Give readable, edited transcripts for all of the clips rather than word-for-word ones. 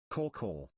Call.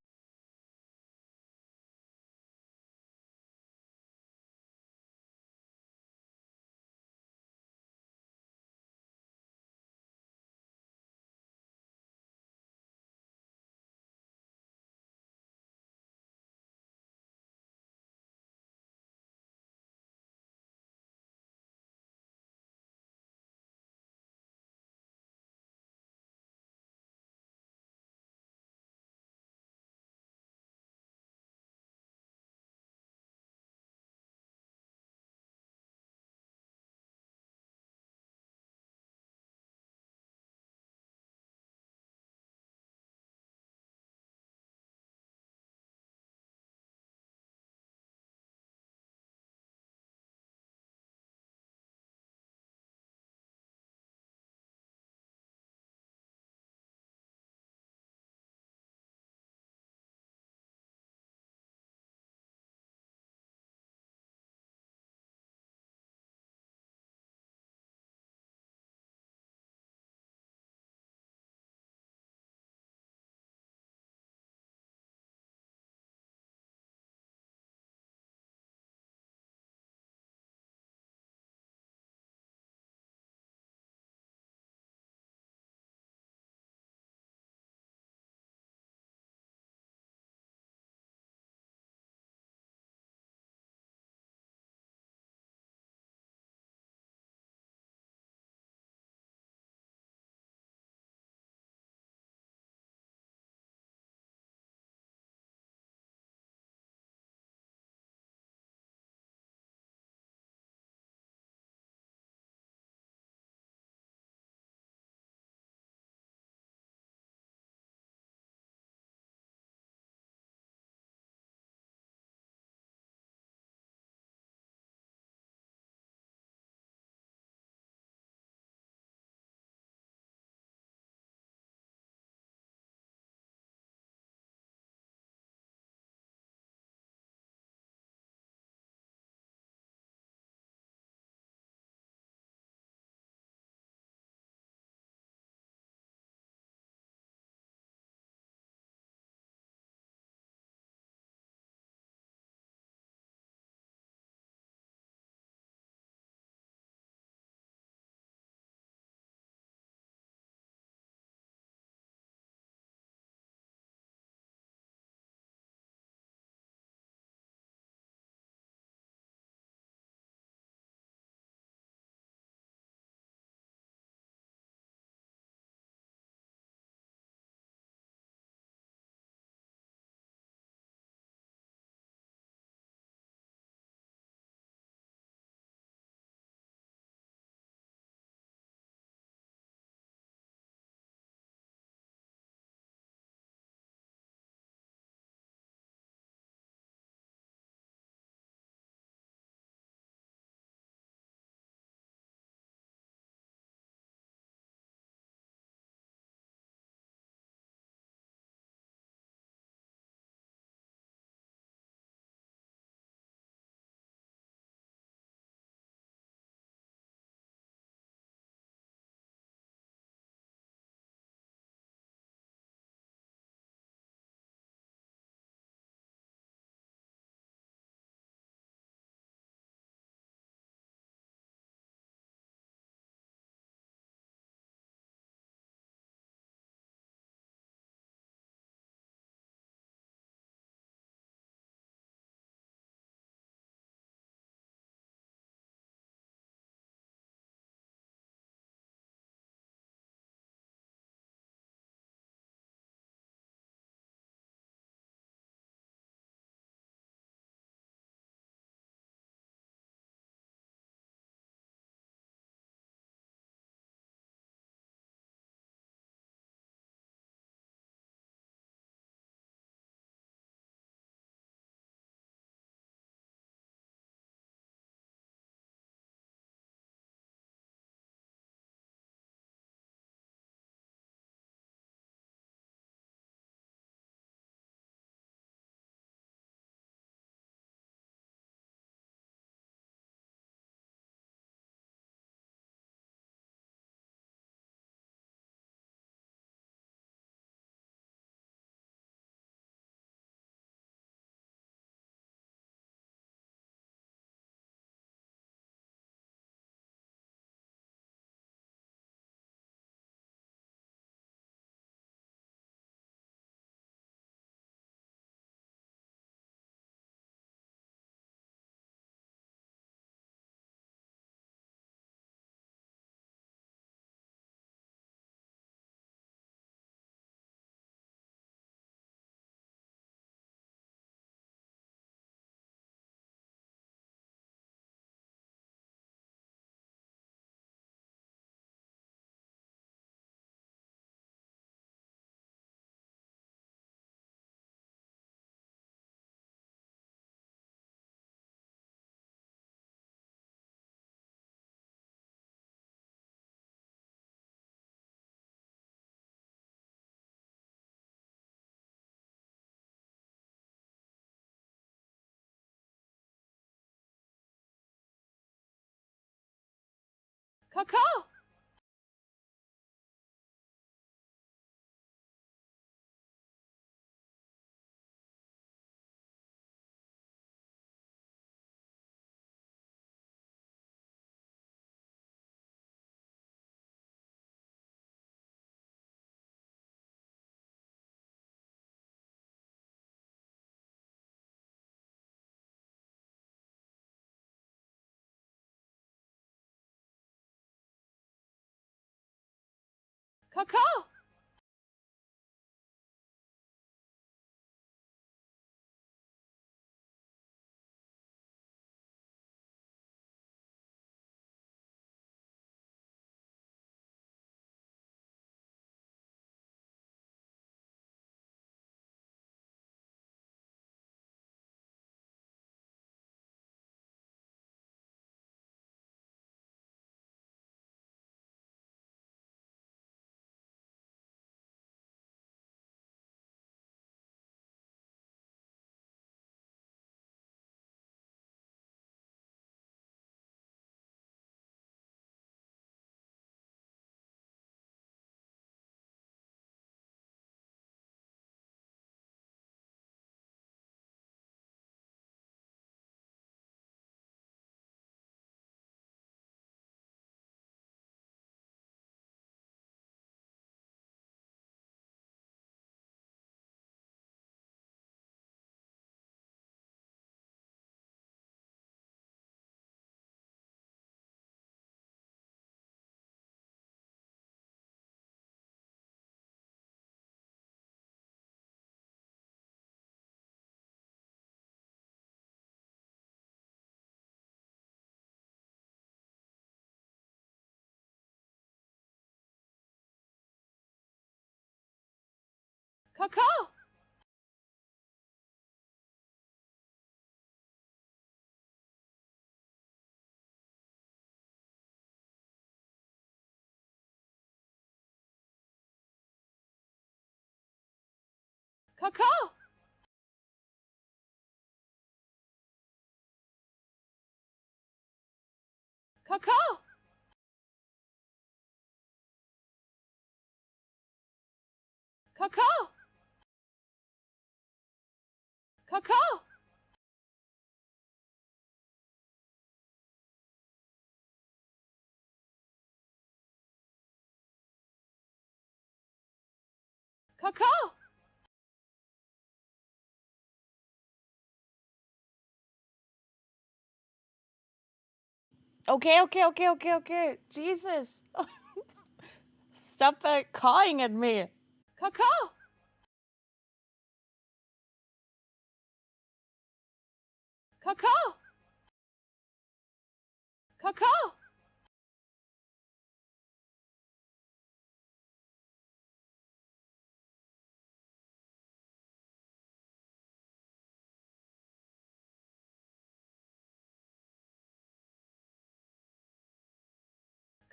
Kakao! Kakao! Kakao! Kakao! Kakao! Kakao! Kakao! Kakao! Okay. Jesus. Stop cawing at me. Kakao! Kakao! Kakao!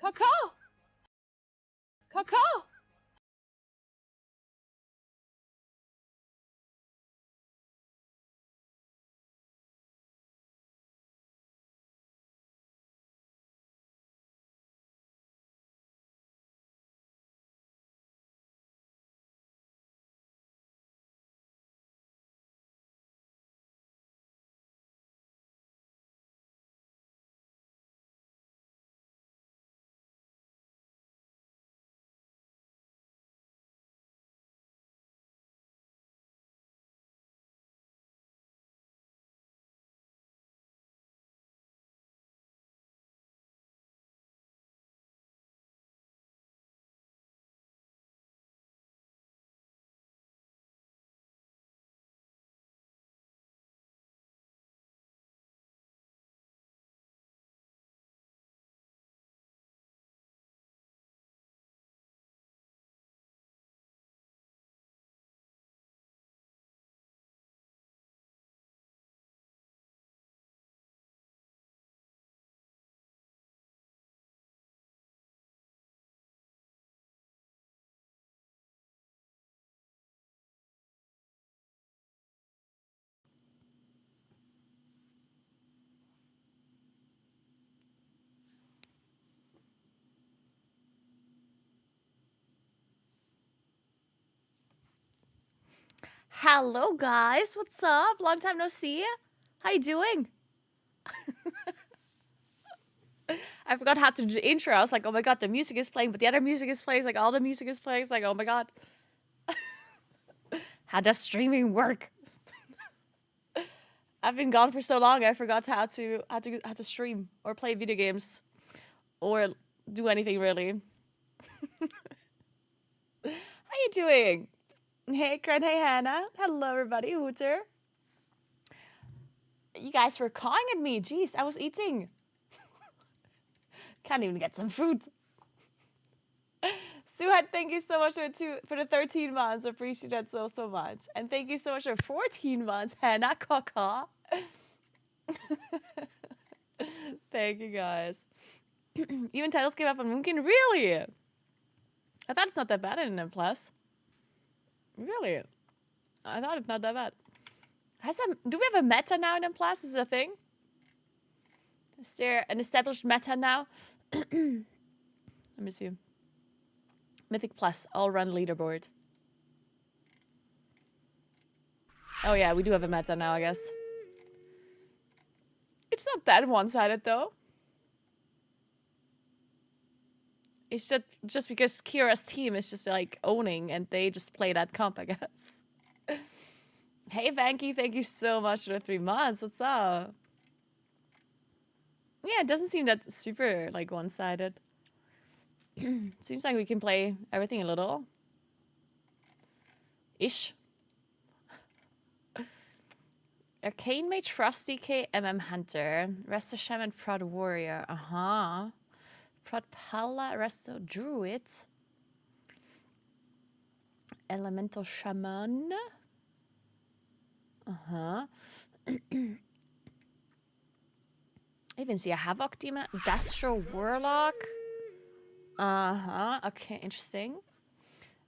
Kakao! Kakao! Hello, guys. What's up? Long time no see. How you doing? I forgot how to do the intro. I was like, oh my god, the music is playing, but the other music is playing. It's like all the music is playing. It's like, oh my god. How does streaming work? I've been gone for so long. I forgot how to stream or play video games or do anything really. How you doing? Hey, Kren. Hey, Hannah. Hello, everybody. Hooter. You guys were cawing at me. Jeez, I was eating. Can't even get some food. Suhat, thank you so much for the 13 months. Appreciate that so much. And thank you so much for 14 months, Hannah Kaka. Thank you, guys. Even titles came up on Moonkin? Really? I thought it's not that bad in M+. Really? I thought it's not that bad. Do we have a meta now in M+? Is it a thing? Is there an established meta now? Let me see. Mythic Plus, all run leaderboard. Oh yeah, we do have a meta now, I guess. It's not that one-sided though. It's just because Kira's team is just like owning and they just play that comp, I guess. Hey Vanky, thank you so much for the 3 months. What's up? Yeah, it doesn't seem that super like one-sided. Seems like we can play everything a little. Ish. Arcane Mage, Frosty K, MM Hunter, Resto Shaman, Prod Warrior. Prod Pala, Resto Druid. Elemental Shaman. I even see a Havoc Demon. Dastro Warlock. Okay, interesting.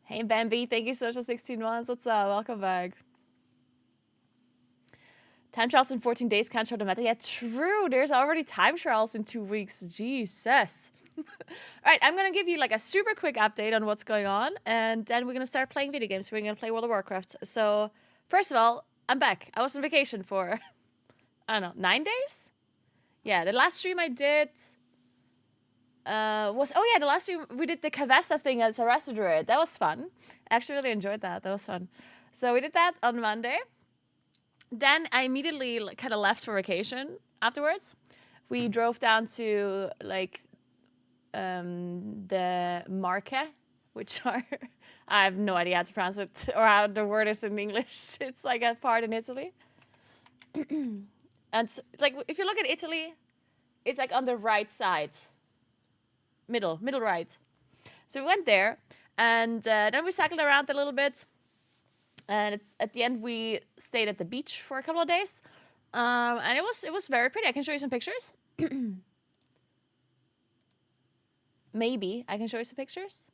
Hey, Bambi, thank you so much for 16 months. What's up? Welcome back. Time trials in 14 days can't show the meta. Yeah, true. There's already time trials in 2 weeks. Jesus. All right, I'm going to give you like a super quick update on what's going on. And then we're going to start playing video games. We're going to play World of Warcraft. So, first of all, I'm back. I was on vacation for, I don't know, 9 days? Yeah, the last stream I did... the last time we did the Kavessa thing at Sarasa Druid. That was fun. I actually really enjoyed that. That was fun. So we did that on Monday. Then I immediately kind of left for vacation afterwards. We drove down to like the Marche, which are I have no idea how to pronounce it or how the word is in English. It's like a part in Italy. And it's like if you look at Italy, it's like on the right side. Middle right. So we went there, and then we cycled around a little bit. And it's at the end we stayed at the beach for a couple of days, and it was very pretty. I can show you some pictures. Maybe I can show you some pictures.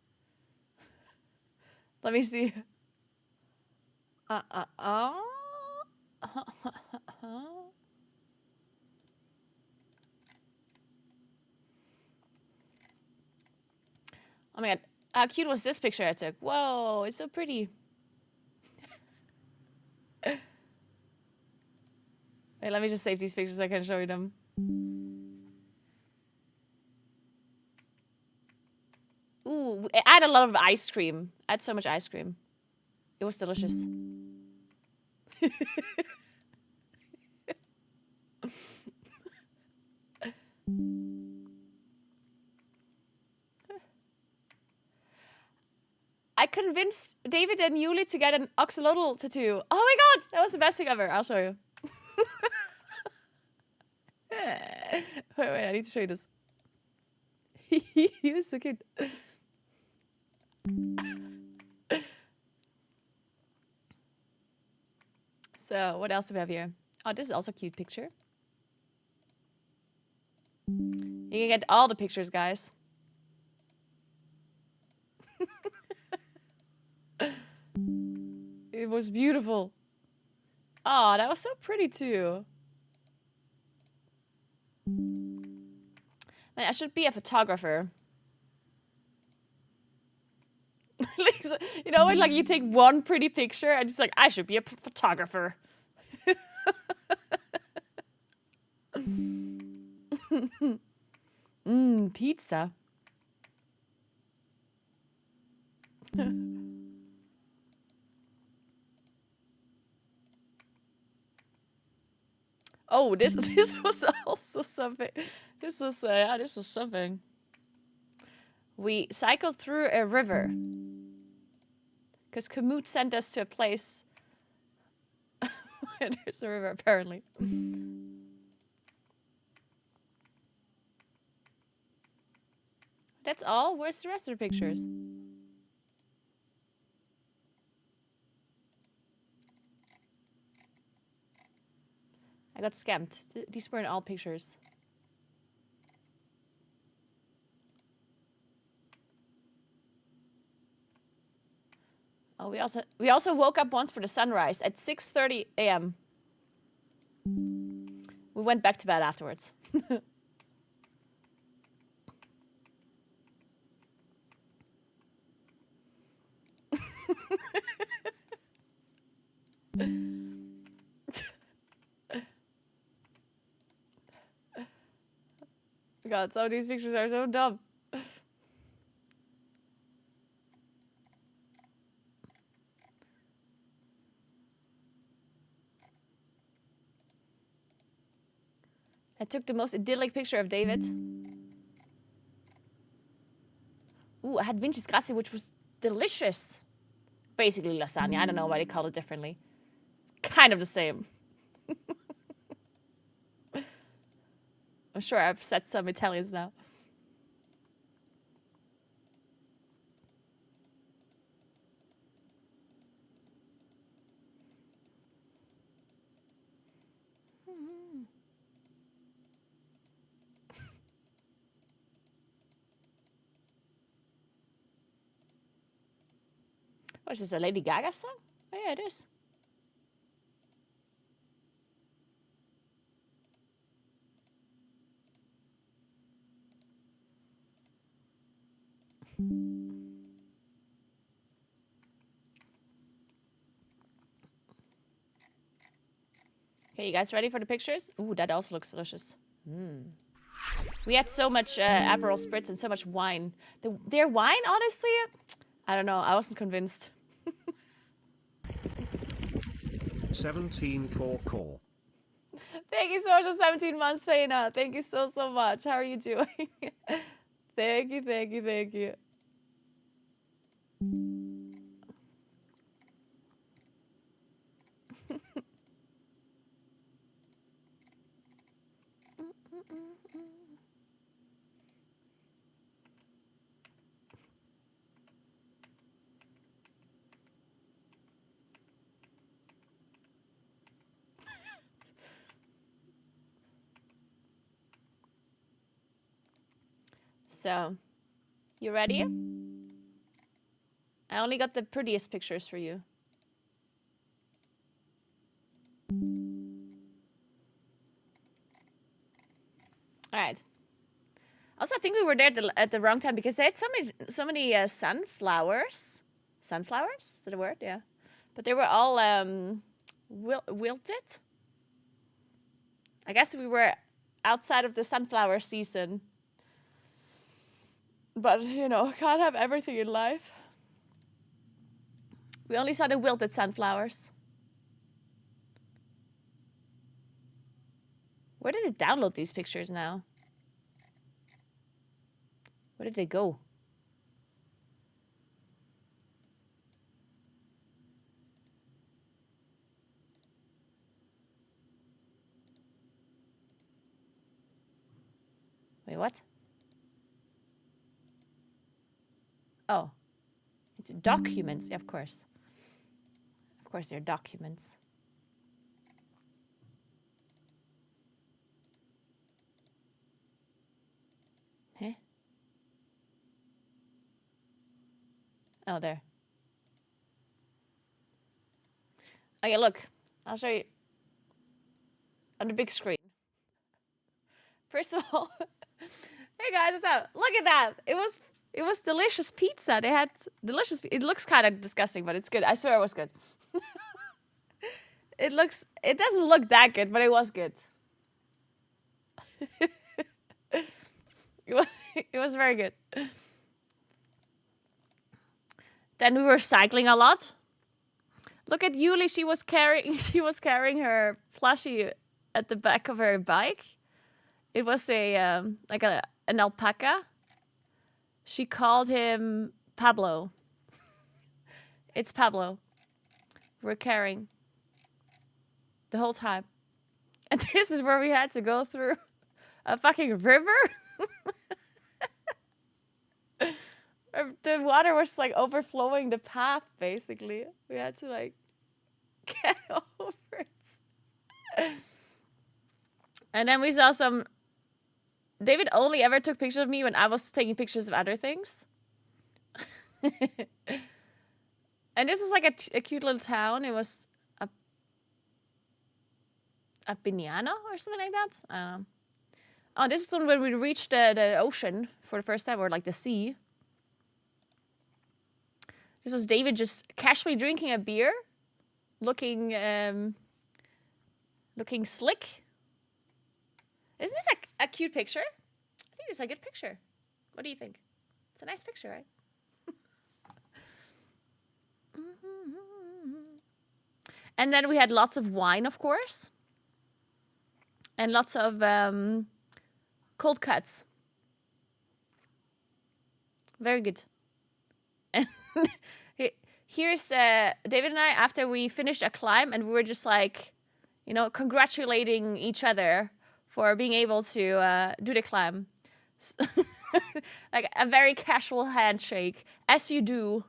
Let me see. Oh my god, how cute was this picture I took? Whoa, it's so pretty. Wait, let me just save these pictures so I can show you them. Ooh, I had a lot of ice cream. I had so much ice cream. It was delicious. I convinced David and Yuli to get an axolotl tattoo. Oh my god, that was the best thing ever. I'll show you. wait, I need to show you this. He was so cute. So, what else do we have here? Oh, this is also a cute picture. You can get all the pictures, guys. It was beautiful. Oh, that was so pretty too. Man, I should be a photographer. Like, you know, when like you take one pretty picture and it's like, I should be a photographer. Pizza. Oh, this was also something. This was something. We cycled through a river because Kamut sent us to a place where there's a river apparently. That's all? Where's the rest of the pictures? I got scammed. These weren't all pictures. Oh, we also woke up once for the sunrise at 6:30 a.m. We went back to bed afterwards. God, some of these pictures are so dumb. I took the most idyllic picture of David. Ooh, I had Vinci's Grazie, which was delicious. Basically lasagna. I don't know why they call it differently. Kind of the same. I'm sure I've upset some Italians now. Oh, is this a Lady Gaga song? Oh, yeah, it is. Okay, you guys ready for the pictures? Ooh, that also looks delicious. We had so much Aperol Spritz and so much wine. Their wine, honestly, I don't know. I wasn't convinced. 17 core. Thank you so much for 17 months, Faina. Thank you so much. How are you doing? Thank you. So, you ready? I only got the prettiest pictures for you. All right. Also, I think we were there at the wrong time because they had so many sunflowers. Sunflowers? Is that a word? Yeah. But they were all wilted. I guess we were outside of the sunflower season. But, you know, can't have everything in life. We only saw the wilted sunflowers. Where did it download these pictures now? Where did they go? Wait, what? Oh. It's documents. Yeah, of course. Of course, they're documents. Huh? Oh, there. Okay, look. I'll show you on the big screen. First of all, hey guys, what's up? Look at that. It was It was delicious pizza. They had delicious. It looks kind of disgusting, but it's good. I swear it was good. It doesn't look that good, but it was good. It was very good. Then we were cycling a lot. Look at Yuli. She was carrying her plushie at the back of her bike. It was an alpaca. She called him Pablo. It's Pablo. We're carrying the whole time. And this is where we had to go through a fucking river. The water was like overflowing the path, basically. We had to like get over it. And then we saw some... David only ever took pictures of me when I was taking pictures of other things. And this is like a cute little town. It was a Piñana or something like that. I don't know. Oh, this is when we reached the ocean for the first time, or like the sea. This was David just casually drinking a beer, looking slick. Isn't this a cute picture? I think it's a good picture. What do you think? It's a nice picture, right? And then we had lots of wine, of course. And lots of cold cuts. Very good. And here's David and I after we finished a climb, and we were just like, congratulating each other for being able to do the climb. Like a very casual handshake, as you do.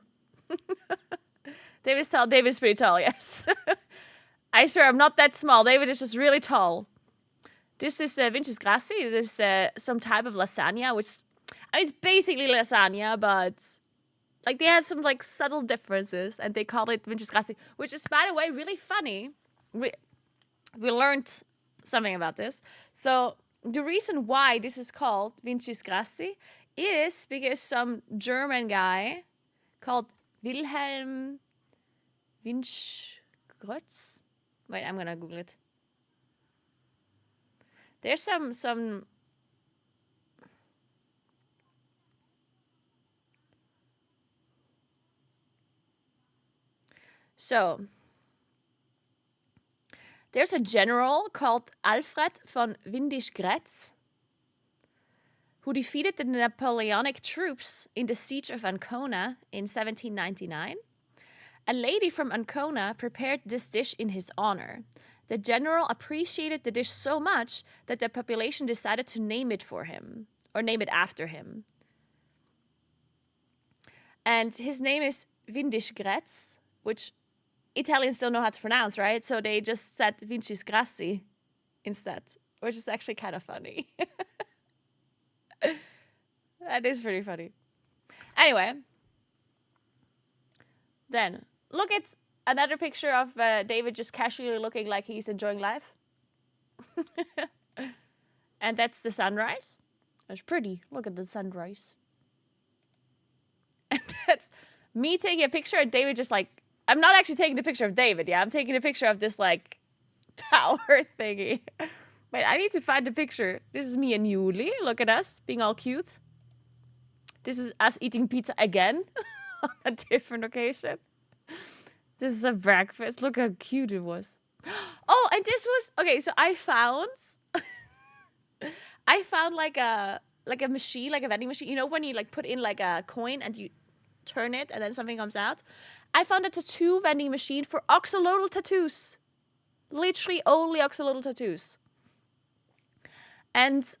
David's tall. David's pretty tall, yes. I swear I'm not that small. David is just really tall. This is Vince's grassi. This is some type of lasagna, which it's basically lasagna, but like they have some like subtle differences, and they call it Vince's grassi, which is, by the way, really funny. We learned something about this. So the reason why this is called Vince's grassi is because some German guy called Wilhelm Winch-Grotz. Wait, I'm gonna Google it. There's some. So there's a general called Alfred von Windisch-Grätz who defeated the Napoleonic troops in the siege of Ancona in 1799. A lady from Ancona prepared this dish in his honor. The general appreciated the dish so much that the population decided to name it for him, or name it after him. And his name is Windisch-Grätz, which Italians don't know how to pronounce, right? So they just said Vince's grassi instead, which is actually kind of funny. That is pretty funny. Anyway, then look at another picture of David just casually looking like he's enjoying life. And that's the sunrise. It's pretty. Look at the sunrise. And that's me taking a picture and David just like, I'm not actually taking the picture of David, yeah? I'm taking a picture of this like tower thingy. Wait, I need to find the picture. This is me and Yuli. Look at us being all cute. This is us eating pizza again on a different occasion. This is a breakfast. Look how cute it was. Oh, and this was... Okay, so I found like a machine, like a vending machine. You know when you like put in like a coin and you turn it and then something comes out? I found a tattoo vending machine for axolotl tattoos. Literally only axolotl tattoos. And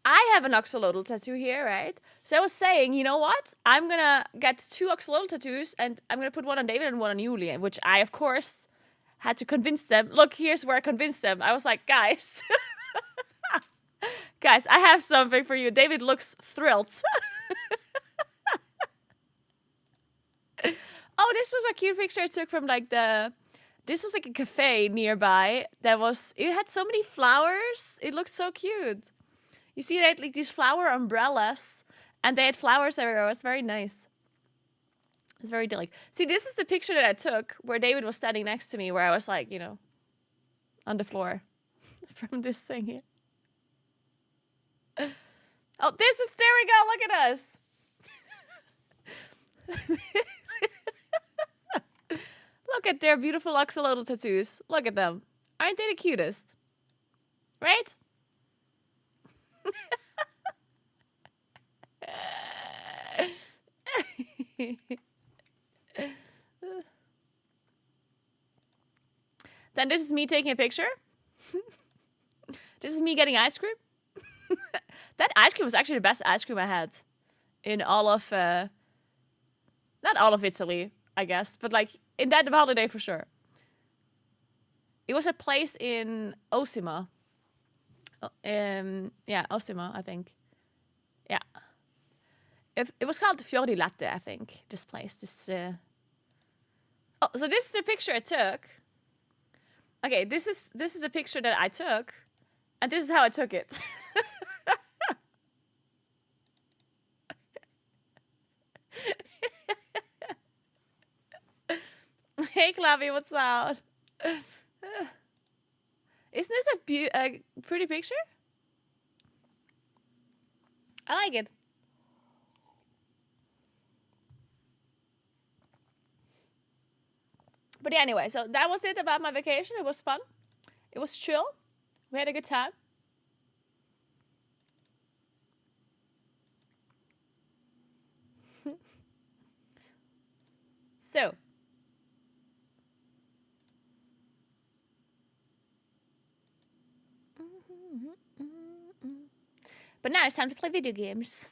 I have an axolotl tattoo here, right? So I was saying, you know what? I'm going to get 2 axolotl tattoos and I'm going to put one on David and one on Julie, which I, of course, had to convince them. Look, here's where I convinced them. I was like, guys, guys, I have something for you. David looks thrilled. Oh, this was a cute picture I took from like this was like a cafe nearby it had so many flowers. It looked so cute. You see that, like these flower umbrellas, And they had flowers everywhere. It was very nice. It was very idyllic. See, this is the picture that I took where David was standing next to me, where I was like, you know, on the floor from this thing here. Oh, this is, there we go. Look at us. Look at their beautiful axolotl tattoos. Look at them. Aren't they the cutest? Right? Then this is me taking a picture. This is me getting ice cream. That ice cream was actually the best ice cream I had in all of, not all of Italy, I guess, but like in that holiday for sure. It was a place in Osimo. Yeah, Osimo, I think. Yeah. It was called Fiori Latte, I think, this place. Oh, so this is the picture I took. Okay, this is a picture that I took, and this is how I took it. Hey, Clavi, what's up? Isn't this a pretty picture? I like it. But yeah, anyway, so that was it about my vacation. It was fun. It was chill. We had a good time. So. But now it's time to play video games.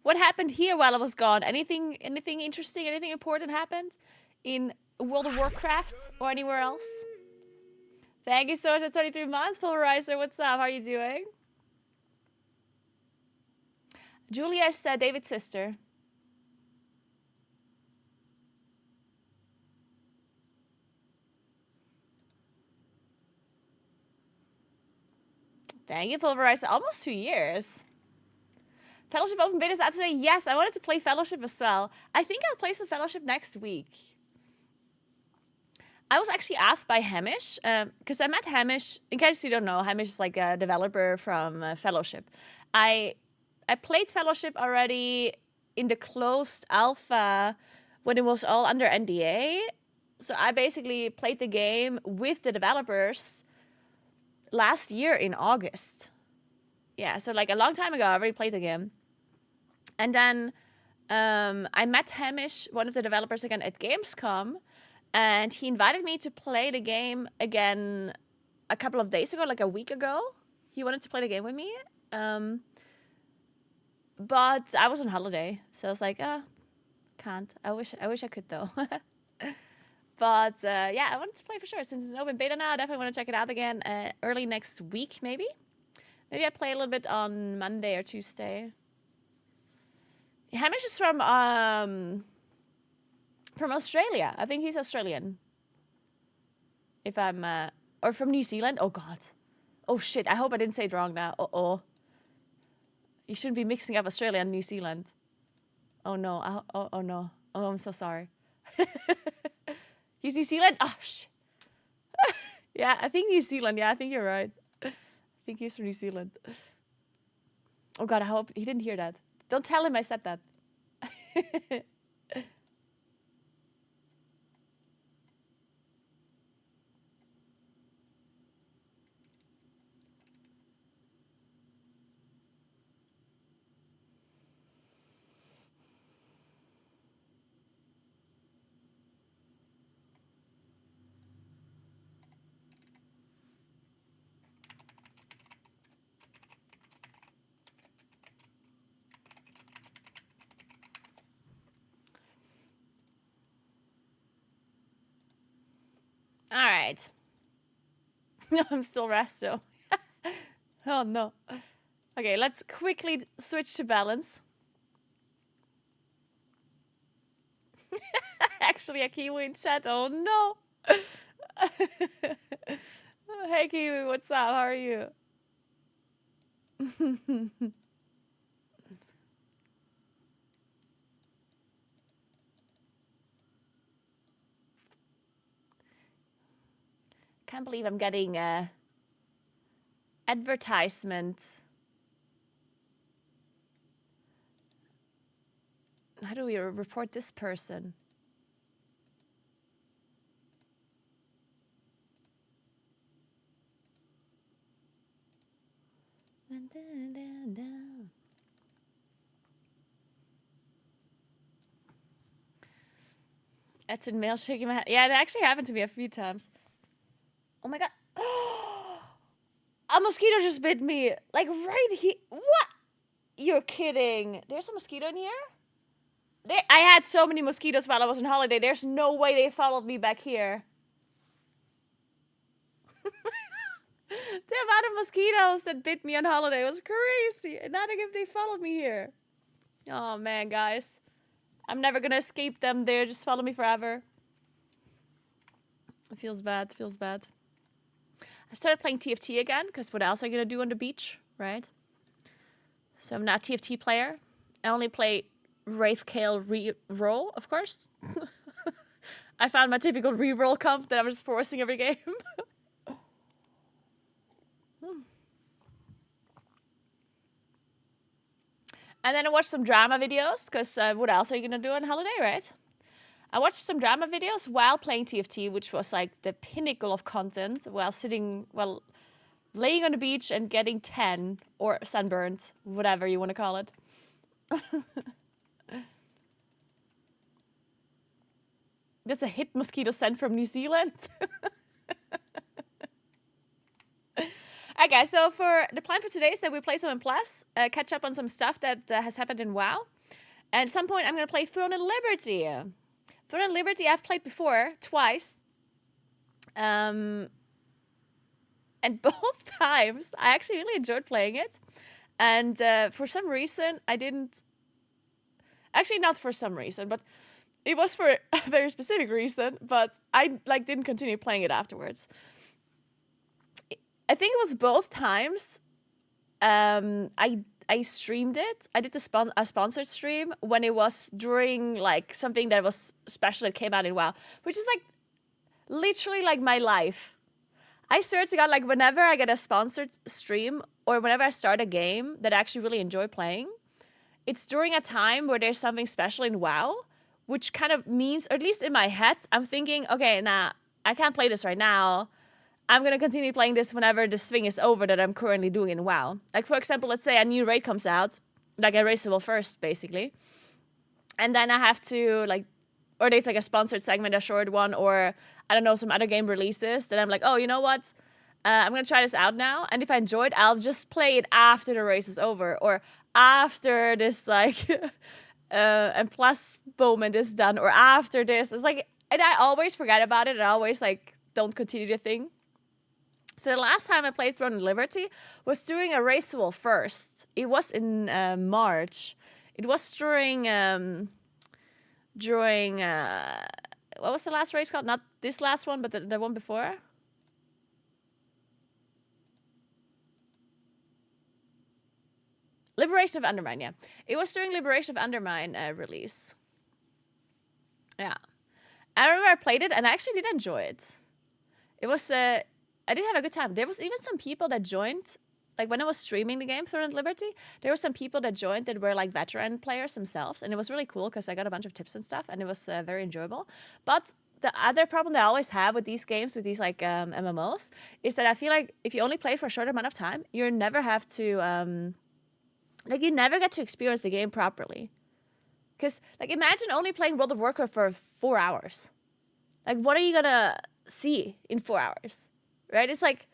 What happened here while I was gone? Anything interesting, anything important happened in World of Warcraft or anywhere else? Thank you so much for 23 months, Polarizer. What's up? How are you doing? Julia is David's sister. Thank you, Pulverizer. Almost 2 years. Fellowship open beta is out today. Yes, I wanted to play Fellowship as well. I think I'll play some Fellowship next week. I was actually asked by Hamish, because I met Hamish. In case you don't know, Hamish is like a developer from Fellowship. I played Fellowship already in the closed alpha when it was all under NDA. So I basically played the game with the developers last year in August. Yeah, so like a long time ago, I already played the game. And then I met Hamish, one of the developers, again at Gamescom. And he invited me to play the game again a couple of days ago, like a week ago. He wanted to play the game with me. But I was on holiday. So I was like, can't. I wish I could, though. But yeah, I wanted to play for sure. Since it's an open beta now, I definitely want to check it out again early next week, maybe. Maybe I play a little bit on Monday or Tuesday. Hamish is from Australia. I think he's Australian. If I'm... or from New Zealand. Oh, God. Oh, shit. I hope I didn't say it wrong now. Uh-oh. You shouldn't be mixing up Australia and New Zealand. Oh, no. Oh, no. Oh, I'm so sorry. He's New Zealand? Oh, shit. Yeah, I think New Zealand. Yeah, I think you're right. I think he's from New Zealand. Oh, God, I hope he didn't hear that. Don't tell him I said that. All right. No, I'm still resto. Oh, no. Okay, let's quickly switch to balance. Actually, a Kiwi in chat. Oh, no. Hey, Kiwi, what's up? How are you? can't believe I'm getting advertisement. How do we report this person? That's in mail shaking my head. Yeah, it actually happened to me a few times. Oh my god. A mosquito just bit me. Like right here. What? You're kidding. There's a mosquito in here? I had so many mosquitoes while I was on holiday. There's no way they followed me back here. The amount of mosquitoes that bit me on holiday was crazy. And not if they followed me here. Oh man, guys. I'm never gonna escape them. They just follow me forever. It feels bad. It feels bad. I started playing TFT again, because what else are you gonna do on the beach, right? So I'm not a TFT player. I only play Wraithcale re-roll, of course. I found my typical re-roll comp that I'm just forcing every game. And then I watched some drama videos, because what else are you going to do on holiday, right? I watched some drama videos while playing TFT, which was like the pinnacle of content, while laying on the beach and getting tan or sunburned, whatever you want to call it. That's a hit mosquito sent from New Zealand. Okay, so for the plan for today is that we play some in Plus, catch up on some stuff that has happened in WoW. And at some point, I'm going to play Throne and Liberty. Throne and Liberty I've played before, twice. And both times, I actually really enjoyed playing it. And for some reason, I didn't... Actually, not for some reason, but it was for a very specific reason. But I didn't continue playing it afterwards. I think it was both times. I streamed it. I did a sponsored stream when it was during like something that was special that came out in WoW, which is like literally like my life. I swear to God, like whenever I get a sponsored stream or whenever I start a game that I actually really enjoy playing, it's during a time where there's something special in WoW, which kind of means, or at least in my head, I'm thinking, okay, nah, I can't play this right now. I'm going to continue playing this whenever this thing is over that I'm currently doing in WoW. Like, for example, let's say a new raid comes out, like a raceable first, basically. And then I have to, like, or there's like a sponsored segment, a short one, or, I don't know, some other game releases. Then I'm like, oh, you know what? I'm going to try this out now. And if I enjoy it, I'll just play it after the race is over. Or after this, like, and plus moment is done. Or after this. It's like, and I always forget about it. And I always, like, don't continue the thing. So the last time I played Throne and Liberty was during a raceable first. It was in March. It was during what was the last race called? Not this last one, but the one before. Liberation of Undermine, yeah. It was during Liberation of Undermine release. Yeah. I remember I played it and I actually did enjoy it. It was... I did have a good time. There was even some people that joined, like when I was streaming the game, Throne and Liberty, there were some people that joined that were like veteran players themselves. And it was really cool because I got a bunch of tips and stuff and it was very enjoyable. But the other problem that I always have with these games, with these like MMOs, is that I feel like if you only play for a short amount of time, you never have to, you never get to experience the game properly. Because like imagine only playing World of Warcraft for 4 hours. Like what are you going to see in 4 hours? Right? It's like,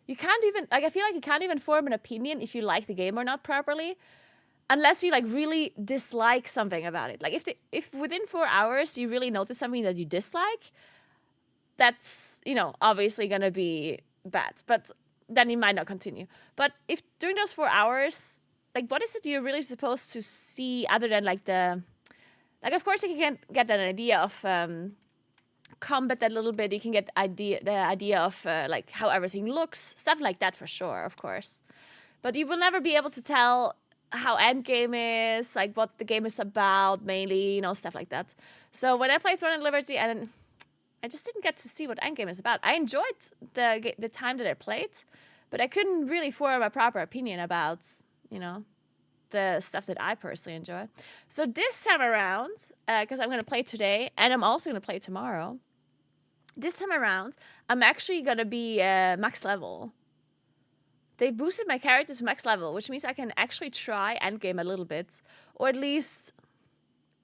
you can't even, like, I feel like you can't even form an opinion if you like the game or not properly, unless you, like, really dislike something about it. Like, if within 4 hours you really notice something that you dislike, that's, you know, obviously gonna be bad. But then you might not continue. But if during those 4 hours, like, what is it you're really supposed to see other than, like, of course you can get an idea of, combat a little bit. You can get the idea of like how everything looks, stuff like that for sure, of course. But you will never be able to tell how endgame is, like what the game is about, mainly, you know, stuff like that. So when I play Throne and Liberty, and I just didn't get to see what Endgame is about. I enjoyed the time that I played, but I couldn't really form a proper opinion about, you know, the stuff that I personally enjoy. So this time around, because I'm going to play today, and I'm also going to play tomorrow, this time around, I'm actually going to be max level. They boosted my character to max level, which means I can actually try Endgame a little bit, or at least,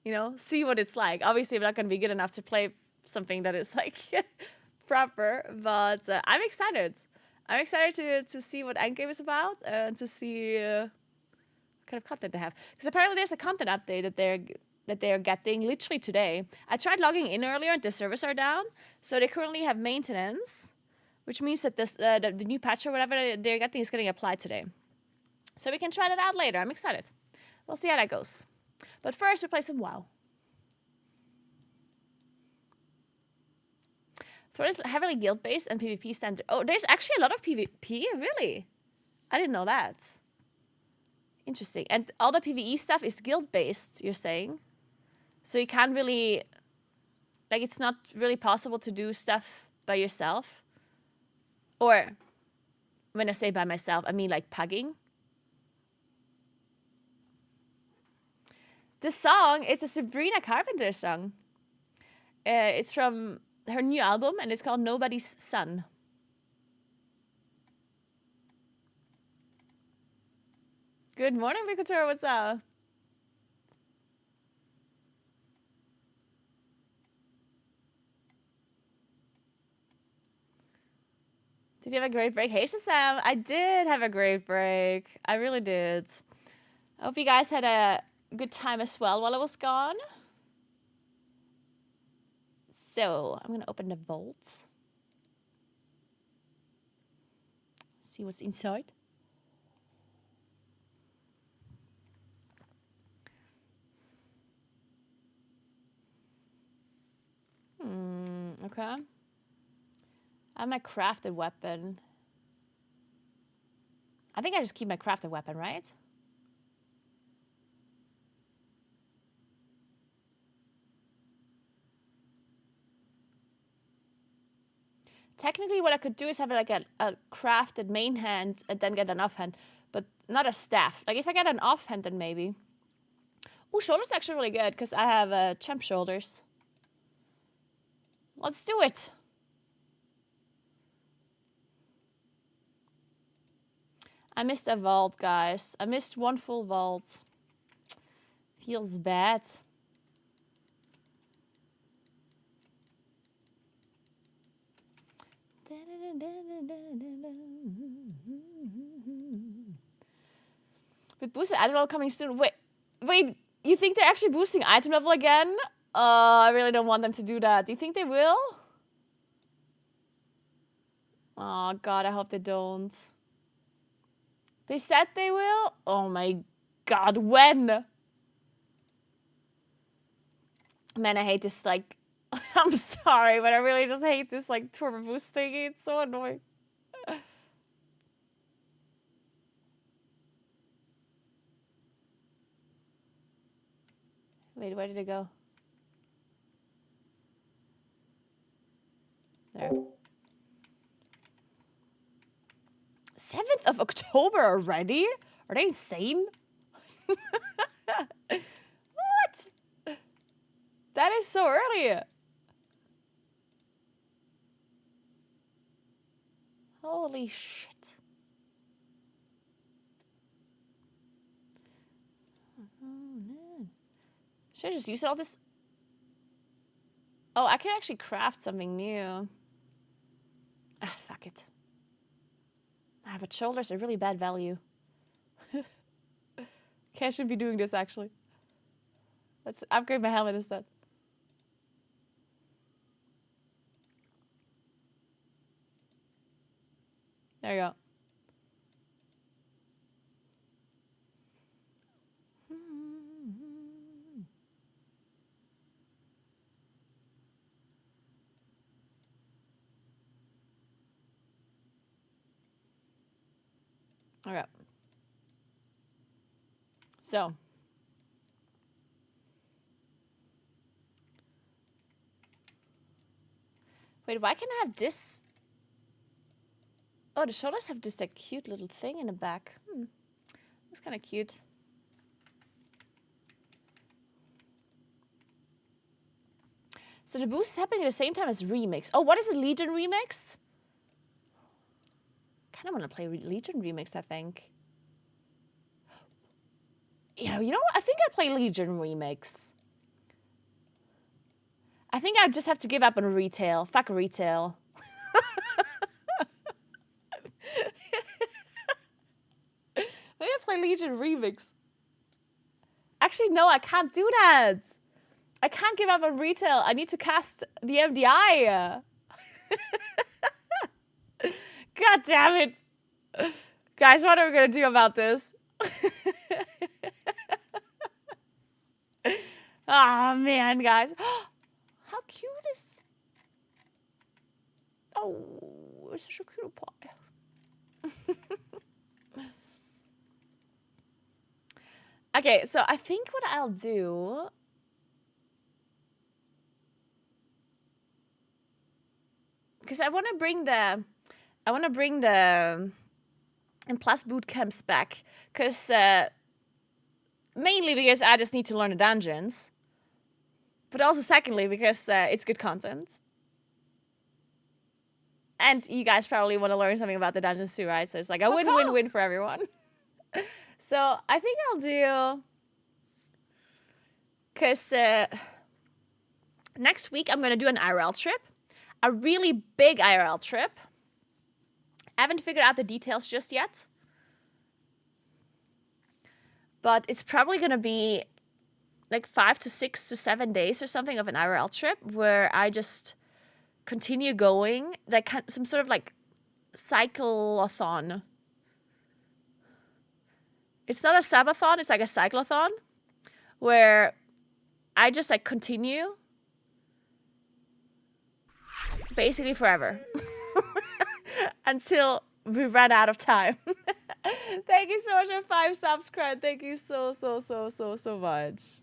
you know, see what it's like. Obviously, I'm not going to be good enough to play something that is like proper, but I'm excited. I'm excited to see what Endgame is about and to see what kind of content they have. Because apparently there's a content update that they're getting literally today. I tried logging in earlier and the servers are down, so they currently have maintenance, which means that this the new patch or whatever they're getting is getting applied today. So we can try that out later. I'm excited. We'll see how that goes. But first, we play some WoW. Thor is heavily guild-based and PvP standard. Oh, there's actually a lot of PvP? Really? I didn't know that. Interesting. And all the PvE stuff is guild-based, you're saying? So you can't really... Like, it's not really possible to do stuff by yourself? Or, when I say by myself, I mean like pugging? The song, it's a Sabrina Carpenter song. It's from her new album, and it's called Nobody's Son. Good morning, Vicator. What's up? Did you have a great break? Hey, Shazam. I did have a great break. I really did. I hope you guys had a good time as well while I was gone. So, I'm going to open the vault. See what's inside. Okay. I have my crafted weapon. I think I just keep my crafted weapon, right? Technically, what I could do is have like a crafted main hand and then get an offhand, but not a staff. Like if I get an offhand, then maybe. Oh, shoulders actually really good because I have champ shoulders. Let's do it. I missed a vault, guys. I missed one full vault. Feels bad. With boosted item level coming soon. Wait, you think they're actually boosting item level again? I really don't want them to do that. Do you think they will? Oh god, I hope they don't. They said they will? Oh my god, when? Man, I hate this, like... I'm sorry, but I really just hate this, like, turbo boost thingy. It's so annoying. Wait, where did it go? There. 7th of October already? Are they insane? What? That is so early. Holy shit. Oh, no. Should I just use all this? Oh, I can actually craft something new. Ah, fuck it. Ah, but shoulders are really bad value. Okay, I shouldn't be doing this, actually. Let's upgrade my helmet instead. There you go. All right. So. Wait, why can I have this? Oh, the shoulders have this like cute little thing in the back. That's kind of cute. So the boost is happening at the same time as remix. Oh, what is a Legion remix? Kind of want to play Legion remix, I think. Yeah, you know what? I think I play Legion remix. I think I just have to give up on retail. Fuck retail. Maybe I play Legion remix. Actually, no, I can't do that. I can't give up on retail. I need to cast the MDI. God damn it. Guys, what are we going to do about this? Ah, man, guys. How cute is... Oh, it's such a cute pie. Okay, so I think what I'll do... Because I want to bring the and plus boot camps back, because mainly because I just need to learn the dungeons, but also secondly because it's good content, and you guys probably want to learn something about the dungeons too, right? So it's like a win-win-win for everyone. So I think I'll do, because next week I'm gonna do an IRL trip, a really big IRL trip. I haven't figured out the details just yet. But it's probably going to be like 5 to 6 to 7 days or something of an IRL trip where I just continue going, like some sort of like cyclothon. It's not a subathon, it's like a cyclothon where I just like continue basically forever. Until we run out of time. Thank you so much for 5 subs, Cran. Thank you so much.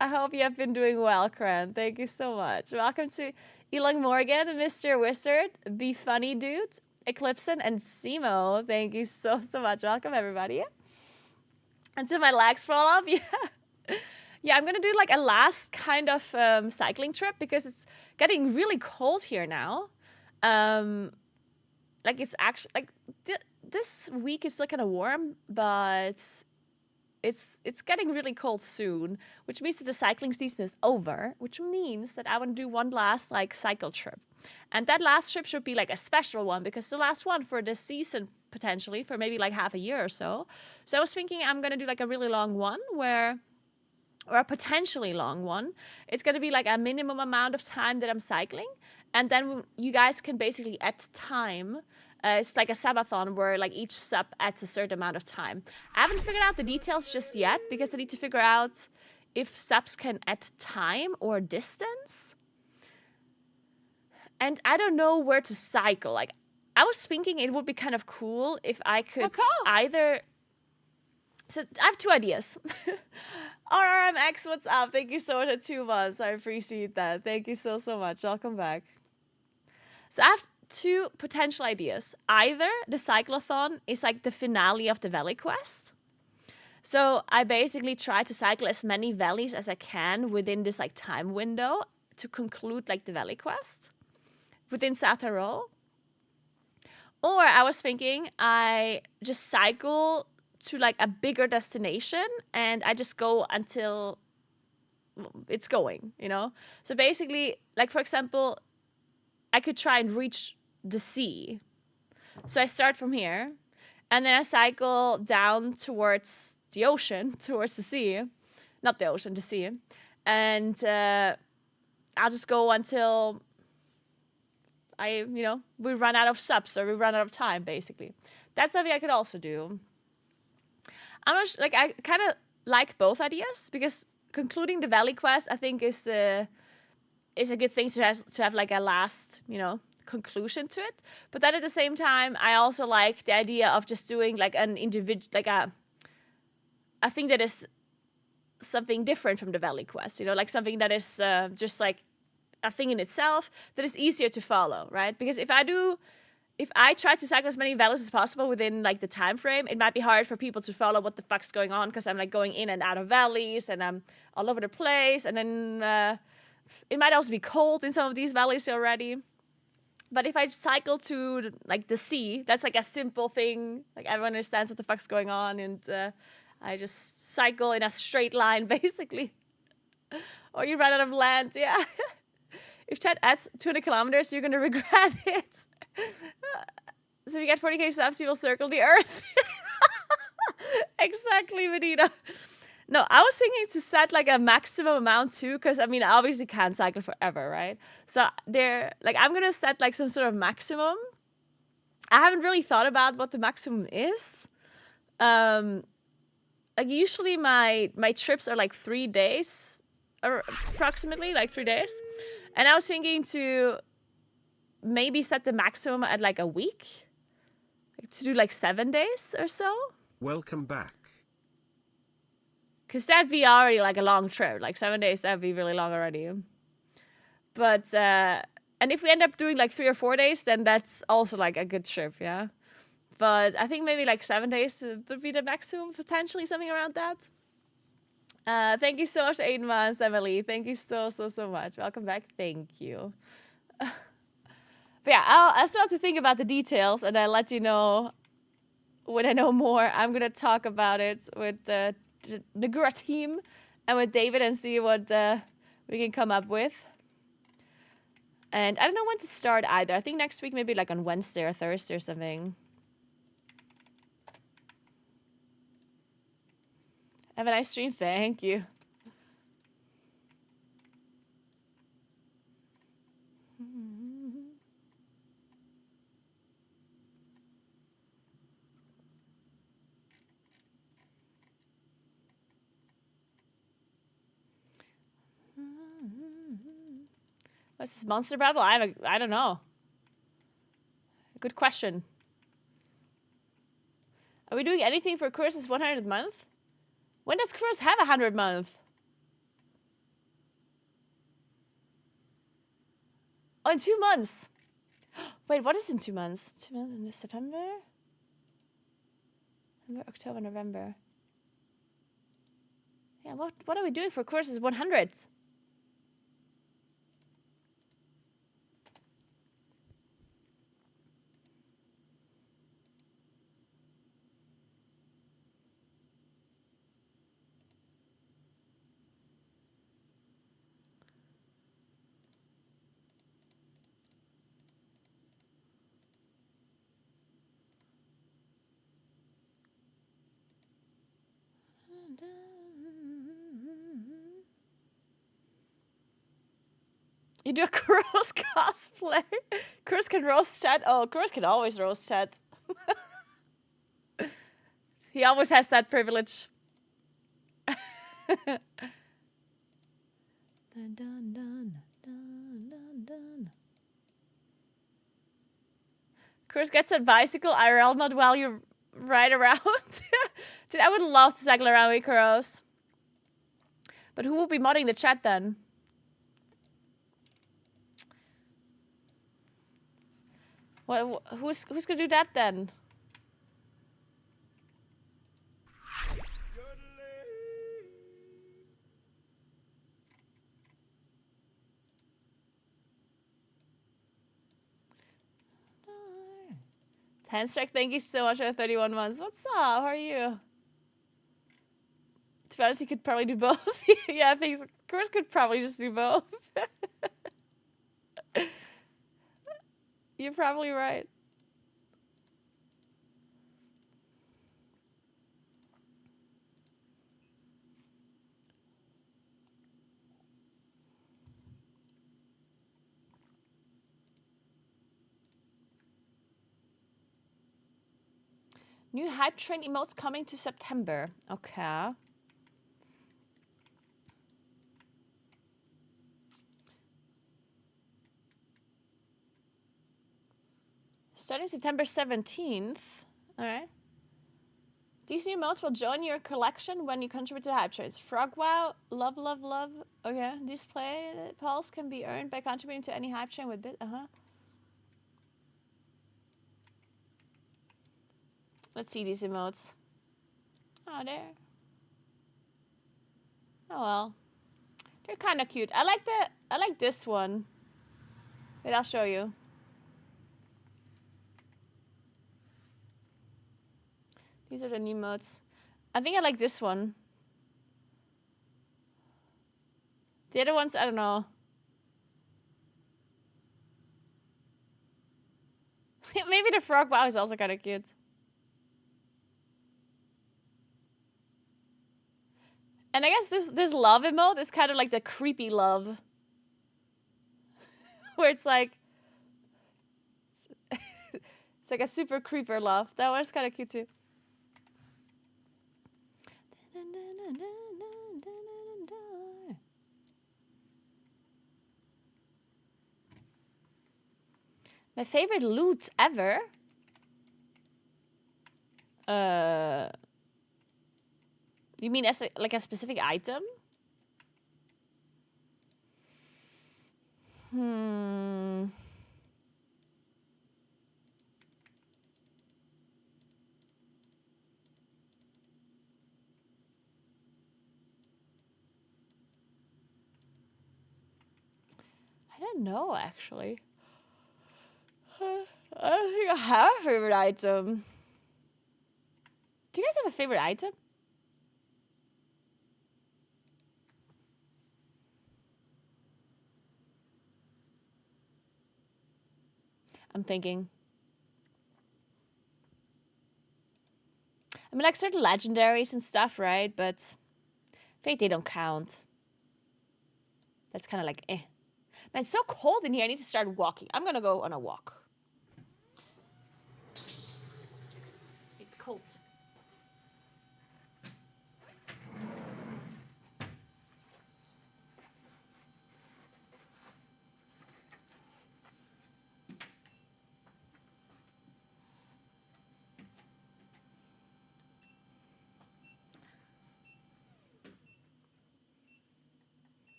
I hope you have been doing well, Cran. Thank you so much. Welcome to Elon Morgan, Mr. Wizard, Be Funny Dude, Eclipson, and Simo. Thank you so much. Welcome, everybody. Until my legs fall off, yeah. Yeah, I'm gonna do like a last kind of cycling trip because it's getting really cold here now. Like it's actually like this week is like kind of warm, but it's getting really cold soon, which means that the cycling season is over, which means that I want to do one last like cycle trip. And that last trip should be like a special one because the last one for this season potentially for maybe like half a year or so. So I was thinking I'm going to do like a really long one or a potentially long one. It's going to be like a minimum amount of time that I'm cycling. And then you guys can basically add time. It's like a subathon where like each sub adds a certain amount of time. I haven't figured out the details just yet because I need to figure out if subs can add time or distance. And I don't know where to cycle. Like I was thinking it would be kind of cool if I could either... So I have 2 ideas. RRMX, what's up? Thank you so much for 2 months. I appreciate that. Thank you so much. Welcome back. So I have 2 potential ideas. Either the cyclothon is like the finale of the valley quest. So I basically try to cycle as many valleys as I can within this like time window to conclude like the valley quest within South Tyrol. Or I was thinking I just cycle to like a bigger destination and I just go until it's going, you know? So basically, like for example, I could try and reach the sea. So I start from here and then I cycle down towards the ocean, towards the sea. Not the ocean, the sea. And I'll just go until we run out of subs or we run out of time, basically. That's something I could also do. I'm not like I kind of like both ideas because concluding the valley quest I think is a good thing to have like a last conclusion to it. But then at the same time I also like the idea of just doing like an individual I think that is something different from the valley quest, like something that is just like a thing in itself that is easier to follow, right? Because if I try to cycle as many valleys as possible within like the time frame, it might be hard for people to follow what the fuck's going on, because I'm like going in and out of valleys and I'm all over the place, and then it might also be cold in some of these valleys already. But if I cycle to like the sea, that's like a simple thing. Like everyone understands what the fuck's going on, and I just cycle in a straight line basically. Or you run out of land, yeah. If chat adds 200 kilometers, you're gonna regret it. So if you get 40k subs, you will circle the earth. Exactly, Medina. No, I was thinking to set like a maximum amount too, because I mean, I obviously can't cycle forever, right? So I'm gonna set like some sort of maximum. I haven't really thought about what the maximum is. Like usually my trips are like 3 days, or approximately like 3 days. And I was thinking to maybe set the maximum at like a week, like to do like 7 days or so. Welcome back. Because that'd be already like a long trip. Like 7 days, that'd be really long already. But, and if we end up doing like 3 or 4 days, then that's also like a good trip, yeah? But I think maybe like 7 days would be the maximum, potentially something around that. Thank you so much, 8 months, Emily. Thank you so much. Welcome back. Thank you. But yeah, I'll still have to think about the details, and I'll let you know when I know more. I'm going to talk about it with the Naguura team and with David and see what we can come up with. And I don't know when to start either. I think next week, maybe like on Wednesday or Thursday or something. Have a nice stream. Thank you. What's this monster battle? I don't know. Good question. Are we doing anything for Kuros's 100th month? When does Kuros have 100 month? Oh, in 2 months. Wait, what is in 2 months? 2 months in September? October, November. Yeah, what are we doing for Kuros's 100th? You do a Kuros cosplay? Kuros can roast chat? Oh, Kuros can always roast chat. He always has that privilege. Dun, dun, dun, dun, dun, dun. Kuros gets a bicycle IRL mod while you ride around. Dude, I would love to cycle around with Kuros. But who will be modding the chat then? Who's gonna do that then? Handstrike, thank you so much for 31 months. What's up? How are you? To be honest, you could probably do both. Yeah, thanks. Kuros could probably just do both. You're probably right. New hype train emotes coming to September. Okay. Starting September 17th. All right. These new emotes will join your collection when you contribute to the hype trains. Frog wow, love, love, love. Okay, these play pulse can be earned by contributing to any hype train with bit. Let's see these emotes. Oh, there. Oh well, they're kind of cute. I like this one. Wait, I'll show you. These are the new emotes. I think I like this one. The other ones, I don't know. Maybe the frog wow is also kind of cute. And I guess this love emote is kind of like the creepy love. Where it's like... it's like a super creeper love. That one's kind of cute too. My favorite loot ever? You mean as like a specific item? I don't know, actually. I don't think I have a favorite item. Do you guys have a favorite item? I'm thinking. I mean, like certain legendaries and stuff, right? But I think they don't count. That's kind of like, eh. Man, it's so cold in here. I need to start walking. I'm gonna go on a walk. It's cold.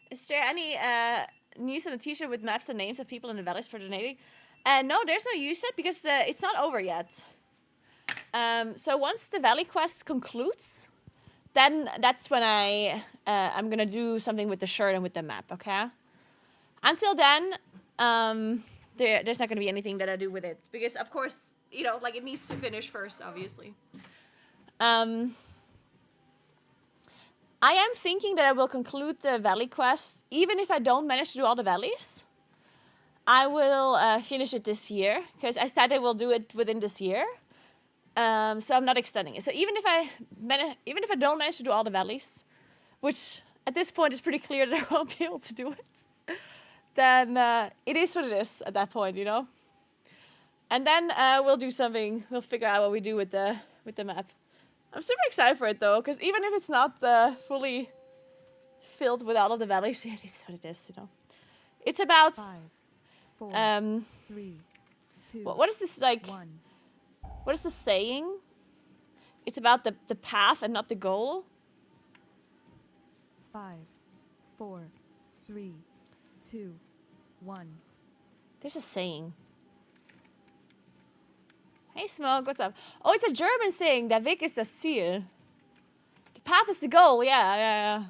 Is there any news on a t-shirt with maps and names of people in the valleys for donating? No, there's no use yet because it's not over yet. So once the valley quest concludes, then that's when I'm gonna do something with the shirt and with the map, okay? Until then, there's not gonna be anything that I do with it because, of course, you know, like it needs to finish first, obviously. I am thinking that I will conclude the valley quest, even if I don't manage to do all the valleys. I will finish it this year, because I said I will do it within this year. So I'm not extending it. So even if I don't manage to do all the valleys, which at this point is pretty clear that I won't be able to do it, then it is what it is at that point, you know? And then we'll do something, we'll figure out what we do with the map. I'm super excited for it though, because even if it's not fully filled with all of the valleys, it is what it is, you know. It's about 5, 4, 3, 2, what is this like? 1. What is the saying? It's about the path and not the goal. 5, 4, 3, 2, 1. There's a saying. Hey Smoke, what's up? Oh, it's a German saying. Der Weg ist das Ziel. The path is the goal. Yeah.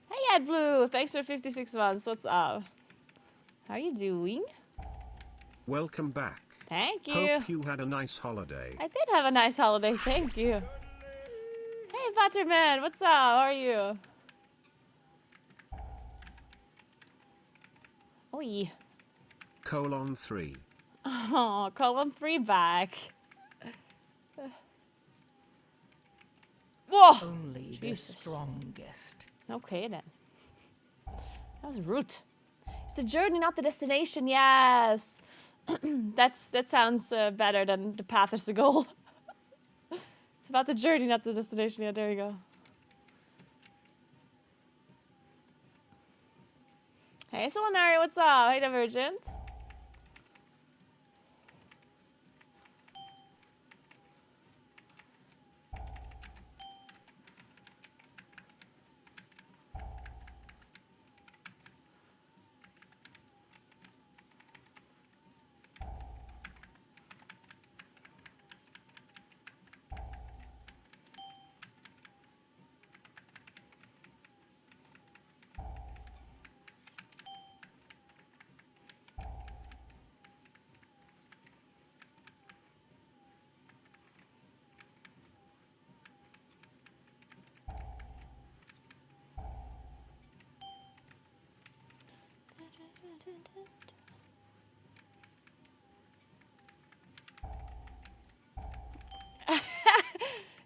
Hey AdBlue, thanks for 56 months. What's up? How are you doing? Welcome back. Thank you. Hope you had a nice holiday. I did have a nice holiday. Thank you. Hey, Butterman. What's up? How are you? Oi. Colon 3. Oh, column 3 back. Whoa! Only Jesus. the strongest. Okay then. That was rude. It's the journey, not the destination. Yes. That sounds better than the path is the goal. It's about the journey, not the destination. Yeah, there you go. Hey, Solinari, what's up? Hey, Divergent.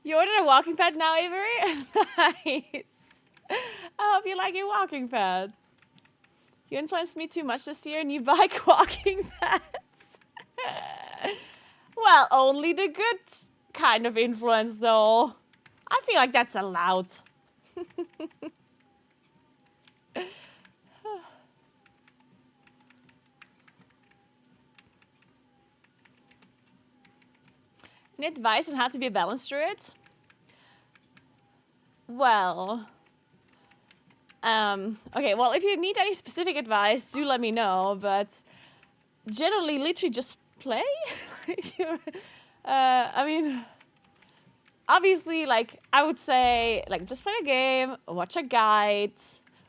You ordered a walking pad now, Avery? Nice. I hope you like your walking pad. You influenced me too much this year and you buy walking pads. Well, only the good kind of influence, though. I feel like that's allowed. Any advice on how to be a balanced druid? Well, okay, well, if you need any specific advice, do let me know, but generally, literally just play. I mean, obviously, like, I would say, like, just play a game, watch a guide,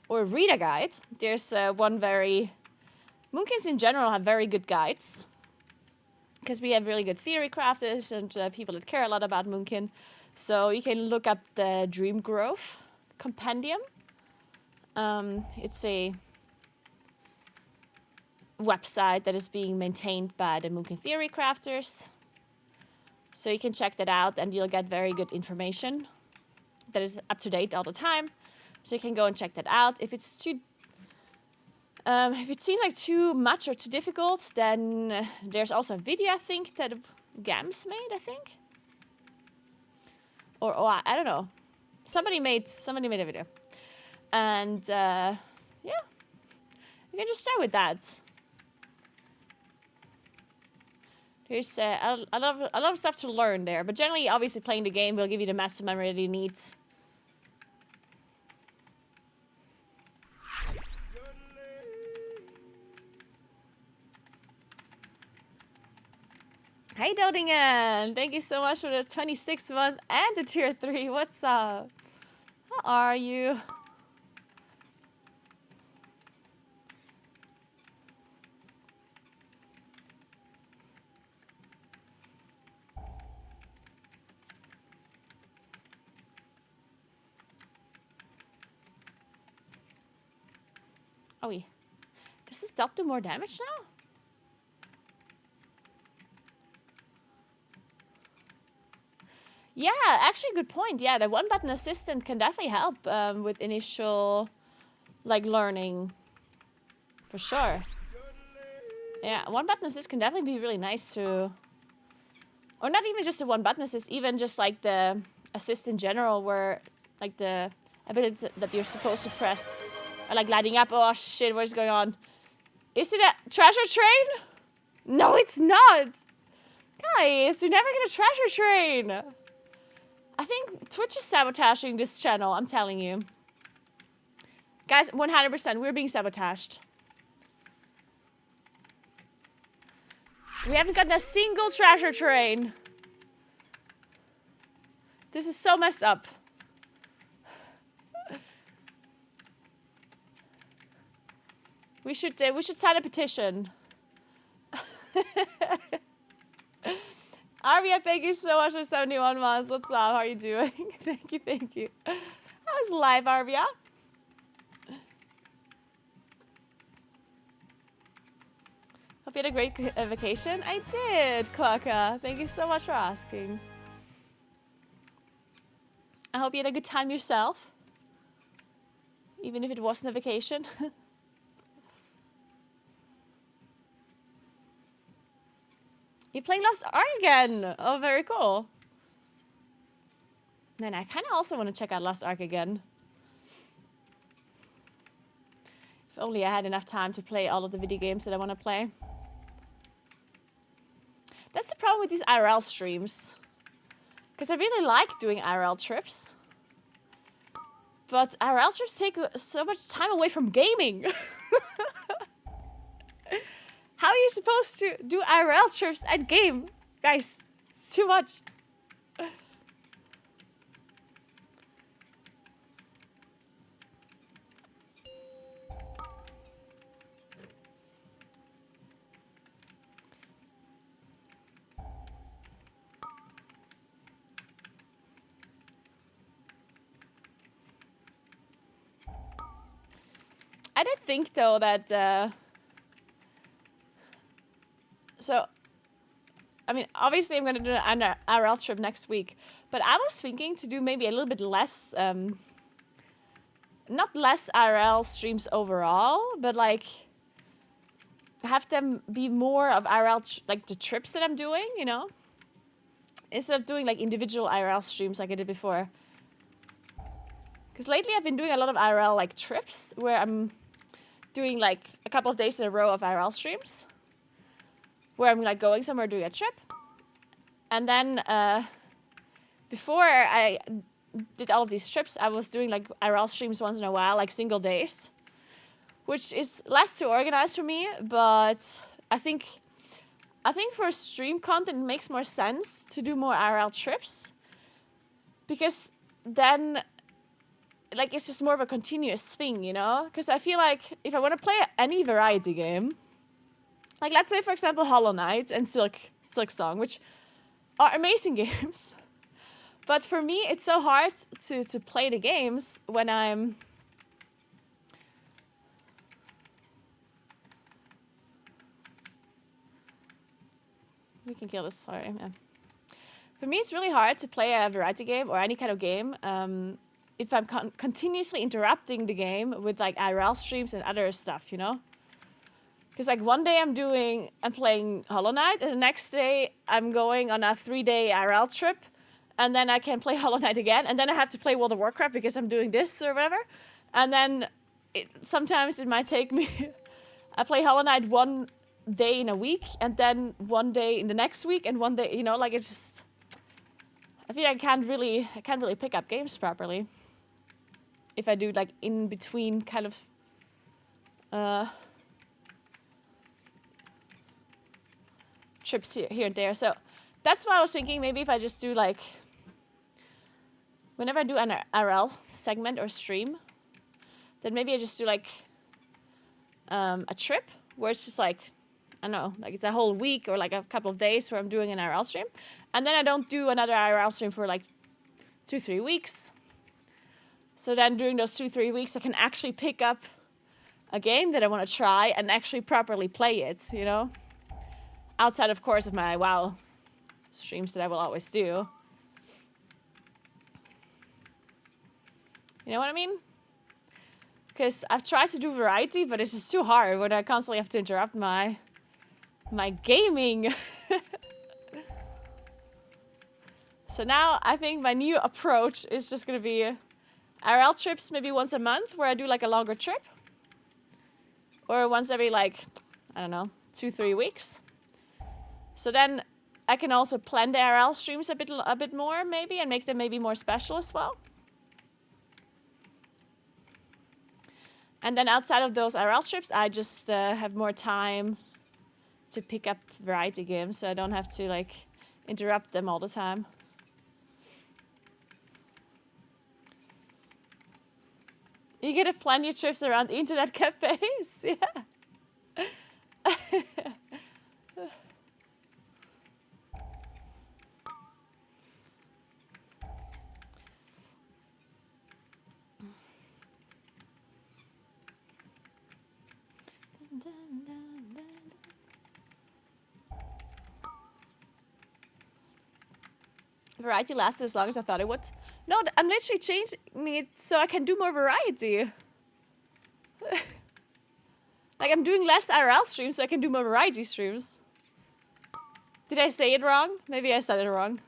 or read a guide. There's one very... Moonkins in general have very good guides, because we have really good theory crafters and people that care a lot about Moonkin. So you can look up the Dream Growth Compendium. It's a website that is being maintained by the Moonkin theory crafters. So you can check that out and you'll get very good information that is up to date all the time. So you can go and check that out. If it's too if it seems like too much or too difficult, then there's also a video, I think, that Gams made, I think. Or I don't know. Somebody made a video. And yeah, you can just start with that. There's a lot of stuff to learn there. But generally, obviously, playing the game will give you the massive memory that you need. Hey, Dodingen! Thank you so much for the 26 months and the tier 3. What's up? How are you? Oh, yeah. Does this stop do more damage now? Yeah, actually, good point. Yeah, the one-button assistant can definitely help with initial, like, learning, for sure. Yeah, one-button assist can definitely be really nice to, or not even just the one-button assist, even just like the assist in general, where like the abilities that you're supposed to press are like lighting up. Oh shit, what is going on? Is it a treasure train? No, it's not. Guys, we're never gonna treasure train. I think Twitch is sabotaging this channel, I'm telling you. Guys, 100%, we're being sabotaged. We haven't gotten a single treasure train. This is so messed up. We should sign a petition. Arvia, thank you so much for 71 months. What's up? How are you doing? Thank you, thank you. How's life, Arvia? Hope you had a great vacation. I did, Quaka. Thank you so much for asking. I hope you had a good time yourself. Even if it wasn't a vacation. You're playing Lost Ark again. Oh, very cool. Man, I kind of also want to check out Lost Ark again. If only I had enough time to play all of the video games that I want to play. That's the problem with these IRL streams. Because I really like doing IRL trips. But IRL trips take so much time away from gaming. How are you supposed to do IRL trips and game? Guys, it's too much. I did think though that so I mean obviously I'm gonna do an IRL trip next week, but I was thinking to do maybe a little bit less not less IRL streams overall, but like have them be more of IRL like the trips that I'm doing, you know? Instead of doing like individual IRL streams like I did before. Because lately I've been doing a lot of IRL like trips where I'm doing like a couple of days in a row of IRL streams where I'm like going somewhere doing a trip. And then before I did all of these trips, I was doing like IRL streams once in a while, like single days, which is less to organize for me, but I think for stream content it makes more sense to do more IRL trips because then like it's just more of a continuous thing, you know? Because I feel like if I want to play any variety game, like let's say for example Hollow Knight and Silk Song, which are amazing games, but for me it's so hard to play the games when I'm we can kill this, sorry. Yeah. For me it's really hard to play a variety game or any kind of game if I'm continuously interrupting the game with like IRL streams and other stuff, you know? Because like one day I'm playing Hollow Knight, and the next day I'm going on a 3-day IRL trip, and then I can play Hollow Knight again, and then I have to play World of Warcraft because I'm doing this or whatever. And then sometimes it might take me, I play Hollow Knight one day in a week, and then one day in the next week, and one day, you know, like it's just, I feel like I can't really pick up games properly if I do like in between kind of trips here and there. So that's why I was thinking maybe if I just do like whenever I do an IRL segment or stream, then maybe I just do like a trip where it's just like, I don't know, like it's a whole week or like a couple of days where I'm doing an IRL stream, and then I don't do another IRL stream for like 2-3 weeks. So then during those 2-3 weeks, I can actually pick up a game that I want to try and actually properly play it, you know? Outside, of course, of my WoW streams that I will always do. You know what I mean? Because I've tried to do variety, but it's just too hard when I constantly have to interrupt my gaming. So now I think my new approach is just going to be IRL trips maybe once a month where I do like a longer trip. Or once every like, I don't know, 2-3 weeks. So then I can also plan the IRL streams a bit more maybe and make them maybe more special as well. And then outside of those IRL trips, I just have more time to pick up variety games so I don't have to like interrupt them all the time. You get to plan your trips around internet cafes, yeah. Variety lasted as long as I thought it would. No, I'm literally changing it so I can do more variety. Like, I'm doing less IRL streams so I can do more variety streams. Did I say it wrong? Maybe I said it wrong.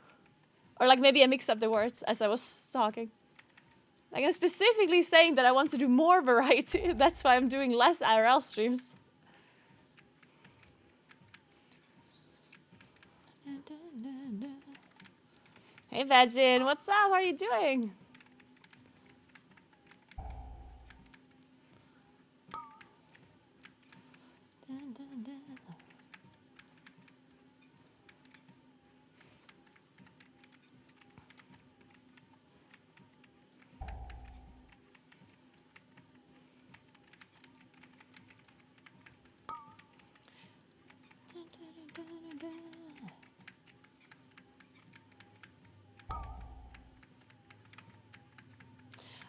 Or like maybe I mixed up the words as I was talking. Like, I'm specifically saying that I want to do more variety. That's why I'm doing less IRL streams. Hey, Vegin, what's up? How are you doing?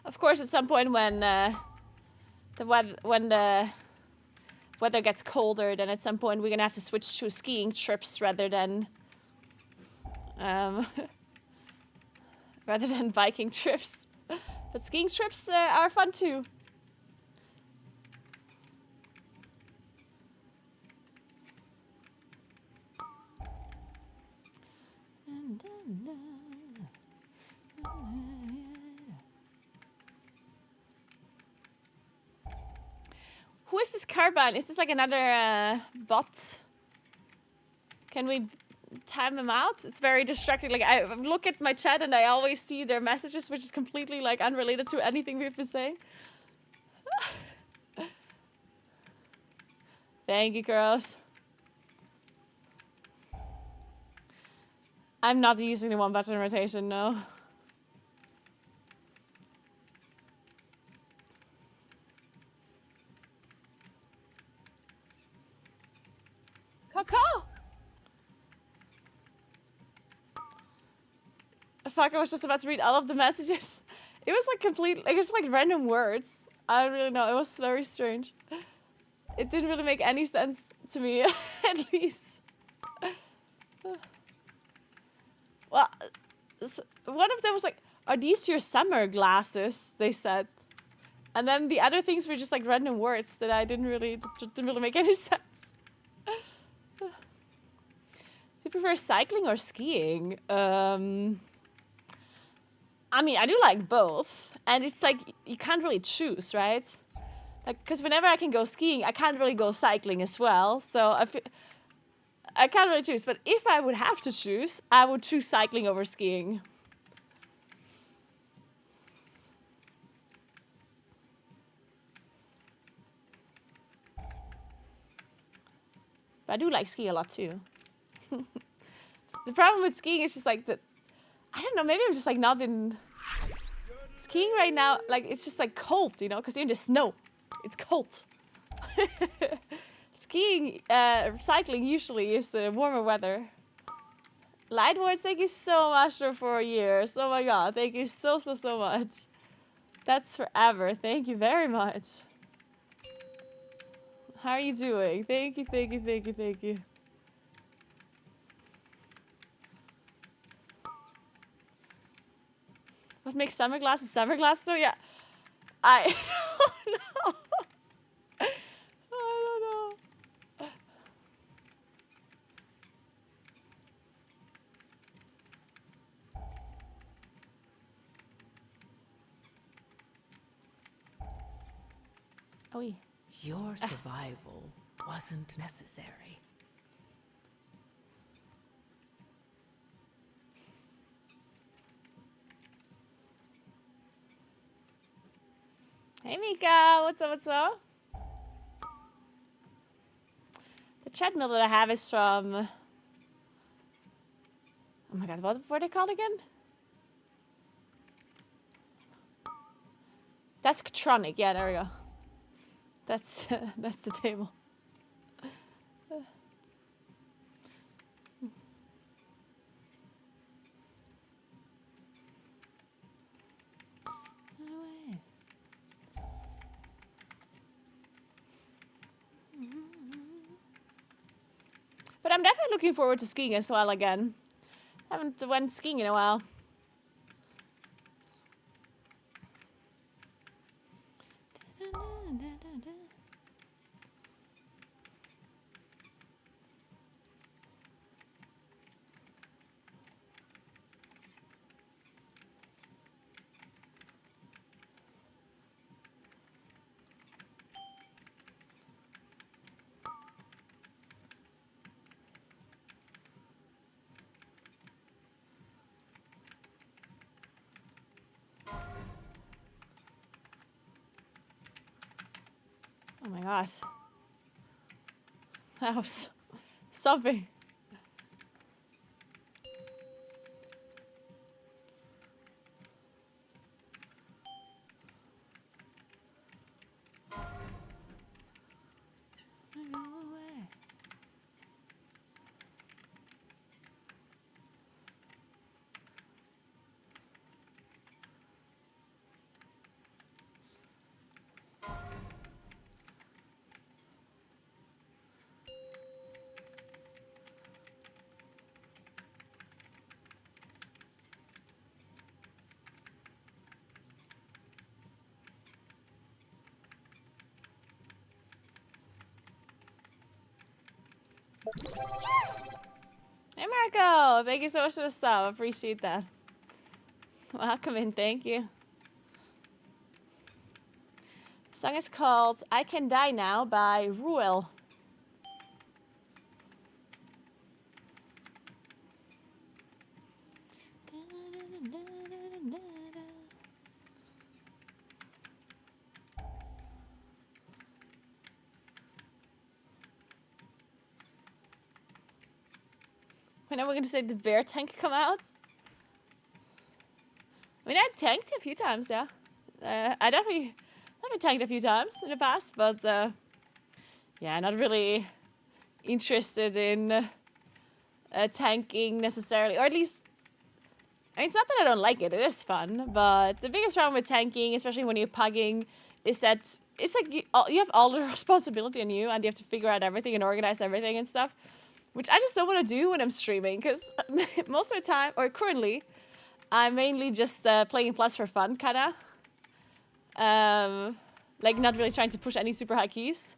Of course, at some point when the weather gets colder, then at some point we're gonna have to switch to skiing trips rather than biking trips. But skiing trips are fun too. Who is this Carbine? Is this like another bot? Can we time him out? It's very distracting. Like, I look at my chat and I always see their messages, which is completely like unrelated to anything we've been saying. Thank you, girls. I'm not using the one button rotation, no. Coco! Fuck, I was just about to read all of the messages. It was like complete, like, it's like random words. I don't really know, it was very strange. It didn't really make any sense to me, at least. Well, one of them was like, are these your summer glasses? They said. And then the other things were just like random words that didn't really make any sense. Do you prefer cycling or skiing? I mean, I do like both. And it's like, you can't really choose, right? Like, because whenever I can go skiing, I can't really go cycling as well. So I can't really choose. But if I would have to choose, I would choose cycling over skiing. But I do like skiing a lot too. The problem with skiing is just like that. I don't know, maybe I'm just like not in skiing right now. Like, it's just like cold, you know, because you're in the snow. It's cold. Skiing, cycling usually is the warmer weather. Lightwords, thank you so much for 4 years. Oh my god, thank you so much. That's forever. Thank you very much. How are you doing? Thank you. What makes summer glasses summer glasses? So yeah, I don't know. I don't know. Oh, yeah. Your survival wasn't necessary. Hey Mika, what's up? The treadmill that I have is from... Oh my god, what were they called again? That's Tronic, yeah, there we go. That's the table. I'm definitely looking forward to skiing as well again. Haven't went skiing in a while. Oh my god. That was something. Hey Marco, thank you so much for the sub. Appreciate that. Welcome in, thank you. The song is called I Can Die Now by Ruel. When are we going to say the bear tank come out? I mean, I've tanked a few times, yeah. I definitely tanked a few times in the past, but yeah, not really interested in tanking necessarily, or at least, I mean, it's not that I don't like it, it is fun, but the biggest problem with tanking, especially when you're pugging, is that it's like you have all the responsibility on you, and you have to figure out everything and organize everything and stuff, which I just don't want to do when I'm streaming, because most of the time, or currently, I'm mainly just playing Plus for fun, kinda. Like, not really trying to push any super high keys.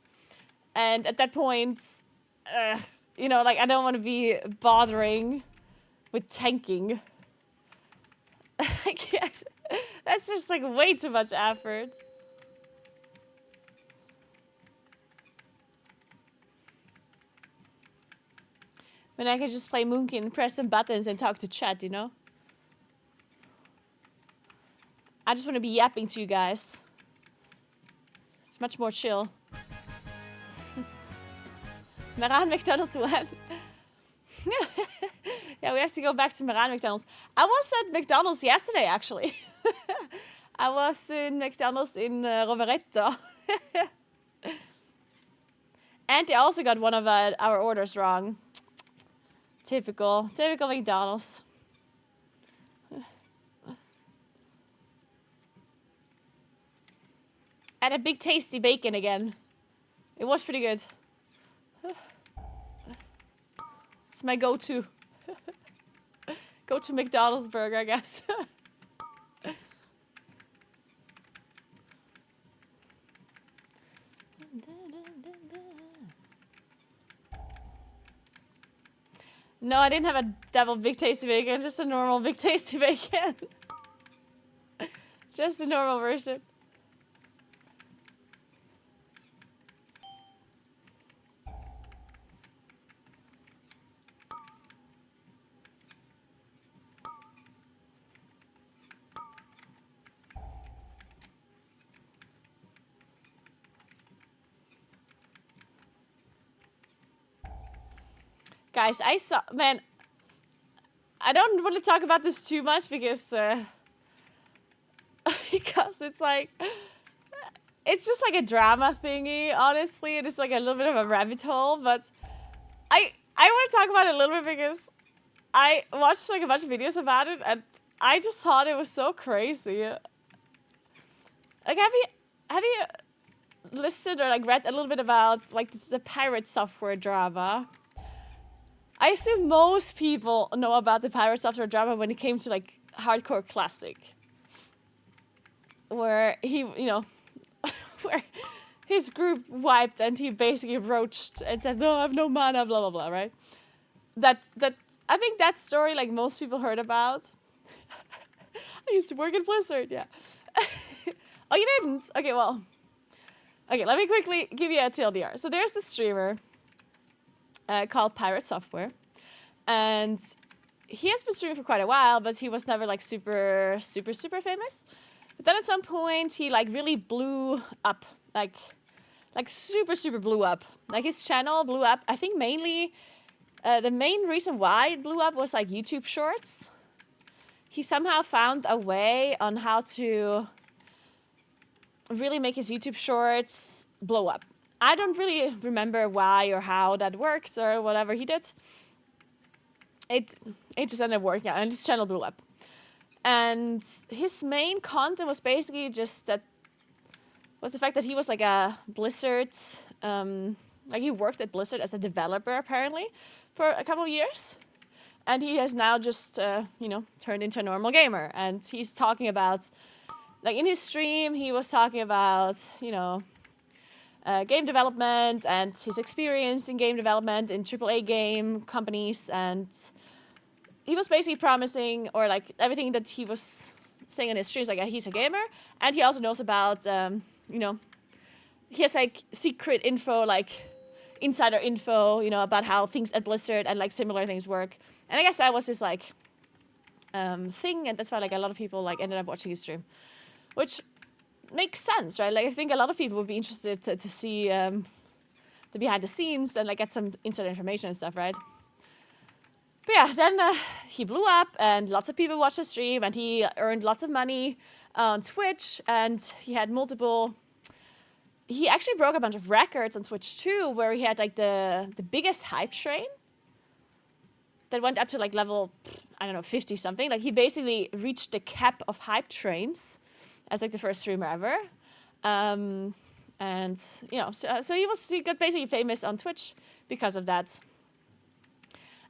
And at that point, you know, like, I don't want to be bothering with tanking. That's just, like, way too much effort. When I could just play Moonkin, press some buttons, and talk to chat, you know? I just want to be yapping to you guys. It's much more chill. Meran McDonald's when? Yeah, we have to go back to Meran McDonald's. I was at McDonald's yesterday, actually. I was in McDonald's in Rovereto. And they also got one of our orders wrong. Typical McDonald's. And a big tasty bacon again. It was pretty good. It's my go-to. Go-to McDonald's burger, I guess. No, I didn't have a double big tasty bacon, just a normal big tasty bacon. Just a normal version. Guys, I saw, man, I don't want to talk about this too much because it's like, it's just like a drama thingy, honestly. It is like a little bit of a rabbit hole, but I want to talk about it a little bit because I watched like a bunch of videos about it and I just thought it was so crazy. Like, have you listened or like read a little bit about like the pirate software drama? I assume most people know about the Pirate Software drama when it came to like Hardcore Classic, where he, where his group wiped and he basically roached and said, "No, I have no mana," blah blah blah. Right? That I think that story like most people heard about. I used to work at Blizzard. Yeah. Oh, you didn't? Okay, well. Okay, let me quickly give you a TLDR. So there's this streamer called Pirate Software, and he has been streaming for quite a while, but he was never like super famous. But then at some point he like really blew up, like super blew up. Like his channel blew up. I think mainly the main reason why it blew up was like YouTube Shorts. He somehow found a way on how to really make his YouTube Shorts blow up. I don't really remember why or how that worked or whatever he did. It just ended up working out and his channel blew up. And his main content was basically just the fact that he was like a Blizzard, like he worked at Blizzard as a developer apparently for a couple of years. And he has now just, turned into a normal gamer. And he's talking about, like in his stream, he was talking about, game development and his experience in game development in AAA game companies. And he was basically promising, or like everything that he was saying in his streams, like he's a gamer. And he also knows about, he has like secret info, like insider info, about how things at Blizzard and like similar things work. And I guess that was his like thing, and that's why like a lot of people like ended up watching his stream, which makes sense, right? Like I think a lot of people would be interested to see the behind the scenes and like get some insider information and stuff, right? But yeah, then he blew up and lots of people watched his stream and he earned lots of money on Twitch and he had multiple. He actually broke a bunch of records on Twitch too, where he had like the biggest hype train that went up to like level, 50 something. Like he basically reached the cap of hype trains as like the first streamer ever. So he got basically famous on Twitch because of that.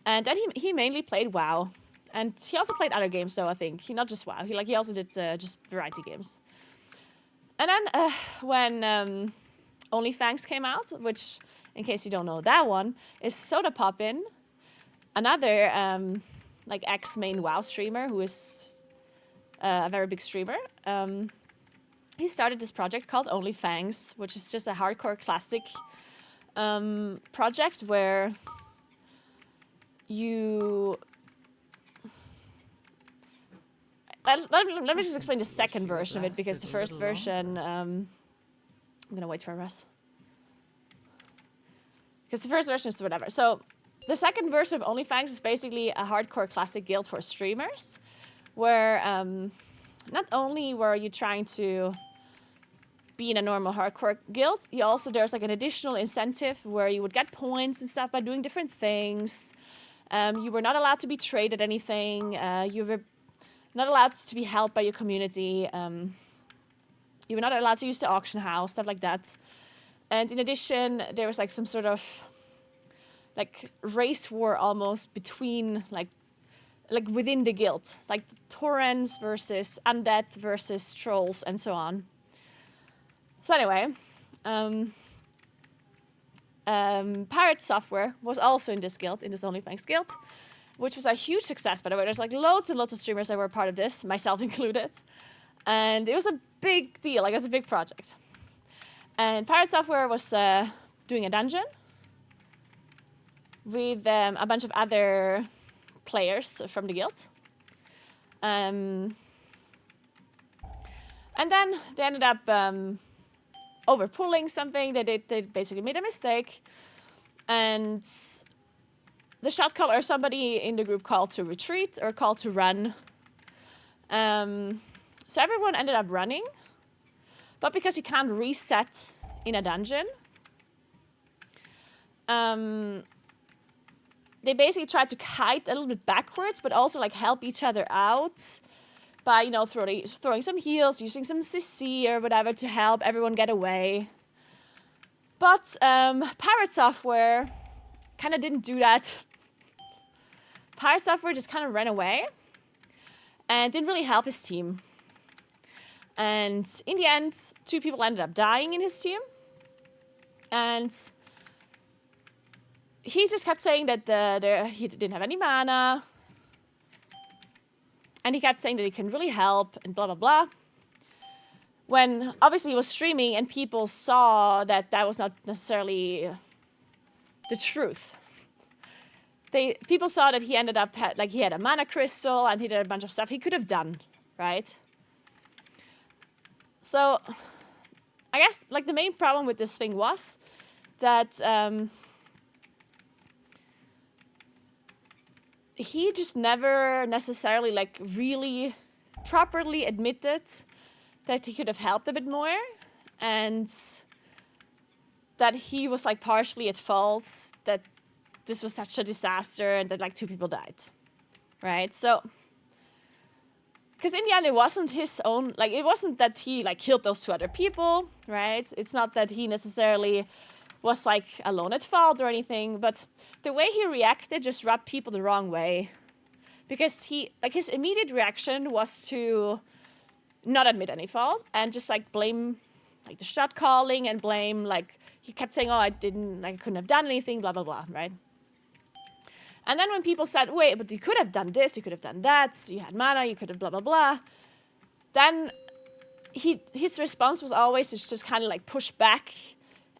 And then he mainly played WoW. And he also played other games though, I think. He not just WoW. He also did just variety games. And then when OnlyFans came out, which, in case you don't know that one, is Soda Poppin', another ex-main WoW streamer who is a very big streamer. He started this project called OnlyFans, which is just a hardcore classic project where you... Let me just explain the second version of it, because the first version... I'm going to wait for Russ. Because the first version is whatever. So the second version of OnlyFans is basically a hardcore classic guild for streamers, where not only were you trying to be in a normal hardcore guild, there's like an additional incentive where you would get points and stuff by doing different things. You were not allowed to be traded anything. You were not allowed to be helped by your community. You were not allowed to use the auction house, stuff like that. And in addition, there was like some sort of like race war almost between like within the guild, like Taurens versus undead versus trolls and so on. So anyway, Pirate Software was also in this guild, in this OnlyFans guild, which was a huge success, by the way. There's like loads and loads of streamers that were part of this, myself included. And it was a big deal, like it was a big project. And Pirate Software was doing a dungeon with a bunch of other players from the guild. And then they ended up overpulling something. They basically made a mistake. And the shot caller, or somebody in the group, called to retreat or called to run. So everyone ended up running. But because you can't reset in a dungeon, they basically tried to kite a little bit backwards, but also like help each other out by, throwing some heals, using some CC or whatever to help everyone get away. But Pirate Software kind of didn't do that. pirate software just kind of ran away and didn't really help his team. And in the end, 2 people ended up dying in his team. And he just kept saying that he didn't have any mana. And he kept saying that he couldn't really help and blah, blah, blah. When obviously he was streaming and people saw that that was not necessarily the truth. People saw that he ended up, he had a mana crystal and he did a bunch of stuff he could have done, right? So I guess the main problem with this thing was that he just never necessarily really properly admitted that he could have helped a bit more and that he was partially at fault, that this was such a disaster and that 2 people died, right? So, because in the end it wasn't his own, it wasn't that he killed those 2 other people, right? It's not that he necessarily was alone at fault or anything, but the way he reacted just rubbed people the wrong way. Because he, his immediate reaction was to not admit any fault and just blame the shot calling and blame he kept saying, oh, I couldn't have done anything, blah, blah, blah, right? And then when people said, wait, but you could have done this, you could have done that, you had mana, you could have blah, blah, blah, then his response was always to just kind of push back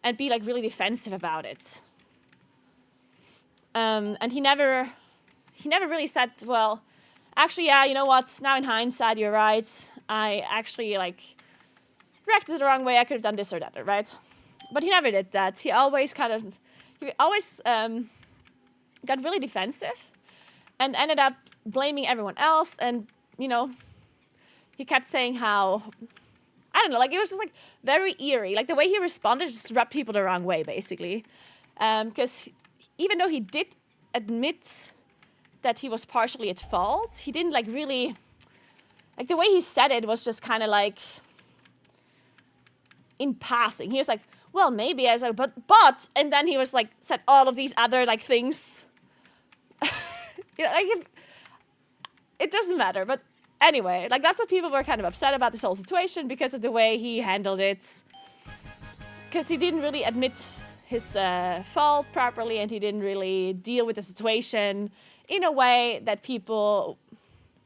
and be really defensive about it. And he never really said, well, actually, yeah, you know what, now in hindsight, you're right. I actually reacted the wrong way, I could have done this or that, right? But he never did that. He always got really defensive and ended up blaming everyone else. And, he kept saying how, I don't know, it was just very eerie. The way he responded just rubbed people the wrong way, basically. Because even though he did admit that he was partially at fault, he didn't really, the way he said it was just kind of in passing. He was well, maybe. I was but, and then he was said all of these other things. It doesn't matter. But anyway, lots of people were kind of upset about this whole situation because of the way he handled it. Because he didn't really admit his fault properly and he didn't really deal with the situation in a way that people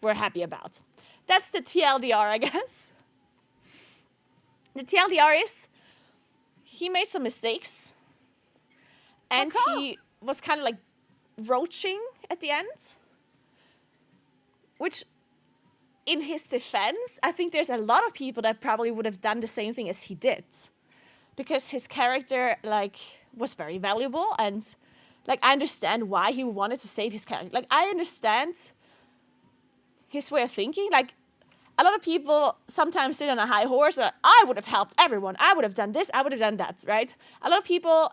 were happy about. That's the TLDR, I guess. The TLDR is he made some mistakes and he was kind of roaching at the end, which in his defense, I think there's a lot of people that probably would have done the same thing as he did, because his character was very valuable and I understand why he wanted to save his character. I understand his way of thinking. A lot of people sometimes sit on a high horse. I would have helped everyone. I would have done this. I would have done that, right? A lot of people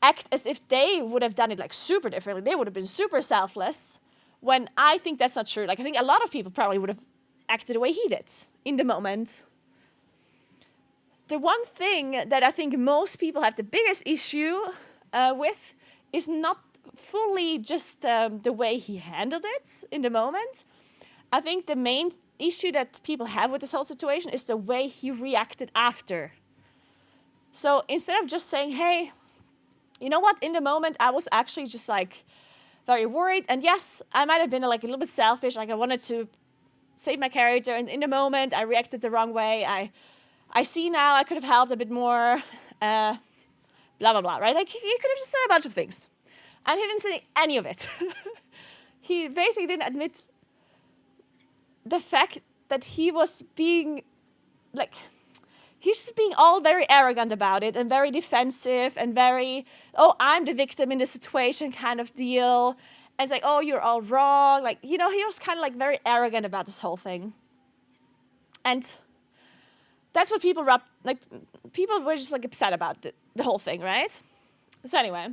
act as if they would have done it super differently. They would have been super selfless, when I think that's not true. I think a lot of people probably would have acted the way he did in the moment. The one thing that I think most people have the biggest issue with is not fully just the way he handled it in the moment. I think the main issue that people have with this whole situation is the way he reacted after. So instead of just saying, hey, you know what, in the moment I was actually just very worried, and yes, I might have been a little bit selfish, I wanted to save my character, and in the moment I reacted the wrong way. I see now I could have helped a bit more, blah, blah, blah, right? He could have just said a bunch of things. And he didn't say any of it. He basically didn't admit the fact that he was being, he's just being all very arrogant about it and very defensive and very, oh, I'm the victim in this situation kind of deal. And it's oh, you're all wrong. He was kind of very arrogant about this whole thing. And that's what people people were just upset about the whole thing, right? So anyway,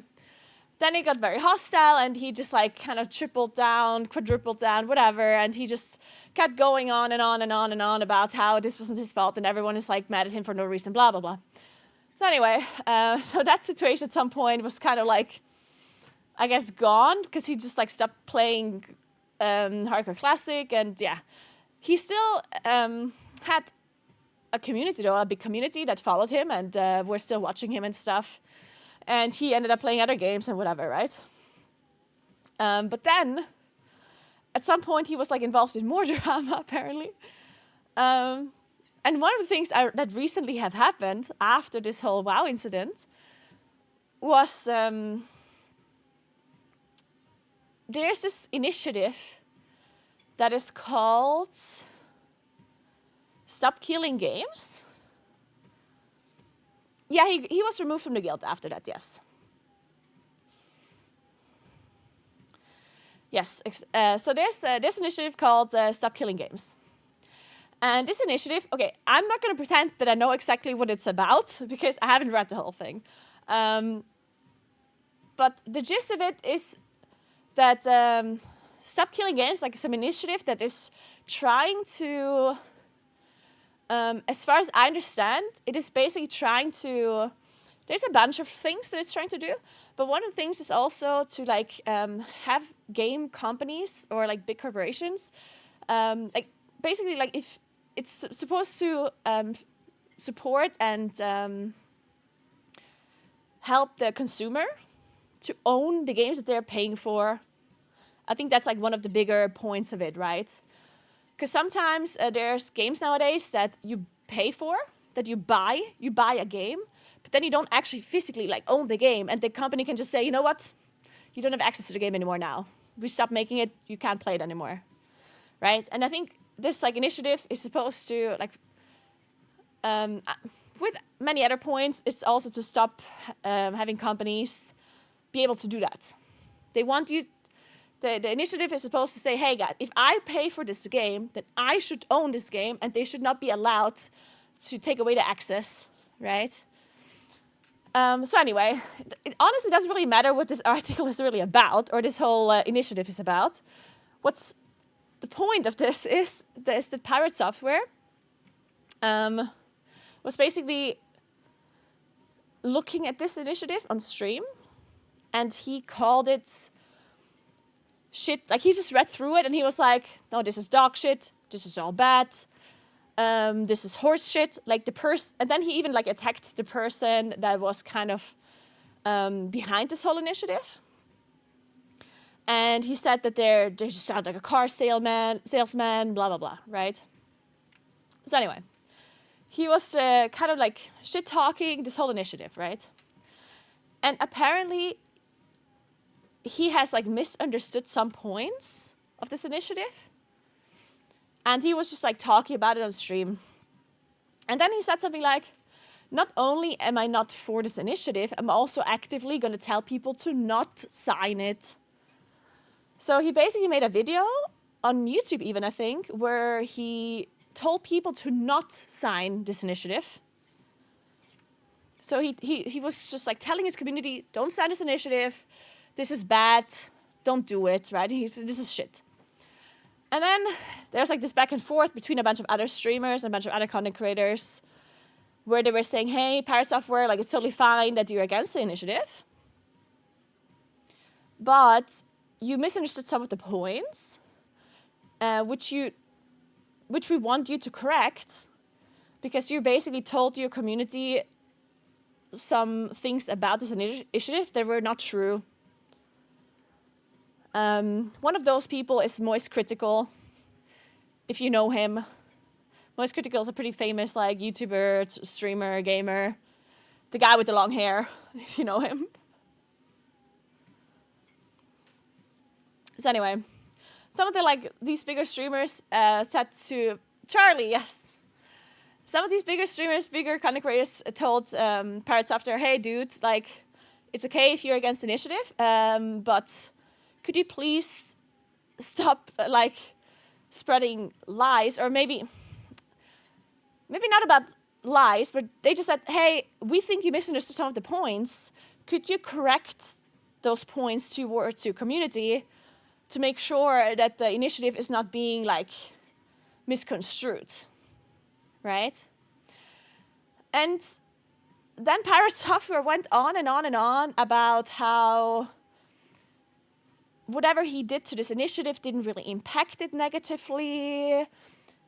then he got very hostile and he just kind of tripled down, quadrupled down, whatever. And he just kept going on and on and on and on about how this wasn't his fault and everyone is mad at him for no reason, blah, blah, blah. So anyway, so that situation at some point was kind of I guess, gone because he just like stopped playing Hardcore Classic, and yeah, he still had a community though, a big community that followed him and were still watching him and stuff. And he ended up playing other games and whatever, right? But then, at some point, he was like involved in more drama apparently. And one of the things that recently have happened after this whole WoW incident was there's this initiative that is called Stop Killing Games. Yeah, he was removed from the guild after that, yes. Yes, so there's this initiative called Stop Killing Games. And this initiative, okay, I'm not going to pretend that I know exactly what it's about because I haven't read the whole thing. But the gist of it is that Stop Killing Games, like some initiative that is trying to, as far as I understand, it is basically trying to, there's a bunch of things that it's trying to do, but one of the things is also to like have game companies or like big corporations, like basically like if it's supposed to support and help the consumer to own the games that they're paying for. I think that's like one of the bigger points of it, right? Because sometimes there's games nowadays that you pay for, that you buy a game, but then you don't actually physically like own the game, and the company can just say, you know what, you don't have access to the game anymore now. We stopped making it, you can't play it anymore, right? And I think this like initiative is supposed to like, with many other points, it's also to stop having companies be able to do that. They want you. The initiative is supposed to say, hey guys, if I pay for this game, then I should own this game, and they should not be allowed to take away the access, right? So anyway, it honestly doesn't really matter what this article is really about, or this whole initiative is about. What's the point of this is that Pirate Software was basically looking at this initiative on stream, and he called it shit. Like he just read through it and he was like, no, this is dog shit. This is all bad. This is horse shit. Like the person, and then he even like attacked the person that was kind of behind this whole initiative. And he said that they just sound like a car salesman, blah, blah, blah, right? So anyway, he was kind of like shit-talking this whole initiative, right? And apparently, he has like misunderstood some points of this initiative. And he was just like talking about it on stream. And then he said something like, not only am I not for this initiative, I'm also actively going to tell people to not sign it. So he basically made a video on YouTube even, I think, where he told people to not sign this initiative. So he was just like telling his community, don't sign this initiative. This is bad. Don't do it, right? He said, this is shit. And then there's like this back and forth between a bunch of other streamers and a bunch of other content creators where they were saying, hey, Pirate Software, like it's totally fine that you're against the initiative. But you misunderstood some of the points, which we want you to correct, because you basically told your community some things about this initiative that were not true. One of those people is Moist Critical, if you know him. Moist Critical is a pretty famous like YouTuber, streamer, gamer. The guy with the long hair, if you know him. So anyway, some of the these bigger streamers said to Charlie, yes. Some of these bigger streamers, bigger content creators told Pirate Software, hey dude, like it's okay if you're against the initiative, but could you please stop like spreading lies, or maybe not about lies, but they just said, hey, we think you misunderstood some of the points. Could you correct those points towards your community to make sure that the initiative is not being like misconstrued, right? And then Pirate Software went on and on and on about how whatever he did to this initiative didn't really impact it negatively.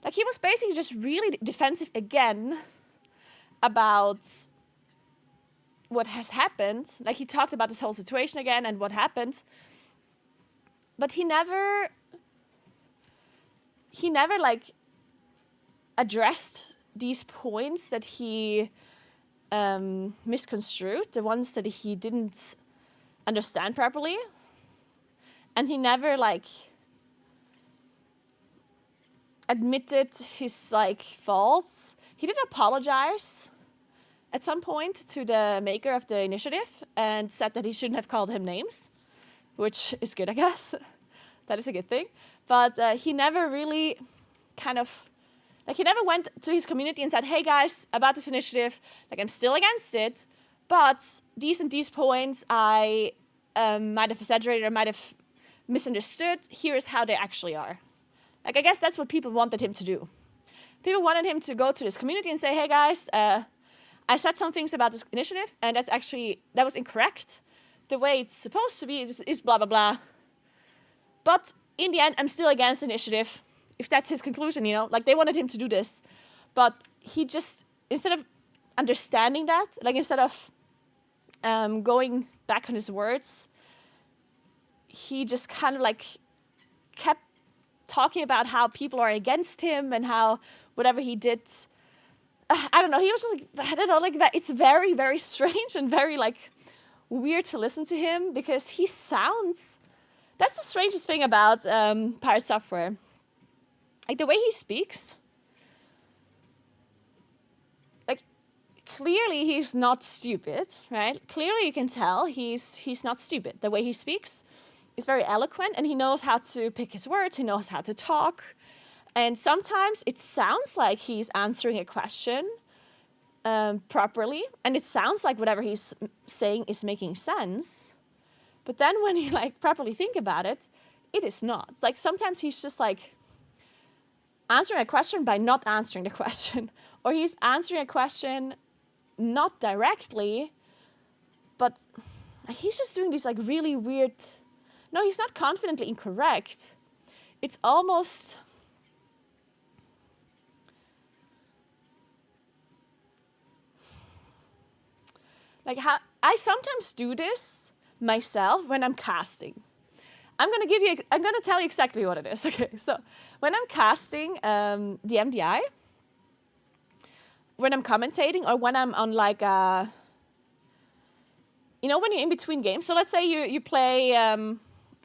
Like, he was basically just really defensive again about what has happened. Like, he talked about this whole situation again and what happened. But he never like addressed these points that he misconstrued, the ones that he didn't understand properly. And he never like admitted his like faults. He did apologize at some point to the maker of the initiative and said that he shouldn't have called him names, which is good, I guess. That is a good thing. But he never really kind of, like, he never went to his community and said, hey guys, about this initiative, like, I'm still against it, but these and these points I might have exaggerated or might have misunderstood. Here's how they actually are. Like, I guess that's what people wanted him to do. People wanted him to go to this community and say, hey guys, I said some things about this initiative, and that was incorrect. The way it's supposed to be is blah, blah, blah. But in the end, I'm still against the initiative, if that's his conclusion, you know? Like, they wanted him to do this. But he just, instead of understanding that, like, instead of going back on his words, he just kind of, like, kept talking about how people are against him and how whatever he did, I don't know, he was just like, I don't know, like, it's very, very strange and very, like, weird to listen to him because he sounds, that's the strangest thing about Pirate Software. Like, the way he speaks, like, clearly he's not stupid, right? Clearly you can tell he's not stupid. The way he speaks is very eloquent, and he knows how to pick his words, he knows how to talk. And sometimes it sounds like he's answering a question properly, and it sounds like whatever he's saying is making sense. But then when you, like, properly think about it, it is not. Like, sometimes he's just, like, answering a question by not answering the question. Or he's answering a question not directly, but he's just doing these, like, really weird... No, he's not confidently incorrect. It's almost... Like, how I sometimes do this myself when I'm casting. I'm gonna tell you exactly what it is. Okay, so when I'm casting the MDI, when I'm commentating, or when I'm on, like, you know, when you're in between games. So let's say you play,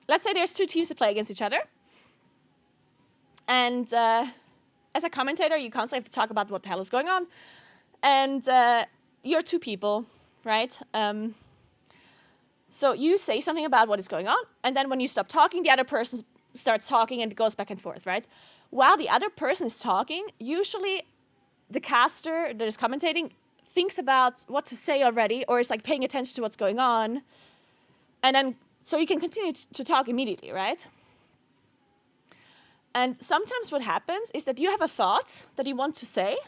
let's say there's two teams that play against each other. And as a commentator, you constantly have to talk about what the hell is going on. And you're two people, right? So you say something about what is going on, and then when you stop talking, the other person starts talking, and it goes back and forth, right? While the other person is talking, usually the caster that is commentating thinks about what to say already, or is, like, paying attention to what's going on. And then, so you can continue to talk immediately, right? And sometimes what happens is that you have a thought that you want to say,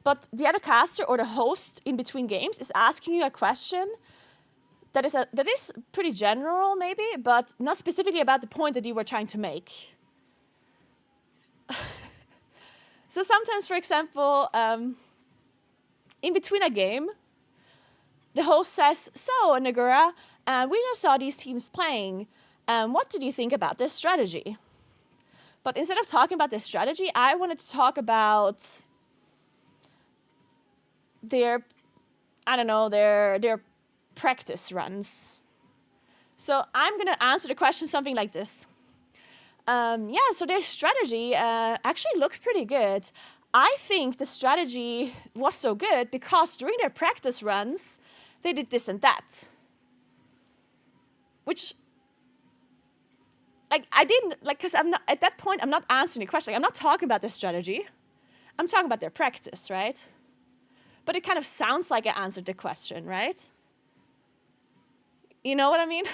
but the other caster or the host in between games is asking you a question that is pretty general, maybe, but not specifically about the point that you were trying to make. So sometimes, for example, in between a game, the host says, so, Naguura, we just saw these teams playing. What did you think about their strategy? But instead of talking about their strategy, I wanted to talk about their practice runs. So I'm going to answer the question something like this. Yeah, so their strategy actually looked pretty good. I think the strategy was so good because during their practice runs, they did this and that. Which, like, I didn't, like, because I'm not, at that point, I'm not answering the question. Like, I'm not talking about their strategy. I'm talking about their practice, right? But it kind of sounds like I answered the question, right? You know what I mean?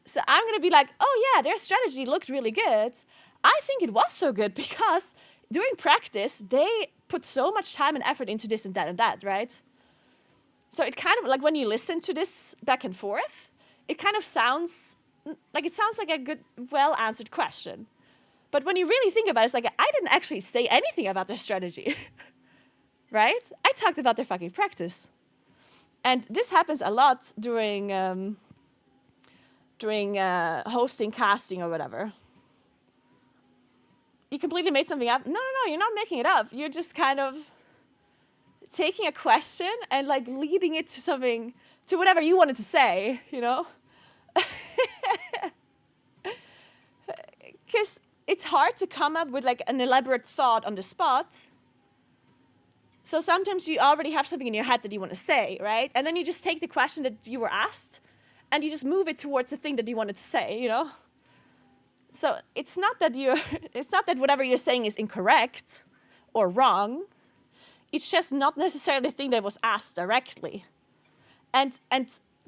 So I'm going to be like, oh yeah, their strategy looked really good. I think it was so good because during practice, they put so much time and effort into this and that, right? So it kind of, like, when you listen to this back and forth, it kind of sounds like, it sounds like a good, well-answered question. But when you really think about it, it's like, I didn't actually say anything about their strategy, right? I talked about their fucking practice. And this happens a lot during hosting, casting, or whatever. You completely made something up. No, you're not making it up. You're just kind of taking a question and like leading it to something, to whatever you wanted to say, you know? Because it's hard to come up with like an elaborate thought on the spot. So sometimes you already have something in your head that you want to say, right? And then you just take the question that you were asked and you just move it towards the thing that you wanted to say, you know? So it's not that whatever you're saying is incorrect or wrong. It's just not necessarily the thing that was asked directly. And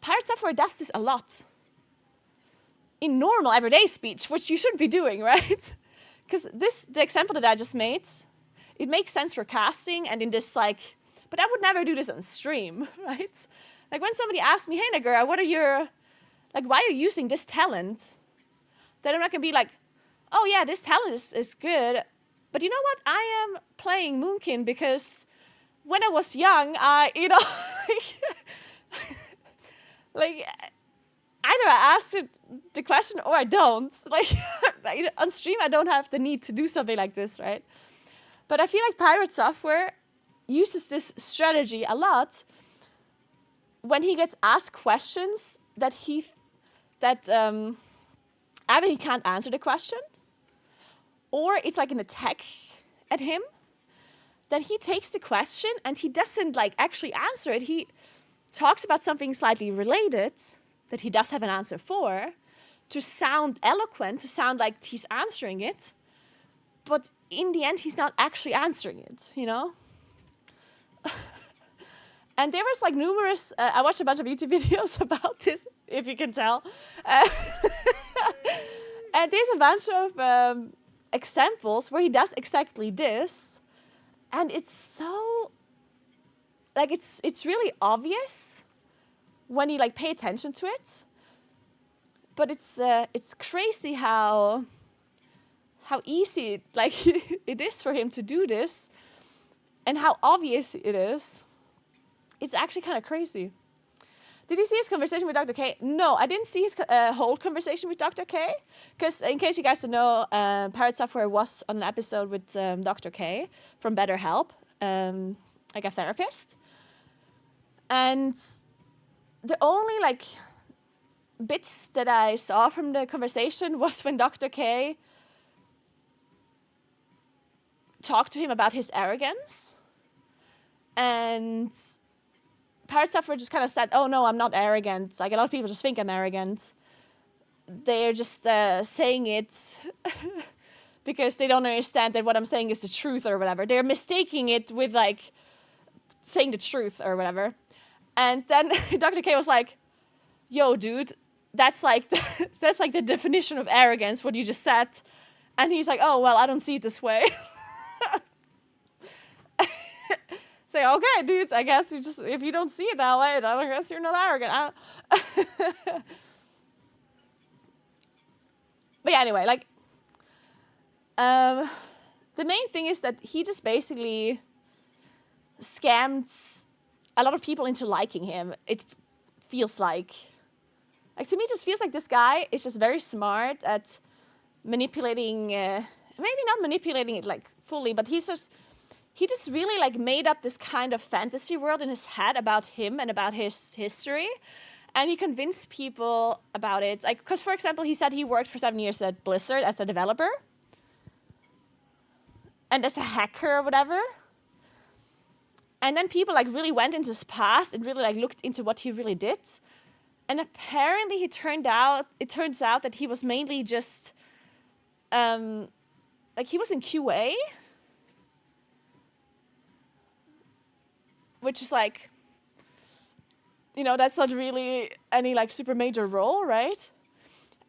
pirate software does this a lot. In normal everyday speech, which you shouldn't be doing, right? Because the example that I just made, it makes sense for casting and in this like, but I would never do this on stream, right? Like when somebody asks me, hey Naguura, why are you using this talent? Then I'm not gonna be like, oh yeah, this talent is good, but you know what? I am playing Moonkin because when I was young, like either I asked the question or I don't. Like on stream, I don't have the need to do something like this, right? But I feel like pirate software uses this strategy a lot when he gets asked questions that either he can't answer the question, or it's like an attack at him, that he takes the question and he doesn't like actually answer it. He talks about something slightly related that he does have an answer for, to sound eloquent, to sound like he's answering it, but in the end, he's not actually answering it, you know? And there was like numerous, I watched a bunch of YouTube videos about this, if you can tell. And there's a bunch of examples where he does exactly this. And it's so, like, it's really obvious when you like pay attention to it. But it's crazy how easy like it is for him to do this, and how obvious it is. It's actually kind of crazy. Did you see his conversation with Dr. K? No, I didn't see his whole conversation with Dr. K, because in case you guys don't know, Pirate Software was on an episode with Dr. K from BetterHelp, like a therapist. And the only like bits that I saw from the conversation was when Dr. K talked to him about his arrogance. And Pirate Software just kind of said, oh no, I'm not arrogant. Like a lot of people just think I'm arrogant. They're just saying it because they don't understand that what I'm saying is the truth or whatever. They're mistaking it with like saying the truth or whatever. And then Dr. K was like, yo, dude, that's like the definition of arrogance, what you just said. And he's like, oh, well, I don't see it this way. Say, okay, dudes, I guess you just, if you don't see it that way, then I guess you're not arrogant. But yeah, anyway, like, the main thing is that he just basically scammed a lot of people into liking him. It feels like to me, it just feels like this guy is just very smart at manipulating, maybe not manipulating it like fully, but he just really like made up this kind of fantasy world in his head about him and about his history. And he convinced people about it. Like, because for example, he said he worked for 7 years at Blizzard as a developer and as a hacker or whatever. And then people like really went into his past and really like looked into what he really did. And apparently it turns out that he was mainly just, like he was in QA, which is like, you know, that's not really any like super major role, right?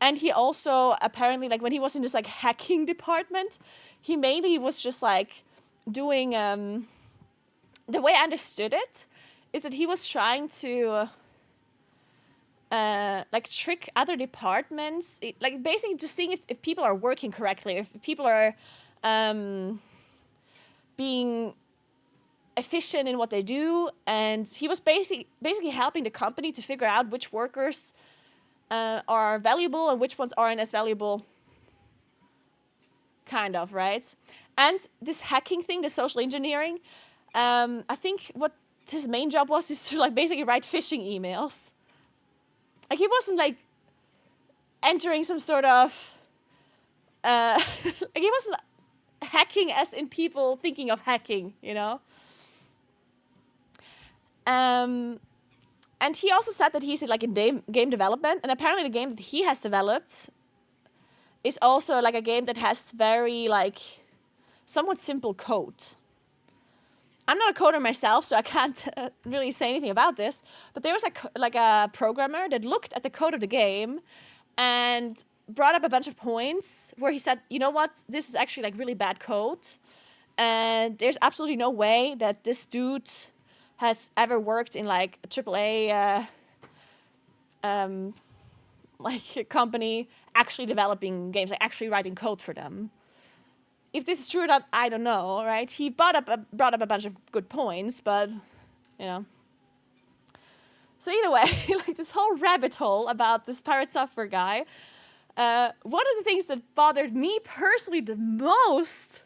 And he also apparently, like when he was in this like hacking department, he mainly was just like doing, the way I understood it is that he was trying to like trick other departments, like basically just seeing if people are working correctly, if people are being efficient in what they do. And he was basically helping the company to figure out which workers are valuable and which ones aren't as valuable, kind of, right? And this hacking thing, the social engineering, I think what his main job was is to like basically write phishing emails. Like he wasn't like entering some sort of, like he wasn't hacking as in people thinking of hacking, you know? And he also said that he's like in game development, and apparently the game that he has developed is also like a game that has very like somewhat simple code. I'm not a coder myself, so I can't really say anything about this. But there was a programmer that looked at the code of the game and brought up a bunch of points where he said, you know what, this is actually like really bad code, and there's absolutely no way that this dude has ever worked in like a AAA like a company actually developing games, like actually writing code for them. If this is true or not, I don't know, right? He brought up a bunch of good points, but, you know. So either way, like this whole rabbit hole about this pirate software guy, one of the things that bothered me personally the most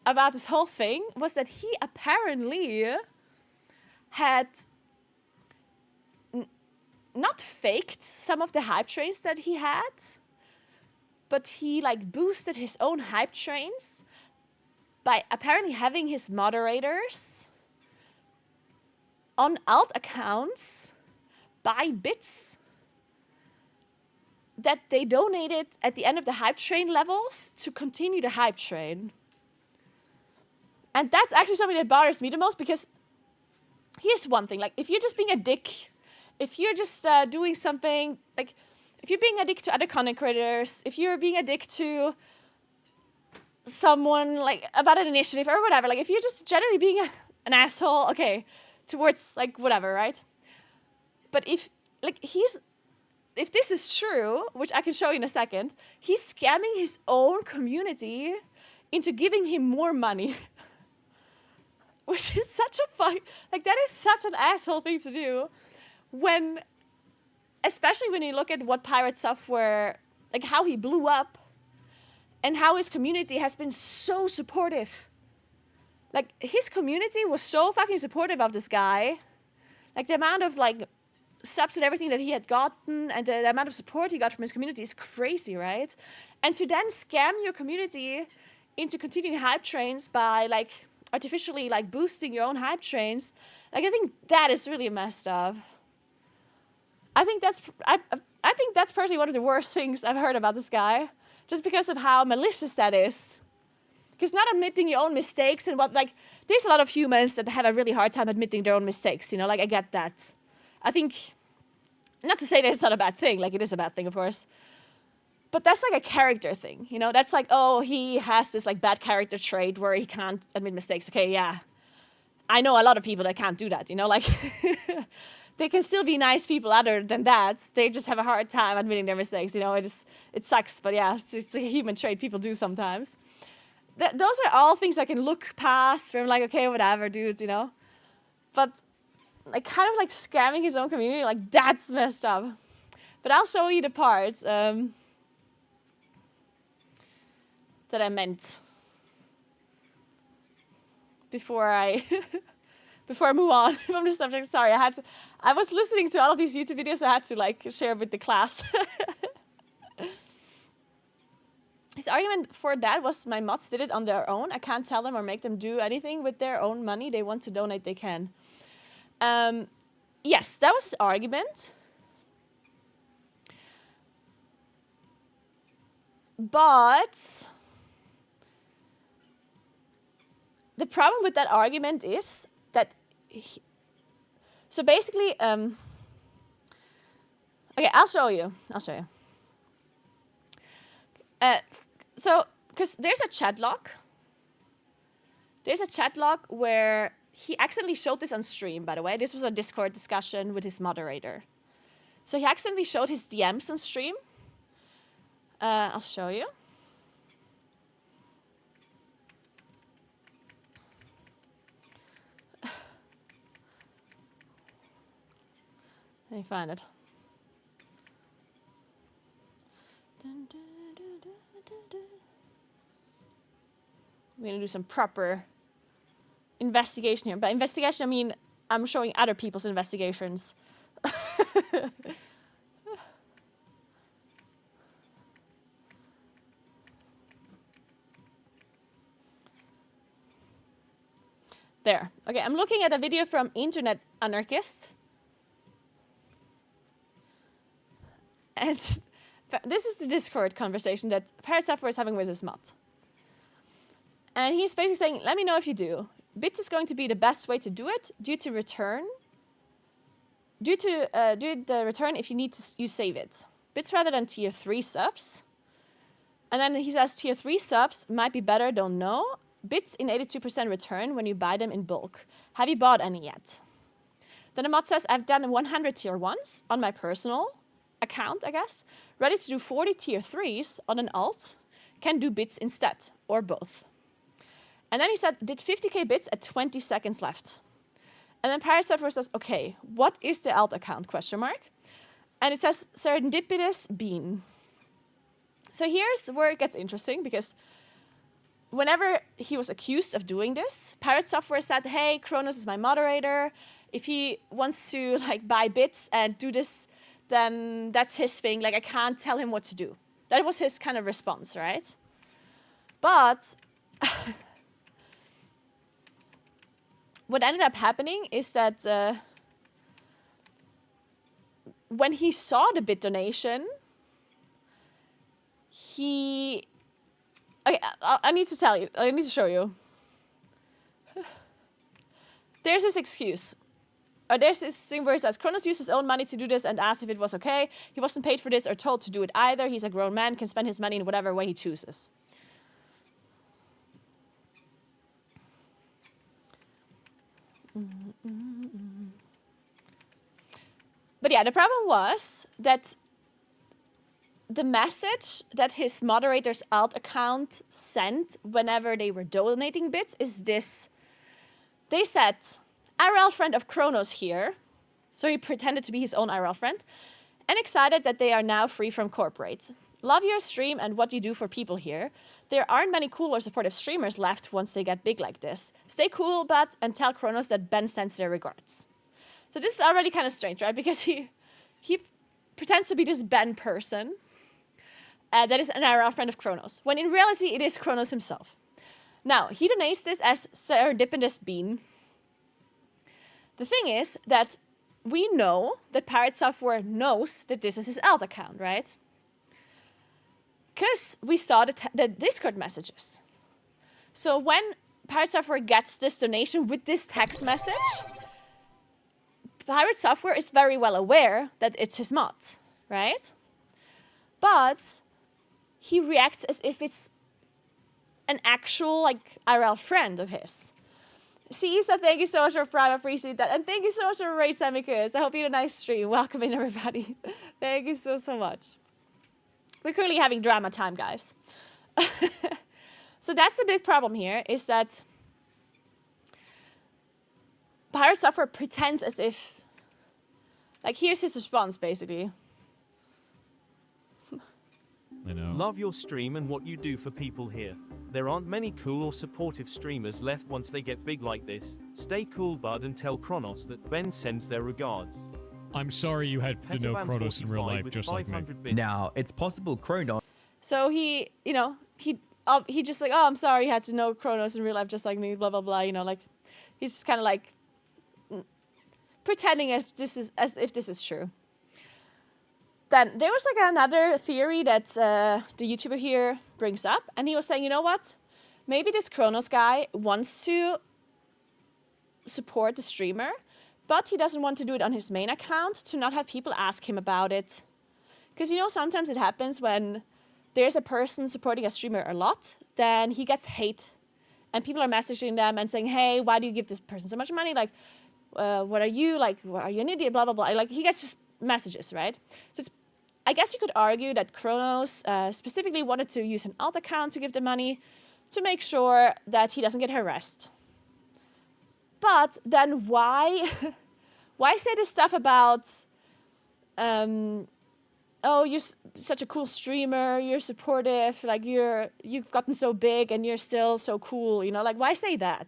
about this whole thing was that he apparently had not faked some of the hype trains that he had, but he like boosted his own hype trains by apparently having his moderators on alt accounts buy bits that they donated at the end of the hype train levels to continue the hype train. And that's actually something that bothers me the most, because here's one thing, like if you're just being a dick, if you're just doing something, like if you're being a dick to other content creators, if you're being a dick to someone like about an initiative or whatever, like if you're just generally being an asshole, okay, towards like whatever, right? But if this is true, which I can show you in a second, he's scamming his own community into giving him more money. Which is such a that is such an asshole thing to do, when, especially when you look at what pirate software, like how he blew up and how his community has been so supportive. Like his community was so fucking supportive of this guy. Like the amount of like subs and everything that he had gotten and the amount of support he got from his community is crazy, right? And to then scam your community into continuing hype trains by like artificially like boosting your own hype trains, like I think that is really messed up. I think that's personally one of the worst things I've heard about this guy, just because of how malicious that is. Because not admitting your own mistakes and what, like, there's a lot of humans that have a really hard time admitting their own mistakes, you know, like I get that. I think, not to say that it's not a bad thing, like it is a bad thing, of course. But that's like a character thing, you know? That's like, oh, he has this like bad character trait where he can't admit mistakes. Okay, yeah. I know a lot of people that can't do that, you know? Like, they can still be nice people other than that. They just have a hard time admitting their mistakes, you know? It sucks, but yeah, it's a human trait people do sometimes. Those are all things I can look past where I'm like, okay, whatever, dudes, you know? But like kind of like scamming his own community, like that's messed up. But I'll show you the part that I meant before I move on from the subject. Sorry, I was listening to all of these YouTube videos, so I had to like share with the class. His argument for that was my mods did it on their own. I can't tell them or make them do anything with their own money. They want to donate, they can. Yes, that was his argument. But the problem with that argument is that so basically, okay, I'll show you. So, because there's a chat log. There's a chat log where he accidentally showed this on stream, by the way. This was a Discord discussion with his moderator. So he accidentally showed his DMs on stream. I'll show you. Let me find it. We're gonna do some proper investigation here. By investigation, I mean I'm showing other people's investigations. There. Okay, I'm looking at a video from Internet Anarchist. And this is the Discord conversation that Parrot Software is having with his mod. And he's basically saying, let me know if you do. Bits is going to be the best way to do it due to the return if you need to you save it. Bits rather than tier 3 subs. And then he says tier 3 subs might be better, don't know. Bits in 82% return when you buy them in bulk. Have you bought any yet? Then the mod says, I've done 100 tier 1s on my personal account, I guess. Ready to do 40 tier 3s on an alt. Can do bits instead, or both. And then he said, did 50k bits at 20 seconds left. And then Parrot Software says, okay, what is the alt account, question mark? And it says serendipitous bean. So here's where it gets interesting, because whenever he was accused of doing this, Parrot Software said, hey, Kronos is my moderator. If he wants to like buy bits and do this, then that's his thing. Like, I can't tell him what to do. That was his kind of response, right? But what ended up happening is that when he saw the bit donation, he... Okay, I need to tell you. I need to show you. There's his excuse. Or there's this thing where it says, Kronos used his own money to do this and asked if it was okay. He wasn't paid for this or told to do it either. He's a grown man, can spend his money in whatever way he chooses. But yeah, the problem was that the message that his moderator's alt account sent whenever they were donating bits is this. They said, IRL friend of Kronos here. So he pretended to be his own IRL friend. And excited that they are now free from corporate. Love your stream and what you do for people here. There aren't many cool or supportive streamers left once they get big like this. Stay cool, but and tell Kronos that Ben sends their regards. So this is already kind of strange, right? Because he pretends to be this Ben person. That is an IRL friend of Kronos, when in reality it is Kronos himself. Now, he donates this as serendipitous bean. The thing is that we know that Parrot Software knows that this is his alt account, right? Because we saw the Discord messages. So when Parrot Software gets this donation with this text message, Parrot Software is very well aware that it's his mod, right? But he reacts as if it's an actual, like, IRL friend of his. Sheisa, thank you so much for Prime, I appreciate that. And thank you so much for Raid Semicus. I hope you had a nice stream. Welcome in, everybody. Thank you so much. We're currently having drama time, guys. So that's the big problem here, is that Pirate Software pretends as if, like, here's his response, basically. I know. Love your stream and what you do for people here. There aren't many cool or supportive streamers left once they get big like this. Stay cool, bud, and tell Kronos that Ben sends their regards. I'm sorry you had to know Kronos in real life, just like me. Now, it's possible Kronos... So he, you know, he just like, oh, I'm sorry you had to know Kronos in real life just like me, blah, blah, blah, you know, like, he's just kind of like pretending as if this is true. Then there was like another theory that the YouTuber here brings up, and he was saying, you know what? Maybe this Kronos guy wants to support the streamer, but he doesn't want to do it on his main account to not have people ask him about it. Because, you know, sometimes it happens when there's a person supporting a streamer a lot, then he gets hate. And people are messaging them and saying, hey, why do you give this person so much money? Like, what are you? Like, are you an idiot? Blah, blah, blah. Like, he gets just messages, right? So I guess you could argue that Kronos specifically wanted to use an alt account to give the money to make sure that he doesn't get harassed. But then why say this stuff about, oh, you're such a cool streamer, you're supportive, like you've gotten so big and you're still so cool, you know, like why say that?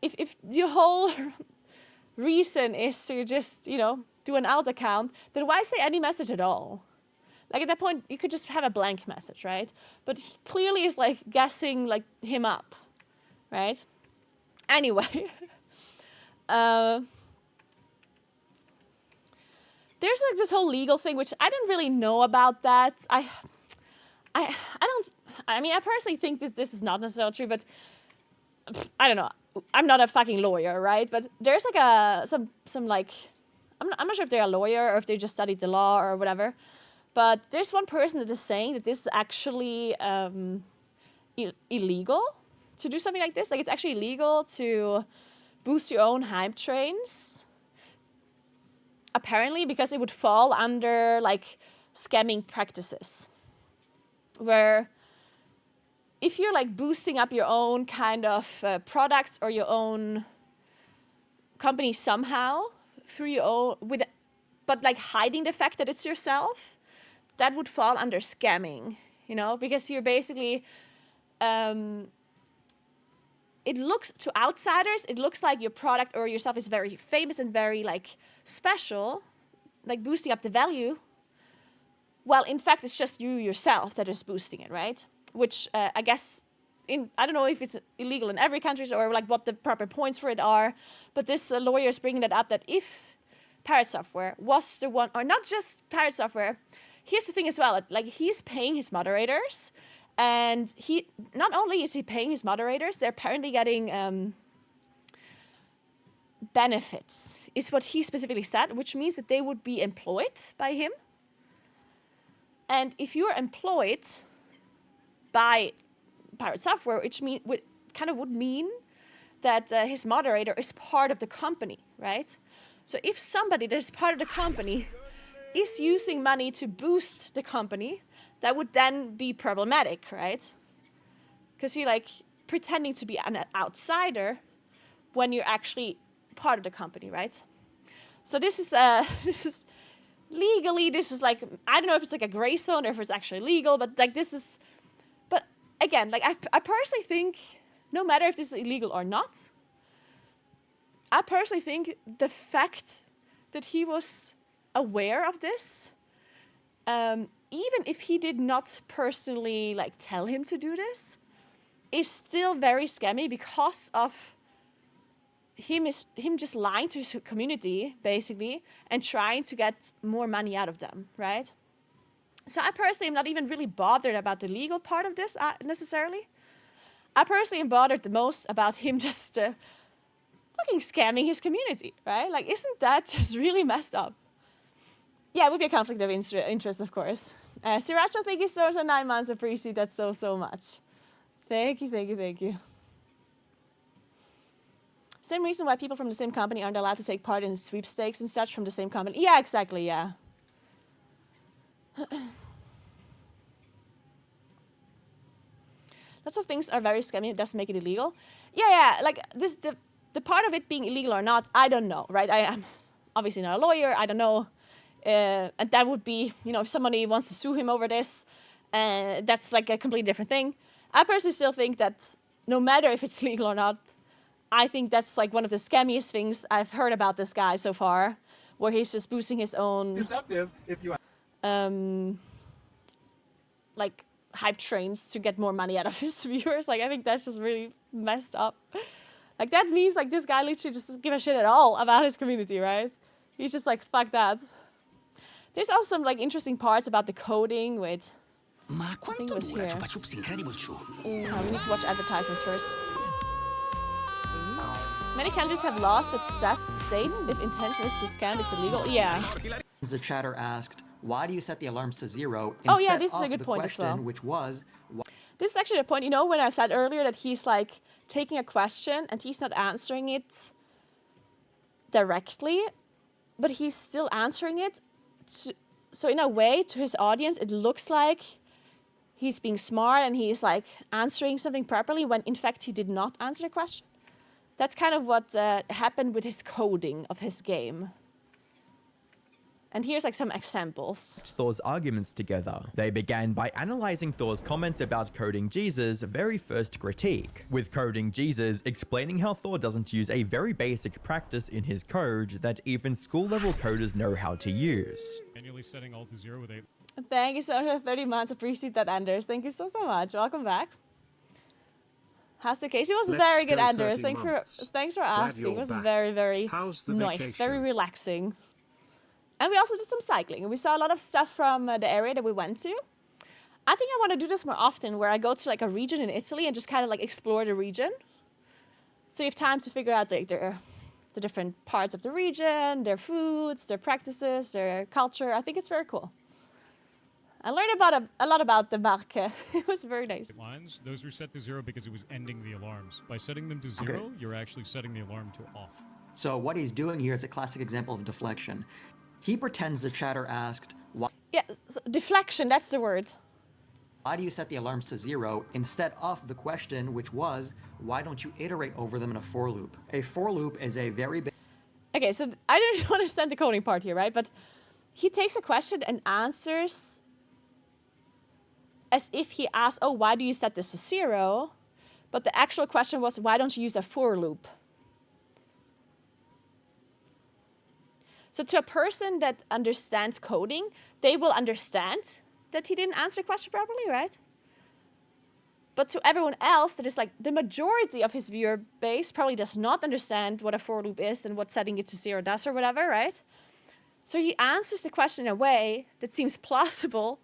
If your whole reason is to just, you know, do an alt account, then why say any message at all? Like at that point, you could just have a blank message, right? But he clearly is like guessing like him up, right? Anyway, there's like this whole legal thing, which I don't really know about that. I mean, I personally think this is not necessarily true, but I don't know. I'm not a fucking lawyer, right? But there's like some like, I'm not sure if they're a lawyer or if they just studied the law or whatever. But there's one person that is saying that this is actually illegal to do something like this. Like it's actually illegal to boost your own hype trains. Apparently, because it would fall under like scamming practices. Where if you're like boosting up your own kind of products or your own company somehow through your own, but like hiding the fact that it's yourself, that would fall under scamming, you know, because you're basically, it looks to outsiders, it looks like your product or yourself is very famous and very like special, like boosting up the value. Well, in fact, it's just you yourself that is boosting it, right? Which I guess, I don't know if it's illegal in every country or like what the proper points for it are, but this lawyer is bringing that up that if Parrot Software was the one, or not just Parrot Software, here's the thing as well, like he's paying his moderators, and he, not only is he paying his moderators, they're apparently getting benefits, is what he specifically said, which means that they would be employed by him. And if you're employed by Pirate Software, which would mean that his moderator is part of the company, right? So if somebody that is part of the company is using money to boost the company, that would then be problematic, right? Because you're like pretending to be an outsider when you're actually part of the company, right? So this is legally, this is like, I don't know if it's like a gray zone or if it's actually legal, but like this is, but again, like I personally think no matter if this is illegal or not, I personally think the fact that he was aware of this, even if he did not personally like tell him to do this, is still very scammy because of him just lying to his community, basically, and trying to get more money out of them, right? So I personally am not even really bothered about the legal part of this necessarily. I personally am bothered the most about him just fucking scamming his community, right? Like, isn't that just really messed up? Yeah, it would be a conflict of interest, of course. Sriracha, thank you so 9 months. Appreciate that so much. Thank you. Same reason why people from the same company aren't allowed to take part in sweepstakes and such from the same company. Yeah, exactly, yeah. Lots of things are very scammy. It doesn't make it illegal. Yeah, like this, the part of it being illegal or not, I don't know, right? I am obviously not a lawyer. I don't know. And that would be, you know, if somebody wants to sue him over this, that's like a completely different thing. I personally still think that no matter if it's legal or not, I think that's like one of the scammiest things I've heard about this guy so far, where he's just boosting his own deceptive, if you like hype trains to get more money out of his viewers. Like I think that's just really messed up. Like that means like this guy literally just doesn't give a shit at all about his community, right? He's just like, fuck that. There's also some like interesting parts about the coding with Ma quanto dura Chupa Chups Incredible Chew? We need to watch advertisements first. Many countries have laws that states if intention is to scam, it's illegal. Yeah. The chatter asked, "Why do you set the alarms to 0?" Oh yeah, this is a good point as well. Which was, this is actually a point. You know, when I said earlier that he's like taking a question and he's not answering it directly, but he's still answering it. So in a way, to his audience, it looks like he's being smart and he's like answering something properly when in fact he did not answer the question. That's kind of what happened with his coding of his game. And here's like some examples. Thor's arguments together. They began by analyzing Thor's comments about coding Jesus' very first critique, with coding Jesus explaining how Thor doesn't use a very basic practice in his code that even school-level coders know how to use. Manually setting all to 0 with a... Thank you so much for 30 months. Appreciate that, Anders. Thank you so much. Welcome back. How's the vacation? It was Let's very good, go Anders. 30 Thanks for Glad asking. you're It was back. very, very How's the nice, very vacation? relaxing. And we also did some cycling. We saw a lot of stuff from the area that we went to. I think I want to do this more often, where I go to like a region in Italy and just kind of like explore the region. So you have time to figure out like the different parts of the region, their foods, their practices, their culture. I think it's very cool. I learned about a lot about the Marche. It was very nice. Lines, those were set to 0 because it was ending the alarms. By setting them to 0, you're actually setting the alarm to off. So what he's doing here is a classic example of deflection. He pretends the chatter asked, Yeah, so deflection, that's the word. why do you set the alarms to 0 instead of the question, which was, why don't you iterate over them in a for loop? A for loop is a very big... Okay, so I don't understand the coding part here, right? But he takes a question and answers as if he asked, oh, why do you set this to 0? But the actual question was, why don't you use a for loop? So to a person that understands coding, they will understand that he didn't answer the question properly, right? But to everyone else, that is like the majority of his viewer base probably does not understand what a for loop is and what setting it to 0 does or whatever, right? So he answers the question in a way that seems plausible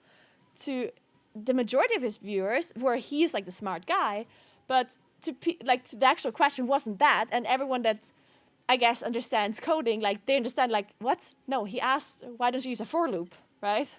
to the majority of his viewers, where he is like the smart guy, but to the actual question wasn't that, and everyone that I guess understands coding, like they understand like, what? No, he asked, why don't you use a for loop, right?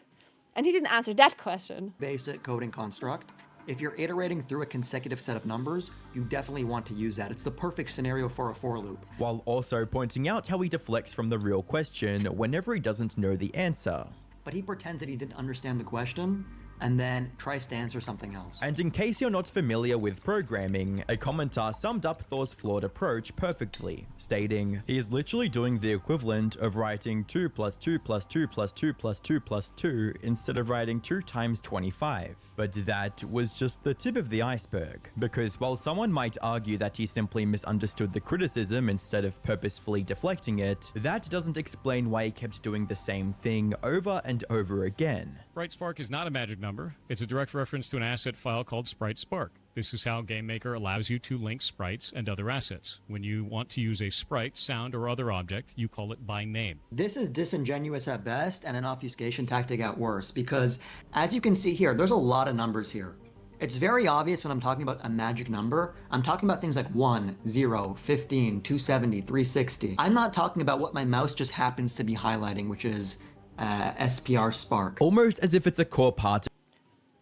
And he didn't answer that question. Basic coding construct. If you're iterating through a consecutive set of numbers, you definitely want to use that. It's the perfect scenario for a for loop. While also pointing out how he deflects from the real question whenever he doesn't know the answer. But he pretends that he didn't understand the question, and then tries to answer something else. And in case you're not familiar with programming, a commenter summed up Thor's flawed approach perfectly, stating, he is literally doing the equivalent of writing 2 plus 2 plus 2 plus 2 plus 2 plus 2 instead of writing 2 times 25. But that was just the tip of the iceberg, because while someone might argue that he simply misunderstood the criticism instead of purposefully deflecting it, that doesn't explain why he kept doing the same thing over and over again. Sprite Spark is not a magic number. It's a direct reference to an asset file called Sprite Spark. This is how GameMaker allows you to link sprites and other assets. When you want to use a sprite, sound, or other object, you call it by name. This is disingenuous at best and an obfuscation tactic at worst, because as you can see here, there's a lot of numbers here. It's very obvious when I'm talking about a magic number, I'm talking about things like 1, 0, 15, 270, 360. I'm not talking about what my mouse just happens to be highlighting, which is SPR Spark. Almost as if it's a core part.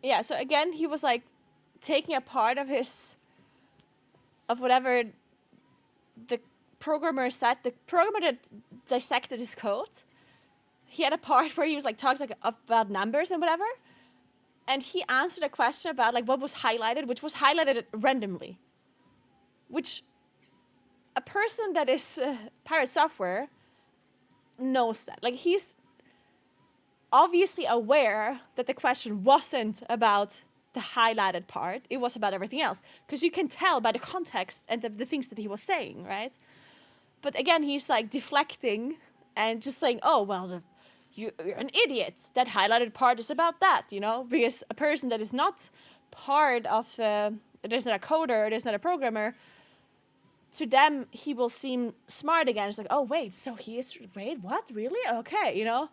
Yeah, so again, he was like taking a part of whatever the programmer said, the programmer that dissected his code. He had a part where he was like talking like about numbers and whatever. And he answered a question about like what was highlighted, which was highlighted randomly. Which a person that is Pirate Software knows that. Like he's obviously aware that the question wasn't about the highlighted part. It was about everything else. Because you can tell by the context and the things that he was saying, right? But again, he's like deflecting and just saying, oh, well, you're an idiot. That highlighted part is about that, you know? Because a person that is not part of, there's not a coder, there's not a programmer, to them, he will seem smart again. It's like, oh, wait, so he is, wait, what, really? Okay, you know?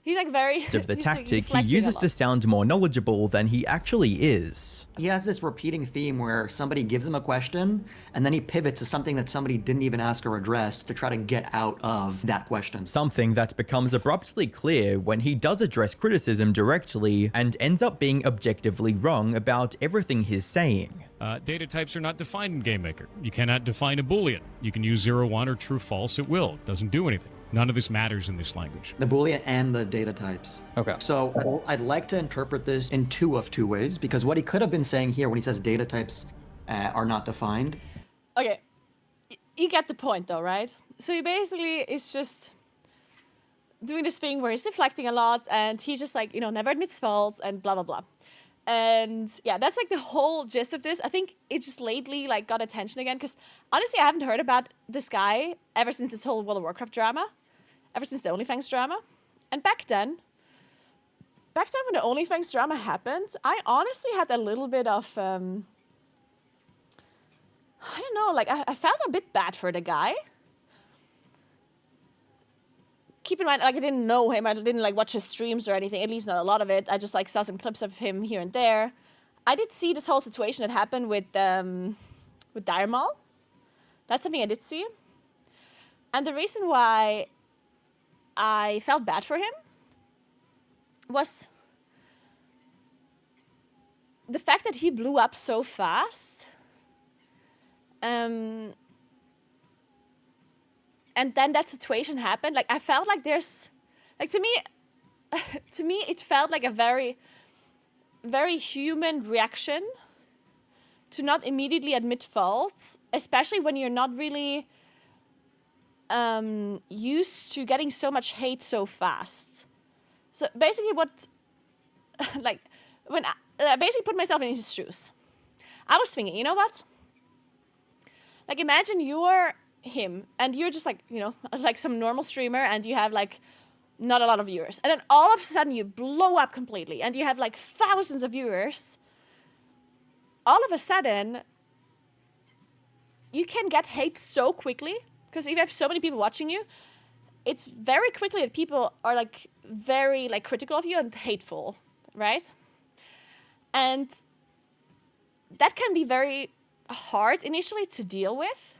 He's like very... of the he's, tactic like, he uses to sound more knowledgeable than he actually is. He has this repeating theme where somebody gives him a question, and then he pivots to something that somebody didn't even ask or address to try to get out of that question. Something that becomes abruptly clear when he does address criticism directly and ends up being objectively wrong about everything he's saying. Data types are not defined in GameMaker. You cannot define a Boolean. You can use 0, 1, or true, false at will. It doesn't do anything. None of this matters in this language. The Boolean and the data types. Okay. So I'd like to interpret this in two ways, because what he could have been saying here when he says data types are not defined. Okay, you get the point though, right? So he basically is just doing this thing where he's deflecting a lot, and he just like, never admits faults and blah, blah, blah. And yeah, that's like the whole gist of this. I think it just lately like got attention again, because honestly, I haven't heard about this guy ever since this whole World of Warcraft drama, ever since the OnlyFans drama. And back then when the OnlyFans drama happened, I honestly had a little bit of, I don't know, like I felt a bit bad for the guy. Keep in mind, like I didn't know him, I didn't like watch his streams or anything, at least not a lot of it. I just like saw some clips of him here and there. I did see this whole situation that happened with Diremal. That's something I did see. And the reason why I felt bad for him was the fact that he blew up so fast. And then that situation happened. Like I felt like there's, like to me, it felt like a very, very human reaction to not immediately admit faults, especially when you're not really used to getting so much hate so fast. So basically like when I basically put myself in his shoes, I was thinking, you know what? Like imagine you're him and you're just like, like some normal streamer, and you have like not a lot of viewers, and then all of a sudden you blow up completely and you have like thousands of viewers. All of a sudden you can get hate so quickly, because if you have so many people watching you, it's very quickly that people are like very like critical of you and hateful, right? And that can be very hard initially to deal with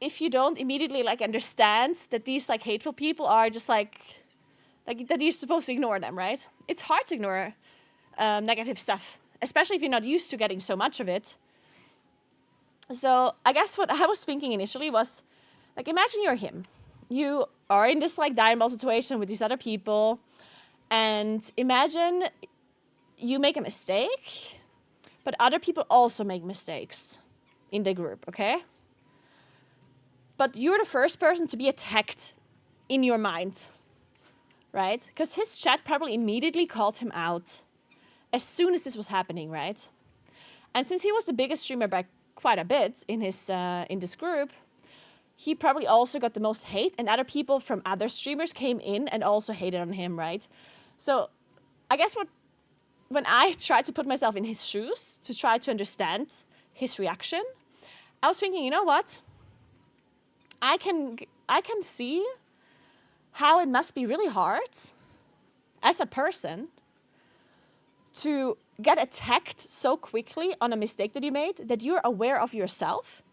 if you don't immediately like understand that these like hateful people are just like that you're supposed to ignore them, right? It's hard to ignore negative stuff, especially if you're not used to getting so much of it. So I guess what I was thinking initially was, like, imagine you're him. You are in this like diamond situation with these other people, and imagine you make a mistake, but other people also make mistakes in the group, okay? But you're the first person to be attacked in your mind, right? Because his chat probably immediately called him out as soon as this was happening, right? And since he was the biggest streamer by quite a bit in this group, he probably also got the most hate, and other people from other streamers came in and also hated on him, right? So I guess when I tried to put myself in his shoes to try to understand his reaction, I was thinking, you know what? I can see how it must be really hard as a person to get attacked so quickly on a mistake that you made, that you're aware of yourself.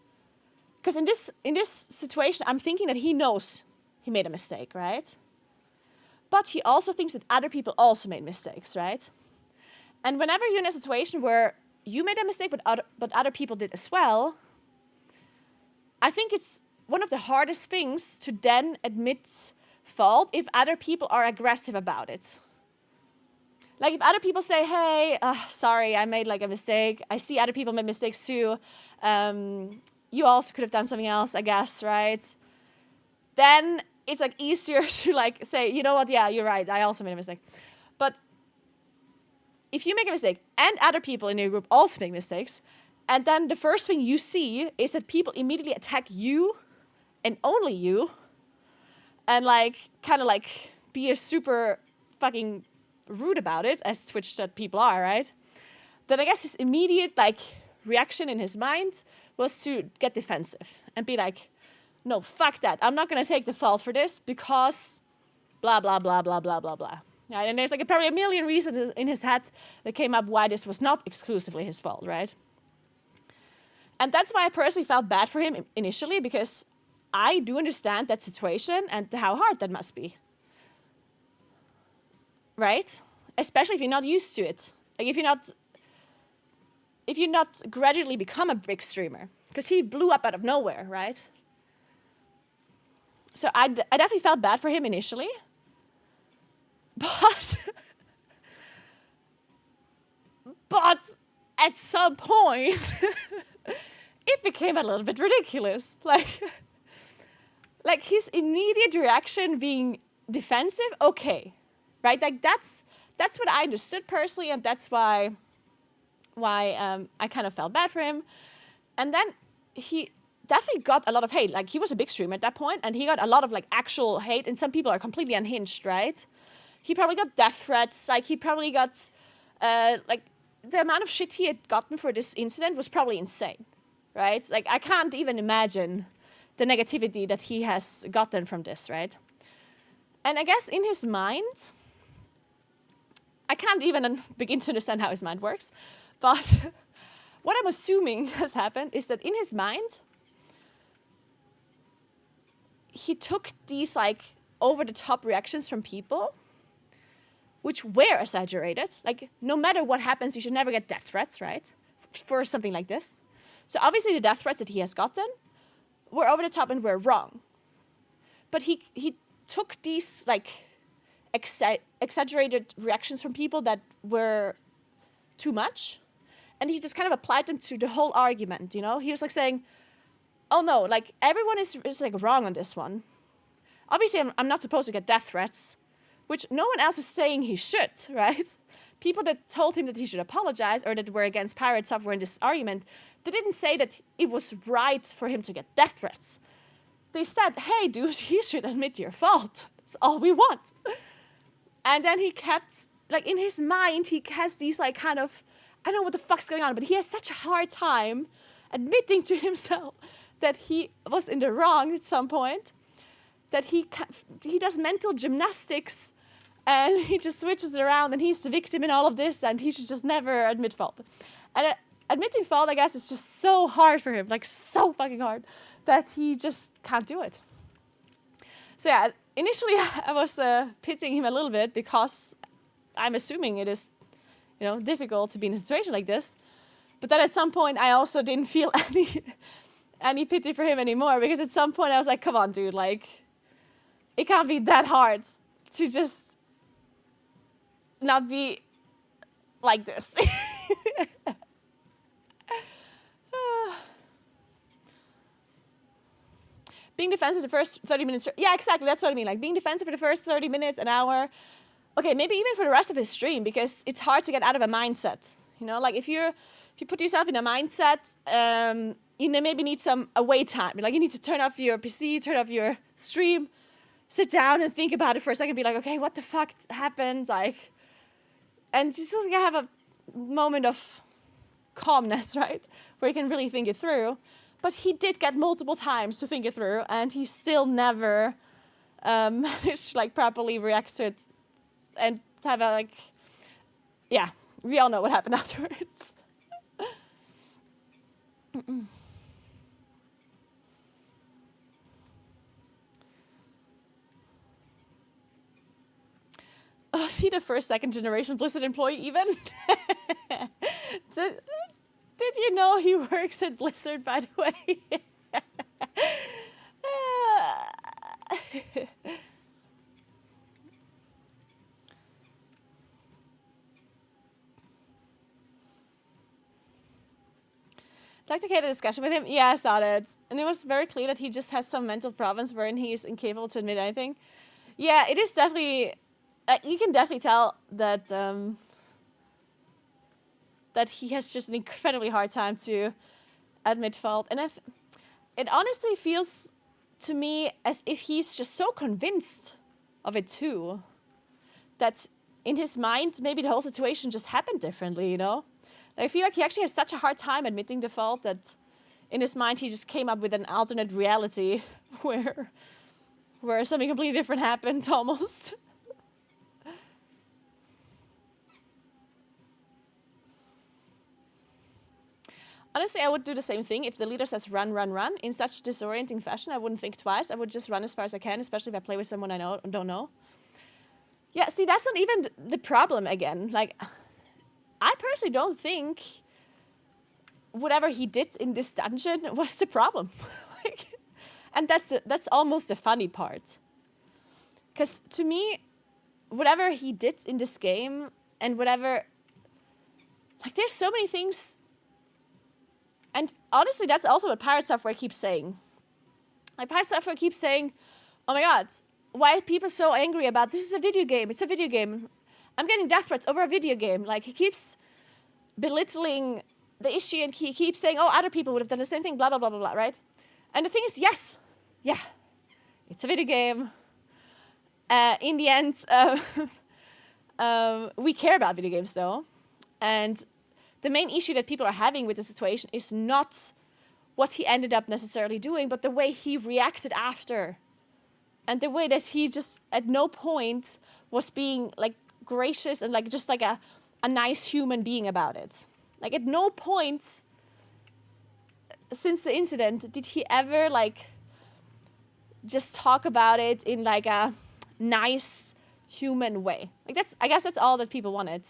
Because in this situation, I'm thinking that he knows he made a mistake, right? But he also thinks that other people also made mistakes, right? And whenever you're in a situation where you made a mistake, but other people did as well, I think it's one of the hardest things to then admit fault if other people are aggressive about it. Like if other people say, hey, sorry, I made like a mistake. I see other people made mistakes too. You also could have done something else, I guess, right? Then it's like easier to like say, you know what, yeah, you're right, I also made a mistake. But if you make a mistake and other people in your group also make mistakes, and then the first thing you see is that people immediately attack you and only you, and like kind of like be a super fucking rude about it, as Twitch chat people are, right? Then I guess his immediate like reaction in his mind was to get defensive and be like, no, fuck that. I'm not going to take the fault for this because blah, blah, blah, blah, blah, blah, blah. Yeah, and there's like probably a million reasons in his head that came up why this was not exclusively his fault, right? And that's why I personally felt bad for him initially, because I do understand that situation and how hard that must be. Right? Especially if you're not used to it. Like if you're not gradually become a big streamer. Because he blew up out of nowhere, right? So I definitely felt bad for him initially. But at some point, it became a little bit ridiculous. Like his immediate reaction being defensive, okay, right? Like that's what I understood personally, and that's why I kind of felt bad for him. And then he definitely got a lot of hate. Like, he was a big streamer at that point, and he got a lot of like actual hate. And some people are completely unhinged, right? He probably got death threats. Like, he probably got like the amount of shit he had gotten for this incident was probably insane, right? Like, I can't even imagine the negativity that he has gotten from this, right? And I guess in his mind, I can't even begin to understand how his mind works, but what I'm assuming has happened is that in his mind, he took these like over-the-top reactions from people, which were exaggerated. Like, no matter what happens, you should never get death threats, right? For something like this. So obviously the death threats that he has gotten were over the top and were wrong. But he took these like exaggerated reactions from people that were too much, and he just kind of applied them to the whole argument, you know? He was like saying, oh no, like everyone is like wrong on this one. Obviously I'm not supposed to get death threats, which no one else is saying he should, right? People that told him that he should apologize or that were against pirate software in this argument, they didn't say that it was right for him to get death threats. They said, hey dude, you should admit your fault. That's all we want. And then he kept, like in his mind, he has these like kind of, I don't know what the fuck's going on, but he has such a hard time admitting to himself that he was in the wrong at some point, that he does mental gymnastics and he just switches it around and he's the victim in all of this and he should just never admit fault. And admitting fault, I guess, is just so hard for him, like so fucking hard, that he just can't do it. So yeah, initially I was pitying him a little bit because I'm assuming it is, you know, difficult to be in a situation like this. But then at some point I also didn't feel any pity for him anymore, because at some point I was like, come on, dude, like, it can't be that hard to just not be like this. Being defensive the first 30 minutes. Yeah, exactly. That's what I mean. Like, being defensive for the first 30 minutes, an hour. Okay, maybe even for the rest of his stream, because it's hard to get out of a mindset. You know, like if you put yourself in a mindset, you maybe need some away time. Like, you need to turn off your PC, turn off your stream, sit down and think about it for a second. Be like, okay, what the fuck happened? Like, and just like have a moment of calmness, right, where you can really think it through. But he did get multiple times to think it through, and he still never managed to like properly react to it and have a like, yeah, we all know what happened afterwards. Oh, is he the first, second generation Blizzard employee even? Did you know he works at Blizzard, by the way? I'd like to get a discussion with him. Yeah, I saw that. And it was very clear that he just has some mental problems wherein he's incapable to admit anything. Yeah, it is definitely... you can definitely tell that that he has just an incredibly hard time to admit fault. And it honestly feels to me as if he's just so convinced of it too, that in his mind, maybe the whole situation just happened differently, you know? I feel like he actually has such a hard time admitting the fault that in his mind he just came up with an alternate reality where something completely different happened almost. Honestly, I would do the same thing. If the leader says run, run, run in such disorienting fashion, I wouldn't think twice. I would just run as far as I can, especially if I play with someone I don't know. Yeah, see, that's not even the problem again. Like, I personally don't think whatever he did in this dungeon was the problem. And that's almost the funny part. Because to me, whatever he did in this game and whatever, like there's so many things. And honestly, that's also what Pirate Software keeps saying. Like Pirate Software keeps saying, oh my God, why are people so angry about this is a video game, it's a video game. I'm getting death threats over a video game. Like he keeps belittling the issue and he keeps saying, oh, other people would have done the same thing, blah, blah, blah, blah, blah, right? And the thing is, yes, yeah, it's a video game. In the end, we care about video games though. And the main issue that people are having with the situation is not what he ended up necessarily doing, but the way he reacted after. And the way that he just at no point was being like gracious and like just like a nice human being about it. Like at no point since the incident did he ever like just talk about it in like a nice human way. Like I guess that's all that people wanted.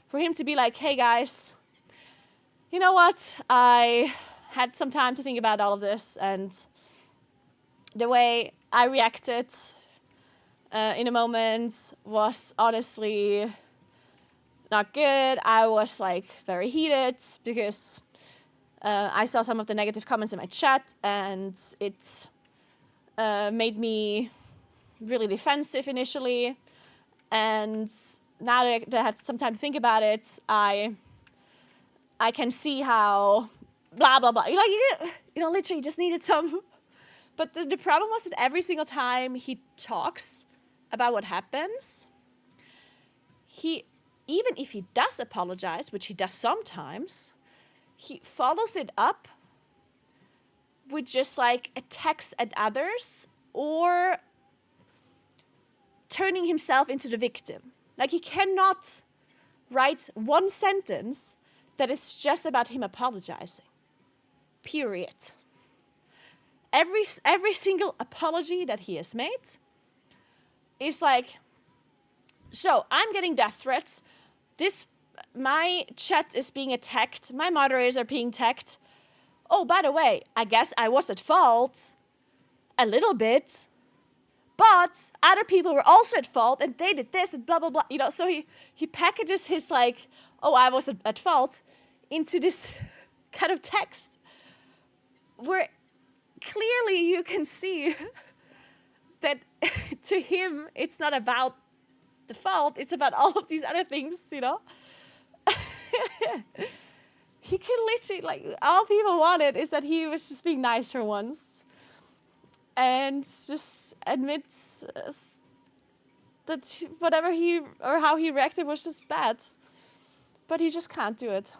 For him to be like, hey guys, you know what? I had some time to think about all of this, and the way I reacted in a moment was honestly not good. I was like very heated because I saw some of the negative comments in my chat, and it made me really defensive initially. And now that I had some time to think about it, I can see how blah, blah, blah. Literally just needed some. But the problem was that every single time he talks about what happens, even if he does apologize, which he does sometimes, he follows it up with just like attacks at others or turning himself into the victim. Like he cannot write one sentence that is just about him apologizing. Period. Every single apology that he has made is like, so I'm getting death threats. My chat is being attacked. My moderators are being attacked. Oh, by the way, I guess I was at fault a little bit, but other people were also at fault and they did this and blah, blah, blah. So he packages his like, oh, I was at fault into this kind of text where clearly you can see that to him, it's not about the fault, it's about all of these other things, He can literally, like, all people wanted is that he was just being nice for once. And just admits that whatever how he reacted was just bad. But he just can't do it.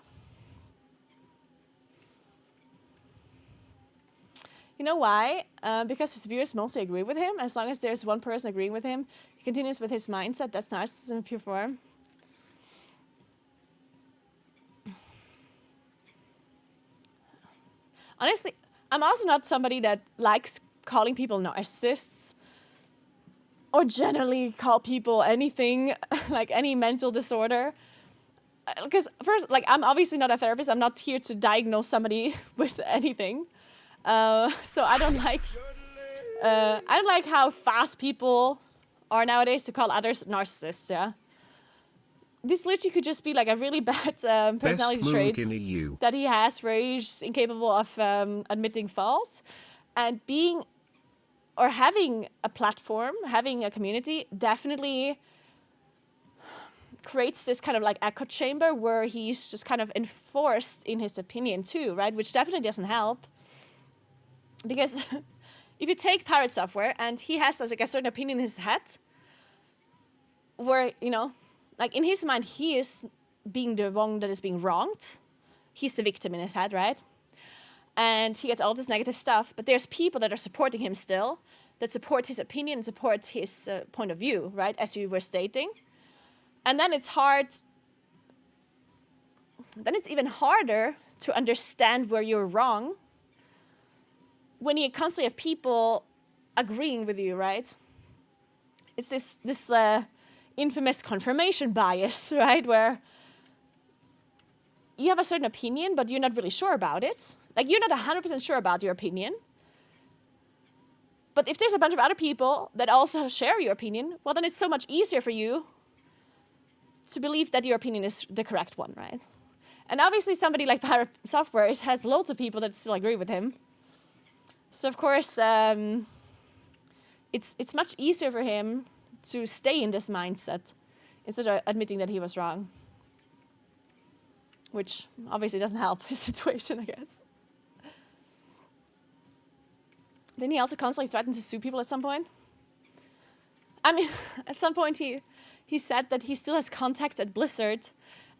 You know why? Because his viewers mostly agree with him. As long as there's one person agreeing with him, he continues with his mindset. That's narcissism in pure form. Honestly, I'm also not somebody that likes calling people narcissists or generally call people anything, like any mental disorder. Because first, like, I'm obviously not a therapist. I'm not here to diagnose somebody with anything. So I don't like how fast people are nowadays to call others narcissists. Yeah, this literally could just be like a really bad personality trait that he has, where he's incapable of admitting faults, and being or having a platform, having a community, definitely creates this kind of like echo chamber where he's just kind of enforced in his opinion too, right? Which definitely doesn't help. Because if you take Pirate Software and he has like a certain opinion in his head where, like in his mind, he is being the one that is being wronged. He's the victim in his head, right? And he gets all this negative stuff, but there's people that are supporting him still, that support his opinion, support his point of view, right? As you were stating. And then it's hard, then it's even harder to understand where you're wrong when you constantly have people agreeing with you, right? It's this infamous confirmation bias, right? Where you have a certain opinion, but you're not really sure about it. Like, you're not 100% sure about your opinion. But if there's a bunch of other people that also share your opinion, well, then it's so much easier for you to believe that your opinion is the correct one, right? And obviously somebody like Pirate Software has loads of people that still agree with him. So of course, it's much easier for him to stay in this mindset instead of admitting that he was wrong. Which obviously doesn't help his situation, I guess. Didn't he also constantly threaten to sue people at some point? I mean, at some point he said that he still has contacts at Blizzard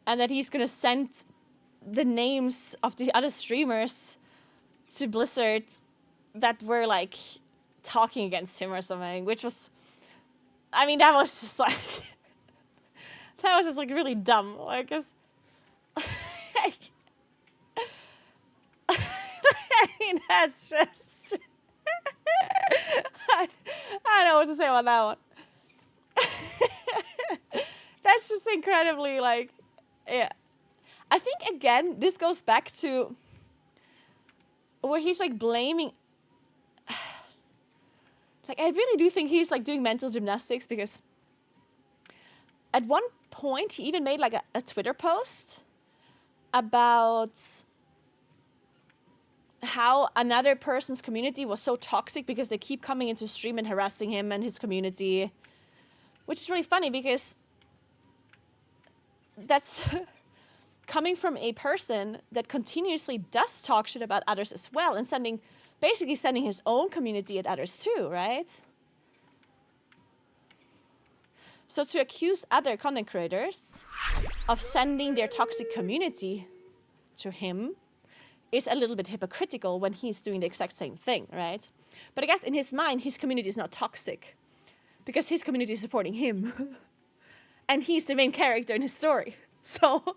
and that he's going to send the names of the other streamers to Blizzard that were like talking against him or something, which was, I mean, that was just like, that was just like really dumb. Like, 'cause, I mean, that's just, I don't know what to say about that one. That's just incredibly like, yeah. I think again, this goes back to where he's like blaming, like I really do think he's like doing mental gymnastics, because at one point he even made like a Twitter post about how another person's community was so toxic because they keep coming into stream and harassing him and his community, which is really funny because that's coming from a person that continuously does talk shit about others as well and basically sending his own community at others too, right? So to accuse other content creators of sending their toxic community to him is a little bit hypocritical when he's doing the exact same thing, right? But I guess in his mind, his community is not toxic because his community is supporting him. And he's the main character in his story. So,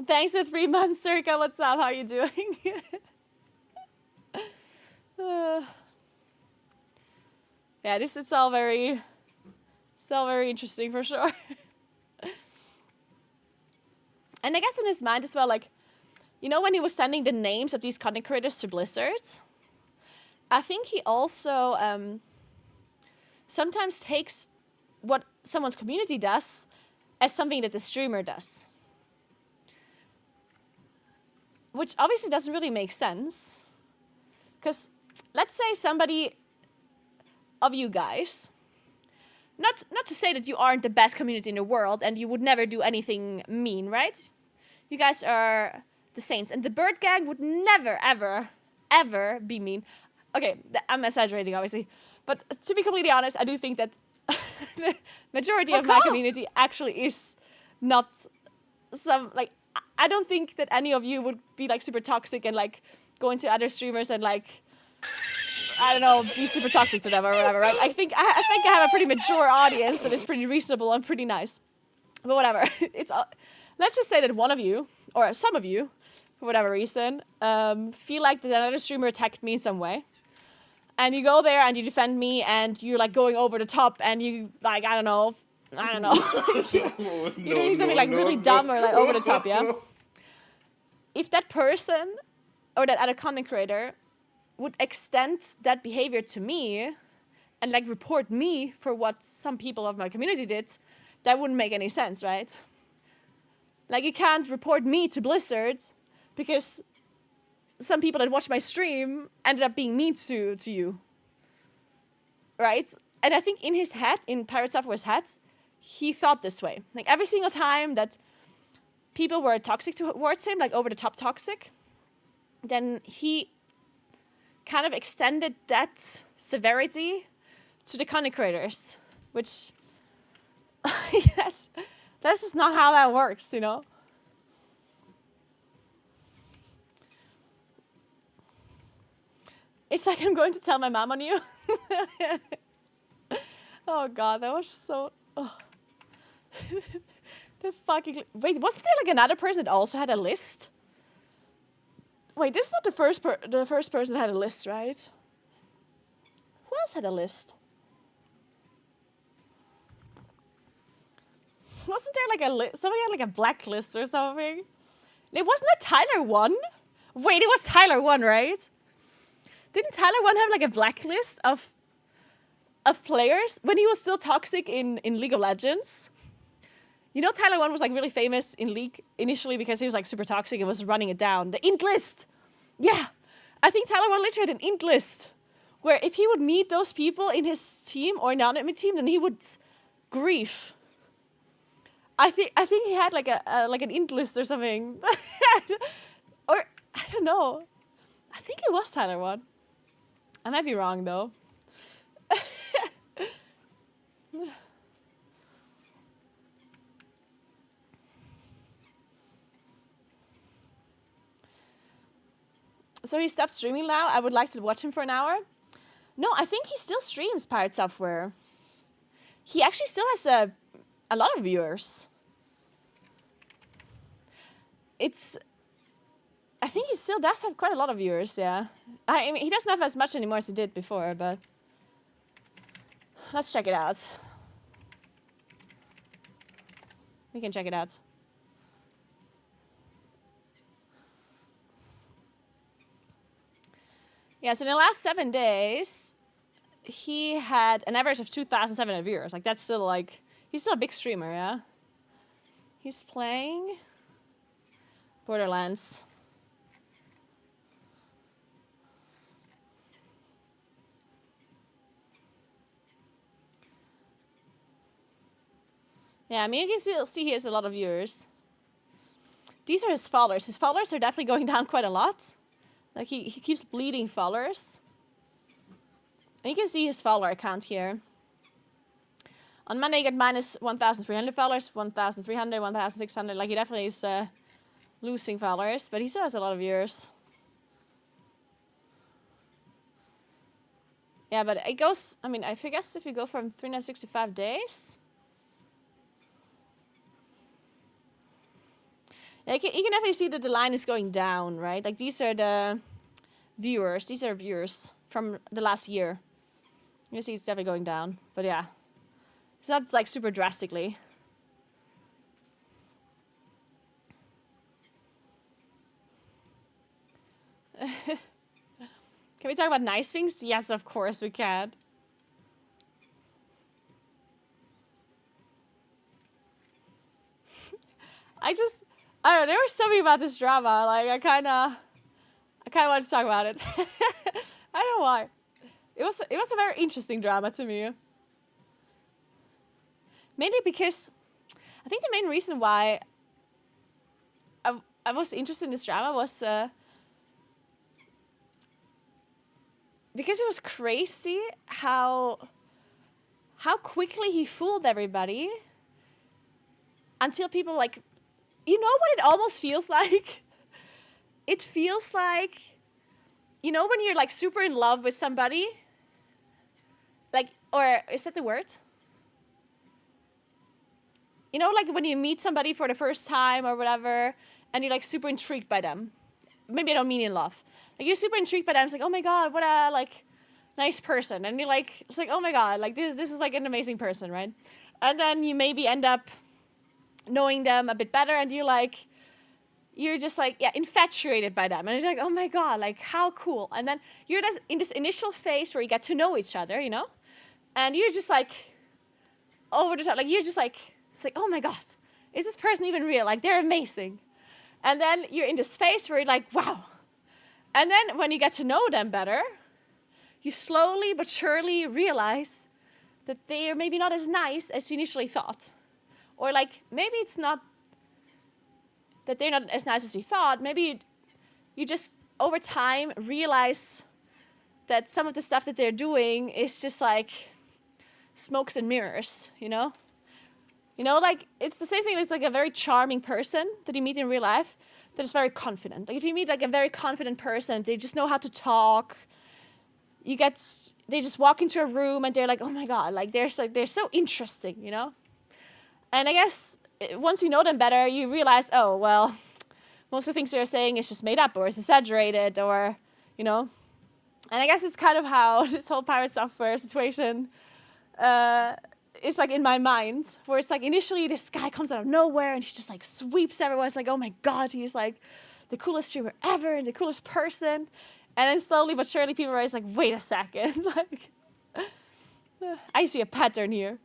thanks for 3 months, Circa. What's up? How are you doing? Yeah, it's all very interesting for sure. And I guess in his mind as well, like, you know, when he was sending the names of these content creators to Blizzard, I think he also sometimes takes what someone's community does as something that the streamer does. Which obviously doesn't really make sense. Because let's say somebody of you guys, not to say that you aren't the best community in the world and you would never do anything mean, right? You guys are the saints. And the Bird Gang would never, ever, ever be mean. Okay, I'm exaggerating, obviously. But to be completely honest, I do think that the majority of my community actually is not some, like, I don't think that any of you would be, like, super toxic and, like, go into other streamers and, like, I don't know, be super toxic to them or whatever, right? I think I have a pretty mature audience that is pretty reasonable and pretty nice. But whatever. Let's just say that one of you, or some of you, for whatever reason, feel like that another streamer attacked me in some way. And you go there and you defend me and you're like going over the top and you like, I don't know. You're doing something like really dumb or like over the top, yeah? If that person or that other content creator would extend that behavior to me and like report me for what some people of my community did, that wouldn't make any sense, right? Like you can't report me to Blizzard because some people that watched my stream ended up being mean to you, right? And I think in his head, in Pirate Software's head, he thought this way. Like every single time that people were toxic towards him, like over the top toxic, then he kind of extended that severity to the content creators, which that's just not how that works, you know? It's like I'm going to tell my mom on you. Oh god, that was so... Oh. The fucking... Wait, wasn't there like another person that also had a list? Wait, this is not the first person that had a list, right? Who else had a list? Wasn't there like a list? Somebody had like a blacklist or something? It wasn't that Tyler won? Wait, it was Tyler won, right? didn't Tyler One have like a blacklist of players when he was still toxic in League of Legends? You know, Tyler One was like really famous in League initially because he was like super toxic and was running it down. The int list. Yeah. I think Tyler One literally had an int list where if he would meet those people in his team or non-enemy team, then he would grief. I think he had like an int list or something. Or I don't know. I think it was Tyler One. I might be wrong though. So he stopped streaming now. I would like to watch him for an hour. No, I think he still streams Pirate Software. He actually still has a lot of viewers. I think he still does have quite a lot of viewers, yeah. I mean, he doesn't have as much anymore as he did before, but let's check it out. We can check it out. Yeah, so in the last 7 days, he had an average of 2,700 viewers. Like, that's still, like, he's still a big streamer, yeah? He's playing Borderlands. Yeah, I mean, you can still see he has a lot of viewers. These are his followers. His followers are definitely going down quite a lot. Like, he keeps bleeding followers. And you can see his follower account here. On Monday, you get minus 1,300 followers, 1,300, 1,600. Like, he definitely is losing followers, but he still has a lot of viewers. Yeah, but it goes, I mean, I guess if you go from 365 days... You can definitely see that the line is going down, right? Like, these are the viewers. These are viewers from the last year. You see it's definitely going down. But yeah, it's not, like, super drastically. Can we talk about nice things? Yes, of course we can. I don't know, there was something about this drama, like, I kinda wanted to talk about it. I don't know why. It was a very interesting drama to me. Mainly because, I think the main reason why I was interested in this drama was, because it was crazy how quickly he fooled everybody until people, like, you know what it almost feels like? It feels like, you know when you're, like, super in love with somebody? Like, or is that the word? You know, like, when you meet somebody for the first time or whatever, and you're, like, super intrigued by them. Maybe I don't mean in love. Like, you're super intrigued by them. It's like, oh my God, what a, like, nice person. And you're like, it's like, oh my God, like, this is, like, an amazing person, right? And then you maybe end up knowing them a bit better, and you're just like, yeah, infatuated by them. And you're like, oh my God, like, how cool. And then you're just in this initial phase where you get to know each other, you know? And you're just like, over the top, like, you're just like, it's like, oh my God, is this person even real? Like, they're amazing. And then you're in this phase where you're like, wow. And then when you get to know them better, you slowly but surely realize that they are maybe not as nice as you initially thought. Or, like, maybe it's not that they're not as nice as you thought. Maybe you just, over time, realize that some of the stuff that they're doing is just, like, smokes and mirrors, you know? You know, like, it's the same thing. It's, like, a very charming person that you meet in real life that is very confident. Like, if you meet, like, a very confident person, they just know how to talk. They just walk into a room and they're like, oh, my God, like, they're so interesting, you know? And I guess once you know them better, you realize, oh, well, most of the things they're saying is just made up or is exaggerated or, you know. And I guess it's kind of how this whole Pirate Software situation is, like, in my mind, where it's like initially this guy comes out of nowhere and he just, like, sweeps everyone. It's like, oh my God, he's, like, the coolest streamer ever and the coolest person. And then slowly but surely people are just like, wait a second. Like, I see a pattern here.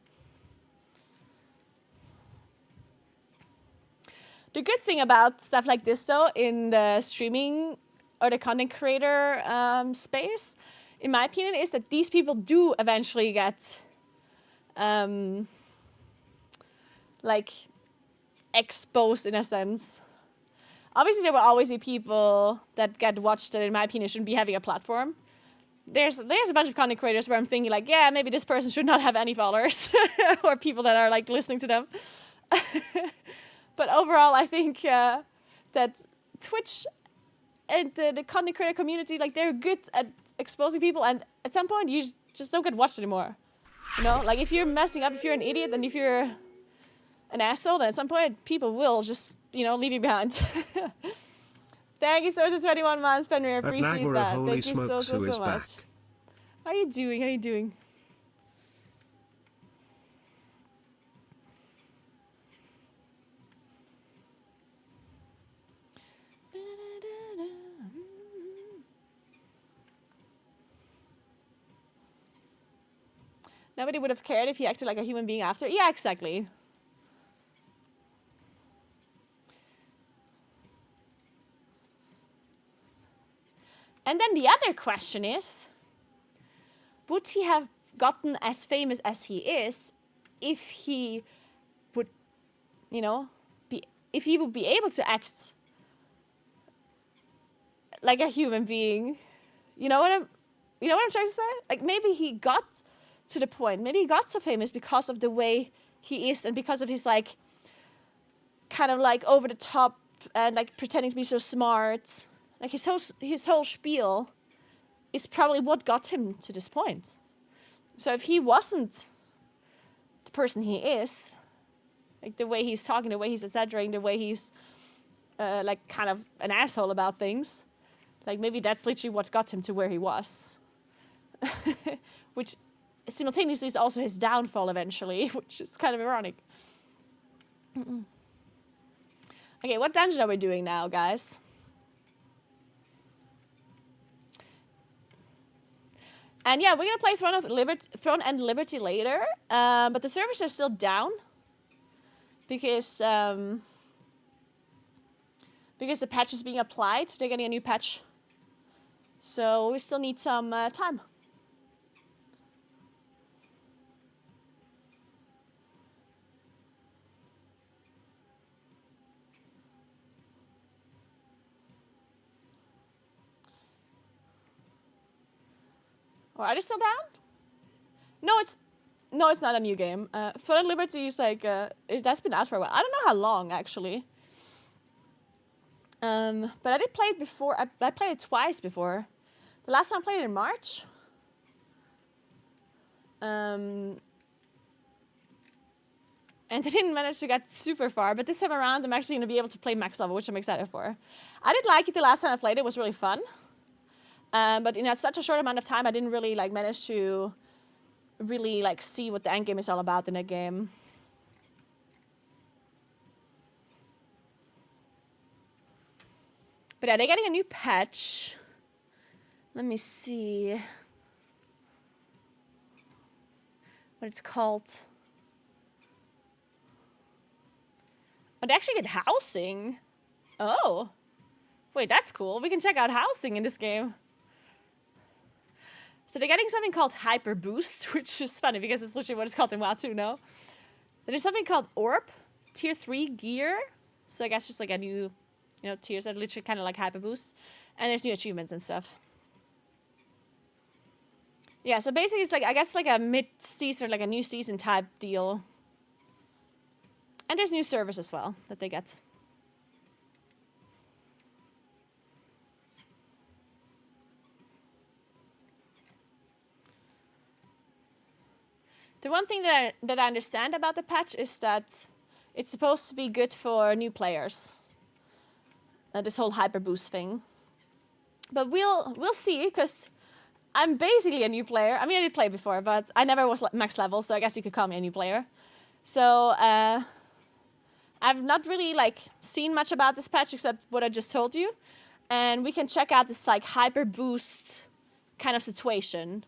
The good thing about stuff like this, though, in the streaming or the content creator space, in my opinion, is that these people do eventually get like exposed in a sense. Obviously, there will always be people that get watched that, in my opinion, shouldn't be having a platform. There's a bunch of content creators where I'm thinking like, yeah, maybe this person should not have any followers or people that are like listening to them. But overall, I think that Twitch and the content creator community, like, they're good at exposing people, and at some point you just don't get watched anymore. You know, like, if you're messing up, if you're an idiot, and if you're an asshole, then at some point people will just, you know, leave you behind. Thank you so much for 21 months, Penry. I appreciate Naguura, that. holy Thank you so smokes, who is much. back? How are you doing? How are you doing? Nobody would have cared if he acted like a human being after. Yeah, exactly. And then the other question is, would he have gotten as famous as he is if he would, you know, if he would be able to act like a human being? You know what I'm trying to say? Like, maybe he got to the point, maybe he got so famous because of the way he is and because of his, like, kind of like over the top and like pretending to be so smart. Like, his whole spiel is probably what got him to this point. So if he wasn't the person he is, like the way he's talking, the way he's exaggerating, the way he's like kind of an asshole about things, like, maybe that's literally what got him to where he was. Which simultaneously is also his downfall eventually, which is kind of ironic. Okay, what dungeon are we doing now, guys? And yeah, we're gonna play Throne and Liberty later, but the servers are still down because the patch is being applied. They're getting a new patch, so we still need some time. Or are they still down? No, it's not a new game. Throne and Liberty is like that's been out for a while. I don't know how long actually. But I did play it before. I played it twice before. The last time I played it in March. And I didn't manage to get super far, but this time around I'm actually going to be able to play max level, which I'm excited for. I did like it the last time I played it. It was really fun. But in such a short amount of time, I didn't really like manage to really like see what the end game is all about in that game. But yeah, they're getting a new patch. Let me see what it's called. Oh, they actually get housing. Oh, wait, that's cool. We can check out housing in this game. So they're getting something called Hyper Boost, which is funny because it's literally what it's called in WoW 2, no? Then there's something called Orb, Tier 3 gear. So I guess just like a new, you know, tiers that literally kind of like Hyper Boost. And there's new achievements and stuff. Yeah, so basically it's like, I guess like a mid-season, like a new season type deal. And there's new servers as well that they get. The one thing that I understand about the patch is that it's supposed to be good for new players. This whole hyper boost thing. But we'll see, because I'm basically a new player. I mean, I did play before, but I never was max level, so I guess you could call me a new player. So I've not really like seen much about this patch except what I just told you. and we can check out this like hyper boost kind of situation.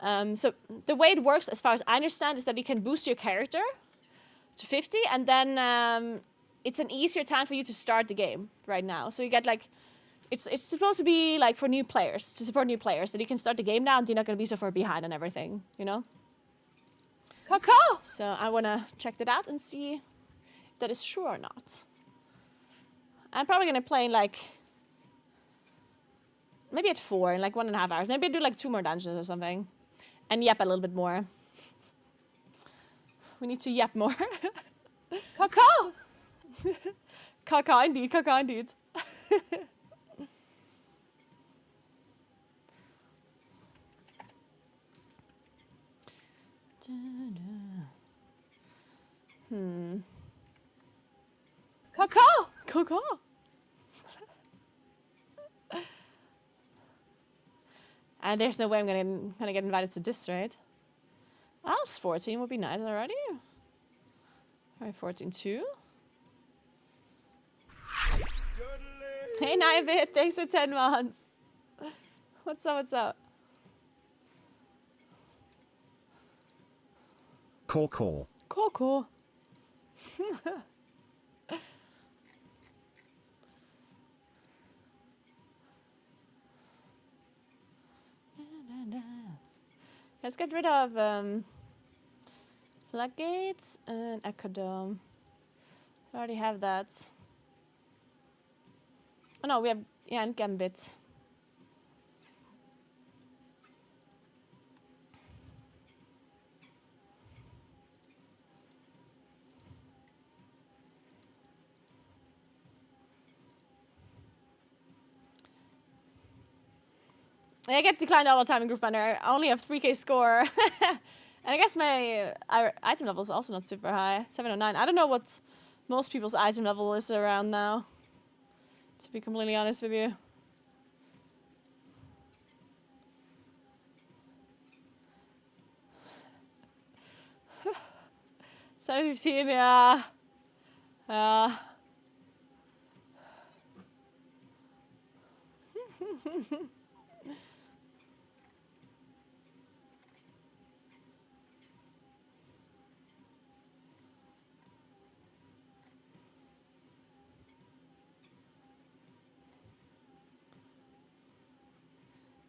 So the way it works, as far as I understand, is that you can boost your character to 50, and then it's an easier time for you to start the game right now. So you get like, it's supposed to be like for new players, to support new players, that you can start the game now and you're not going to be so far behind and everything, you know? So I want to check that out and see if that is true or not. I'm probably going to play in like, maybe at 4, in like 1.5 hours. Maybe I do like 2 more dungeons or something. And yap a little bit more. We need to yap more. Caca! Caca indeed, caca indeed. Caca! Caca! And there's no way I'm gonna get invited to this, right? I was 14 would be nice already. Alright, 14 too. Hey Naivit, thanks for 10 months. What's up, what's up? Call. Cool. Let's get rid of floodgates and ecodome. I already have that. Oh no, we have and gambit. I get declined all the time in Group Finder. I only have 3k score. And I guess my item level is also not super high. 709. I don't know what most people's item level is around now, to be completely honest with you. So 15, yeah.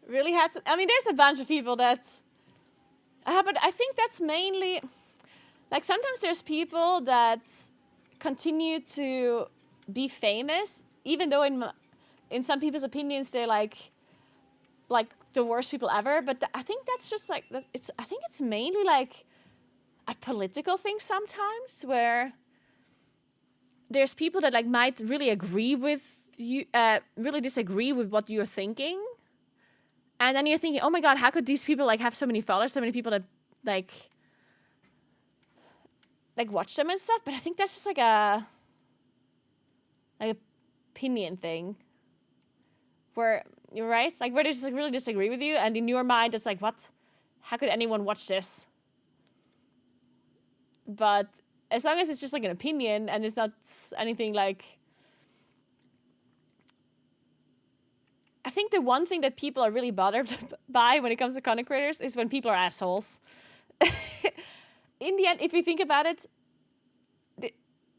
Really had some, I mean, there's a bunch of people that, but I think that's mainly, like sometimes there's people that continue to be famous, even though in some people's opinions they're like the worst people ever. But I think that's just like, I think it's mainly like a political thing sometimes, where there's people that like might really agree with you, really disagree with what you're thinking. And then you're thinking, oh my God, how could these people like have so many followers, so many people that like watch them and stuff? But I think that's just like a opinion thing, where you're right, like where they just like really disagree with you, and in your mind it's like, what? How could anyone watch this? But as long as it's just like an opinion and it's not anything like. I think the one thing that people are really bothered by when it comes to content creators is when people are assholes. In the end, if you think about it,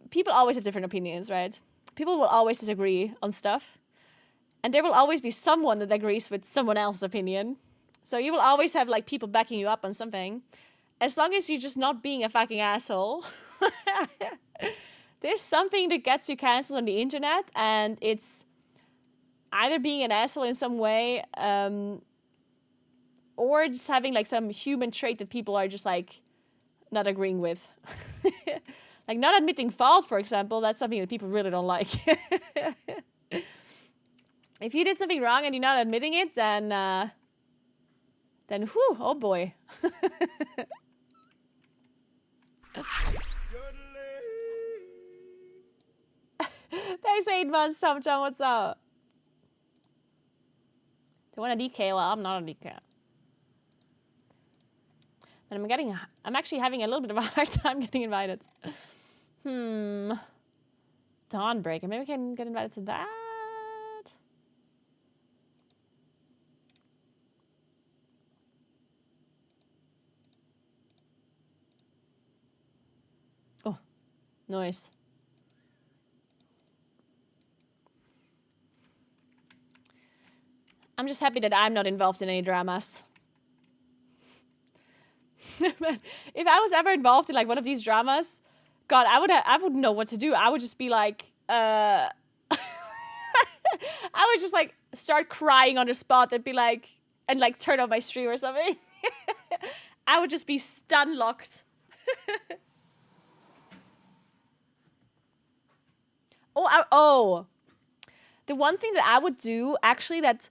people always have different opinions, right? People will always disagree on stuff. And there will always be someone that agrees with someone else's opinion. So you will always have like people backing you up on something. As long as you're just not being a fucking asshole. There's something that gets you cancelled on the internet, and it's either being an asshole in some way, or just having like some human trait that people are just like not agreeing with. Like not admitting fault, for example, that's something that people really don't like. If you did something wrong and you're not admitting it, then whew, oh boy. Thanks 8 months, Tom Tom, what's up? They want a DK? Well, I'm not a DK. But I'm actually having a little bit of a hard time getting invited. Dawnbreaker, maybe we can get invited to that? Nice. I'm just happy that I'm not involved in any dramas. If I was ever involved in like one of these dramas, God, I wouldn't know what to do. I would just be like, I would just like start crying on the spot and be like, and like turn off my stream or something. I would just be stun locked. Oh, the one thing that I would do actually that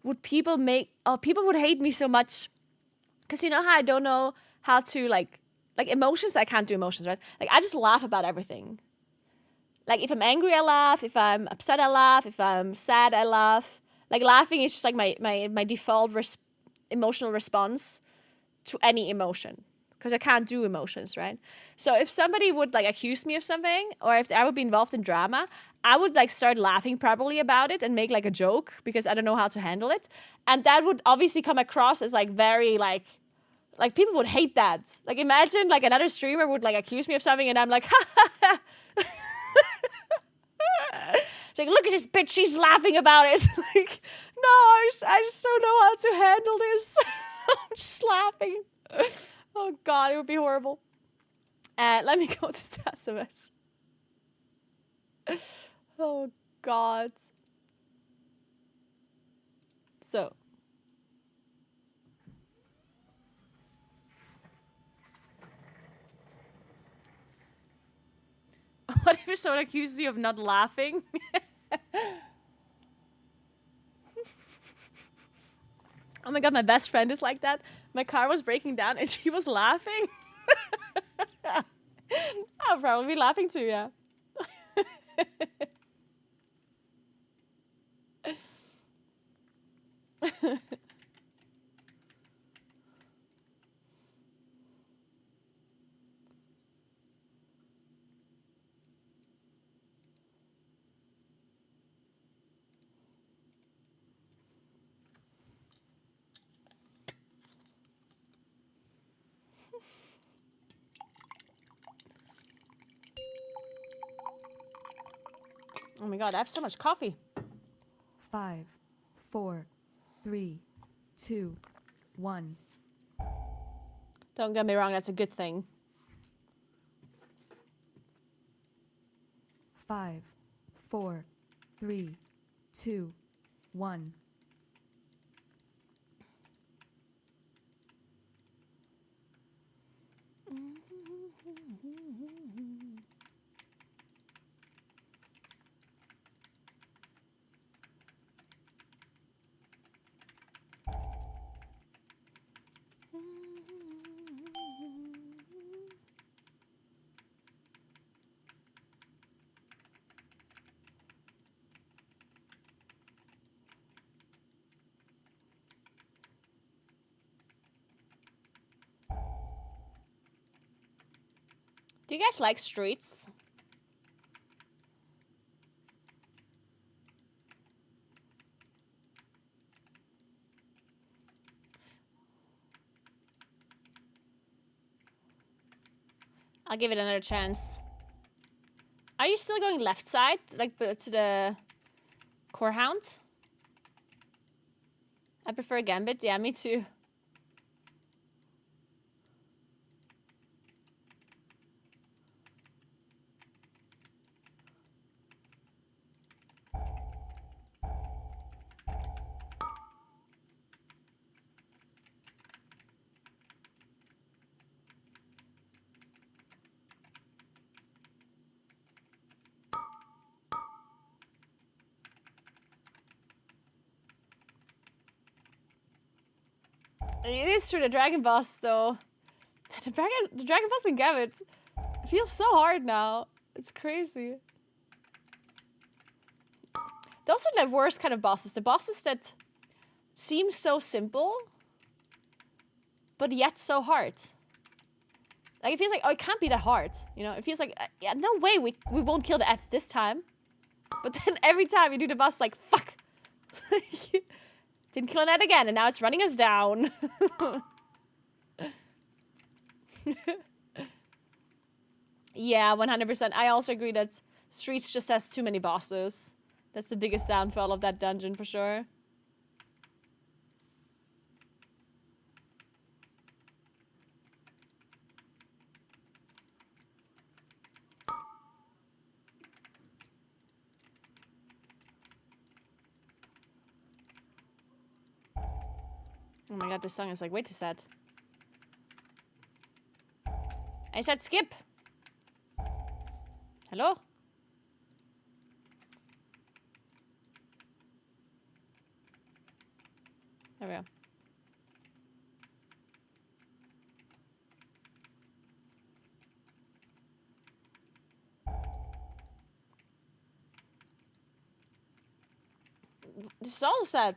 would people would hate me so much. Because you know how I don't know how to like emotions, I can't do emotions, right? Like I just laugh about everything. Like if I'm angry, I laugh. If I'm upset, I laugh. If I'm sad, I laugh. Like laughing is just like my default emotional response to any emotion. Because I can't do emotions, right? So if somebody would like accuse me of something, or if I would be involved in drama, I would like start laughing probably about it and make like a joke because I don't know how to handle it. And that would obviously come across as like very like people would hate that. Like imagine like another streamer would like accuse me of something and I'm like, ha ha ha. It's like, look at this bitch, she's laughing about it. Like, no, I just don't know how to handle this. I'm just laughing. Oh God, it would be horrible. Let me go to SMS. Oh God. So. What if someone accuses you of not laughing? Oh my God, my best friend is like that. My car was breaking down and she was laughing. I'll probably be laughing too, yeah. Oh my God, I have so much coffee. 5, 4, 3, 2, 1. Don't get me wrong, that's a good thing. 5, 4, 3, 2, 1. Do you guys like streets? I'll give it another chance. Are you still going left side? Like to the core hound? I prefer Gambit. Yeah, me too. It is true, the Dragon Boss, though. The Dragon Boss in Gambit feels so hard now. It's crazy. Those are the worst kind of bosses. The bosses that seem so simple, but yet so hard. Like, it feels like, oh, it can't be that hard. You know, it feels like, yeah, no way we won't kill the Eds this time. But then every time you do the boss, like, fuck. Didn't kill an Ed again, and now it's running us down. Yeah, 100%. I also agree that Streets just has too many bosses. That's the biggest downfall of that dungeon for sure. Oh my god, this song is like way too sad. I said skip. Hello? There we go. This is all sad.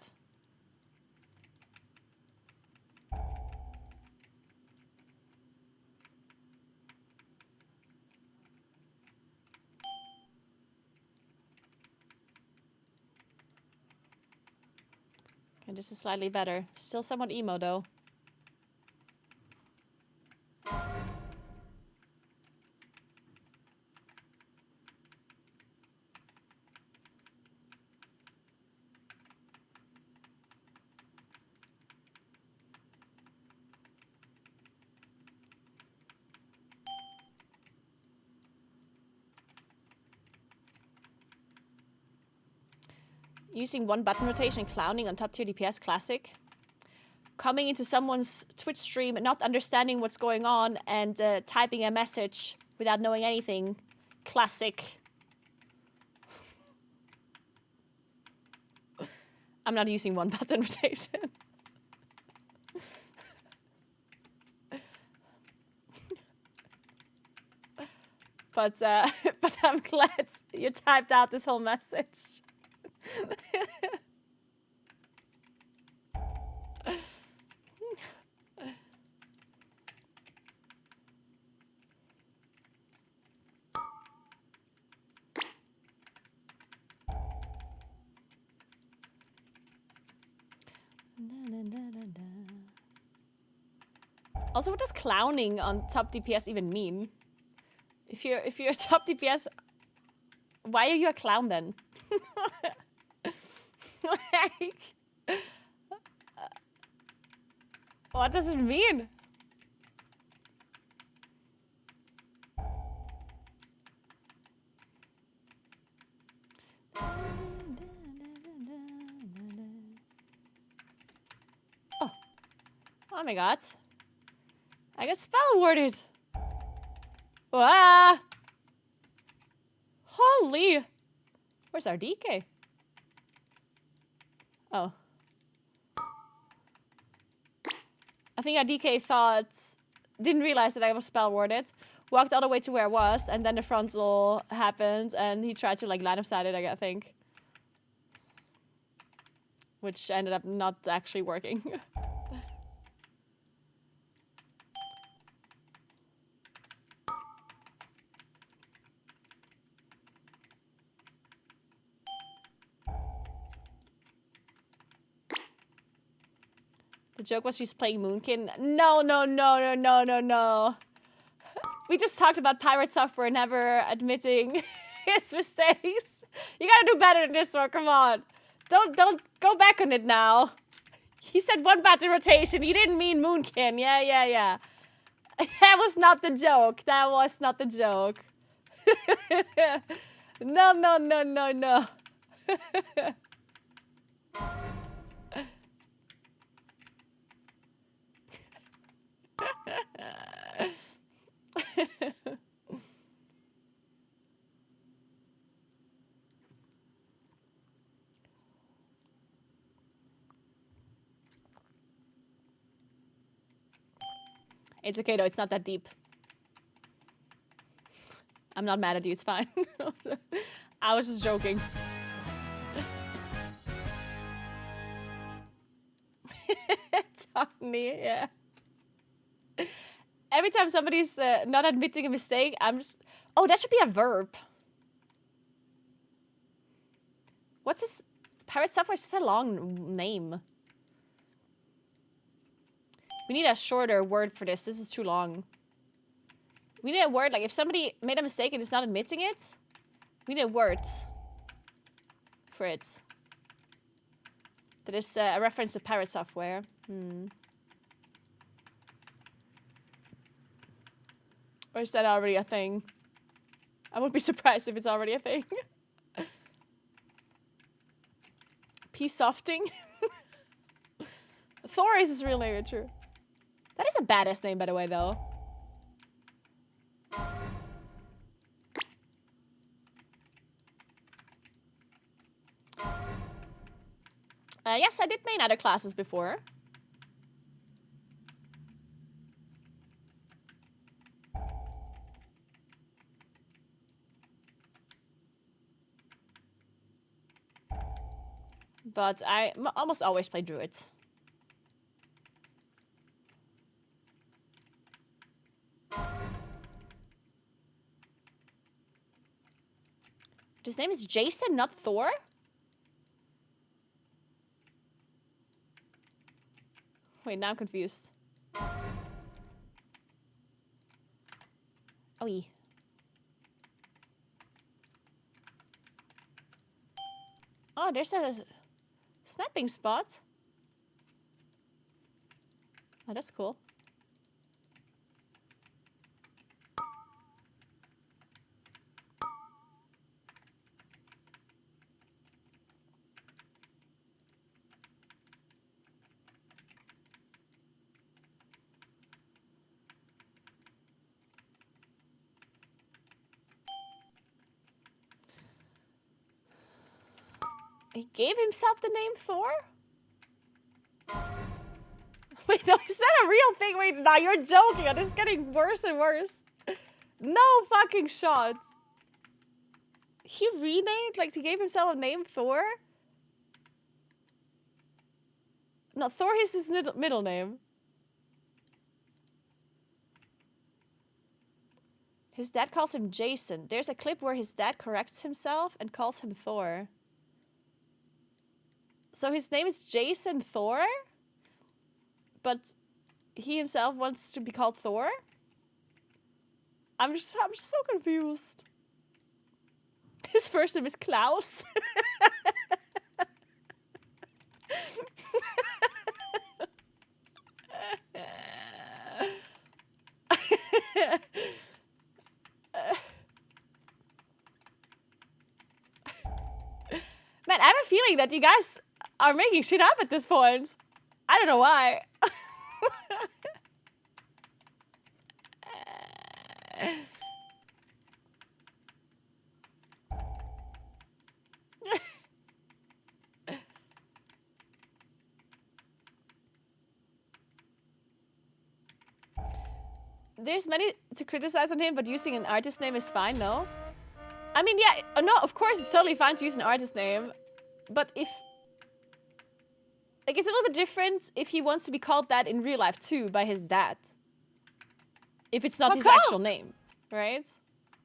Okay, this is slightly better. Still somewhat emo though. Using one button rotation and clowning on top tier DPS classic. Coming into someone's Twitch stream and not understanding what's going on and typing a message without knowing anything. Classic. I'm not using one button rotation. But I'm glad you typed out this whole message. Also, what does clowning on top DPS even mean? If you're top DPS, why are you a clown then? Like, what does it mean? Oh my god. I got spell warded. Ah! Holy! Where's our DK? Oh. I think our DK didn't realize that I was spell warded. Walked all the way to where I was, and then the frontal happened, and he tried to like line of sight it, I think. Which ended up not actually working. The joke was she's playing Moonkin. No, no, no, no, no, no, no. We just talked about pirate software never admitting his mistakes. You gotta do better than this one, come on. Don't go back on it now. He said one button rotation. He didn't mean Moonkin. Yeah. That was not the joke. That was not the joke. No, no, no, no, no. It's okay though, it's not that deep. I'm not mad at you, it's fine. I was just joking. Tony, yeah. Every time somebody's not admitting a mistake, I'm just... Oh, that should be a verb. What's this? Pirate Software is such a long name. We need a shorter word for this. This is too long. We need a word, like if somebody made a mistake and is not admitting it, we need a word for it. That is a reference to pirate software. Or is that already a thing? I wouldn't be surprised if it's already a thing. P-softing? Thor is his real name, true. That is a badass name, by the way, though. Yes, I did main other classes before. But I almost always play Druid. His name is Jason, not Thor? Wait, now I'm confused. Oh, yeah. Oh, there's a snapping spot. Oh, that's cool. He gave himself the name Thor? Wait, no, is that a real thing? Wait, no, you're joking. This is getting worse and worse. No fucking shot. He renamed? Like, he gave himself a name Thor? No, Thor is his middle name. His dad calls him Jason. There's a clip where his dad corrects himself and calls him Thor. So his name is Jason Thor? But he himself wants to be called Thor? I'm just so confused. His first name is Klaus. Man, I have a feeling that you guys are making shit up at this point. I don't know why. There's many to criticize on him, but using an artist name is fine, no? I mean, yeah, no, of course it's totally fine to use an artist name. But if... Like, it's a little bit different if he wants to be called that in real life, too, by his dad. If it's not his actual name, right?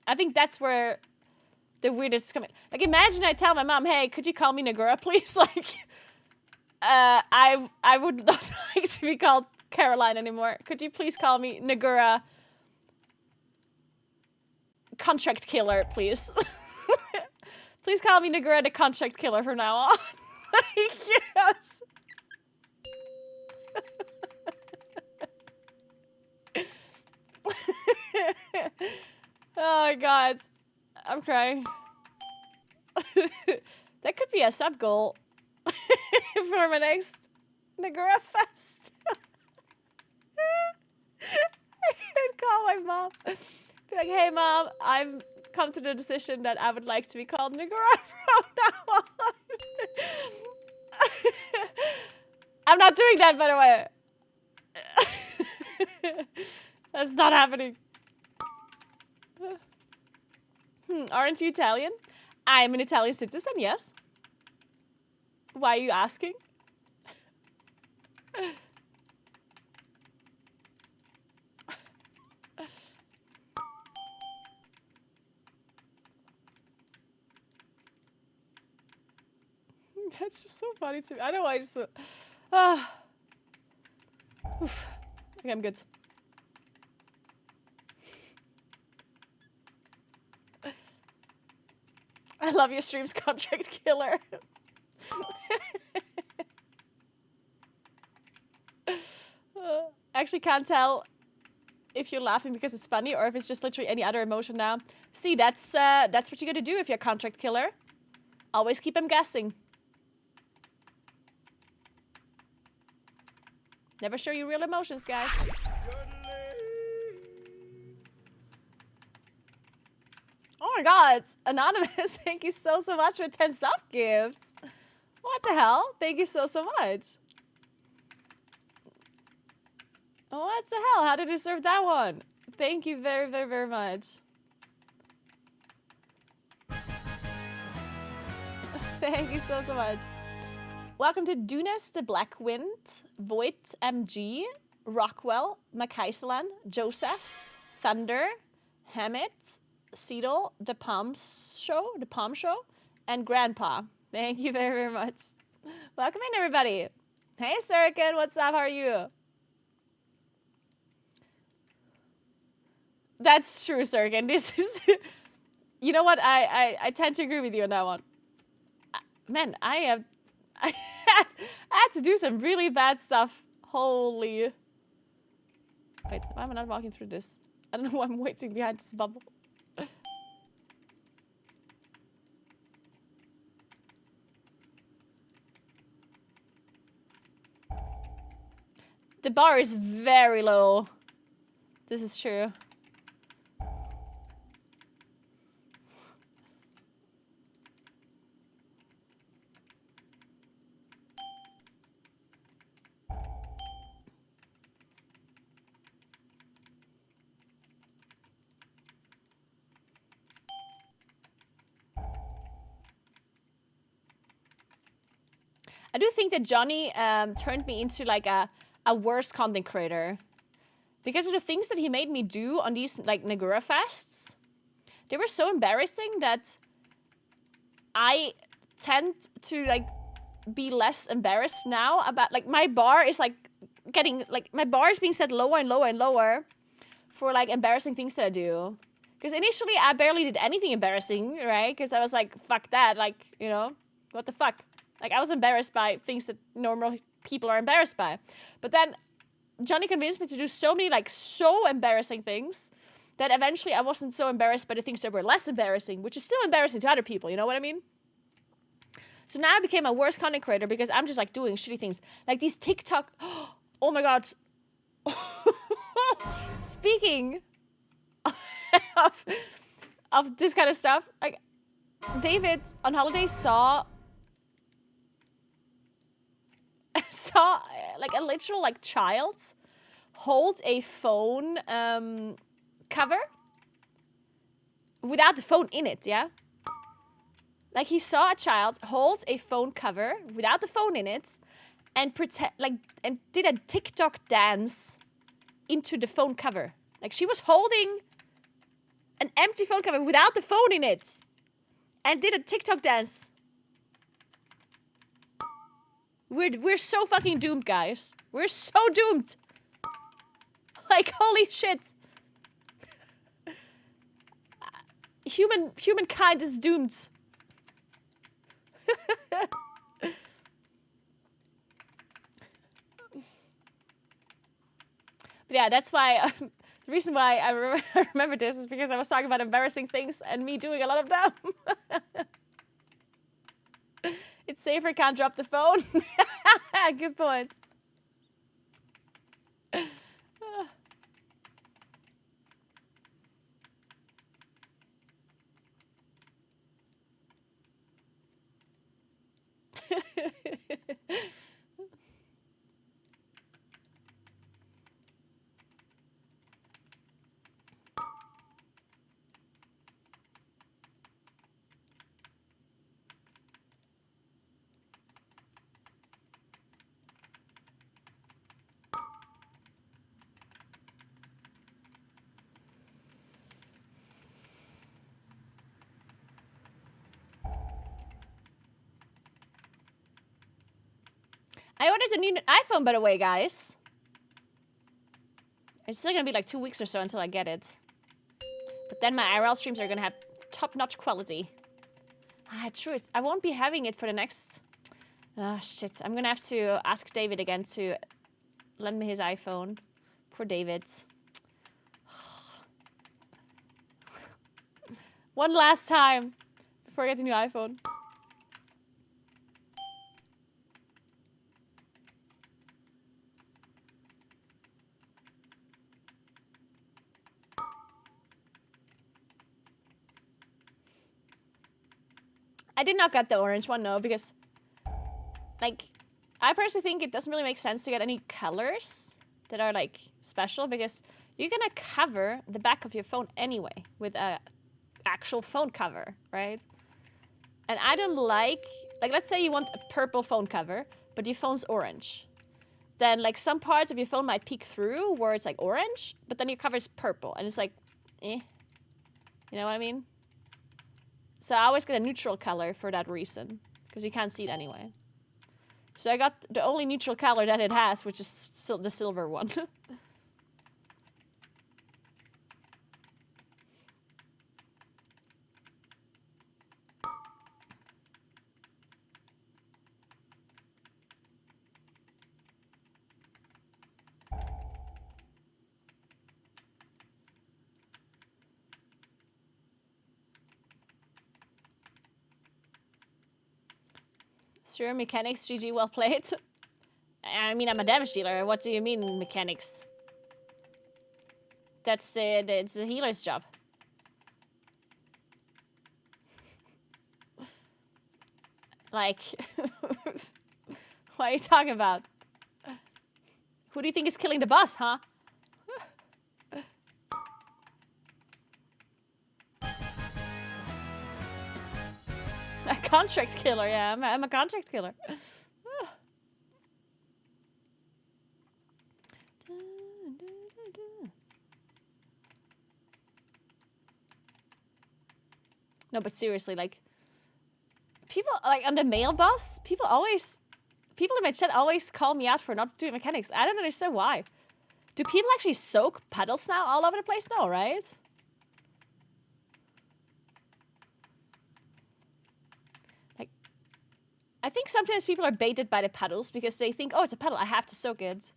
I think that's where the weirdest is coming. Like, imagine I tell my mom, hey, could you call me Naguura, please? Like, I would not like to be called Caroline anymore. Could you please call me Naguura Contract Killer, please? Please call me Naguura the Contract Killer from now on. Like, yes. Oh my god. I'm crying. That could be a sub goal for my next Naguura Fest. I could call my mom. Be like, hey mom, I've come to the decision that I would like to be called Naguura from now on. I'm not doing that, by the way. That's not happening. Aren't you Italian? I'm an Italian citizen, yes. Why are you asking? That's just so funny to me. I know why I just... Oof. I think I'm good. I love your streams, Contract Killer. Actually can't tell if you're laughing because it's funny or if it's just literally any other emotion now. See, that's what you gotta do if you're a Contract Killer. Always keep them guessing. Never show your real emotions, guys. Oh my god, Anonymous, thank you so much for 10 soft gifts. What the hell? Thank you so much. What the hell? How did you deserve that one? Thank you very much. Thank you so much. Welcome to Dunes the Black Wind, Voigt MG, Rockwell, Macaisalan, Joseph, Thunder, Hammett, Seedle, The Palm Show, and Grandpa. Thank you very much. Welcome in, everybody. Hey, Sirkin, what's up? How are you? That's true, Sirkin. This is... You know what? I tend to agree with you on that one. Man, I had to do some really bad stuff. Holy... Wait, why am I not walking through this? I don't know why I'm waiting behind this bubble. The bar is very low. This is true. I do think that Johnny turned me into like a worse content creator. Because of the things that he made me do on these like Naguura fests. They were so embarrassing that I tend to like be less embarrassed now about like my bar is like getting like my bar is being set lower and lower and lower for like embarrassing things that I do. Because initially I barely did anything embarrassing, right? Because I was like, fuck that, like, you know, what the fuck? Like I was embarrassed by things that normal people are embarrassed by. But then Johnny convinced me to do so many like so embarrassing things that eventually I wasn't so embarrassed by the things that were less embarrassing, which is still embarrassing to other people, you know what I mean? So now I became a worse content creator because I'm just like doing shitty things. Like these TikTok, oh my god. Speaking of this kind of stuff, like David on holiday saw like a literal like child hold a phone cover without the phone in it, yeah? Like he saw a child hold a phone cover without the phone in it and and did a TikTok dance into the phone cover. Like she was holding an empty phone cover without the phone in it and did a TikTok dance. We're so fucking doomed, guys. We're so doomed. Like, holy shit. Humankind is doomed. But yeah, that's why the reason why I remember this is because I was talking about embarrassing things and me doing a lot of them. It's safer, can't drop the phone. Good point. I ordered a new iPhone, by the way, guys. It's still gonna be like 2 weeks or so until I get it. But then my IRL streams are gonna have top-notch quality. Ah, true. I won't be having it for the next... Ah, shit. I'm gonna have to ask David again to lend me his iPhone. Poor David. One last time before I get the new iPhone. I did not get the orange one, no, because, like, I personally think it doesn't really make sense to get any colors that are, like, special, because you're gonna cover the back of your phone anyway with a actual phone cover, right? And I don't like, let's say you want a purple phone cover, but your phone's orange. Then, like, some parts of your phone might peek through where it's, like, orange, but then your cover's purple, and it's like, eh. You know what I mean? So I always get a neutral color for that reason, because you can't see it anyway. So I got the only neutral color that it has, which is still the silver one. Sure, mechanics, GG, well played. I mean, I'm a damage dealer. What do you mean, mechanics? That's it. It's a healer's job. Like, what are you talking about? Who do you think is killing the boss, huh? A contract killer, yeah. I'm a contract killer. No, but seriously, like, people, like, on the mail boss, people in my chat always call me out for not doing mechanics. I don't understand why. Do people actually soak puddles now all over the place? No, right? Like, I think sometimes people are baited by the puddles because they think, oh, it's a puddle, I have to soak it.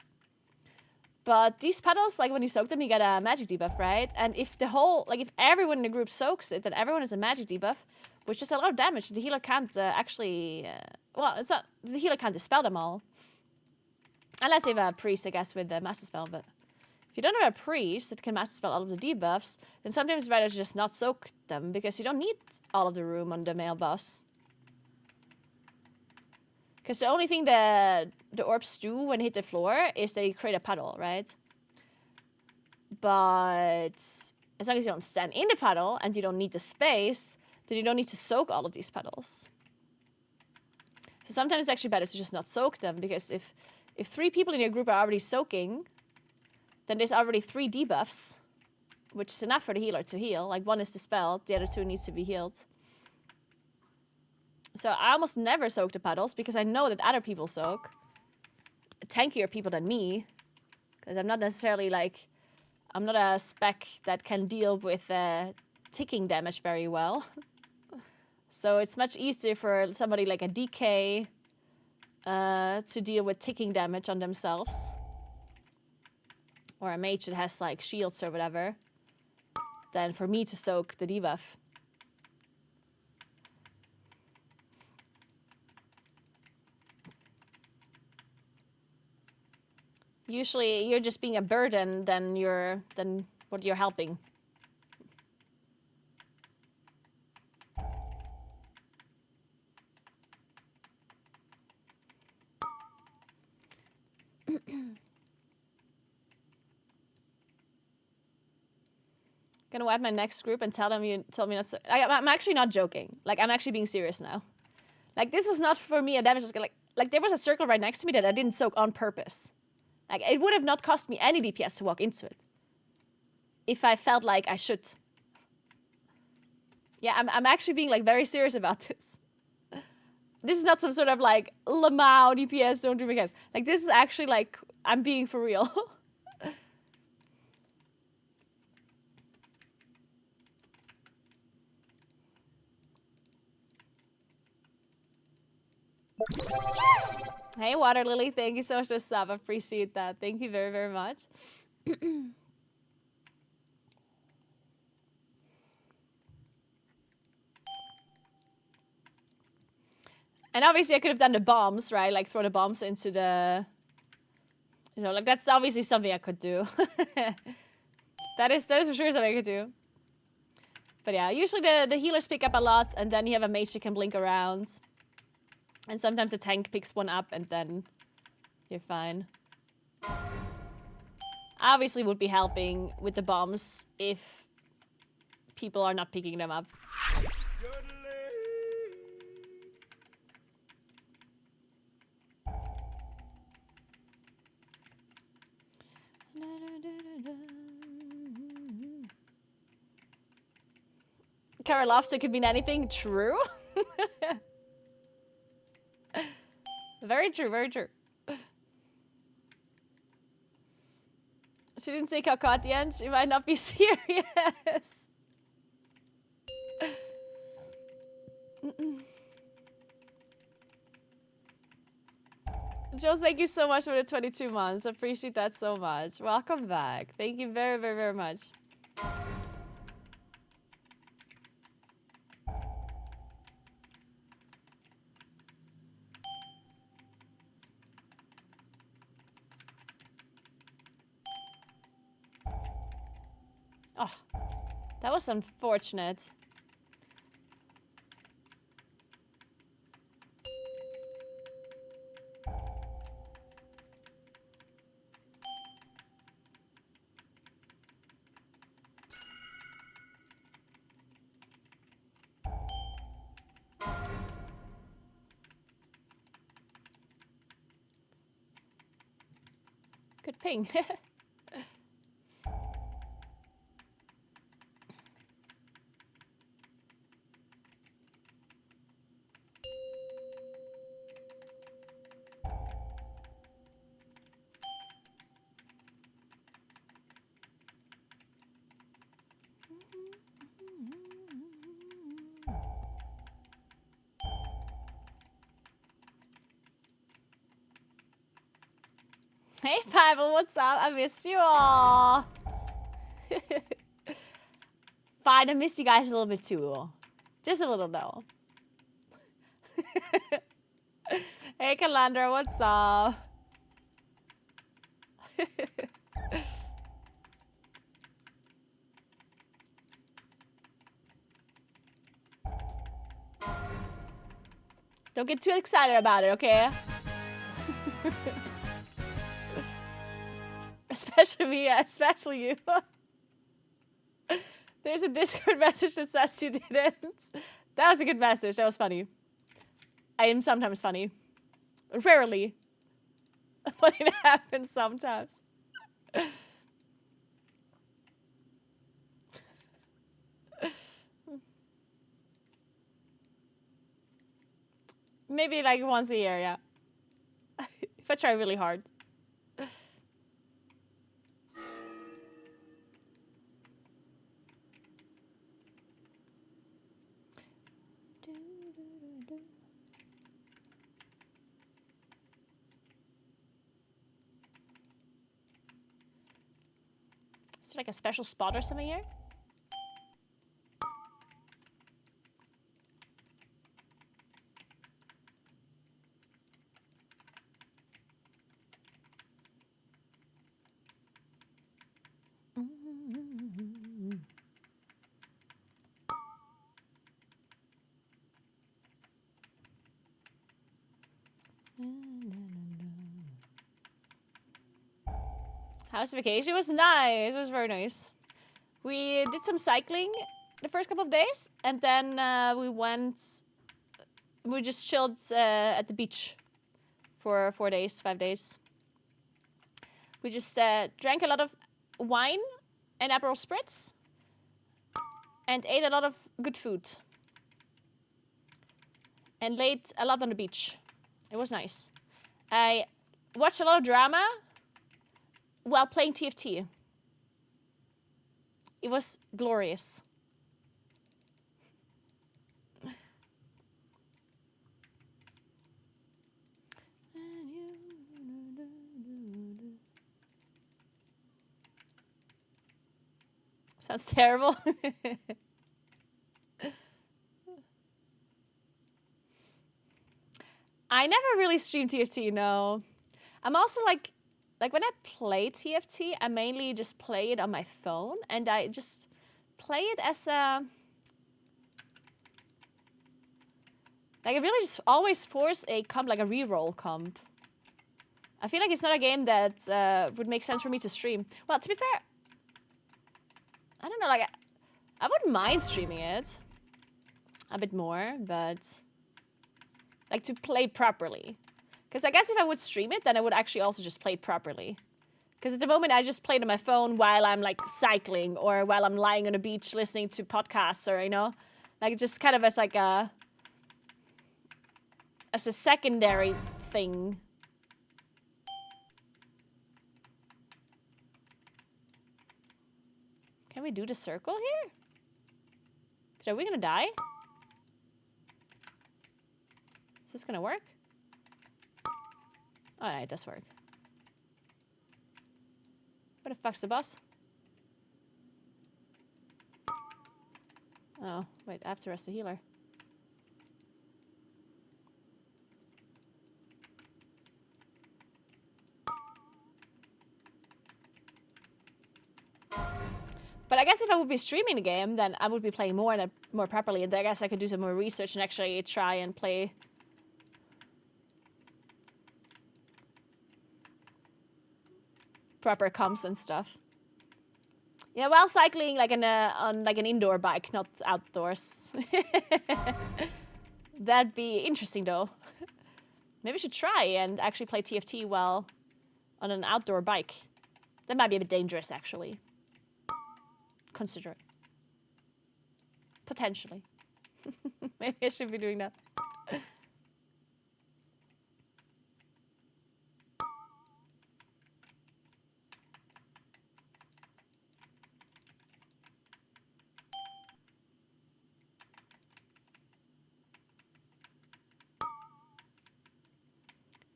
But these puddles, like, when you soak them, you get a magic debuff, right? And if if everyone in the group soaks it, then everyone has a magic debuff, which is a lot of damage. The healer can't it's not, the healer can't dispel them all. Unless you have a priest, I guess, with the master spell, but if you don't have a priest that can master spell all of the debuffs, then sometimes it's better to just not soak them, because you don't need all of the room on the male boss. Because the only thing the orbs do when they hit the floor is they create a puddle, right? But as long as you don't stand in the puddle and you don't need the space, then you don't need to soak all of these puddles. So sometimes it's actually better to just not soak them, because if 3 people in your group are already soaking, then there's already 3 debuffs, which is enough for the healer to heal. Like, 1 is dispelled, the other 2 needs to be healed. So I almost never soak the puddles, because I know that other people soak. Tankier people than me. Because I'm not necessarily, like... I'm not a spec that can deal with ticking damage very well. So it's much easier for somebody like a DK to deal with ticking damage on themselves. Or a mage that has, like, shields or whatever. Than for me to soak the debuff. Usually you're just being a burden than what you're helping. Gonna wipe my next group and tell them you told me not to. I'm actually not joking. Like, I'm actually being serious now. Like, this was not for me a damage. Like there was a circle right next to me that I didn't soak on purpose. Like, it would have not cost me any DPS to walk into it. If I felt like I should. Yeah, I'm actually being, like, very serious about this. This is not some sort of, like, Lamau DPS, don't do mechanics. Like, this is actually, like, I'm being for real. Hey, Water Lily, thank you so much for the sub. I appreciate that. Thank you very, very much. And obviously I could have done the bombs, right? Like throw the bombs into the... You know, like that's obviously something I could do. that is for sure something I could do. But yeah, usually the healers pick up a lot, and then you have a mage that can blink around. And sometimes a tank picks one up, and then you're fine. Obviously would be helping with the bombs if people are not picking them up. Carol Lobster could mean anything. True. Very true, very true. She didn't say Coco at the end. She might not be serious. Joe, thank you so much for the 22 months. I appreciate that so much. Welcome back. Thank you very, very, very much. Oh, that was unfortunate. Good ping. Hey, Bible, what's up? I missed you all. Fine, I missed you guys a little bit too. Just a little though. Hey, Calandra, what's up? Don't get too excited about it, okay? Especially me, especially you. There's a Discord message that says you didn't. That was a good message. That was funny. I am sometimes funny. Rarely. But it happens sometimes. Maybe like once a year, yeah. If I try really hard. Is there like a special spot or something here? How's the vacation? It was nice. It was very nice. We did some cycling the first couple of days, and then we just chilled at the beach for 4 days, 5 days. We just drank a lot of wine and Aperol Spritz and ate a lot of good food and laid a lot on the beach. It was nice. I watched a lot of drama while playing TFT. It was glorious. Sounds terrible. I never really stream TFT, no. I'm also like when I play TFT, I mainly just play it on my phone, and I just play it as a... Like, I really just always force a comp, like a reroll comp. I feel like it's not a game that would make sense for me to stream. Well, to be fair, I don't know, like, I wouldn't mind streaming it a bit more, but like to play properly. Because I guess if I would stream it, then I would actually also just play it properly. Because at the moment, I just play it on my phone while I'm like cycling or while I'm lying on a beach listening to podcasts, or, you know, like just kind of as like a secondary thing. Can we do the circle here? Are we gonna die? Is this gonna work? Oh, yeah, it does work. Where the fuck's the boss? Oh, wait, I have to rest the healer. But I guess if I would be streaming the game, then I would be playing more properly. And I guess I could do some more research and actually try and play proper comps and stuff. Yeah, while cycling like on like an indoor bike, not outdoors. That'd be interesting though. Maybe we should try and actually play TFT while on an outdoor bike. That might be a bit dangerous, actually. Consider it. Potentially. Maybe I should be doing that.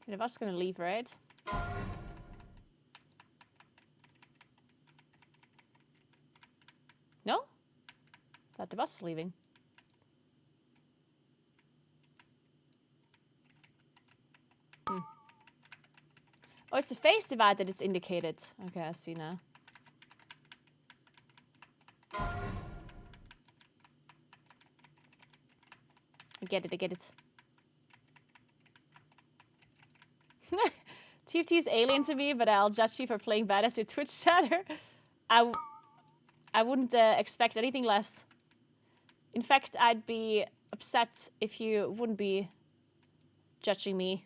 And if I was gonna leave, right? No? Thought the bus was leaving. Oh, it's the phase divide that it's indicated. Okay, I see now. I get it, I get it. TFT is alien to me, but I'll judge you for playing bad as your Twitch chatter. I wouldn't expect anything less. In fact, I'd be upset if you wouldn't be judging me.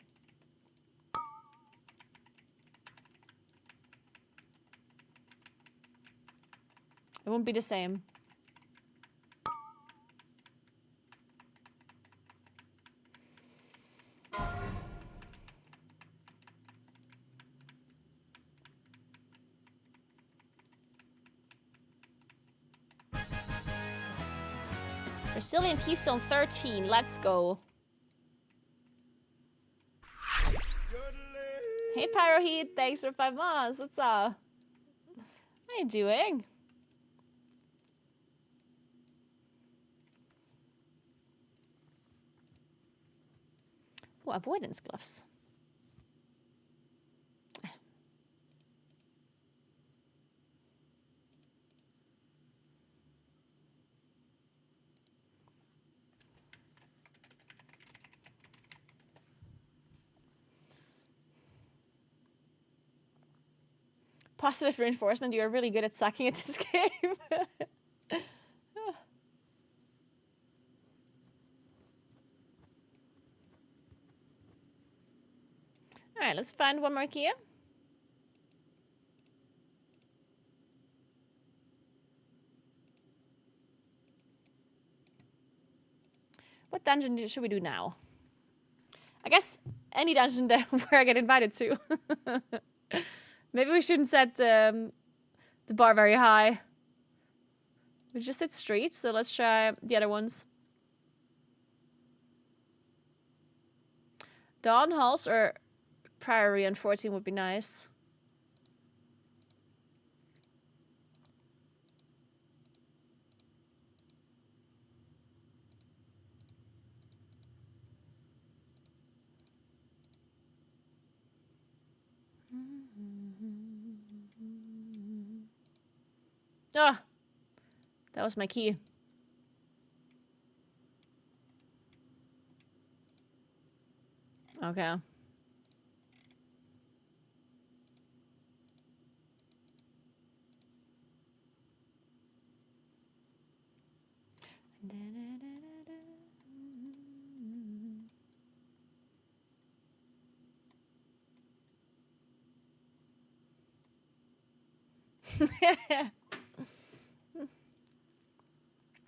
It won't be the same. Brazilian Keystone 13, let's go. Hey Pyroheat, thanks for 5 months. What's up? How you doing? Oh, avoidance gloves. Positive reinforcement, you're really good at sucking at this game. Alright, let's find one more key. What dungeon should we do now? I guess any dungeon that where I get invited to. Maybe we shouldn't set the bar very high. We just did streets, so let's try the other ones. Dawn Halls or Priory on 14 would be nice. Ah, that was my key. Okay.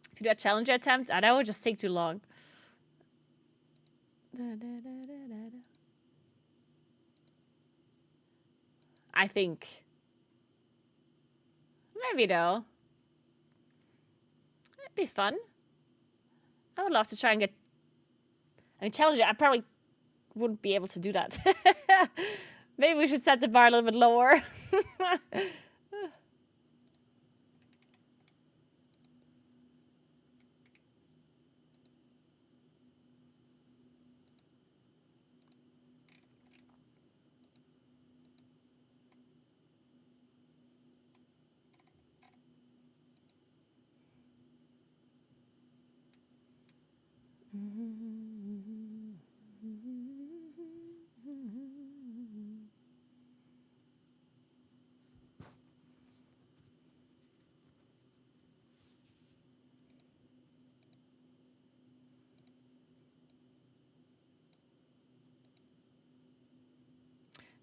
If you do a challenger attempt, that would just take too long. I think. Maybe though. It'd be fun. I would love to try and get... I mean, challenger, I probably wouldn't be able to do that. Maybe we should set the bar a little bit lower.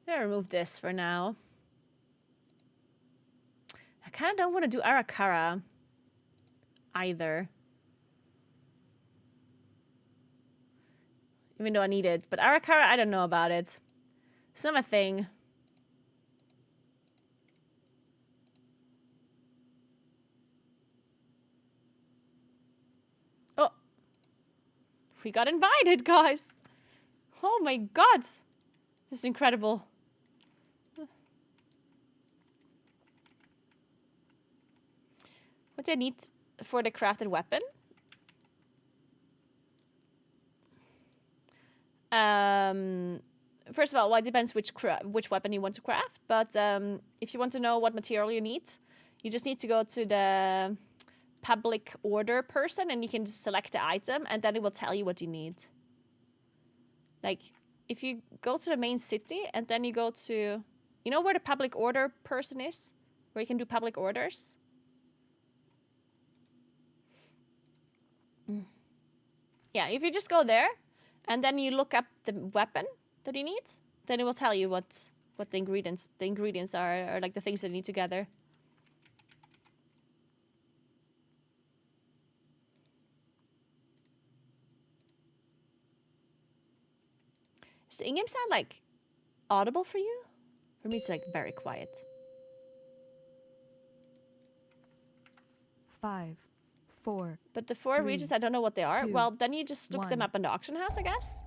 I'm gonna remove this for now. I kind of don't want to do Arakara either. Even though I need it. But Arakara, I don't know about it. It's not my thing. Oh. We got invited, guys. Oh my god. This is incredible. What do I need for the crafted weapon? First of all, well, it depends which weapon you want to craft. But if you want to know what material you need, you just need to go to the public order person and you can just select the item and then it will tell you what you need. Like, if you go to the main city and then you go to... You know where the public order person is? Where you can do public orders? Yeah, if you just go there and then you look up the weapon that you need, then it will tell you what the ingredients are, or like the things that you need together. Does the in-game sound like audible for you? For me, it's like very quiet. 5, 4. But the 4 regions, I don't know what they are. 2, Well, then you just look them 1. up in the auction house, I guess.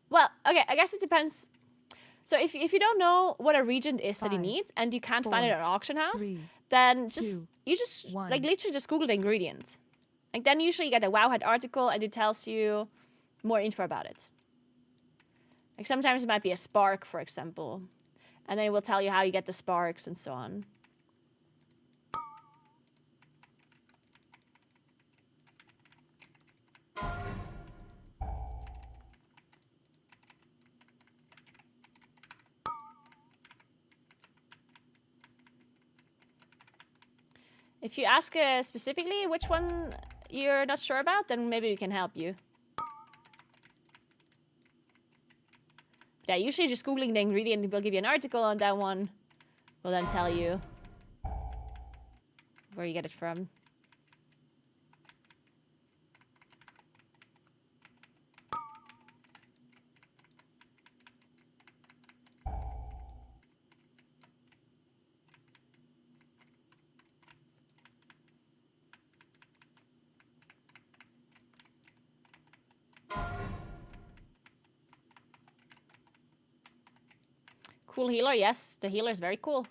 Well, okay, I guess it depends. So if you don't know what a region is that you 5, need and you can't find it at an auction house, 3, then 2, you just 1. like literally just Google the ingredient. Like then usually you get a Wowhead article and it tells you more info about it. Like sometimes it might be a spark, for example, and then it will tell you how you get the sparks and so on. If you ask specifically which one you're not sure about, then maybe we can help you. Yeah, usually just Googling the ingredient will give you an article, and that one will then tell you where you get it from. Cool healer, yes, the healer is very cool.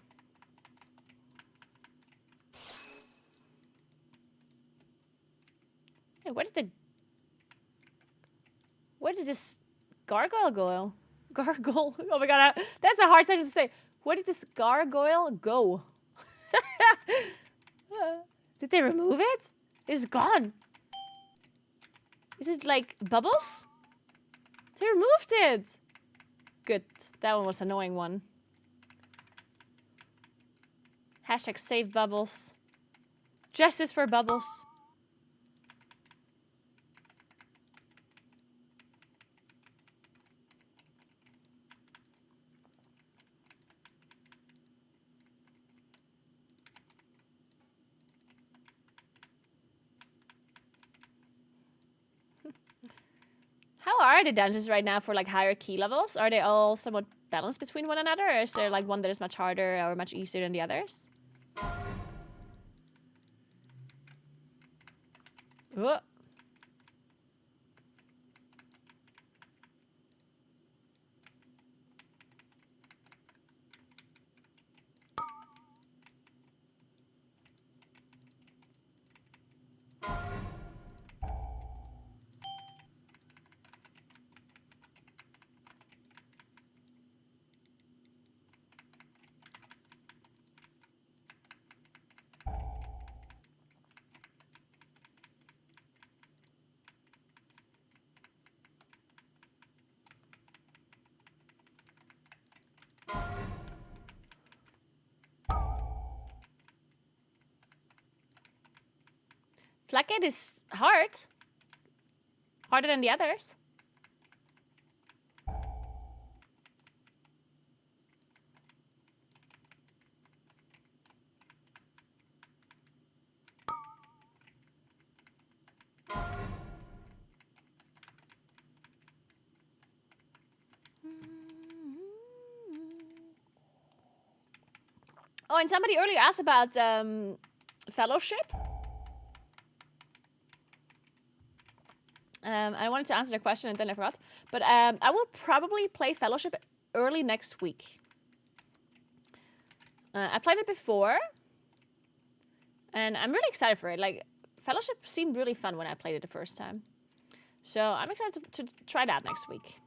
Hey, where did this gargoyle go? Gargoyle? Oh my god, that's a hard sentence to say. Where did this gargoyle go? Did they remove it? It's gone. Is it like bubbles? They removed it. Good. That one was an annoying one. Hashtag save bubbles. Justice for bubbles. How are the dungeons right now for like higher key levels? Are they all somewhat balanced between one another? Or is there like one that is much harder or much easier than the others? Oh. Flaggate is hard. Harder than the others. Oh, and somebody earlier asked about fellowship. I wanted to answer the question and then I forgot. But I will probably play Fellowship early next week. I played it before. And I'm really excited for it. Like, Fellowship seemed really fun when I played it the first time. So I'm excited to try that next week.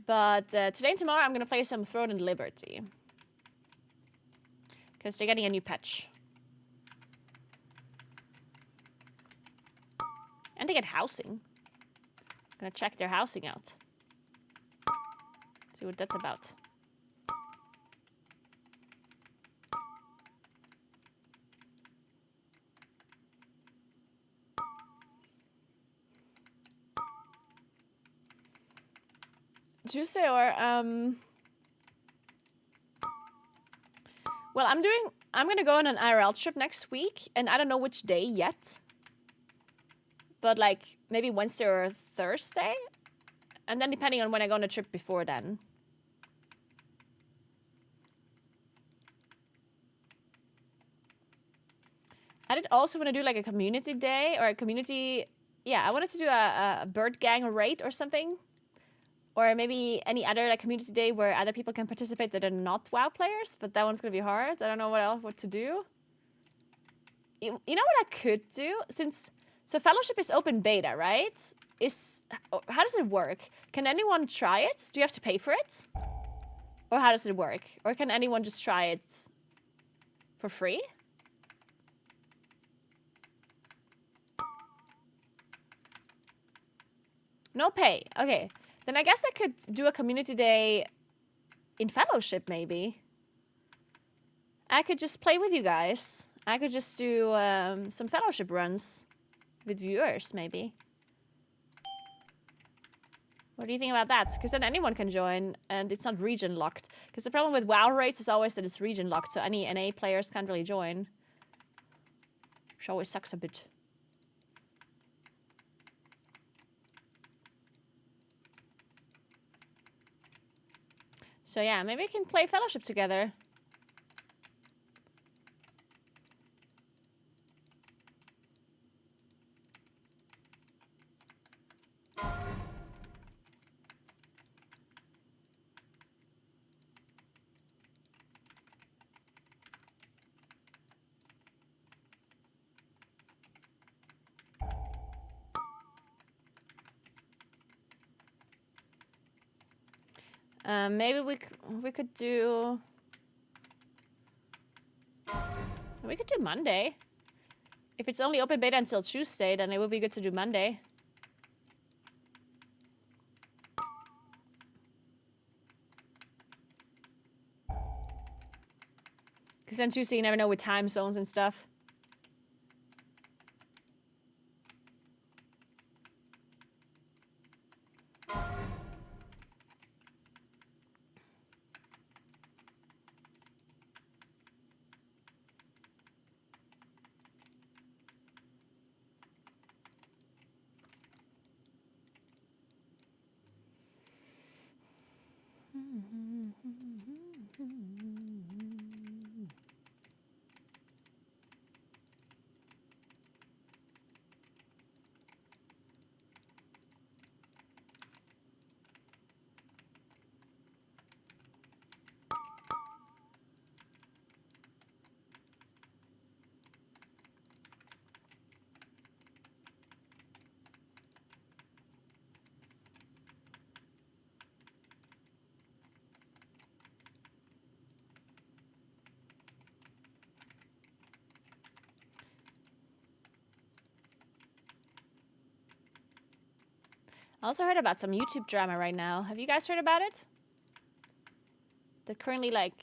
But today and tomorrow I'm going to play some Throne and Liberty. Because they're getting a new patch. And they get housing. I'm gonna check their housing out. See what that's about. Tuesday or well, I'm gonna go on an IRL trip next week, and I don't know which day yet. But like maybe Wednesday or Thursday. And then depending on when I go on a trip before then. I did also want to do like a community day or a community... Yeah, I wanted to do a bird gang raid or something. Or maybe any other like community day where other people can participate that are not WoW players. But that one's going to be hard. I don't know what to do. You know what I could do? So Fellowship is open beta, right? How does it work? Can anyone try it? Do you have to pay for it? Or how does it work? Or can anyone just try it for free? No pay. Okay. Then I guess I could do a community day in Fellowship, maybe. I could just play with you guys. I could just do some Fellowship runs. With viewers, maybe. What do you think about that? Because then anyone can join, and it's not region locked. Because the problem with WoW raids is always that it's region locked, so any NA players can't really join. Which always sucks a bit. So yeah, maybe we can play Fellowship together. Maybe we could do... We could do Monday. If it's only open beta until Tuesday, then it would be good to do Monday. Because then Tuesday you never know with time zones and stuff. I also heard about some YouTube drama right now. Have you guys heard about it? That currently, like,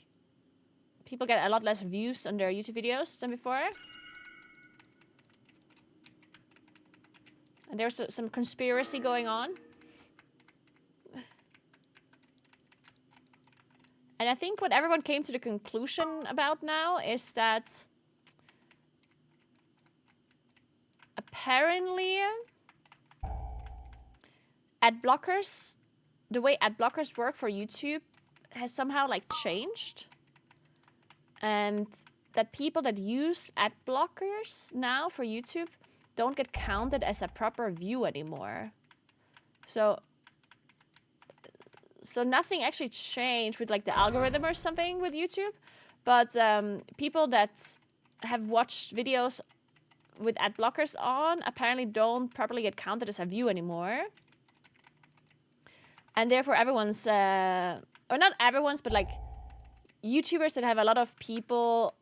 people get a lot less views on their YouTube videos than before. And there's some conspiracy going on. And I think what everyone came to the conclusion about now is that apparently ad blockers, the way ad blockers work for YouTube has somehow like changed. And that people that use ad blockers now for YouTube don't get counted as a proper view anymore. So nothing actually changed with like the algorithm or something with YouTube, but people that have watched videos with ad blockers on apparently don't properly get counted as a view anymore. And therefore everyone's, or not everyone's, but like YouTubers that have a lot of people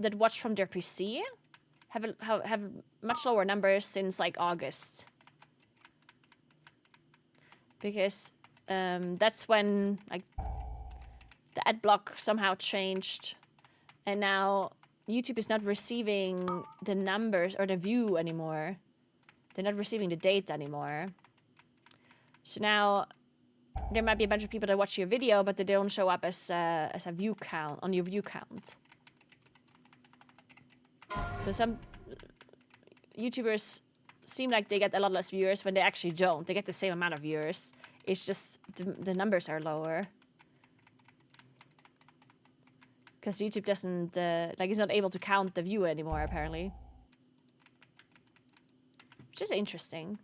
that watch from their PC have much lower numbers since like August. Because that's when like the ad block somehow changed, and now YouTube is not receiving the numbers or the view anymore. They're not receiving the data anymore. So now there might be a bunch of people that watch your video, but they don't show up as a view count on your view count. So some YouTubers seem like they get a lot less viewers when they actually don't. They get the same amount of viewers. It's just the numbers are lower. Because YouTube doesn't, like, it's not able to count the view anymore, apparently. Which is interesting.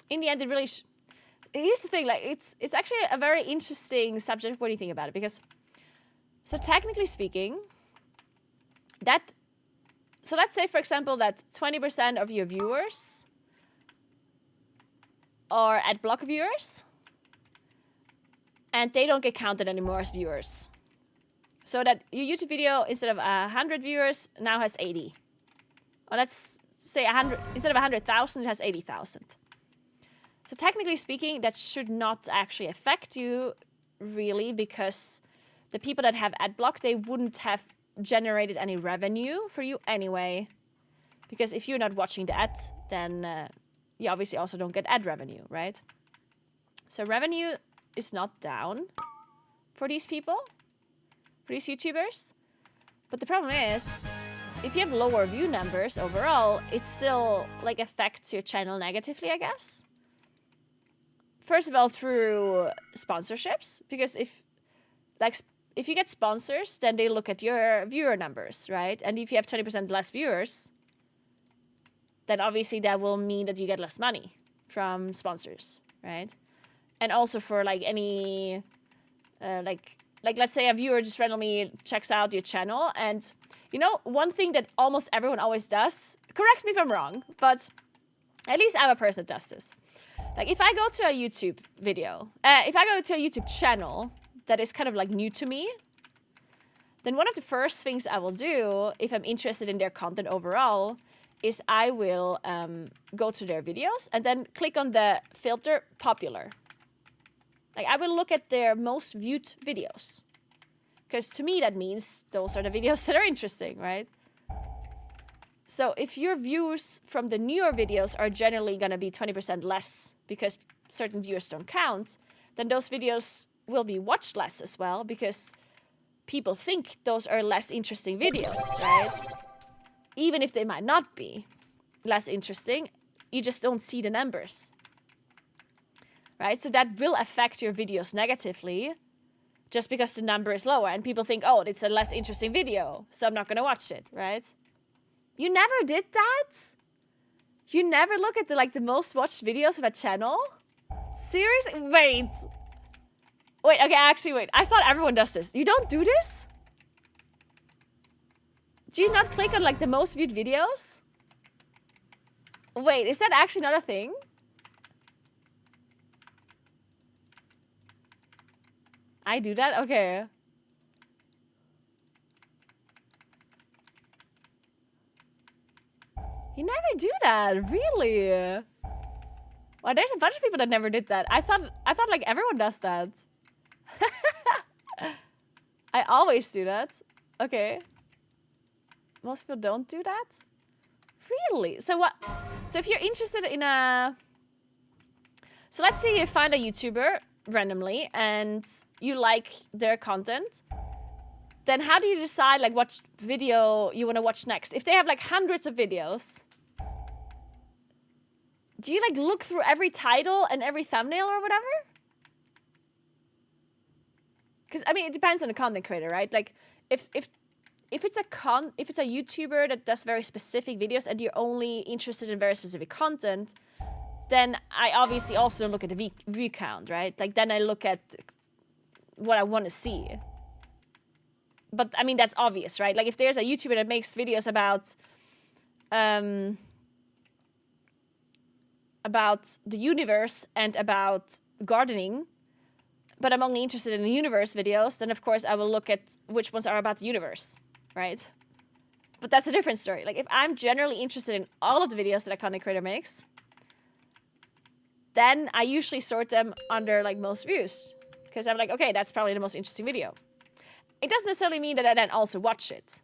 In the end, it really... Here's the thing, like, it's actually a very interesting subject. What do you think about it? Because, so technically speaking, that... So let's say, for example, that 20% of your viewers are ad block viewers, and they don't get counted anymore as viewers. So that your YouTube video, instead of 100 viewers, now has 80. Or let's say 100, instead of 100,000, it has 80,000. So technically speaking, that should not actually affect you, really, because the people that have ad block, they wouldn't have generated any revenue for you anyway. Because if you're not watching the ad, then you obviously also don't get ad revenue, right? So revenue is not down for these people, for these YouTubers. But the problem is, if you have lower view numbers overall, it still like affects your channel negatively, I guess. First of all, through sponsorships, because if you get sponsors, then they look at your viewer numbers, right? And if you have 20% less viewers, then obviously that will mean that you get less money from sponsors, right? And also for like any, like let's say a viewer just randomly checks out your channel, and you know, one thing that almost everyone always does, correct me if I'm wrong, but at least I'm a person that does this. Like if I go to a YouTube video, if I go to a YouTube channel that is kind of like new to me, then one of the first things I will do if I'm interested in their content overall is I will go to their videos and then click on the filter popular. Like I will look at their most viewed videos. Because to me that means those are the videos that are interesting, right? So if your views from the newer videos are generally going to be 20% less because certain viewers don't count, then those videos will be watched less as well because people think those are less interesting videos, right? Even if they might not be less interesting, you just don't see the numbers, right? So that will affect your videos negatively just because the number is lower and people think, oh, it's a less interesting video, so I'm not going to watch it, right? You never did that? You never look at the most watched videos of a channel? Seriously? Wait, okay, actually, wait. I thought everyone does this. You don't do this? Do you not click on the most viewed videos? Wait, is that actually not a thing? I do that? Okay. You never do that, really? Well, there's a bunch of people that never did that. I thought like everyone does that. I always do that. Okay. Most people don't do that? Really? So what? So if you're interested in a... So let's say you find a YouTuber randomly and you like their content. Then how do you decide what video you want to watch next? If they have hundreds of videos, do you look through every title and every thumbnail or whatever? Because I mean, it depends on the content creator, right? If it's a YouTuber that does very specific videos and you're only interested in very specific content, then I obviously also don't look at the view count, right? Then I look at what I want to see. But I mean, that's obvious, right? If there's a YouTuber that makes videos about the universe and about gardening, but I'm only interested in the universe videos, then of course I will look at which ones are about the universe, right? But that's a different story. If I'm generally interested in all of the videos that a content creator makes, then I usually sort them under most views. Because I'm okay, that's probably the most interesting video. It doesn't necessarily mean that I then also watch it.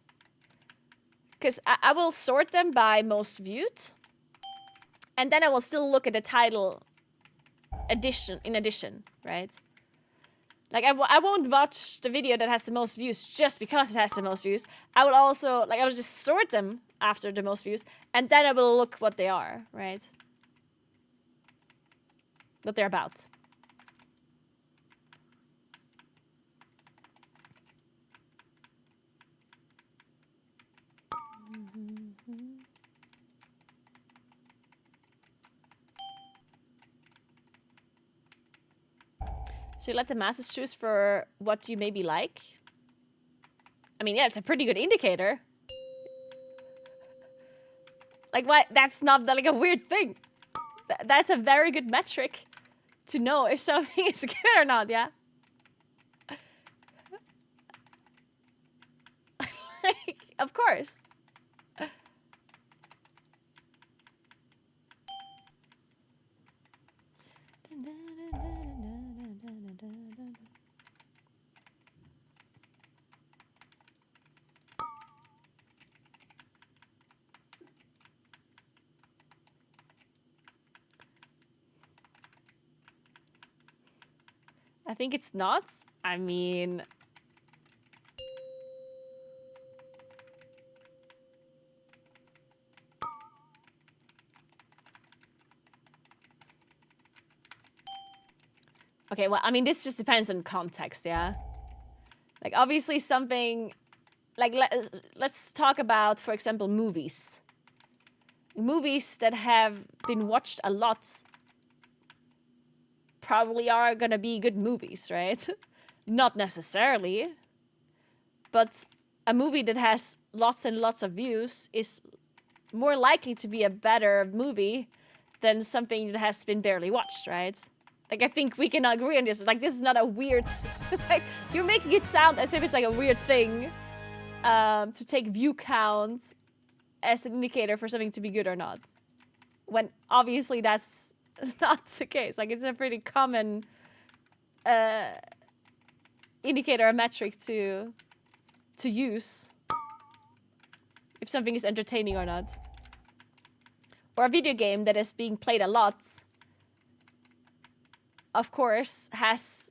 Because I will sort them by most viewed. And then I will still look at the title in addition, right? I won't watch the video that has the most views just because it has the most views. I will also, I will just sort them after the most views. And then I will look what they are, right? What they're about. So you let the masses choose for what you maybe like? I mean, yeah, it's a pretty good indicator. What? That's not a weird thing. That's a very good metric to know if something is good or not, yeah? Of course. I think it's not. I mean... Okay, well, I mean, this just depends on context, yeah? Obviously something... let's talk about, for example, movies. Movies that have been watched a lot probably are gonna be good movies, right? Not necessarily. But a movie that has lots and lots of views is more likely to be a better movie than something that has been barely watched, right? Like, I think we can agree on this. Like, this is not a weird... like, you're making it sound as if it's like a weird thing to take view count as an indicator for something to be good or not. When obviously that's not the case. Like, it's a pretty common indicator, a metric to use if something is entertaining or not. Or a video game that is being played a lot, of course, has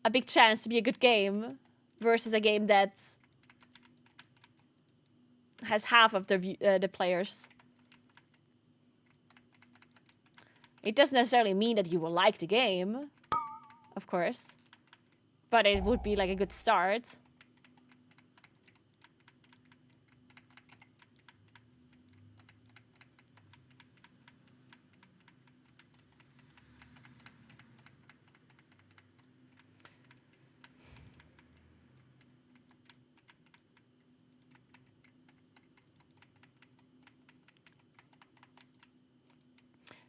a big chance to be a good game versus a game that has half of the players. It doesn't necessarily mean that you will like the game, of course, but it would be like a good start.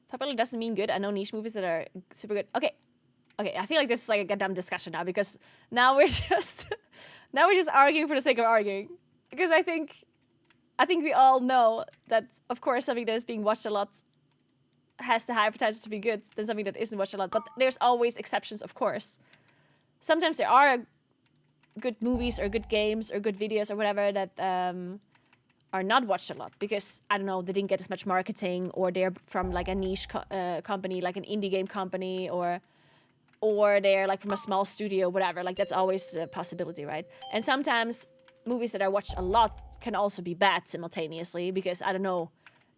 Popular doesn't mean good. I know niche movies that are super good. Okay, I feel like this is like a dumb discussion now because now we're just arguing for the sake of arguing. Because I think we all know that, of course, something that is being watched a lot has the higher potential to be good than something that isn't watched a lot. But there's always exceptions, of course. Sometimes there are good movies or good games or good videos or whatever that are not watched a lot because, I don't know, they didn't get as much marketing, or they're from like a niche company, like an indie game company, or they're like from a small studio, whatever. Like, that's always a possibility, right? And sometimes movies that are watched a lot can also be bad simultaneously because, I don't know,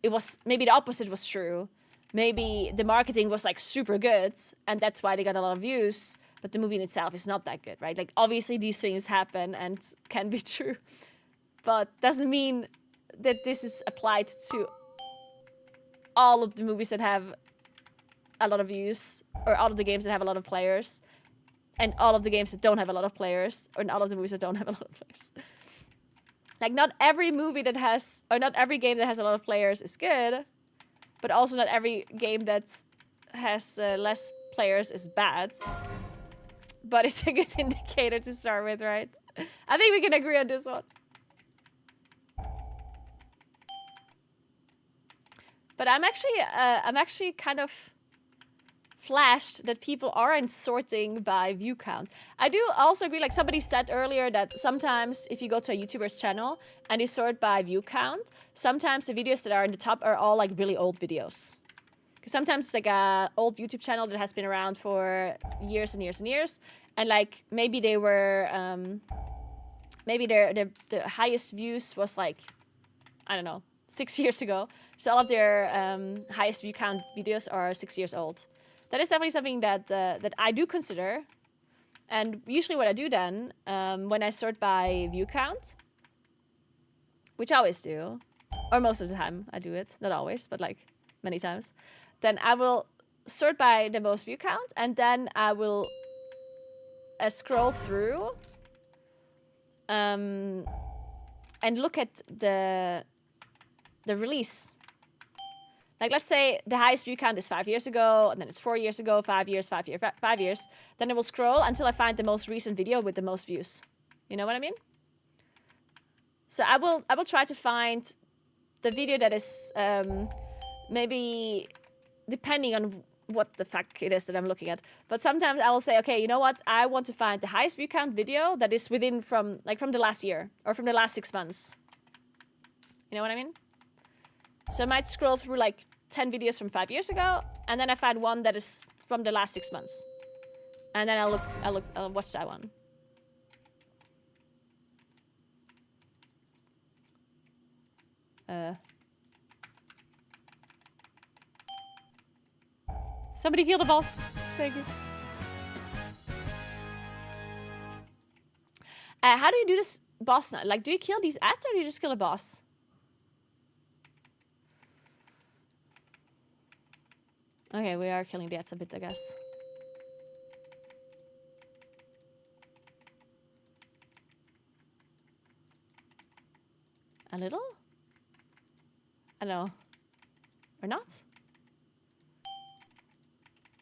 it was, maybe the opposite was true. Maybe the marketing was like super good and that's why they got a lot of views, but the movie in itself is not that good, right? Like, obviously these things happen and can be true, but doesn't mean that this is applied to all of the movies that have a lot of views, or all of the games that have a lot of players, and all of the games that don't have a lot of players, or all of the movies that don't have a lot of players. Like, not every movie that has, or not every game that has a lot of players is good, but also not every game that has less players is bad. But it's a good indicator to start with, right? I think we can agree on this one. But I'm actually kind of flashed that people aren't sorting by view count. I do also agree, like somebody said earlier, that sometimes if you go to a YouTuber's channel and they sort by view count, sometimes the videos that are in the top are all like really old videos. Because sometimes it's like a old YouTube channel that has been around for years and years and years, and like maybe they were maybe the highest views was like, I don't know, 6 years ago. So all of their highest view count videos are 6 years old. That is definitely something that that I do consider. And usually what I do then, when I sort by view count, which I always do, or most of the time I do it, not always, but like many times, then I will sort by the most view count, and then I will scroll through and look at the release. Like, let's say the highest view count is 5 years ago, and then it's 4 years ago, 5 years, 5 years, 5 years. Then I will scroll until I find the most recent video with the most views. You know what I mean? So I will try to find the video that is maybe depending on what the fuck it is that I'm looking at. But sometimes I will say, okay, you know what? I want to find the highest view count video that is within from the last year or from the last 6 months. You know what I mean? So I might scroll through like 10 videos from 5 years ago, and then I find one that is from the last 6 months. And then I'll watch that one. Somebody kill the boss. Thank you. How do you do this boss now? Like, do you kill these ads or do you just kill a boss? Okay, we are killing the ads a bit, I guess. A little? I don't know. Or not?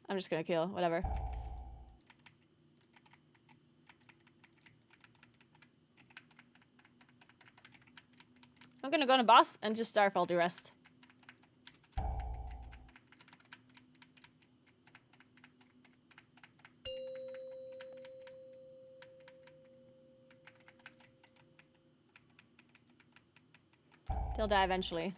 I'm just gonna kill, whatever. I'm gonna go on a boss and just starfall the rest. They'll die eventually.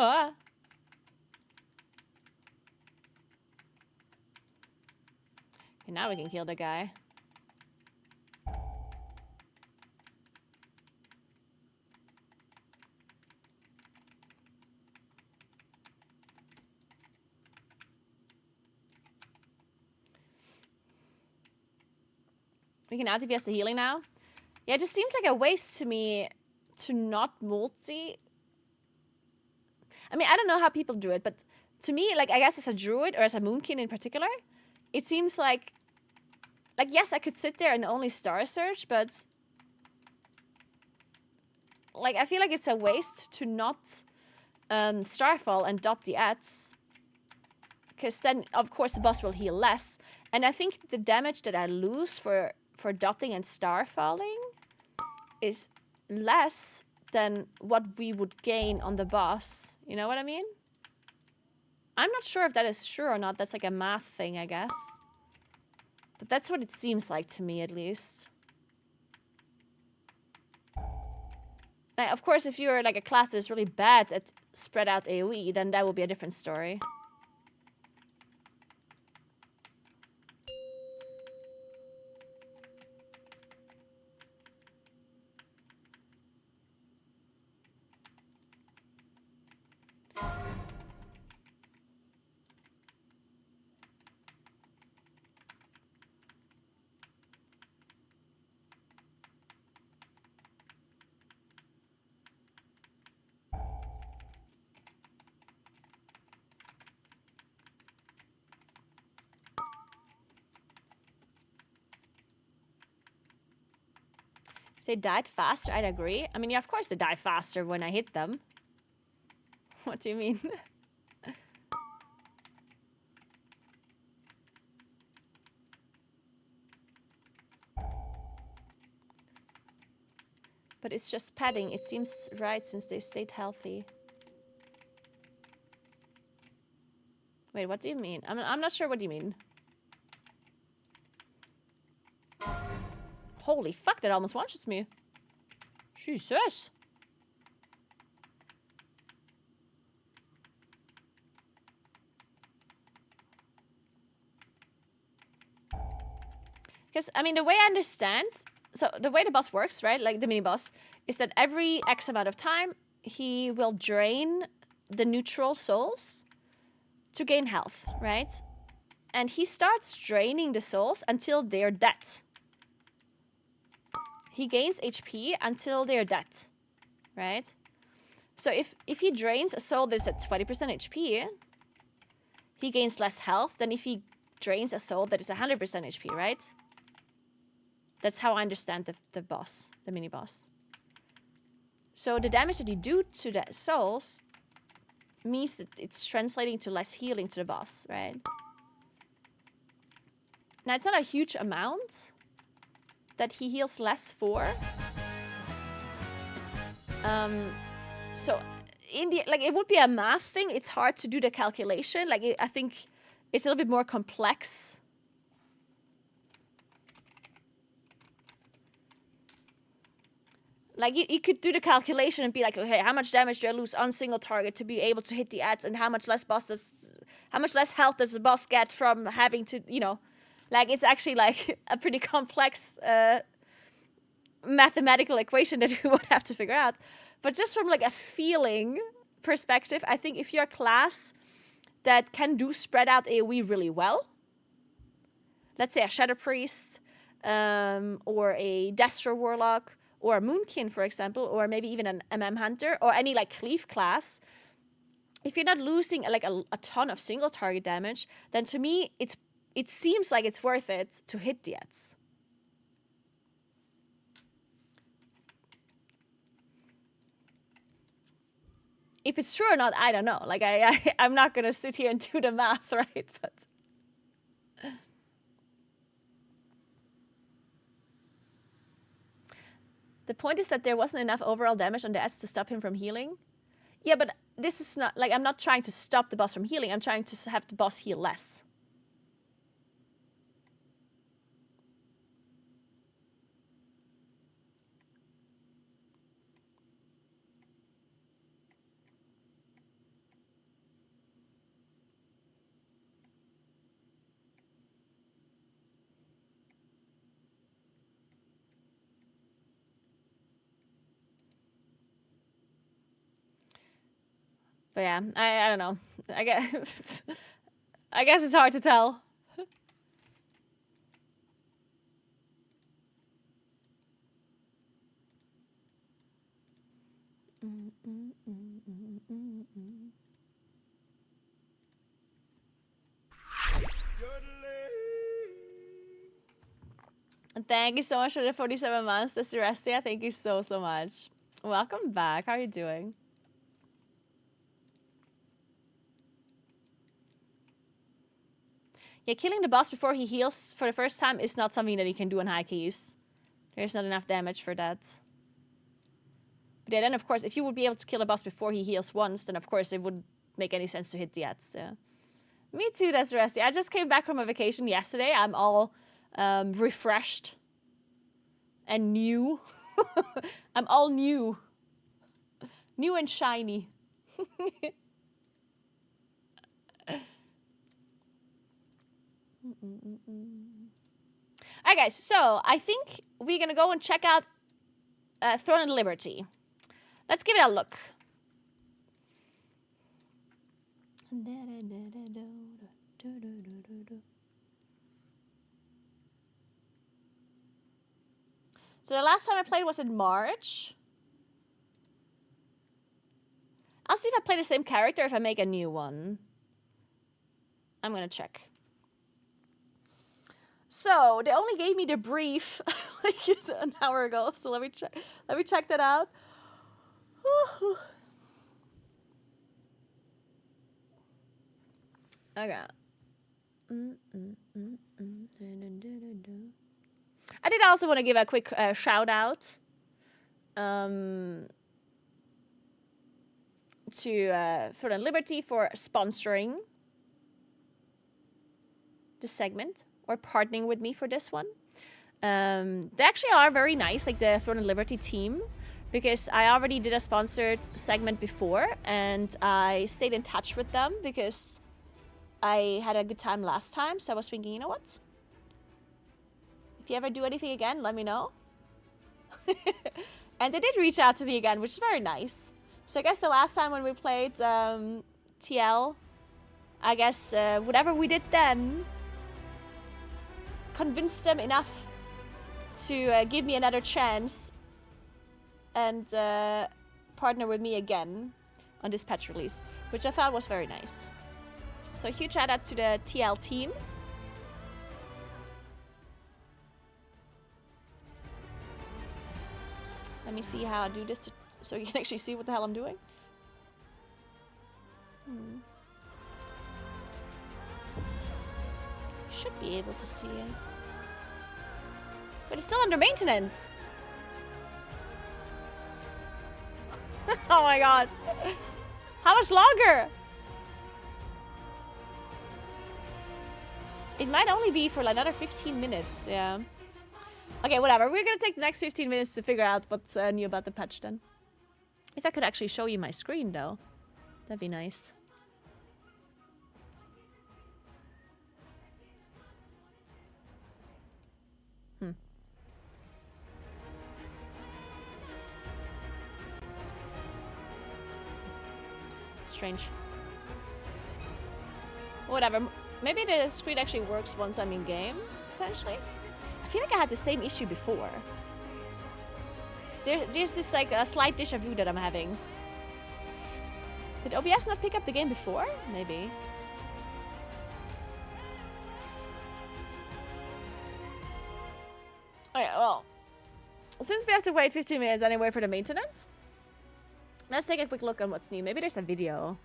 Ah. Okay, now we can kill the guy. We can out DPS the healing now. Yeah, it just seems like a waste to me to not multi. I mean, I don't know how people do it, but to me, like, I guess as a druid or as a moonkin in particular, it seems like yes, I could sit there and only star search, but like, I feel like it's a waste to not starfall and dot the ads, because then, of course, the boss will heal less, and I think the damage that I lose for dotting and starfalling is less than what we would gain on the boss. You know what I mean? I'm not sure if that is true or not. That's like a math thing, I guess. But that's what it seems like to me, at least. Now, of course, if you're like a class that is really bad at spread out AoE, then that will be a different story. If they died faster, I'd agree. I mean, yeah, of course they die faster when I hit them. What do you mean? But it's just padding. It seems right since they stayed healthy. Wait, what do you mean? I'm not sure what you mean. Holy fuck, that almost one-shots me. Jesus. Because, I mean, the way I understand... So, the way the boss works, right? Like, the mini-boss, is that every X amount of time, he will drain the neutral souls to gain health, right? And he starts draining the souls until they're dead. He gains HP until they're dead, right? So if he drains a soul that's at 20% HP, he gains less health than if he drains a soul that is 100% HP, right? That's how I understand the boss, the mini-boss. So the damage that you do to the souls means that it's translating to less healing to the boss, right? Now, it's not a huge amount that he heals less for. So, in the, like, it would be a math thing. It's hard to do the calculation. Like, I think it's a little bit more complex. Like, you could do the calculation and be like, okay, how much damage do I lose on single target to be able to hit the ads, and how much less health does the boss get from having to, you know, like, it's actually like a pretty complex mathematical equation that we would have to figure out. But just from like a feeling, perspective, I think if you're a class that can do spread out AoE really well, let's say a Shadow Priest, or a Destro Warlock, or a Moonkin, for example, or maybe even an MM Hunter, or any like Cleave class, if you're not losing like a ton of single target damage, then to me, it seems like it's worth it to hit the ads. If it's true or not, I don't know. Like, I'm not going to sit here and do the math, right? But the point is that there wasn't enough overall damage on the ads to stop him from healing. Yeah, but this is not, like, I'm not trying to stop the boss from healing. I'm trying to have the boss heal less. But yeah, I don't know. I guess I guess it's hard to tell. And thank you so much for the 47 months, Desirestia. Thank you so much. Welcome back. How are you doing? Yeah, killing the boss before he heals for the first time is not something that he can do on high keys. There's not enough damage for that. But yeah, then of course, if you would be able to kill a boss before he heals once, then of course it wouldn't make any sense to hit the ads. Yeah. Me too, Desiree. I just came back from a vacation yesterday. I'm all refreshed and new. I'm all new. New and shiny. Alright guys, so I think we're gonna go and check out Throne and Liberty. Let's give it a look. So the last time I played was in March. I'll see if I play the same character if I make a new one. I'm gonna check. So they only gave me the brief like an hour ago. So let me check. Let me check that out. Okay. I did also want to give a quick shout out to Throne and Liberty for sponsoring this segment or partnering with me for this one. They actually are very nice, like the Throne and Liberty team, because I already did a sponsored segment before and I stayed in touch with them because I had a good time last time. So I was thinking, you know what? If you ever do anything again, let me know. And they did reach out to me again, which is very nice. So I guess the last time when we played TL, I guess whatever we did then convinced them enough to give me another chance and partner with me again on this patch release, which I thought was very nice. So a huge shout out to the TL team. Let me see how I do this so you can actually see what the hell I'm doing. Should be able to see it. But it's still under maintenance. Oh my god. How much longer? It might only be for like another 15 minutes, yeah. Okay, whatever. We're gonna take the next 15 minutes to figure out what's new about the patch then. If I could actually show you my screen though, that'd be nice. strange. Whatever. Maybe the screen actually works once I'm in game, potentially. I feel like I had the same issue before. There's this like a slight déjà vu that I'm having. Did OBS not pick up the game before? Maybe. Alright, well. Since we have to wait 15 minutes anyway for the maintenance, let's take a quick look on what's new. Maybe there's a video.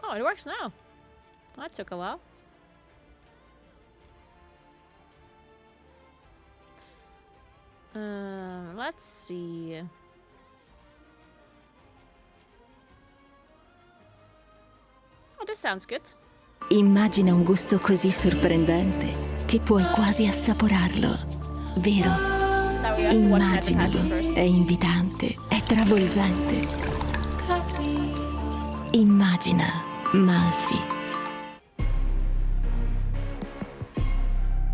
Oh, it works now. That took a while. Let's see. Oh, this sounds good. Immagina un gusto così sorprendente che puoi quasi assaporarlo, vero? So we have to watch an Immaginalo, advertisement first. è invitante, è travolgente. Immagina Malfi.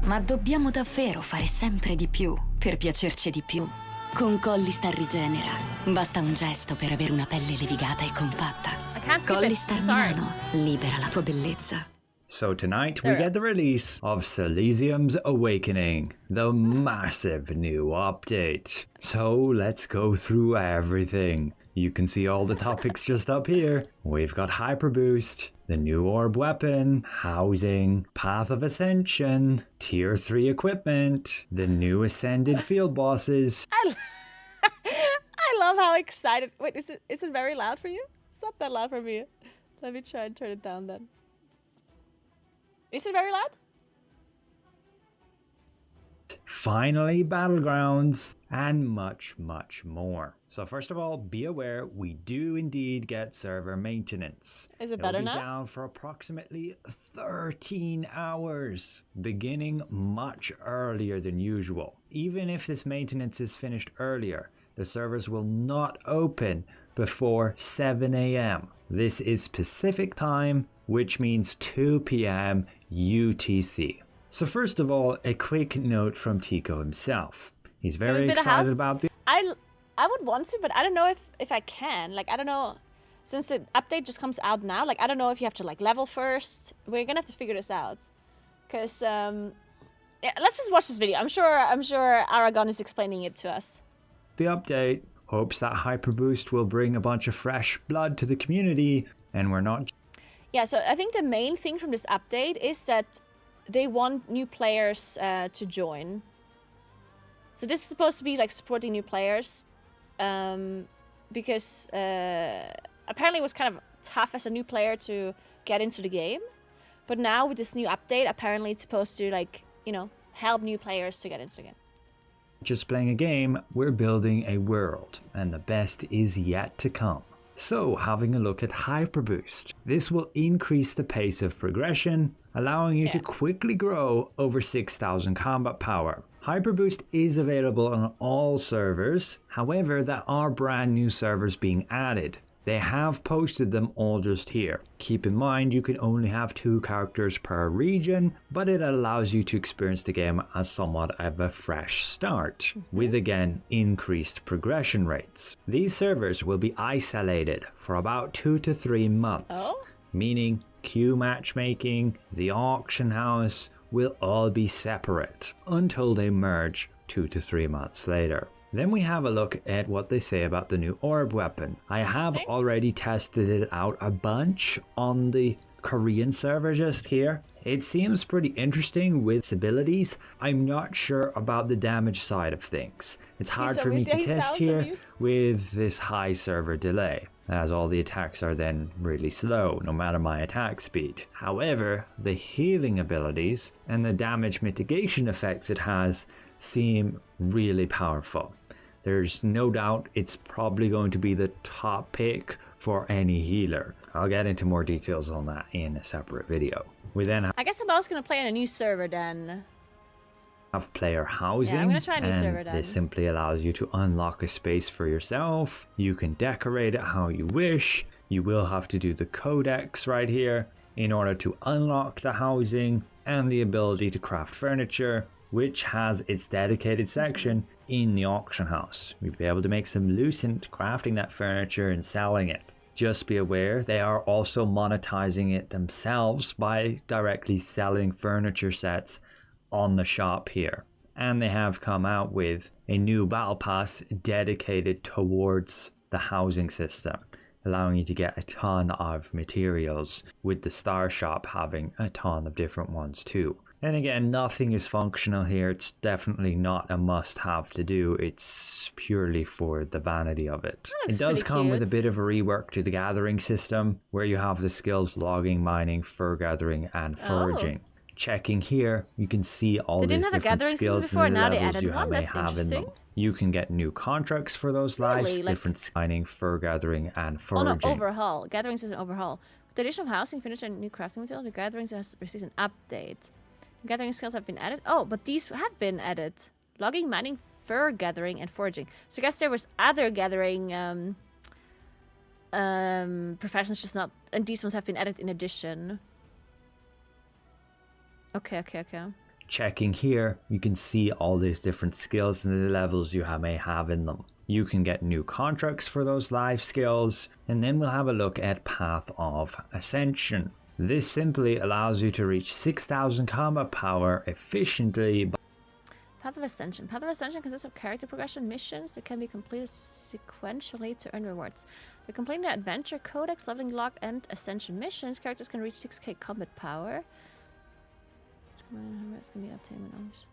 Ma dobbiamo davvero fare sempre di più per piacerci di più. Con Collistar Rigenera basta un gesto per avere una pelle levigata e compatta. I can't skip it. Collistar I'm sorry. Milano libera la tua bellezza. So tonight There we we get the release of Silesium's Awakening, the massive new update. So let's go through everything. You can see all the topics just up here. We've got Hyper Boost, the new orb weapon, housing, Path of Ascension, Tier 3 equipment, the new Ascended field bosses. I love how excited. Wait, is it very loud for you? It's not that loud for me. Let me try and turn it down then. Is it very loud? Finally Battlegrounds, and much, much more. So first of all, be aware we do indeed get server maintenance. Is it It'll better be now? down for approximately 13 hours, beginning much earlier than usual. Even if this maintenance is finished earlier, the servers will not open before 7 a.m. This is Pacific time, which means 2 p.m. UTC. So first of all, a quick note from Tico himself. He's very bit of excited house? about this. I would want to, but I don't know if I can. Like, I don't know. Since the update just comes out now, like, I don't know if you have to, like, level first. We're gonna have to figure this out. Because, yeah, let's just watch this video. I'm sure Aragon is explaining it to us. The update hopes that Hyper Boost will bring a bunch of fresh blood to the community, and we're not. Yeah, so I think the main thing from this update is that they want new players to join. So this is supposed to be like supporting new players, because apparently it was kind of tough as a new player to get into the game. But now with this new update, apparently it's supposed to, like, you know, help new players to get into the game. Just playing a game, we're building a world, and the best is yet to come. So, having a look at Hyper Boost. This will increase the pace of progression, allowing you to quickly grow over 6,000 combat power. Hyper Boost is available on all servers, however there are brand new servers being added. They have posted them all just here. Keep in mind you can only have 2 characters per region, but it allows you to experience the game as somewhat of a fresh start, with again increased progression rates. These servers will be isolated for about 2 to 3 months, meaning queue matchmaking, the auction house will all be separate until they merge 2 to 3 months later. Then we have a look at what they say about the new orb weapon. I have already tested it out a bunch on the Korean server just here. It seems pretty interesting with its abilities. I'm not sure about the damage side of things. It's hard for me to test here with this high server delay, as all the attacks are then really slow, no matter my attack speed. However, the healing abilities and the damage mitigation effects it has seem really powerful. There's no doubt it's probably going to be the top pick for any healer. I'll get into more details on that in a separate video. We then I guess I'm also gonna play on a new server then. have player housing, Yeah, I'm gonna try a new and server then. this simply allows you to unlock a space for yourself. You can decorate it how you wish. You will have to do the codex right here in order to unlock the housing and the ability to craft furniture, which has its dedicated section in the auction house. You'll be able to make some lucent crafting that furniture and selling it. Just be aware, they are also monetizing it themselves by directly selling furniture sets on the shop here. And they have come out with a new battle pass dedicated towards the housing system, allowing you to get a ton of materials, with the star shop having a ton of different ones too. And again, nothing is functional here. It's definitely not a must-have to do. It's purely for the vanity of it. It does come with a bit of a rework to the gathering system, where you have the skills logging, mining, fur gathering, and foraging. Checking here, you can see all these different skills before, and the now they levels added you one. may That's have in them. interesting. You can get new contracts for those lives, Really? Like- different mining, fur gathering, and Oh foraging. no, overhaul. Gatherings is an overhaul. With the addition of housing, furniture, and new crafting material, the gatherings has received an update. Gathering skills have been added. Oh, but these have been added. Logging, mining, fur gathering, and foraging. So I guess there was other gathering professions, just not, and these ones have been added in addition. Okay. Checking here, you can see all these different skills and the levels you may have in them. You can get new contracts for those live skills, and then we'll have a look at Path of Ascension. This simply allows you to reach 6,000 combat power efficiently. Path of Ascension. Path of Ascension consists of character progression missions that can be completed sequentially to earn rewards. By completing the Adventure Codex, Leveling Log, and Ascension missions, characters can reach 6k combat power. That's gonna be obtained when others.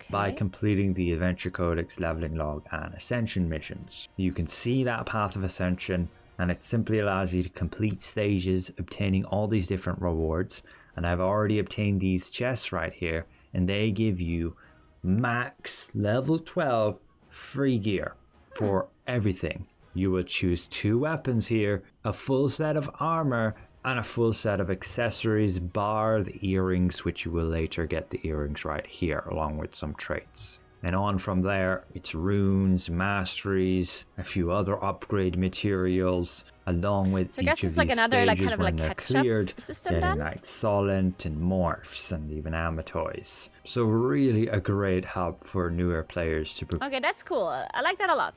By completing the Adventure Codex, Leveling Log, and Ascension missions. You can see that Path of Ascension, and it simply allows you to complete stages, obtaining all these different rewards. And I've already obtained these chests right here, and they give you max level 12 free gear for everything. You will choose 2 weapons here, a full set of armor, and a full set of accessories, bar the earrings, which you will later get the earrings right here, along with some traits. And on from there, it's runes, masteries, a few other upgrade materials, along with each of these like another, like, stages kind of when like they're catch-up cleared, system getting then? like Solent and Morphs and even Amatoys. So really a great help for newer players to Okay, that's cool. I like that a lot.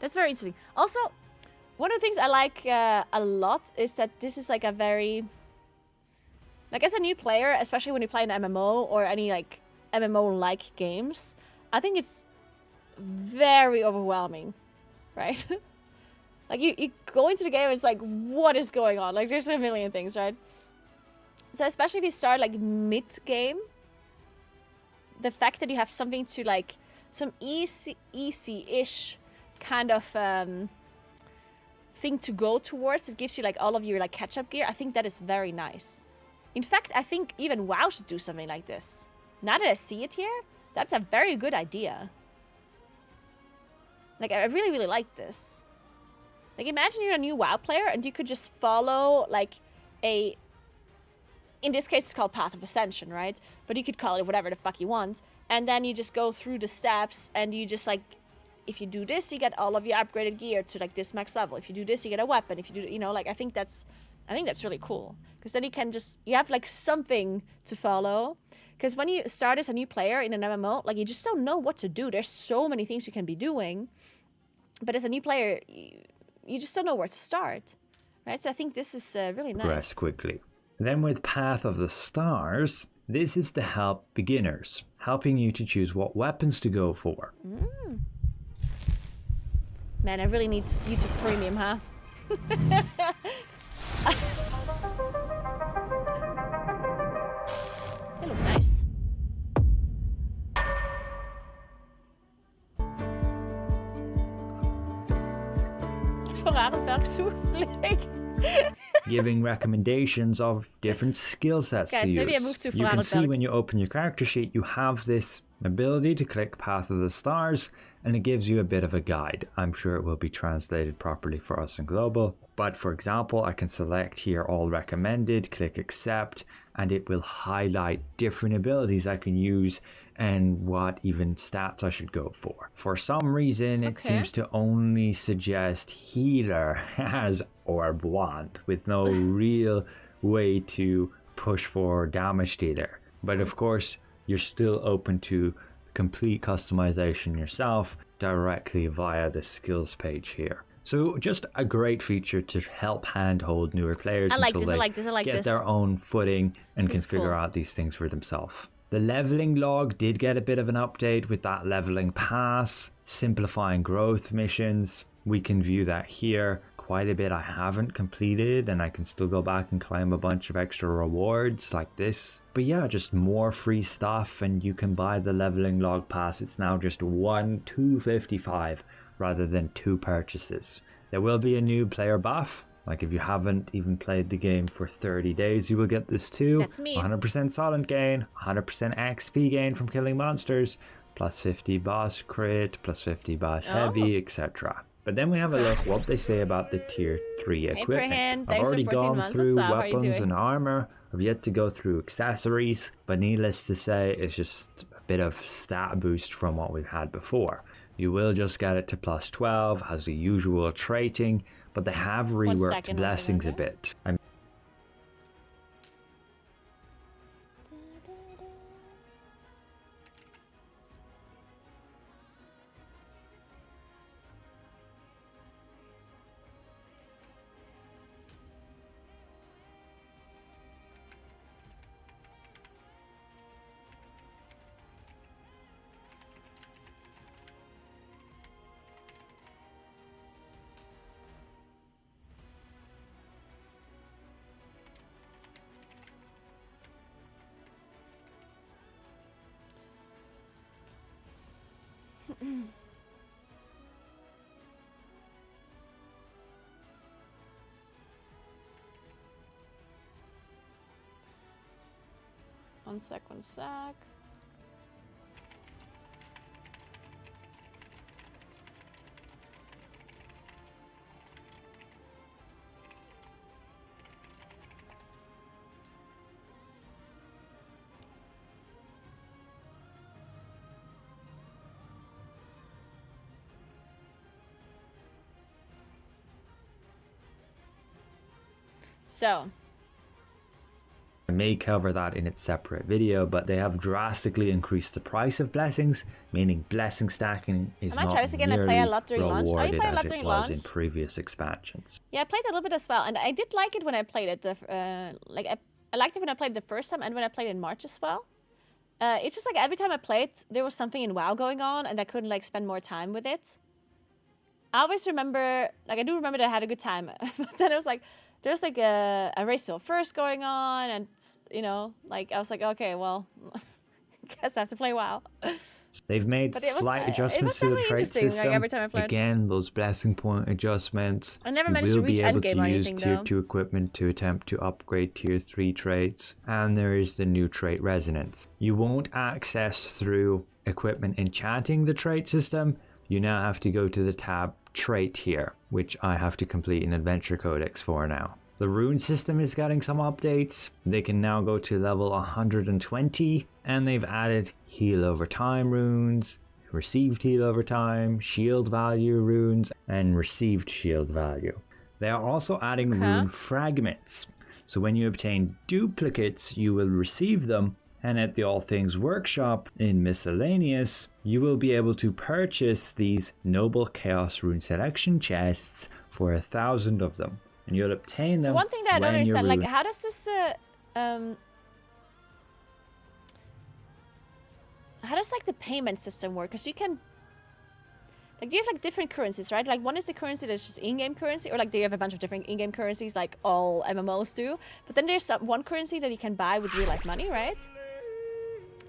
That's very interesting. Also, one of the things I like a lot is that this is like a very... Like, as a new player, especially when you play an MMO or any like MMO-like games, I think it's very overwhelming, right? Like, you go into the game and it's like, what is going on? Like, there's a million things, right? So especially if you start like mid-game, the fact that you have something to like, some easy-ish kind of thing to go towards that gives you like all of your like catch-up gear, I think that is very nice. In fact, I think even WoW should do something like this. Now that I see it here, that's a very good idea. Like, I really, really like this. Like, imagine you're a new WoW player and you could just follow like a... In this case, it's called Path of Ascension, right? But you could call it whatever the fuck you want. And then you just go through the steps and you just like... If you do this, you get all of your upgraded gear to like this max level. If you do this, you get a weapon. If you do, you know, like, I think that's really cool. Because then you can just, you have like something to follow. Because when you start as a new player in an MMO, like, you just don't know what to do. There's so many things you can be doing. But as a new player, you just don't know where to start. Right? So I think this is really nice. progress quickly. Then with Path of the Stars, this is to help beginners, helping you to choose what weapons to go for. Man, I really need YouTube Premium, huh? They look nice. Giving recommendations of different skill sets Guys, to use. maybe I moved too You far can out see of when you open your character sheet, you have this ability to click Path of the Stars, and it gives you a bit of a guide. I'm sure it will be translated properly for us in global. But for example, I can select here all recommended, click accept, and it will highlight different abilities I can use and what even stats I should go for. For some reason, it seems to only suggest healer as orb wand with no real way to push for damage dealer. But of course, you're still open to complete customization yourself directly via the skills page here. So just a great feature to help handhold newer players until they get their own footing and can figure out these things for themselves. The leveling log did get a bit of an update with that leveling pass, simplifying growth missions. We can view that here. Quite a bit I haven't completed, and I can still go back and claim a bunch of extra rewards like this. But yeah, just more free stuff, and you can buy the leveling log pass. It's now just 255 rather than 2 purchases. There will be a new player buff. Like if you haven't even played the game for 30 days, you will get this too. That's me. 100% silent gain, 100% XP gain from killing monsters, plus 50 boss crit, plus 50 boss heavy, etc. But then we have a look what they say about the tier 3 equipment. I've already gone through weapons and armor. I've yet to go through accessories, but needless to say, it's just a bit of stat boost from what we've had before. You will just get it to plus 12, has the usual trading, but they have reworked blessings a bit. One sec. So I may cover that in its separate video, but they have drastically increased the price of blessings, meaning blessing stacking is not nearly rewarded as it was in previous expansions. Yeah, I played a little bit as well, and I did like it when I played it. I liked it when I played it the first time and when I played it in March as well. It's just like every time I played, there was something in WoW going on, and I couldn't like spend more time with it. I always remember, like I do remember that I had a good time, but then it was like, there's like a race to a first going on, and you know, like I was like, okay, well, guess I have to play WoW. They've made slight adjustments to the trade system. Like, every time I played. Again, those blessing point adjustments. I never managed to reach endgame or anything though. You will be able to use tier 2 equipment to attempt to upgrade tier 3 traits, and there is the new trait resonance. You won't access through equipment enchanting the trait system. You now have to go to the tab trait here, which I have to complete an adventure codex for now. The rune system is getting some updates. They can now go to level 120, and they've added heal over time runes, received heal over time, shield value runes, and received shield value. They are also adding rune fragments. So when you obtain duplicates, you will receive them, and at the All Things Workshop in Miscellaneous, you will be able to purchase these Noble Chaos Rune Selection chests for 1,000 of them. And you'll obtain them. So one thing that I don't understand, like, how does this, how does like the payment system work? Because you can, like, you have like different currencies, right? Like one is the currency that's just in-game currency, or like do you have a bunch of different in-game currencies, like all MMOs do? But then there's one currency that you can buy with real-life money, right?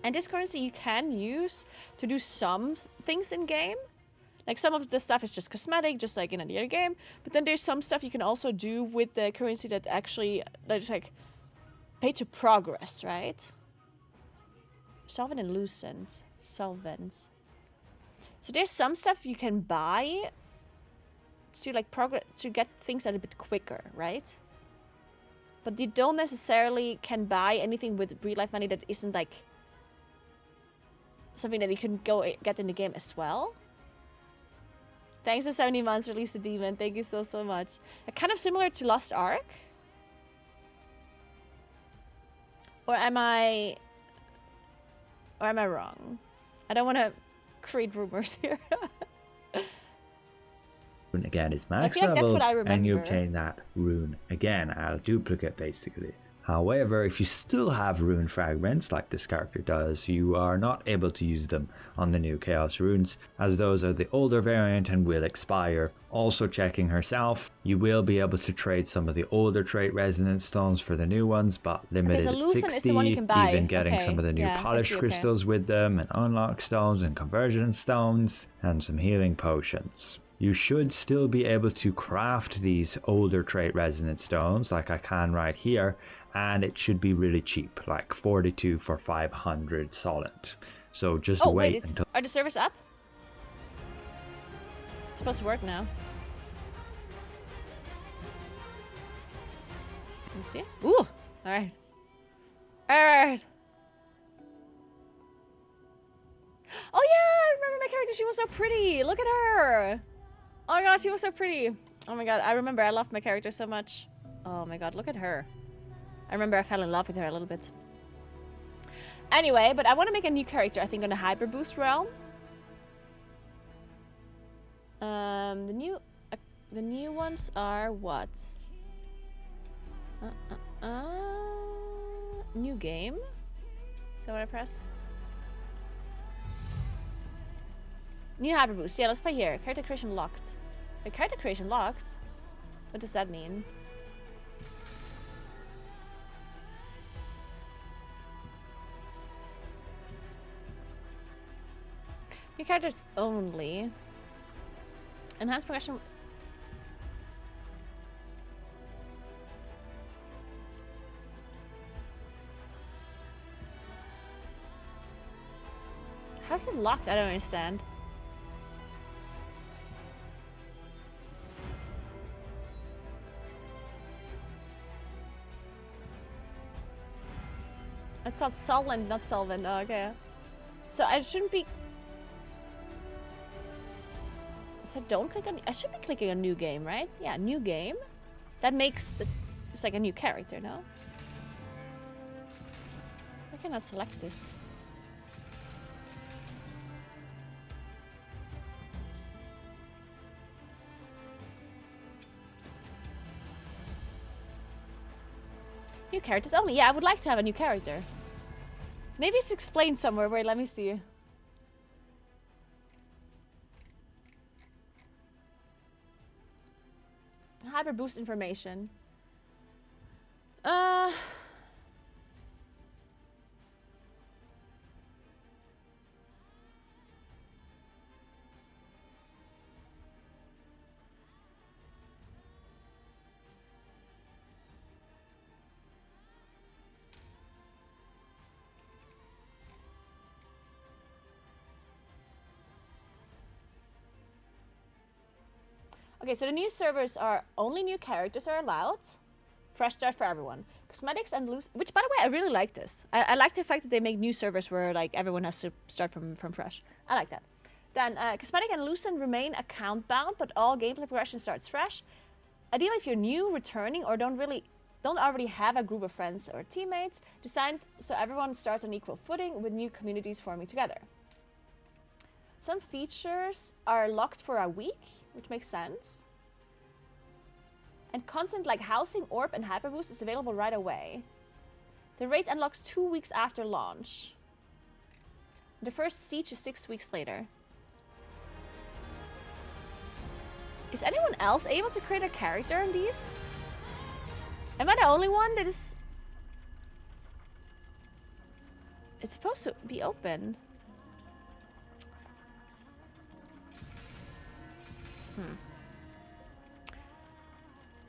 And this currency you can use to do some things in game. Like some of the stuff is just cosmetic, just like in any other game. But then there's some stuff you can also do with the currency that actually, that's like, pay to progress, right? Solvent and Lucent. Solvents. So there's some stuff you can buy to like progress, to get things a little bit quicker, right? But you don't necessarily can buy anything with real life money that isn't like something that you can go get in the game as well. Thanks for 70 months, release the demon. Thank you so much. Kind of similar to Lost Ark. Or am I wrong? I don't want to create rumors here. Rune again is max feel like that's level, what I and you remember. obtain that rune again out of duplicate, basically. However, if you still have rune fragments like this character does, you are not able to use them on the new Chaos runes, as those are the older variant and will expire. Also checking herself, you will be able to trade some of the older trait resonance stones for the new ones, but limited so at Lucen 60, is the one you can buy. even getting Okay, some of the new yeah, I polish see, okay. crystals with them, and unlock stones and conversion stones, and some healing potions. You should still be able to craft these older trait resonance stones like I can right here, and it should be really cheap, like 42 for 500 solid. So just Oh wait wait, until... are the servers up? It's supposed to work now. Let me see. Ooh! Alright. Alright. Oh yeah! I remember my character. She was so pretty. Look at her. Oh my god, she was so pretty. Oh my god, I remember. I loved my character so much. Oh my god, look at her. I remember I fell in love with her a little bit. Anyway, but I want to make a new character, I think, on the Hyper Boost realm. The new ones are what? New game? Is that what I press? New Hyper Boost. Yeah, let's play here. Character creation locked. Wait, character creation locked? What does that mean? New characters only. Enhanced progression. How's it locked? I don't understand. It's called Solvent, not Solvent. Oh, okay. So I shouldn't be... So don't click on... I should be clicking on new game, right? Yeah, new game. That makes the... It's like a new character, no? I cannot select this. New characters only. Yeah, I would like to have a new character. Maybe it's explained somewhere. Wait, let me see. Hyper boost information. Okay, so the new servers are only new characters are allowed. Fresh start for everyone. Cosmetics and loose, which by the way, I really like this. I like the fact that they make new servers where like everyone has to start from fresh. I like that. Then cosmetic and loosen remain account bound, but all gameplay progression starts fresh. Ideally, if you're new, returning, or don't already have a group of friends or teammates, designed so everyone starts on equal footing with new communities forming together. Some features are locked for a week, which makes sense. And content like Housing, Orb, and Hyperboost is available right away. The raid unlocks 2 weeks after launch. The first siege is 6 weeks later. Is anyone else able to create a character in these? Am I the only one that is... It's supposed to be open.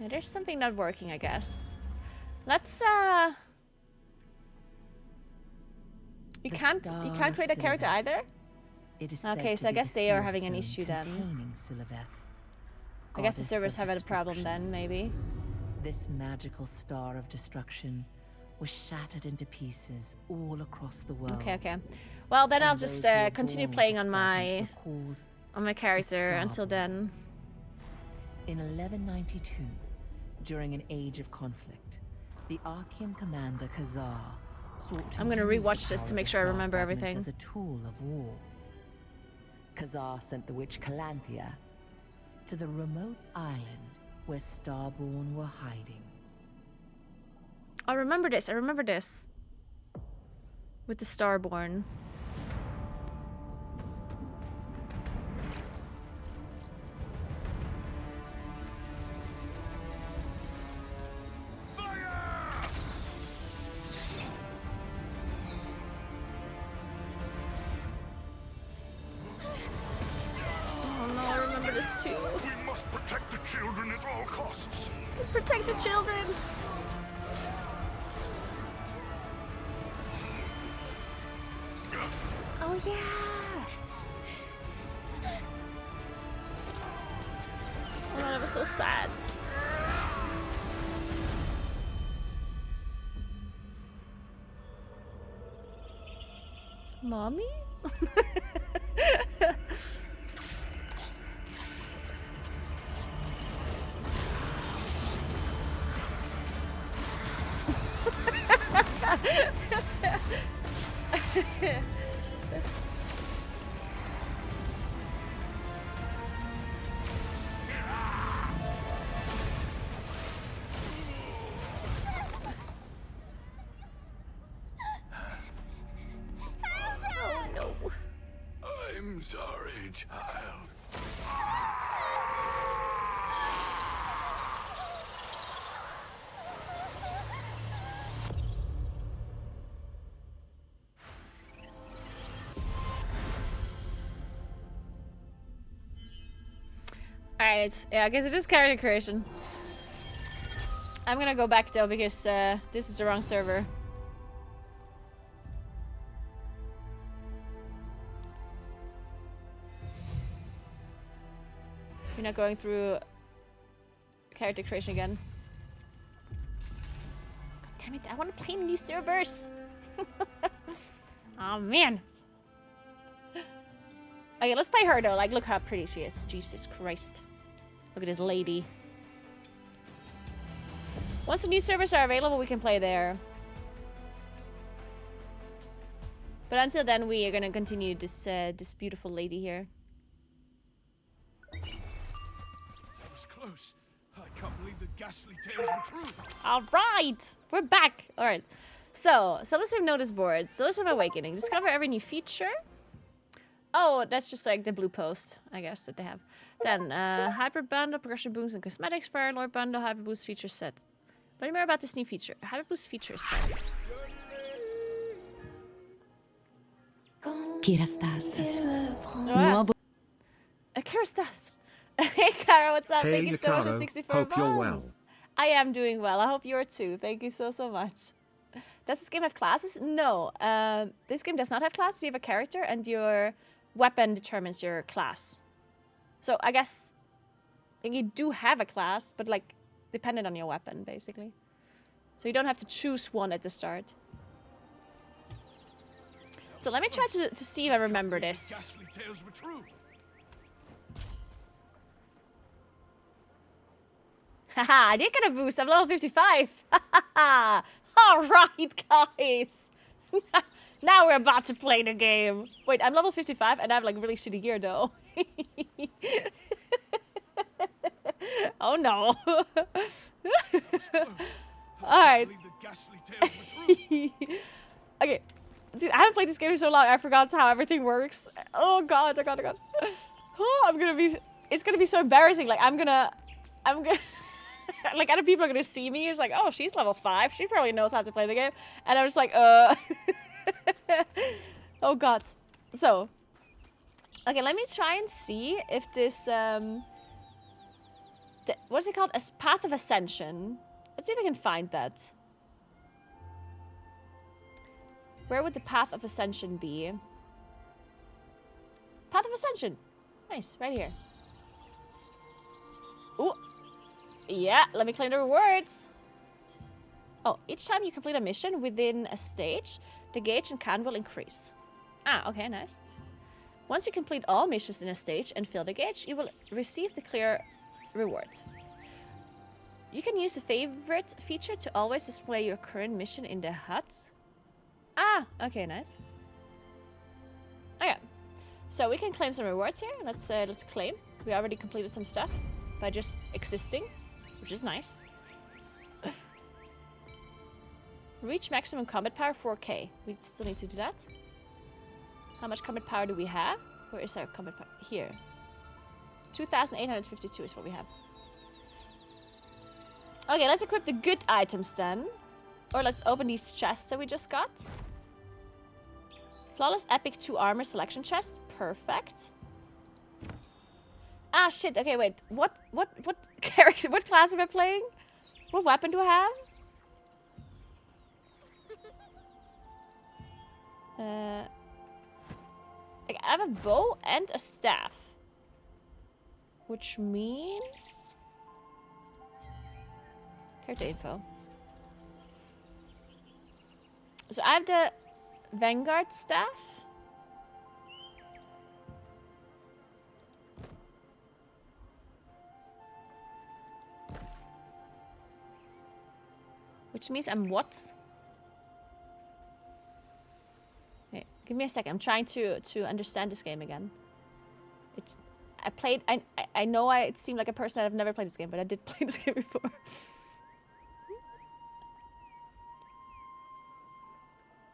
Yeah, there's something not working, I guess. Let's You can't create a character either? Okay, so I guess they are having an issue then. I guess the servers have had a problem then, maybe. This magical star of destruction was shattered into pieces all across the world. Okay, okay. Well, then I'll And just those who were continue born playing with on this my fragment were called character the until then. In 1192, during an age of conflict, the Archean commander Khazar sought to I'm gonna use the rewatch this power to of make the sure I star remember fragments everything. as a tool of war. Khazar sent the witch Calanthea to the remote island where Starborn were hiding. I remember this. I remember this. With the Starborn. Oh no, I remember this too. We must protect the children at all costs. Protect the children! Oh yeah! Oh, that was so sad. Mommy? Oh no. I'm sorry, child. Alright, yeah, I guess it is character creation. I'm gonna go back though because this is the wrong server. We're not going through character creation again. God damn it, I want to play new servers! Oh man! Okay, let's play her though. Like, look how pretty she is. Jesus Christ. Look at this lady. Once the new servers are available, we can play there. But until then, we are gonna continue this this beautiful lady here. That was close. I can't believe the ghastly tales were true. All right, we're back. All right. So let's have notice boards. So let's have awakening. Discover every new feature. Oh, that's just like the blue post, I guess, that they have. Then hyper bundle, progression boost, and cosmetics. Fire Lord bundle, hyper boost feature set. Learn more about this new feature. Hyper boost feature set. Kirastas. Nuovo. Kirastas. Hey, Kara, what's up? Hey, Thank you so much for Yakaro. 64 Hope you're months. well. I am doing well. I hope you are too. Thank you so much. Does this game have classes? No. This game does not have classes. You have a character, and your weapon determines your class. So I guess you do have a class, but like dependent on your weapon, basically. So you don't have to choose one at the start. So let me try to see if I remember this. Ghastly tales were true. Haha, I did get a boost. I'm level 55. Alright, guys. Now we're about to play the game. Wait, I'm level 55 and I have like really shitty gear though. Oh no. Alright. Okay. Dude, I haven't played this game in so long, I forgot how everything works. Oh god, oh god, oh god. Oh, it's gonna be so embarrassing. Like, I'm gonna like, other people are gonna see me. It's like, oh, she's level 5. She probably knows how to play the game. And I'm just like, oh god. So, okay, let me try and see if this, what's it called? A Path of Ascension. Let's see if we can find that. Where would the Path of Ascension be? Path of Ascension. Nice, right here. Ooh. Yeah, let me claim the rewards. Oh, each time you complete a mission within a stage, the gauge and count will increase. Ah, okay, nice. Once you complete all missions in a stage and fill the gauge, you will receive the clear reward. You can use the favorite feature to always display your current mission in the hut. Ah, okay, nice. Okay, so we can claim some rewards here. Let's claim. We already completed some stuff by just existing, which is nice. Reach maximum combat power 4K. We still need to do that. How much combat power do we have? Where is our combat power? Here. 2,852 is what we have. Okay, let's equip the good items then. Or let's open these chests that we just got. Flawless Epic 2 Armor Selection Chest. Perfect. Ah, shit. Okay, wait. What character, what class am I playing? What weapon do I have? I have a bow and a staff. Which means... Character info. So I have the Vanguard staff. Which means I'm what? Okay, give me a second. I'm trying to understand this game again. I know it seemed like a person that I've never played this game, but I did play this game before.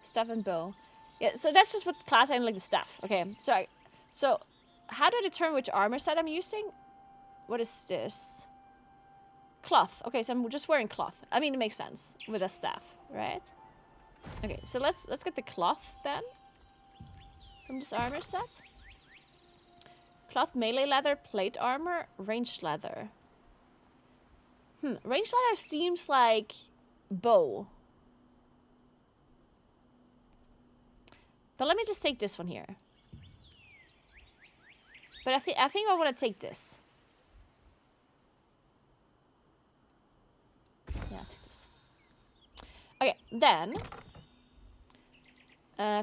Staff and bow. Yeah, so that's just what class I like the staff. Okay, so how do I determine which armor set I'm using? What is this? Cloth. Okay, so I'm just wearing cloth. I mean, it makes sense with a staff, right? Okay, so let's get the cloth then from this armor set. Cloth, melee leather, plate armor, ranged leather. Ranged leather seems like bow. But let me just take this one here. But I think I want to take this. Yeah, I'll take this. Okay, then.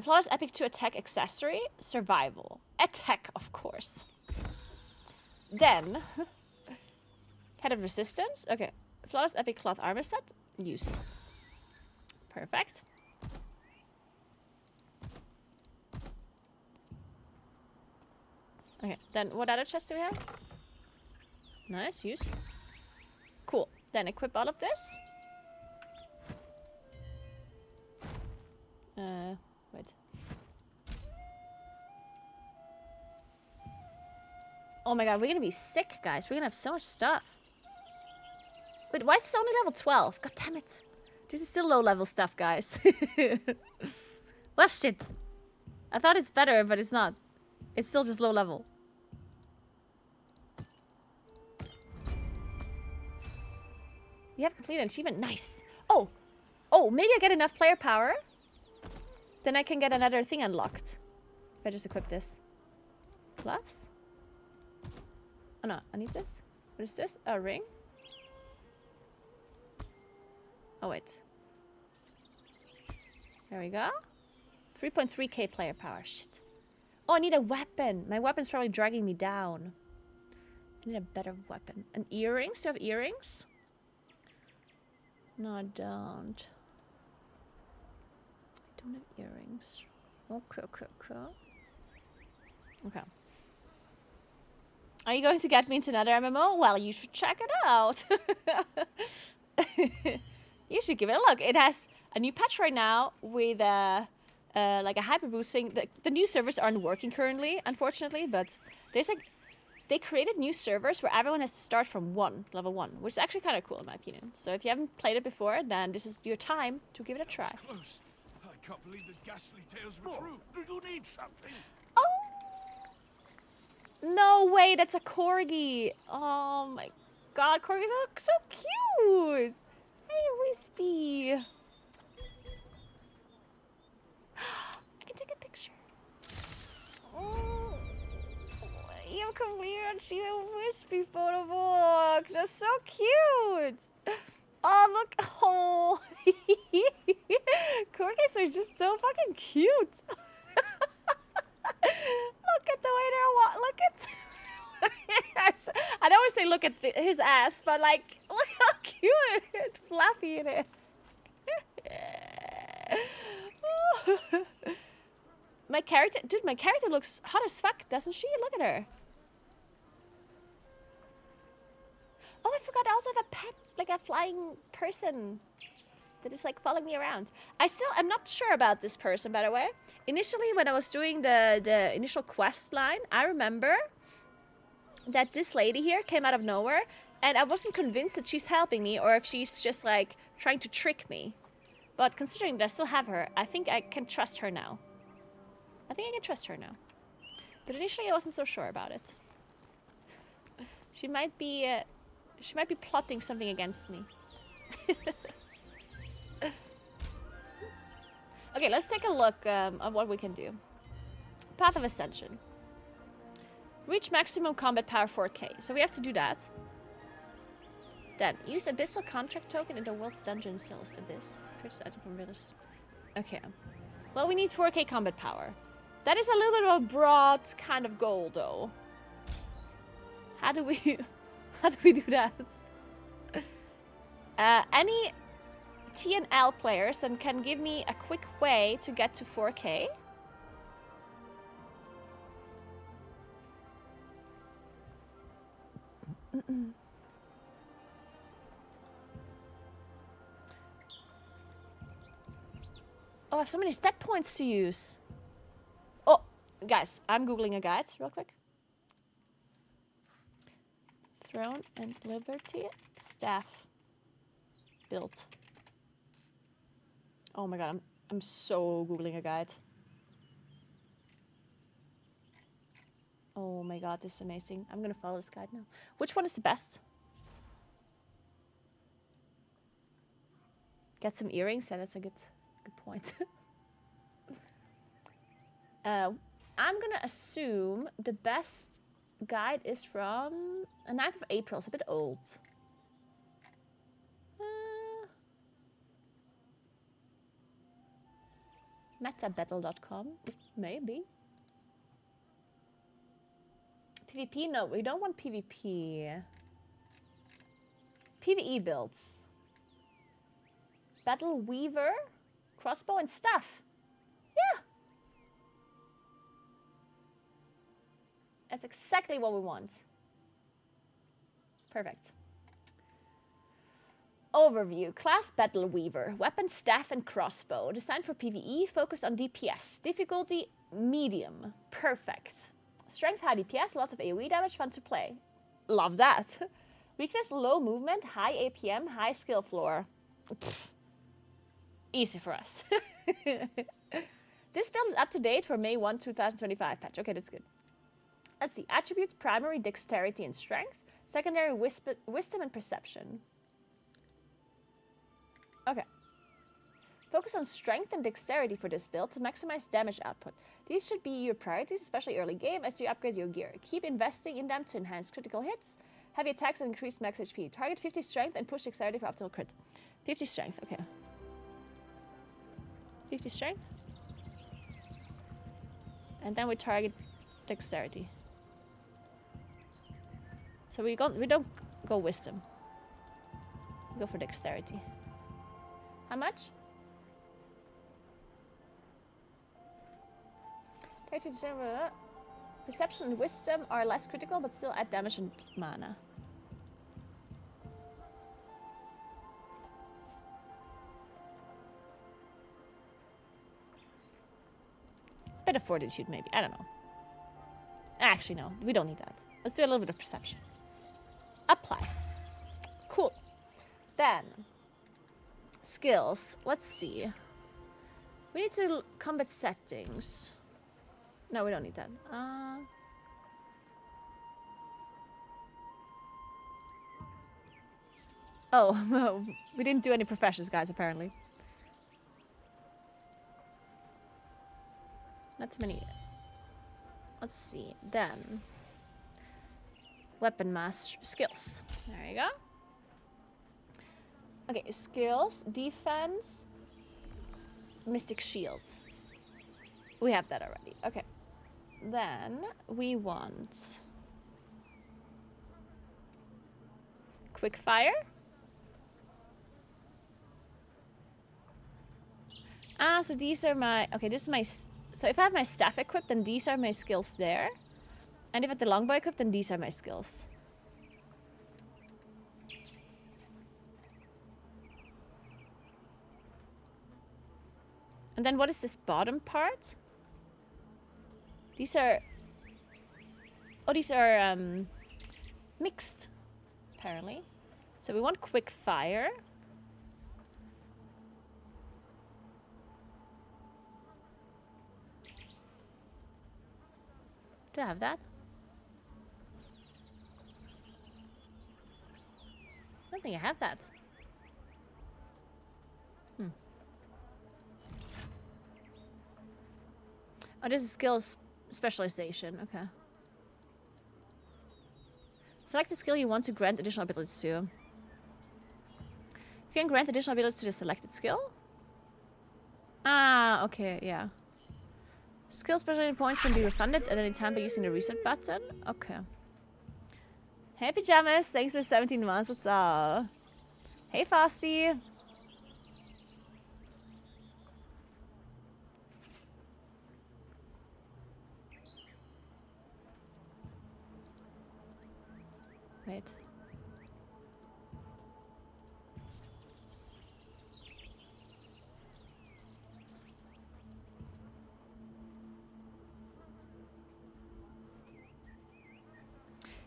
Flawless Epic 2 Attack Accessory. Survival. Attack, of course. Then. Head of Resistance. Okay. Flawless Epic Cloth Armor Set. Use. Perfect. Okay, then what other chests do we have? Nice, use. Cool. Then equip all of this. Wait. Oh my god, we're gonna be sick, guys. We're gonna have so much stuff. Wait, why is this only level 12? God damn it. This is still low level stuff, guys. Well, shit. I thought it's better, but it's not. It's still just low level. You have completed an achievement. Nice. Oh, maybe I get enough player power. Then I can get another thing unlocked. If I just equip this. Gloves? Oh no, I need this. What is this? A ring? Oh wait. There we go. 3.3k player power. Shit. Oh, I need a weapon. My weapon's probably dragging me down. I need a better weapon. An earrings? Do you have earrings? No, I don't. I don't have earrings. Okay. Okay. Are you going to get me into another MMO? Well, you should check it out. You should give it a look. It has a new patch right now with like a hyper boosting. The new servers aren't working currently, unfortunately, but there's like they created new servers where everyone has to start from level 1, which is actually kind of cool in my opinion. So if you haven't played it before, then this is your time to give it a try. Close. I can't believe the ghastly tales were true. Do you need something? Oh! No way, that's a corgi. Oh my god, corgis are so cute. Hey, Wispy. I can take a picture. Oh, you have completed a Wispy photo boy. look. They're so cute. Oh, look. Oh. Corgis are just so fucking cute. Look at the way they're look at. I don't always say look at his ass, but like, look how cute and fluffy it is. My character looks hot as fuck, doesn't she? Look at her. Oh, I forgot I also have a pet, like a flying person that is like following me around. I'm not sure about this person, by the way. Initially, when I was doing the initial quest line, I remember that this lady here came out of nowhere, and I wasn't convinced that she's helping me or if she's just like trying to trick me. But considering that I still have her, I think I can trust her now. I think I can trust her now. But initially I wasn't so sure about it. She might be plotting something against me. Okay, let's take a look at what we can do. Path of Ascension. Reach maximum combat power 4K. So we have to do that. Then, use Abyssal Contract Token in the world's dungeon cells. Abyss. Purchase item from Riddles. Okay. Well, we need 4K combat power. That is a little bit of a broad kind of goal, though. How do we do that? Any TNL players then can give me a quick way to get to 4K. Oh, I have so many stat points to use. Oh, guys, I'm googling a guide real quick. Throne and Liberty staff built. Oh my god, I'm so googling a guide. Oh my god, this is amazing. I'm gonna follow this guide now. Which one is the best? Get some earrings? Yeah, that's a good point. I'm gonna assume the best guide is from the 9th of April. It's a bit old. Metabattle.com? Maybe. PvP? No, we don't want PvP. PvE builds. Battle Weaver, crossbow and staff. Yeah. That's exactly what we want. Perfect. Overview. Class Battle Weaver. Weapon, staff, and crossbow. Designed for PvE, focused on DPS. Difficulty, medium. Perfect. Strength, high DPS, lots of AoE damage, fun to play. Love that. Weakness, low movement, high APM, high skill floor. Pfft. Easy for us. This build is up to date for May 1, 2025 patch. Okay, that's good. Let's see. Attributes, primary, dexterity and strength. Secondary, wisdom and perception. Okay. Focus on strength and dexterity for this build to maximize damage output. These should be your priorities, especially early game, as you upgrade your gear. Keep investing in them to enhance critical hits, heavy attacks, and increase max HP. Target 50 strength and push dexterity for optimal crit. 50 strength, okay. 50 strength. And then we target dexterity. So we don't go wisdom. We go for dexterity. How much? Perception and wisdom are less critical, but still add damage and mana. Bit of fortitude, maybe. I don't know. Actually, no. We don't need that. Let's do a little bit of perception. Apply. Cool. Then, skills. Let's see. We need to combat settings. No, we don't need that. Oh, no. We didn't do any professions, guys, apparently. Not too many. Let's see. Then. Weapon master skills. There you go. Okay, skills, defense, mystic shields. We have that already. Okay. Then we want quick fire. Ah, so these are my... Okay, this is my... So if I have my staff equipped, then these are my skills there. And if I have the longbow equipped, then these are my skills. And then what is this bottom part? These are... Oh, these are mixed, apparently. So we want quick fire. Do I have that? I don't think I have that. Oh, this is skills specialization. Okay. Select the skill you want to grant additional abilities to. You can grant additional abilities to the selected skill. Ah, okay, yeah. Skill specialization points can be refunded at any time by using the reset button. Okay. Hey, Pajamas. Thanks for 17 months. What's up? Hey, Frosty. Wait.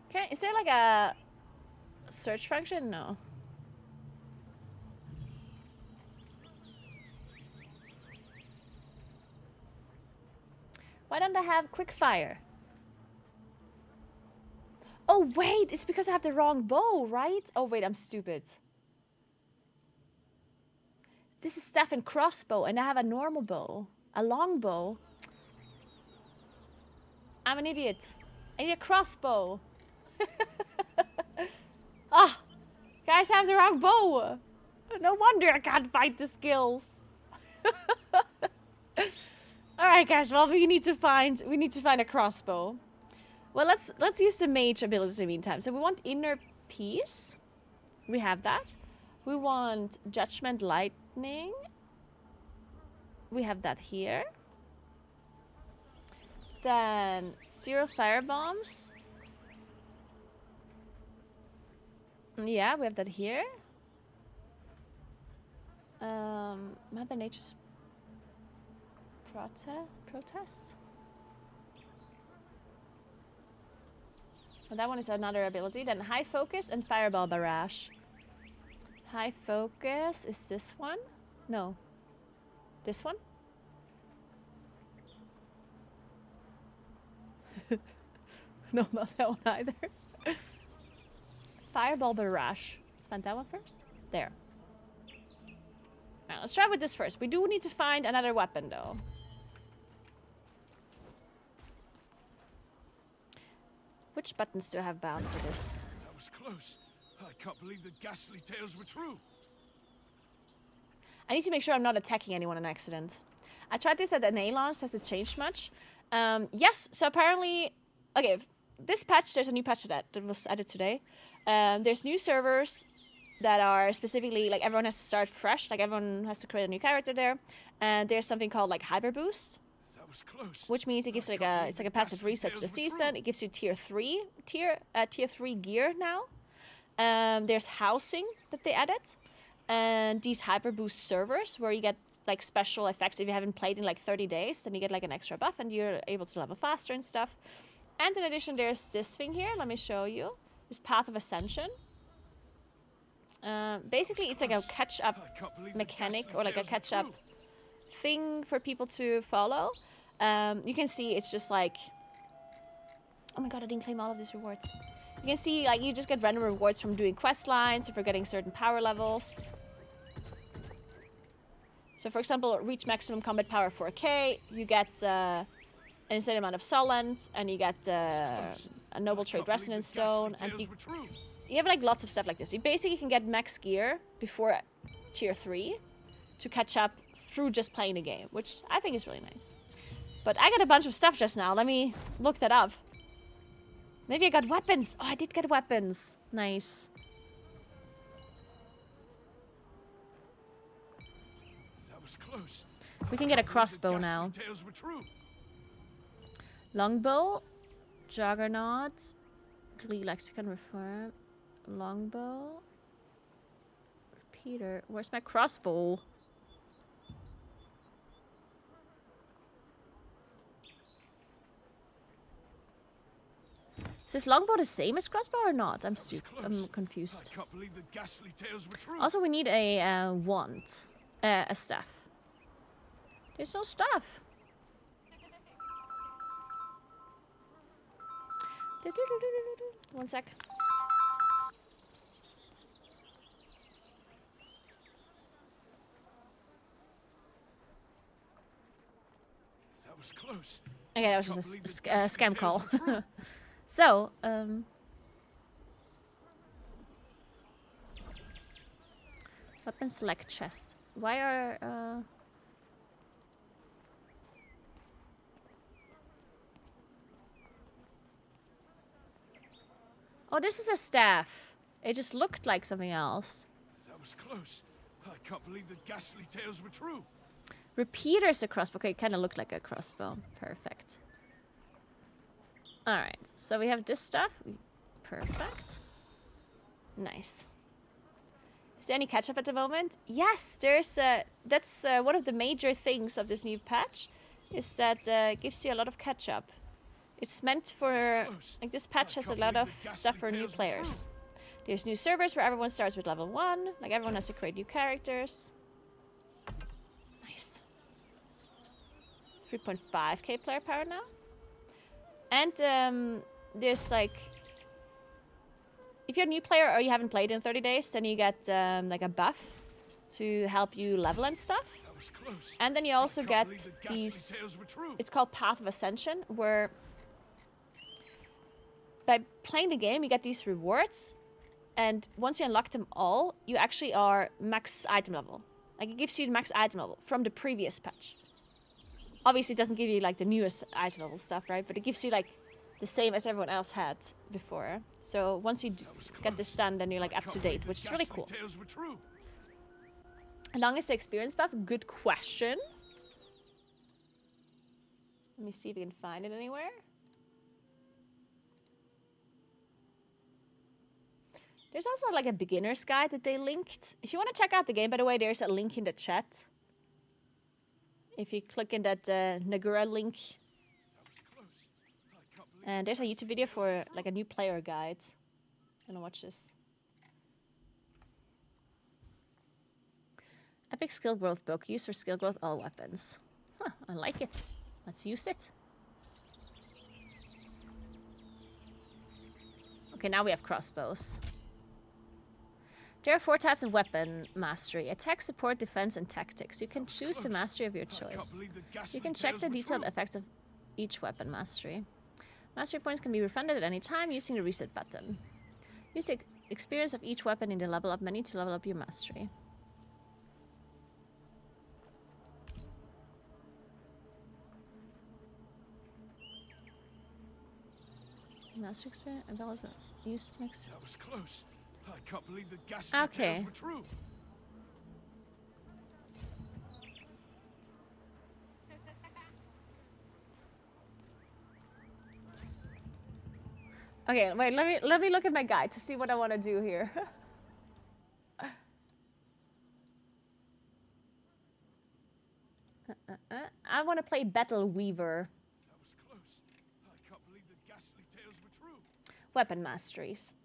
Okay, is there like a search function? No. Why don't I have quick fire? Oh, wait, it's because I have the wrong bow, right? Oh, wait, I'm stupid. This is staff and crossbow, and I have a normal bow. A long bow. I'm an idiot. I need a crossbow. Ah, guys, I have the wrong bow. No wonder I can't find the skills. All right, guys. Well, we need to find a crossbow. Well, let's use the mage abilities in the meantime. So we want inner peace. We have that. We want judgment lightning. We have that here. Then 0 fire bombs. Yeah, we have that here. Mother Nature's protest. Well, that one is another ability. Then high focus and fireball barrage. High focus is this one? No. This one? No, not that one either. Fireball barrage. Let's find that one first. There. Now, let's try with this first. We do need to find another weapon, though. Which buttons do I have bound for this? That was close. I can't believe the ghastly tales were true. I need to make sure I'm not attacking anyone on accident. I tried this at an A launch. Has it changed much? Yes. So apparently, okay, this patch, there's a new patch that was added today. There's new servers that are specifically, like, everyone has to start fresh. Like, everyone has to create a new character there. And there's something called, like, Hyper Boost. Which means it gives, like, it's like a passive reset to the season. It gives you tier 3 gear now. There's housing that they added. And these Hyper Boost servers where you get, like, special effects if you haven't played in, like, 30 days. Then you get, like, an extra buff and you're able to level faster and stuff. And in addition, there's this thing here. Let me show you. This Path of Ascension. Basically, it's like a catch-up mechanic or like a catch-up thing for people to follow. You can see it's just like... Oh my god, I didn't claim all of these rewards. You can see, like, you just get random rewards from doing quest lines or for getting certain power levels. So, for example, reach maximum combat power 4K. You get an insane amount of solent, and you get a noble trait resonance stone, and you have like lots of stuff like this. You basically can get max gear before tier 3 to catch up through just playing the game, which I think is really nice. But I got a bunch of stuff just now. Let me look that up. Maybe I got weapons. Oh, I did get weapons. Nice. That was close. We can get a crossbow now. Longbow, Juggernaut, Glee Lexicon Reform, Longbow, Repeater. Where's my crossbow? Is this longbow the same as crossbow or not? I'm confused. I can't believe the ghastly tales were true. Also, we need a wand, a staff. There's no staff. One sec. That was close. Okay, that was just a scam call. So, weapon select chest. Why are, Oh, this is a staff. It just looked like something else. That was close. I can't believe the ghastly tales were true. Repeater's a crossbow. Okay, it kind of looked like a crossbow. Perfect. Alright, so we have this stuff. Perfect. Nice. Is there any catch-up at the moment? Yes, there's that's one of the major things of this new patch, is that it gives you a lot of catch-up. It's meant for, like, this patch has a lot of stuff for new players. There's new servers where everyone starts with level 1, like everyone has to create new characters. Nice. 3.5k player power now. And there's like, if you're a new player or you haven't played in 30 days, then you get like a buff to help you level and stuff. And then you also get these, it's called Path of Ascension, where by playing the game you get these rewards, and once you unlock them all, you actually are max item level. Like, it gives you the max item level from the previous patch. Obviously, it doesn't give you, like, the newest item level stuff, right? But it gives you, like, the same as everyone else had before. So once you get this done, then you're, like, up to date, which is really cool. How long is the experience buff? Good question. Let me see if we can find it anywhere. There's also, like, a beginner's guide that they linked. If you want to check out the game, by the way, there's a link in the chat. If you click in that Naguura link. And there's a YouTube video for, like, a new player guide. I'm gonna watch this. Epic skill growth book. Used for skill growth all weapons. Huh, I like it. Let's use it. Okay, now we have crossbows. There are 4 types of weapon mastery: attack, support, defense, and tactics. You can choose the mastery of your choice. You can check the detailed effects of each weapon mastery. Mastery points can be refunded at any time using the reset button. Use the experience of each weapon in the level up menu to level up your mastery. Mastery experience, use mix. That was close. I can't believe the ghastly tales were true. Okay, wait, let me look at my guide to see what I want to do here. I want to play Battle Weaver. That was close. I can't believe the ghastly tales were true. Weapon masteries.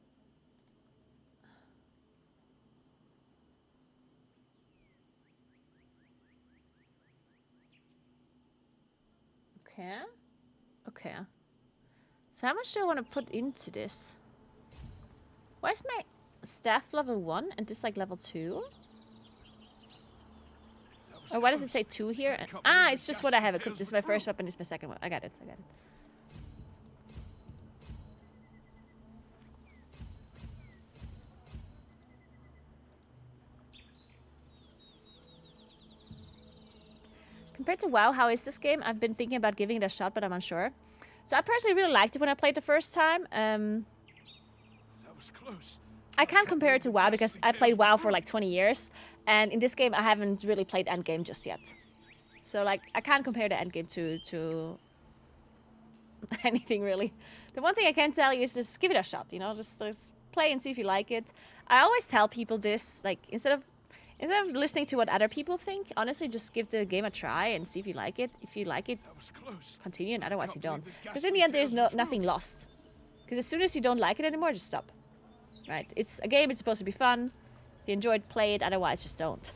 Okay. Okay. So how much do I want to put into this? Why is my staff level 1 and this like level 2? Or why does it say 2 here? Ah, it's just what I have equipped. This is my first weapon, this is my second one. I got it, I got it. Compared to WoW, how is this game? I've been thinking about giving it a shot, but I'm unsure. So I personally really liked it when I played the first time. That was close. I can't compare it to WoW because I played WoW for like 20 years. And in this game, I haven't really played endgame just yet. So like, I can't compare the endgame to anything really. The one thing I can tell you is just give it a shot, you know? Just play and see if you like it. I always tell people this, like, instead of listening to what other people think, honestly, just give the game a try and see if you like it. If you like it, continue, and otherwise you don't. Because in the end, there's nothing lost. Because as soon as you don't like it anymore, just stop. Right? It's a game, it's supposed to be fun. If you enjoyed, play it, otherwise just don't.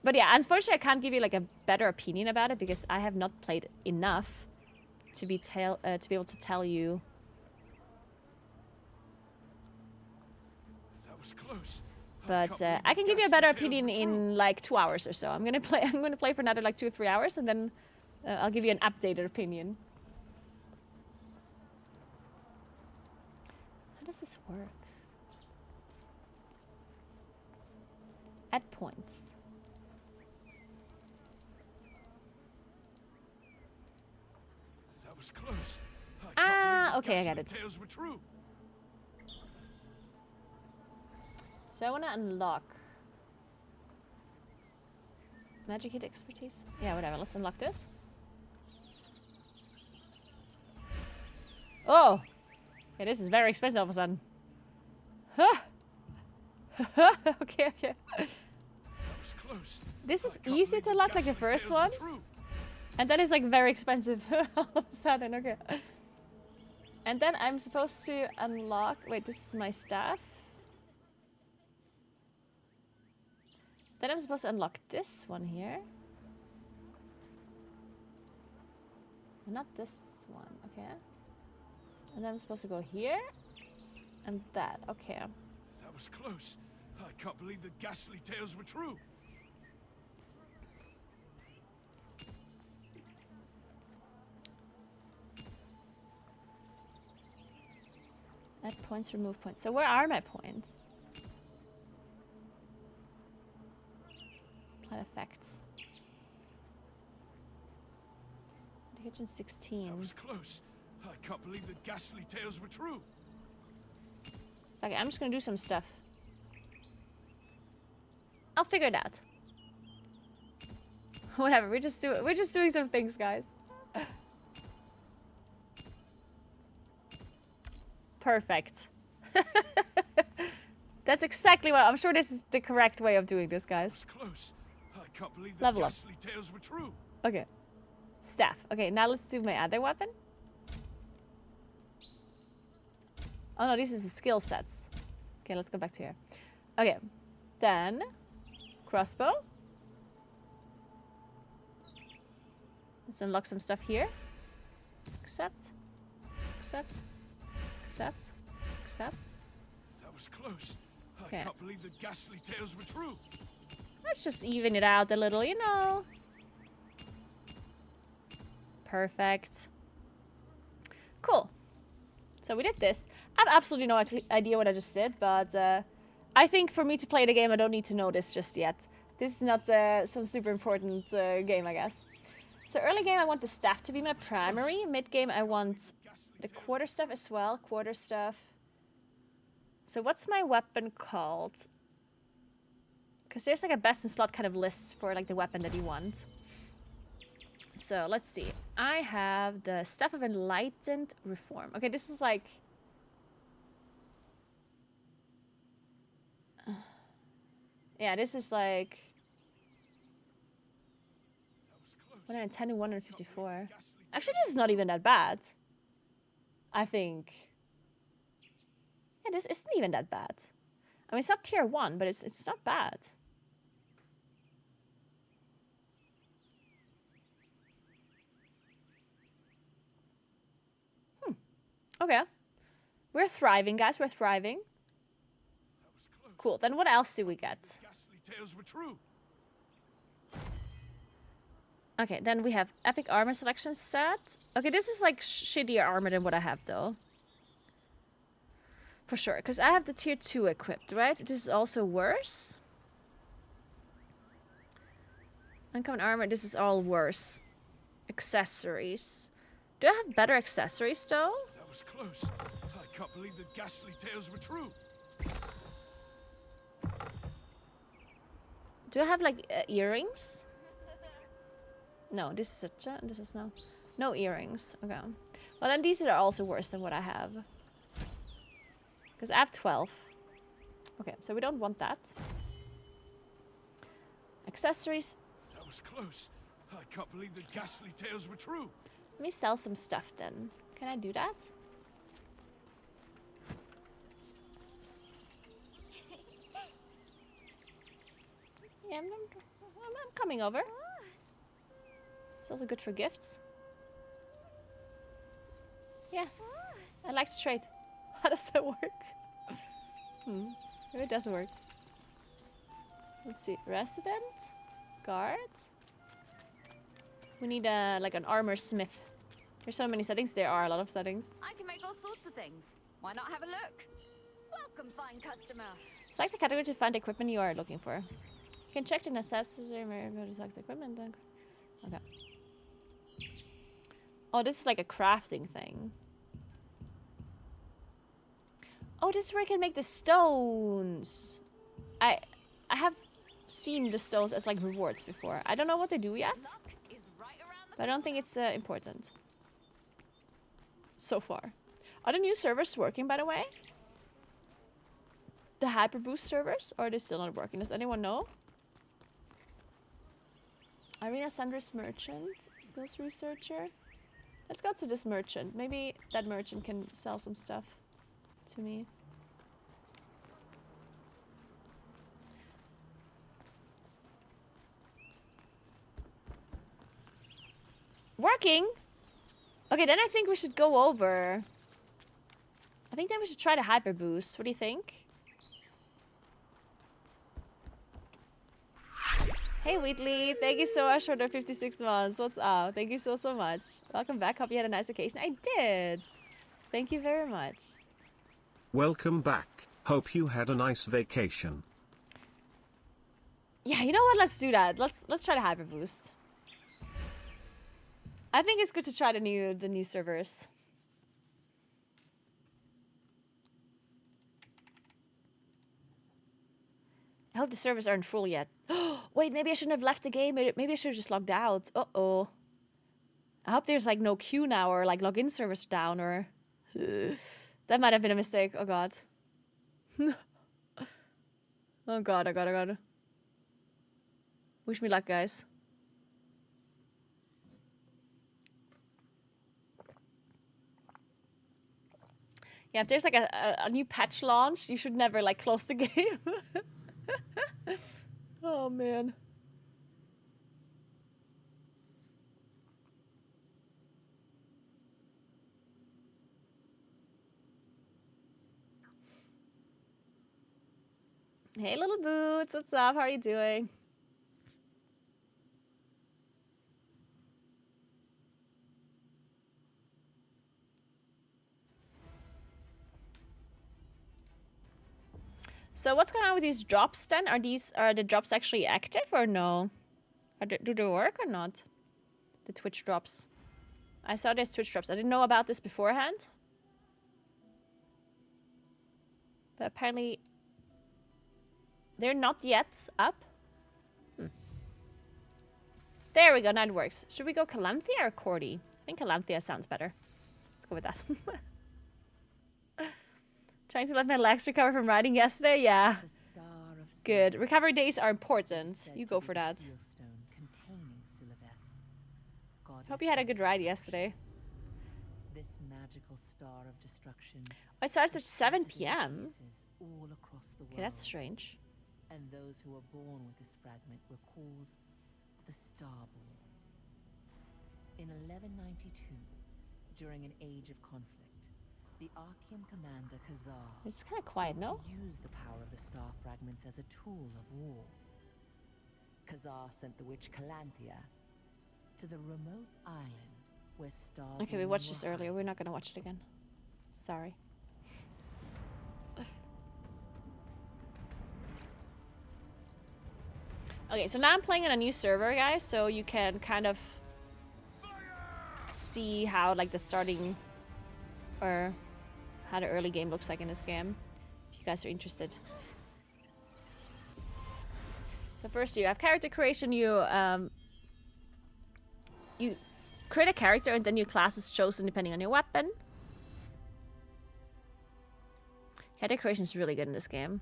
But yeah, unfortunately, I can't give you like a better opinion about it because I have not played enough to be able to tell you. That was close. But I can give you a better opinion in like 2 hours or so. I'm gonna play for another like 2 or 3 hours, and then I'll give you an updated opinion. How does this work? Add points. That was close. Ah, okay, I got it. Tales were true. So I want to unlock magic hit expertise. Yeah, whatever. Let's unlock this. Oh, yeah, this is very expensive all of a sudden. Huh. Okay, okay. That was close. This is easy to unlock like the first ones, and then it's like very expensive all of a sudden. Okay. And then I'm supposed to unlock. Wait, this is my staff. Then I'm supposed to unlock this one here. Not this one, okay. And then I'm supposed to go here. And that, okay. That was close. I can't believe the ghastly tales were true. Add points, remove points. So where are my points? Apply effects. Kitchen 16. That was close. I can't believe the ghastly tales were true. Okay, I'm just gonna do some stuff. I'll figure it out. Whatever, we're just doing some things, guys. Perfect. That's exactly what I'm sure this is the correct way of doing this, guys. Close. I can't believe the Level up. ghastly tales were true. Okay. Staff. Okay, now let's do my other weapon. Oh no, this is the skill sets. Okay, let's go back to here. Okay. Then crossbow. Let's unlock some stuff here. Accept. Accept. Accept. Accept. That was close. Okay. I can't believe the ghastly tales were true. Let's just even it out a little, you know. Perfect. Cool. So we did this. I have absolutely no idea what I just did, but I think for me to play the game, I don't need to know this just yet. This is not some super important game, I guess. So early game, I want the staff to be my primary. Mid game, I want the quarter staff as well. Quarter staff. So what's my weapon called? Because there's like a best in slot kind of list for like the weapon that you want. So let's see. I have the Staff of Enlightened Reform. Okay, this is like... yeah, this is like... 110 and 154. Actually, this is not even that bad. I think. Yeah, this isn't even that bad. I mean, it's not tier 1, but it's not bad. Okay. We're thriving, guys. We're thriving. Cool. Then what else do we get? Ghastly tales were true. Okay, then we have epic armor selection set. Okay, this is like shittier armor than what I have though. For sure, because I have the tier 2 equipped, right? This is also worse. Uncommon armor, this is all worse. Accessories. Do I have better accessories though? That was close. I can't believe the ghastly tales were true. Do I have like earrings? No, this is no earrings. Okay. Well then these are also worse than what I have. Because I have 12. Okay, so we don't want that. Accessories. That was close. I can't believe the ghastly tales were true. Let me sell some stuff then. Can I do that? Yeah, I'm coming over. It's also good for gifts. Yeah, I like to trade. How does that work? Maybe it doesn't work. Let's see. Resident? Guard? We need like an armor smith. There's so many settings. There are a lot of settings. I can make all sorts of things. Why not have a look? Welcome, fine customer. Select the category to find the equipment you are looking for. You can check the necessary to select the equipment. Then. Okay. Oh, this is like a crafting thing. Oh, this is where I can make the stones. I have seen the stones as like rewards before. I don't know what they do yet. But I don't think it's important. So far. Are the new servers working, by the way? The Hyperboost servers? Or are they still not working? Does anyone know? Arena Sanders Merchant. Skills Researcher. Let's go to this merchant. Maybe that merchant can sell some stuff to me. Working? Okay, then I think we should go over. I think then we should try the hyper boost. What do you think? Hey Wheatley, thank you so much for the 56 months. What's up? Thank you so much. Welcome back. Hope you had a nice vacation. I did. Thank you very much. Welcome back. Hope you had a nice vacation. Yeah, you know what? Let's do that. Let's try the hyper boost. I think it's good to try the new servers. I hope the servers aren't full yet. Wait, maybe I shouldn't have left the game. Maybe I should have just logged out. Uh-oh. I hope there's like no queue now or like login servers down or... That might have been a mistake. Oh god. Oh god, oh god, oh god. Wish me luck, guys. Yeah, if there's like a new patch launch, you should never like close the game. Oh man. Hey little boots, what's up? How are you doing? So what's going on with these drops then? Are the drops actually active or no? Do they work or not? The Twitch drops. I saw there's Twitch drops. I didn't know about this beforehand. But apparently they're not yet up. There we go, now it works. Should we go Calanthea or Cordy? I think Calanthea sounds better. Let's go with that. Trying to let my legs recover from riding yesterday? Yeah. Good. Recovery days are important. You go for that. Hope you had a good ride yesterday. This magical star of destruction. Oh, it starts at 7 p.m. Okay, that's strange. And those who were born with this fragment were called the Starborn. In 1192, during an age of conflict, the Archean commander Khazar It's kind of quiet, no? used the power of the star fragments as a tool of war. Khazar sent the witch Calanthea to the remote island where Starborn Okay, we watched this were earlier. We're not gonna watch it again. Sorry. Okay, so now I'm playing on a new server, guys, so you can kind of see how like the starting or how the early game looks like in this game, if you guys are interested. So first you have character creation. You create a character and then your class is chosen depending on your weapon. Character creation is really good in this game.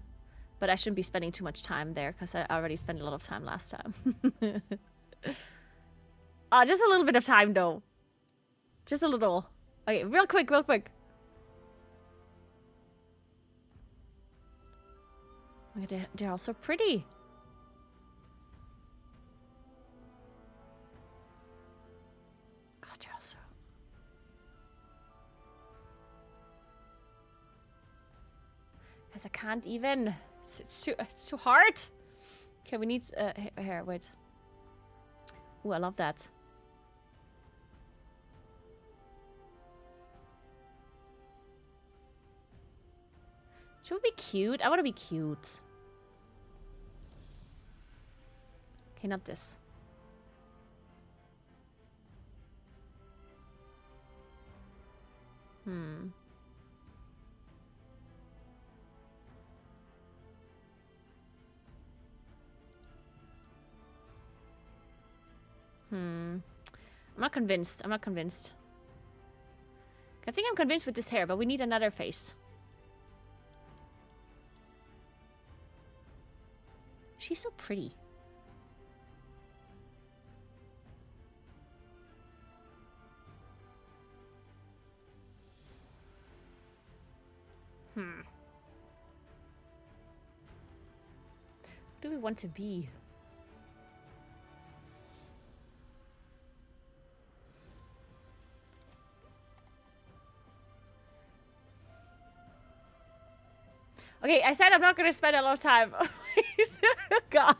But I shouldn't be spending too much time there because I already spent a lot of time last time. Just a little bit of time though. Just a little. Okay, real quick, real quick. Okay, they're all so pretty. God, they're all so... Guys, I can't even... It's too hard. Okay, we need here. Wait. Ooh, I love that. Should we be cute? I want to be cute. Okay, not this. I'm not convinced. I'm not convinced. I think I'm convinced with this hair, but we need another face. She's so pretty. Who do we want to be? Okay, I said I'm not gonna spend a lot of time. God.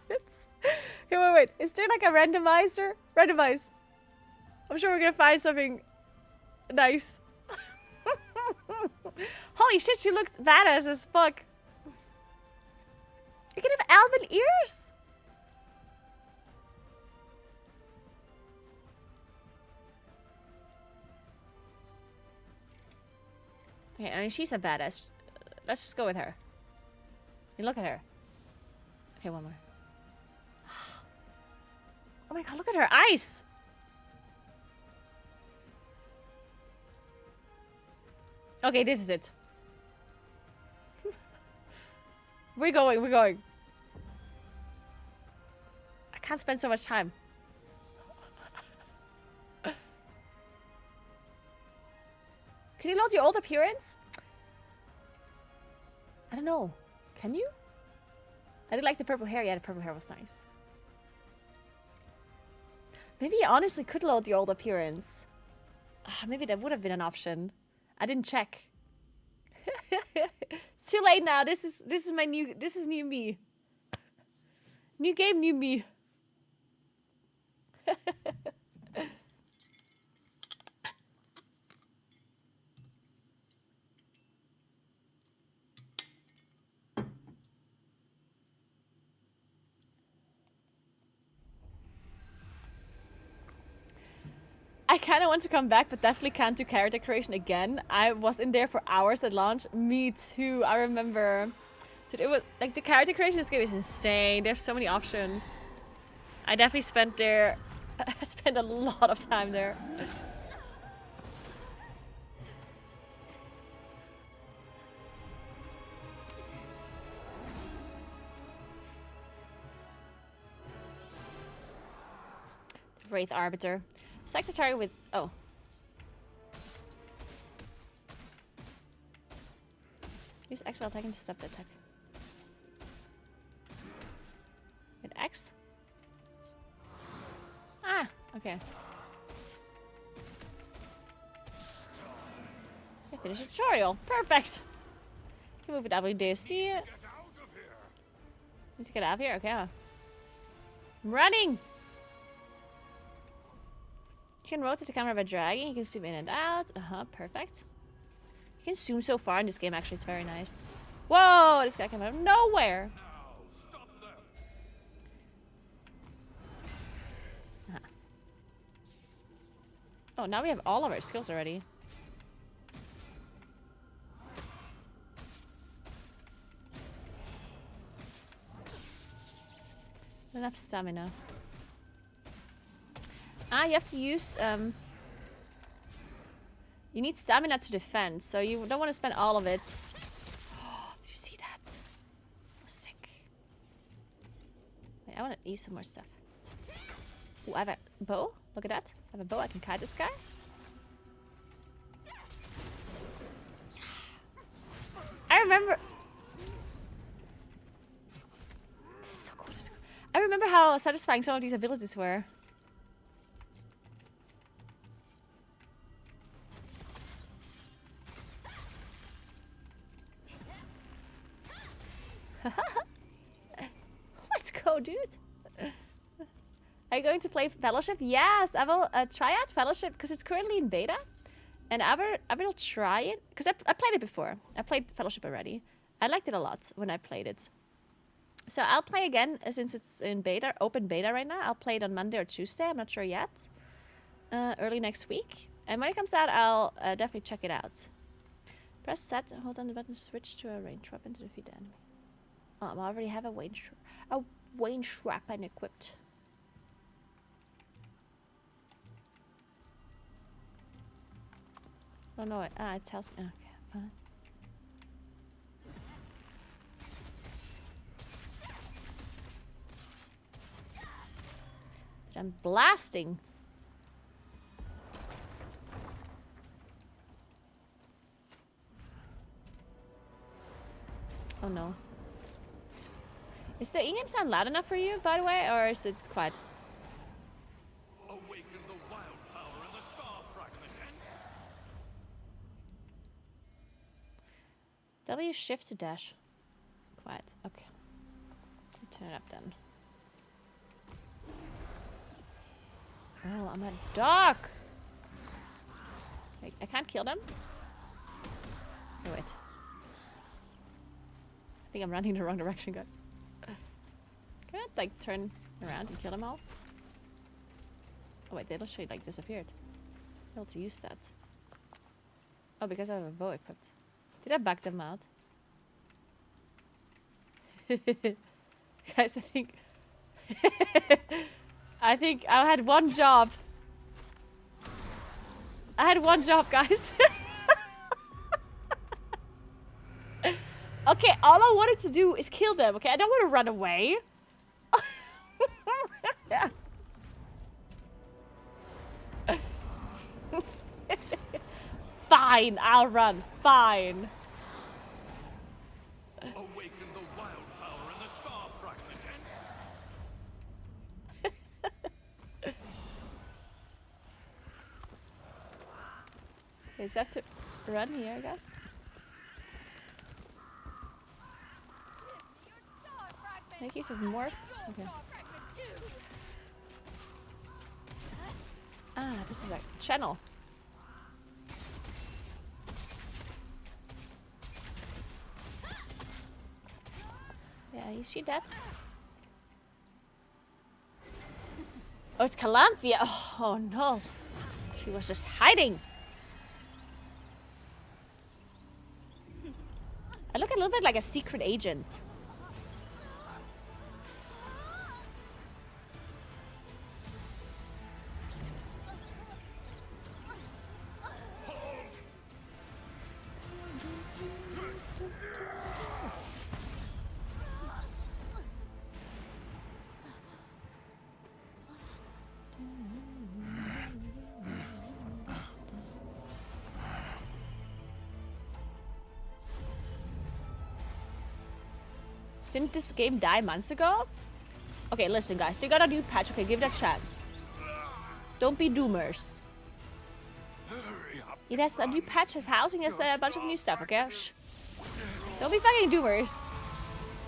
Okay, wait. Is there like a randomizer? Randomize. I'm sure we're gonna find something nice. Holy shit, she looked badass as fuck. You can have almond ears? Okay, I mean, she's a badass. Let's just go with her. Hey, look at her. Okay, one more. Oh my god, look at her eyes! Okay, this is it. We're going, we're going. I can't spend so much time. Can you load your old appearance? I don't know. Can you? I did like the purple hair. Yeah, the purple hair was nice. Maybe you honestly could load the old appearance. Maybe that would have been an option. I didn't check. It's too late now. This is my new new me. New game, new me. I kind of want to come back, but definitely can't do character creation again. I was in there for hours at launch. Me too. I remember. Dude, it was like the character creation in this game is insane. There's so many options. I definitely spent there. I spent a lot of time there. Wraith Arbiter. Select a target with... Oh. Use X while attacking to stop the attack. With X? Ah, okay. I finished the tutorial. Perfect. Can move with WDSD. Need to get out of here. Okay. I'm running. You can rotate the camera by dragging. You can zoom in and out. Perfect. You can zoom so far in this game, actually. It's very nice. Whoa, this guy came out of nowhere. Oh, now we have all of our skills already. Enough stamina. You have to use, you need stamina to defend, so you don't want to spend all of it. Oh, did you see that? Oh, sick. Wait, I want to use some more stuff. Ooh, I have a bow. Look at that. I have a bow. I can kite this guy. I remember... This is so cool. This is cool. I remember how satisfying some of these abilities were. Let's go, dude. Are you going to play Fellowship? Yes, I will try out Fellowship because it's currently in beta. And I will try it because I played it before. I played Fellowship already. I liked it a lot when I played it. So I'll play again since it's in beta, open beta right now. I'll play it on Monday or Tuesday. I'm not sure yet. Early next week. And when it comes out, I'll definitely check it out. Press set and hold down the button to switch to a range weapon to defeat the enemy. Oh, I already have a range weapon equipped. Oh no, it tells me. Okay, fine. I'm blasting. Oh no. Is the in-game sound loud enough for you, by the way, or is it quiet? Awaken the wild power in the star fragment. W shift to dash. Quiet. Okay. Turn it up then. Oh, I'm a dog. Wait, I can't kill them. Oh, wait. I think I'm running the wrong direction, guys. Can I like turn around and kill them all? Oh wait, they literally like disappeared. I'm able to use that. Oh, because I have a bow equipped. Did I bug them out? Guys, I think I had one job. I had one job, guys. Okay, all I wanted to do is kill them, okay? I don't want to run away. Fine, I'll run. Fine. Awaken the wild power in the star fragment. Okay, so I have to run here, I guess. Make use of morph. Okay. Ah, this is a channel. Yeah, is she dead? Oh, it's Calanthea. Oh no. She was just hiding. I look a little bit like a secret agent. Didn't this game die months ago? Okay, listen guys, they got a new patch. Okay, give it a chance. Don't be doomers. It has a new patch, has housing, has a bunch of new stuff, okay? Shh. Don't be fucking doomers.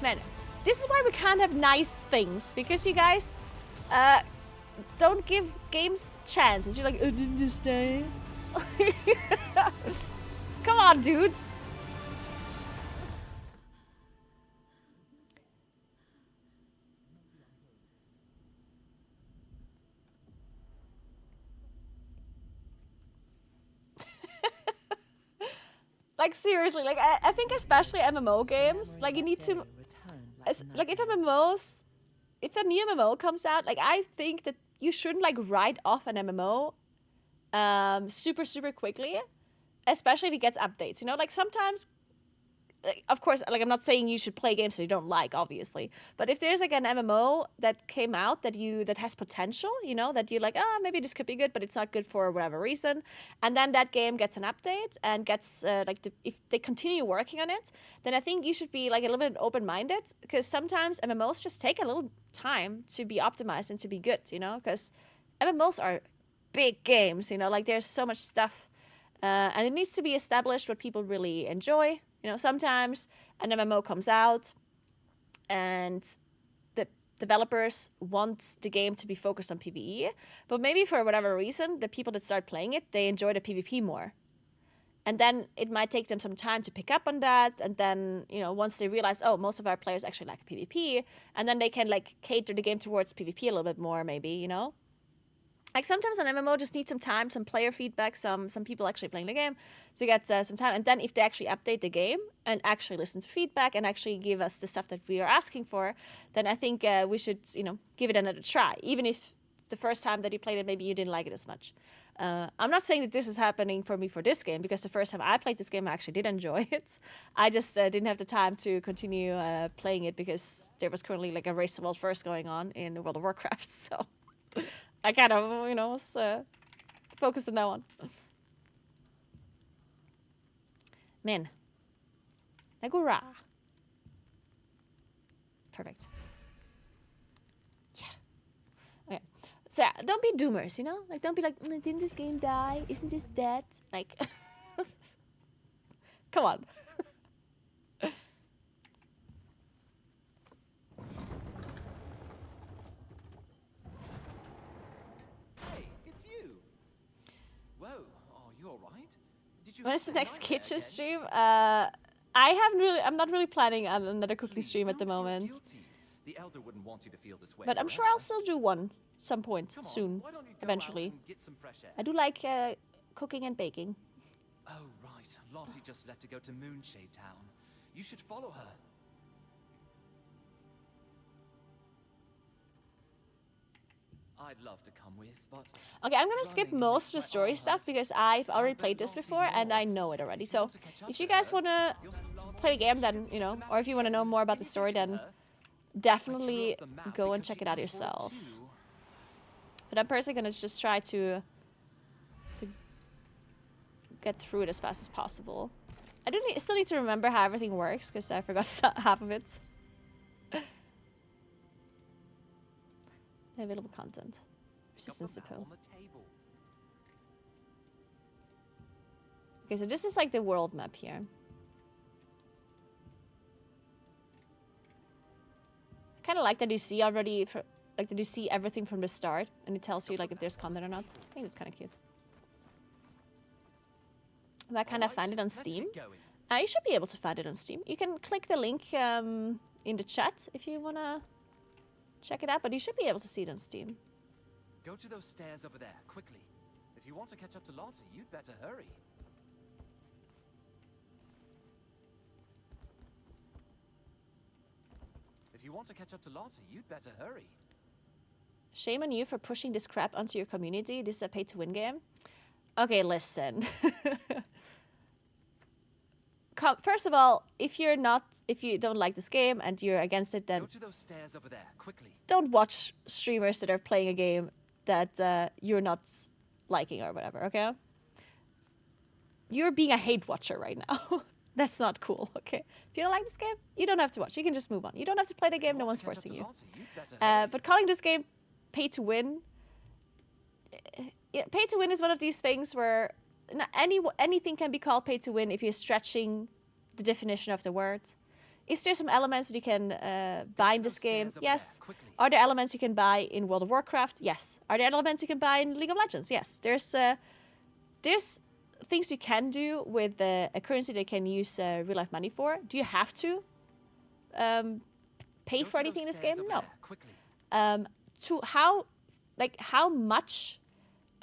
Man, this is why we can't have nice things. Because you guys, don't give games chances. You're like, I didn't understand. Come on, dudes. Like seriously, like I think especially MMO games, like you need to, like if a new MMO comes out, like I think that you shouldn't like write off an MMO super quickly, especially if it gets updates. You know, like sometimes, like, of course, like I'm not saying you should play games that you don't like, obviously, but if there's like an MMO that came out that has potential, you know, that you're like, oh, maybe this could be good, but it's not good for whatever reason, and then that game gets an update and gets if they continue working on it, then I think you should be like a little bit open-minded, because sometimes MMOs just take a little time to be optimized and to be good, you know, because MMOs are big games, you know, like there's so much stuff, and it needs to be established what people really enjoy. You know, sometimes an MMO comes out and the developers want the game to be focused on PvE, but maybe for whatever reason, the people that start playing it, they enjoy the PvP more. And then it might take them some time to pick up on that, and then, you know, once they realize, oh, most of our players actually like PvP, and then they can like cater the game towards PvP a little bit more, maybe, you know? Like sometimes an MMO just needs some time, some player feedback, some people actually playing the game to get some time. And then if they actually update the game and actually listen to feedback and actually give us the stuff that we are asking for, then I think we should, you know, give it another try. Even if the first time that you played it, maybe you didn't like it as much. I'm not saying that this is happening for me for this game, because the first time I played this game, I actually did enjoy it. I just didn't have the time to continue playing it because there was currently like a Race to World First going on in World of Warcraft, so... I kind of, you know, was focused on that one. Man. Naguura. Perfect. Yeah. Okay. So yeah, don't be doomers, you know? Like, don't be like, didn't this game die? Isn't this dead? Like, come on. When is the next kitchen stream? I'm not really planning on another cooking stream at the moment. But I'm sure I'll still do one some point soon, eventually. I do like cooking and baking. Oh right, Lottie just left to go to Moonshade Town. You should follow her. I'd love to come with, but... Okay, I'm gonna skip most of the story stuff because I've already played this before and I know it already. So if you guys wanna play the game, then, you know, or if you wanna know more about the story, then definitely go and check it out yourself. But I'm personally gonna just try to get through it as fast as possible. I still need to remember how everything works because I forgot half of it. Available content. Resistance depot. Okay, so this is like the world map here. I kind of like that you see already, like that you see everything from the start, and it tells you like if there's content or not. I think it's kind of cute. But can I find it on Steam? You should be able to find it on Steam. You can click the link in the chat if you wanna check it out, but you should be able to see it on Steam. Go to those stairs over there, quickly. If you want to catch up to Lottie, you'd better hurry. If you want to catch up to Lottie, you'd better hurry. Shame on you for pushing this crap onto your community. This is a pay-to-win game. Okay, listen. First of all, if you don't like this game and you're against it, then go to those stairs over there, quickly. Don't watch streamers that are playing a game that you're not liking or whatever, okay? You're being a hate watcher right now. That's not cool, okay? If you don't like this game, you don't have to watch. You can just move on. You don't have to play the game. No one's forcing you. But calling this game pay-to-win... Pay-to-win is one of these things where anything can be called pay-to-win if you're stretching the definition of the word. is there some elements that you can buy in this game? Yes. Are there elements you can buy in World of Warcraft? Yes. Are there elements you can buy in League of Legends? Yes. There's things you can do with a currency that you can use real life money for. Do you have to pay for anything in this game? No. To how much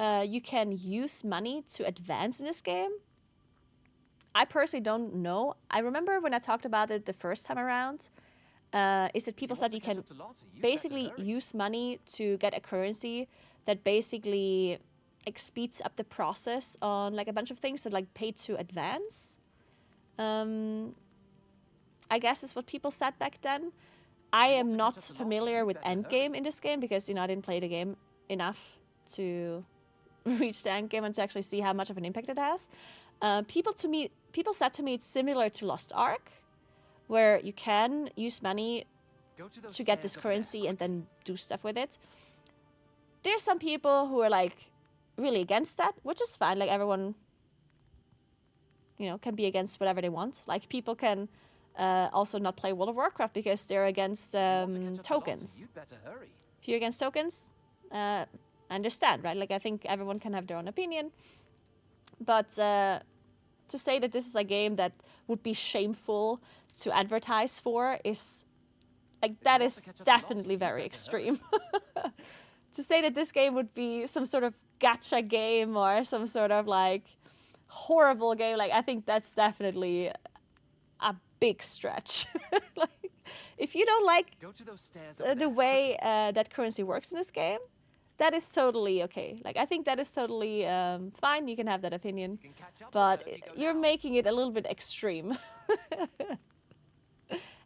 you can use money to advance in this game, I personally don't know. I remember when I talked about it the first time around, is that people said you can basically use money to get a currency that basically like speeds up the process on like a bunch of things that like pay to advance. I guess is what people said back then. I am not familiar with endgame in this game because, you know, I didn't play the game enough to reach the endgame and to actually see how much of an impact it has. People said to me it's similar to Lost Ark, where you can use money to get this currency and then do stuff with it. There's some people who are like really against that, which is fine. Like everyone, you know, can be against whatever they want. Like people can also not play World of Warcraft because they're against tokens. If you're against tokens, I understand, right? Like I think everyone can have their own opinion. But to say that this is a game that would be shameful to advertise for is, like, that is definitely very extreme. To say that this game would be some sort of gacha game or some sort of, like, horrible game, like, I think that's definitely a big stretch. Like, if you don't like the way that currency works in this game, that is totally okay. Like, I think that is totally fine. You can have that opinion. But you're making it a little bit extreme.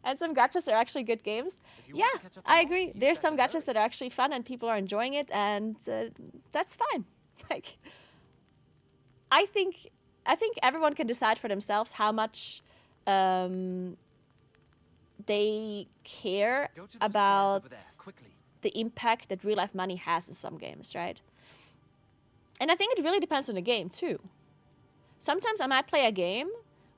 And some gachas are actually good games. Yeah, I agree. There's some gachas that are actually fun and people are enjoying it, and that's fine. Like, I think everyone can decide for themselves how much they care about the impact that real life money has in some games, right? And I think it really depends on the game too. Sometimes I might play a game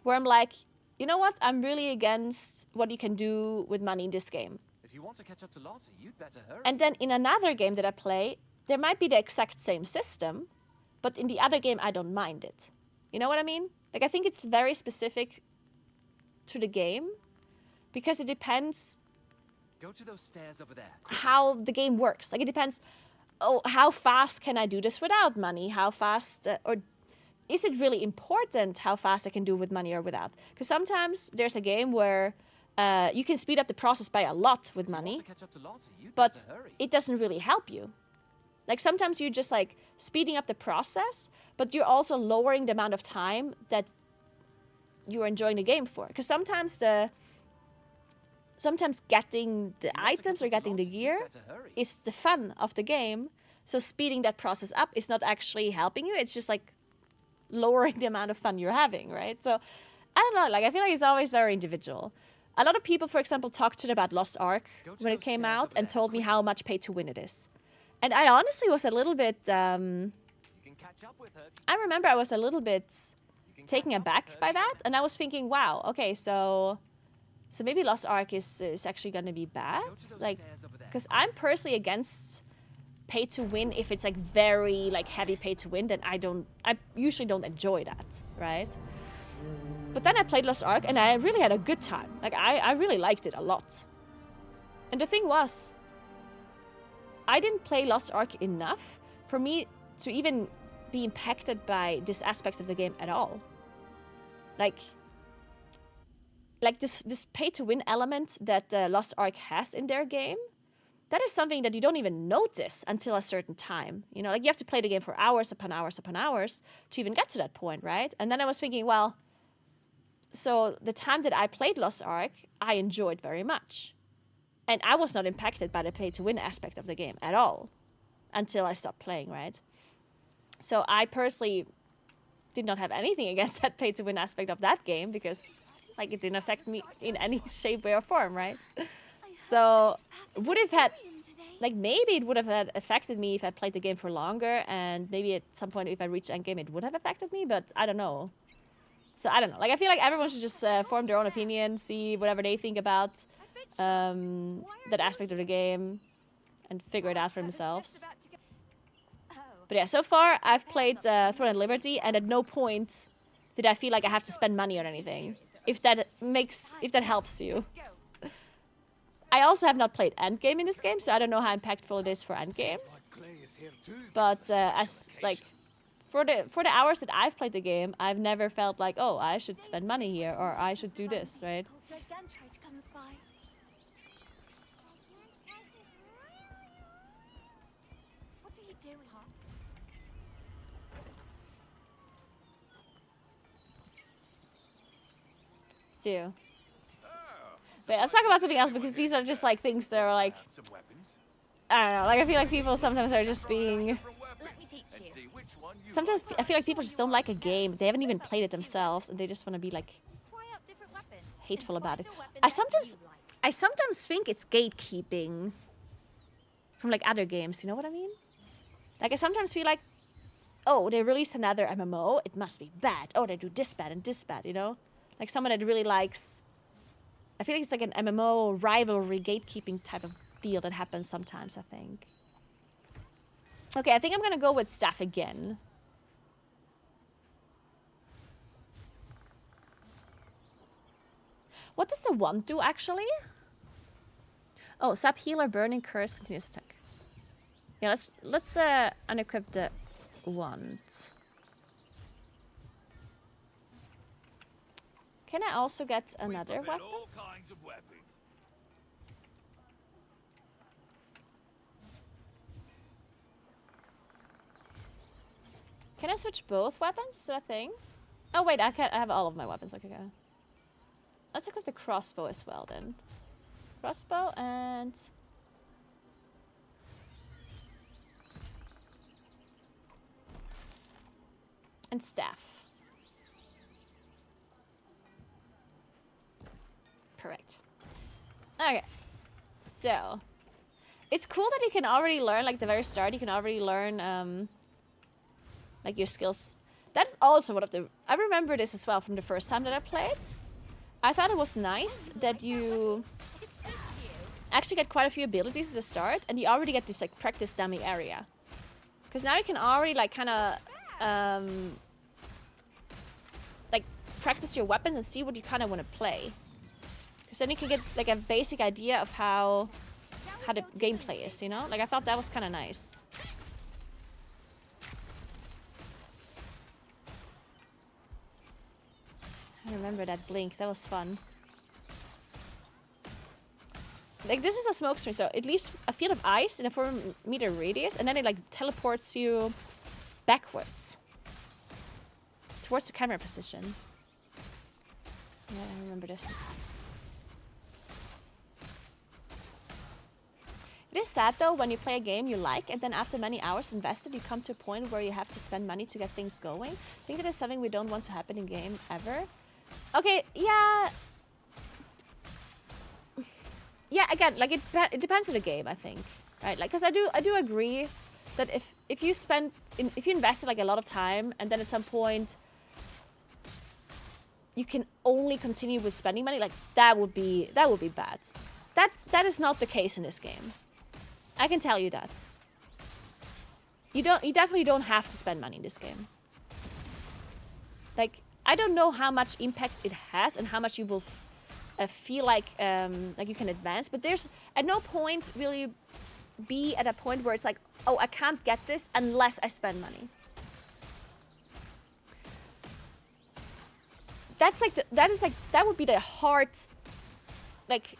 where I'm like, you know what? I'm really against what you can do with money in this game. If you want to catch up to Lancer, you'd better hurry. And then in another game that I play, there might be the exact same system, but in the other game I don't mind it. You know what I mean? Like, I think it's very specific to the game because it depends Go to those stairs over there. how the game works. Like, it depends, how fast can I do this without money? How fast, or is it really important how fast I can do with money or without? Because sometimes there's a game where you can speed up the process by a lot with money, but it doesn't really help you. Like, sometimes you're just, like, speeding up the process, but you're also lowering the amount of time that you're enjoying the game for. Because sometimes getting the items or getting the gear is the fun of the game. So speeding that process up is not actually helping you. It's just, like, lowering the amount of fun you're having, right? So, I don't know. Like, I feel like it's always very individual. A lot of people, for example, talked about Lost Ark when it came out and told me how much pay to win it is. And I honestly was a little bit... I remember I was a little bit taken aback by that. And I was thinking, wow, okay, so maybe Lost Ark is actually going to be bad? Like, because I'm personally against pay to win. If it's, like, very, like, heavy pay to win, then I usually don't enjoy that, right? But then I played Lost Ark and I really had a good time. Like, I really liked it a lot. And the thing was, I didn't play Lost Ark enough for me to even be impacted by this aspect of the game at all. Like this pay-to-win element that Lost Ark has in their game, that is something that you don't even notice until a certain time. You know, like, you have to play the game for hours upon hours upon hours to even get to that point, right? And then I was thinking, well, so the time that I played Lost Ark, I enjoyed very much. And I was not impacted by the pay-to-win aspect of the game at all until I stopped playing, right? So I personally did not have anything against that pay-to-win aspect of that game because, like, it didn't affect me in any shape, way, or form, right? So would have had, like, maybe it would have affected me if I played the game for longer, and maybe at some point if I reached endgame it would have affected me, but I don't know. So I don't know. Like, I feel like everyone should just form their own opinion, see whatever they think about that aspect of the game, and figure it out for themselves. But yeah, so far I've played Throne and Liberty, and at no point did I feel like I have to spend money on anything. If that helps you. I also have not played Endgame in this game, so I don't know how impactful it is for Endgame. But as like for the hours that I've played the game, I've never felt like, oh, I should spend money here or I should do this, right? What are you doing, huh? So, but let's talk about something else, because these are just like things that are like, I don't know, like I feel like people sometimes are just being, Let me teach you. sometimes I feel like people just don't like a game, they haven't even played it themselves, and they just want to be like Try out different weapons. hateful about it. Find a weapon I that you like. sometimes think it's gatekeeping from like other games, you know what I mean? Like I sometimes feel like, oh, they released another MMO, it must be bad. Oh, they do this bad and this bad, you know? Like someone that really likes, I feel like it's like an MMO rivalry gatekeeping type of deal that happens sometimes, I think. Okay, I think I'm gonna go with staff again. What does the wand do actually? Oh, sub healer, burning, curse, continuous attack. Yeah, let's unequip the wand. Can I also get another weapon? All kinds of weapons. Can I switch both weapons? Is that a thing? Oh wait, I have all of my weapons. Okay, go. Let's equip the crossbow as well then. Crossbow and staff. Correct. Okay, so it's cool that you can already learn, like the very start, you can already learn like your skills. That's also one of the, I remember this as well from the first time that I played. I thought it was nice that you actually get quite a few abilities at the start, and you already get this like practice dummy area. Because now you can already like kind of like practice your weapons and see what you kind of want to play. Because then you can get like a basic idea of how the gameplay is, you know? Like I thought that was kind of nice. I remember that blink, that was fun. Like this is a smoke screen, so it leaves a field of ice in a 4-meter radius, and then it like teleports you backwards towards the camera position. Yeah, I remember this. It is sad though when you play a game you like, and then after many hours invested, you come to a point where you have to spend money to get things going. I think that is something we don't want to happen in game ever. Okay, yeah. Yeah, again, like it depends on the game, I think, right? Like, cause I do agree that if you invested like a lot of time, and then at some point you can only continue with spending money, like that would be bad. That is not the case in this game. I can tell you that. You definitely don't have to spend money in this game. Like, I don't know how much impact it has and how much you will feel like you can advance, but there's at no point will you be at a point where it's like, oh, I can't get this unless I spend money. That would be the hard like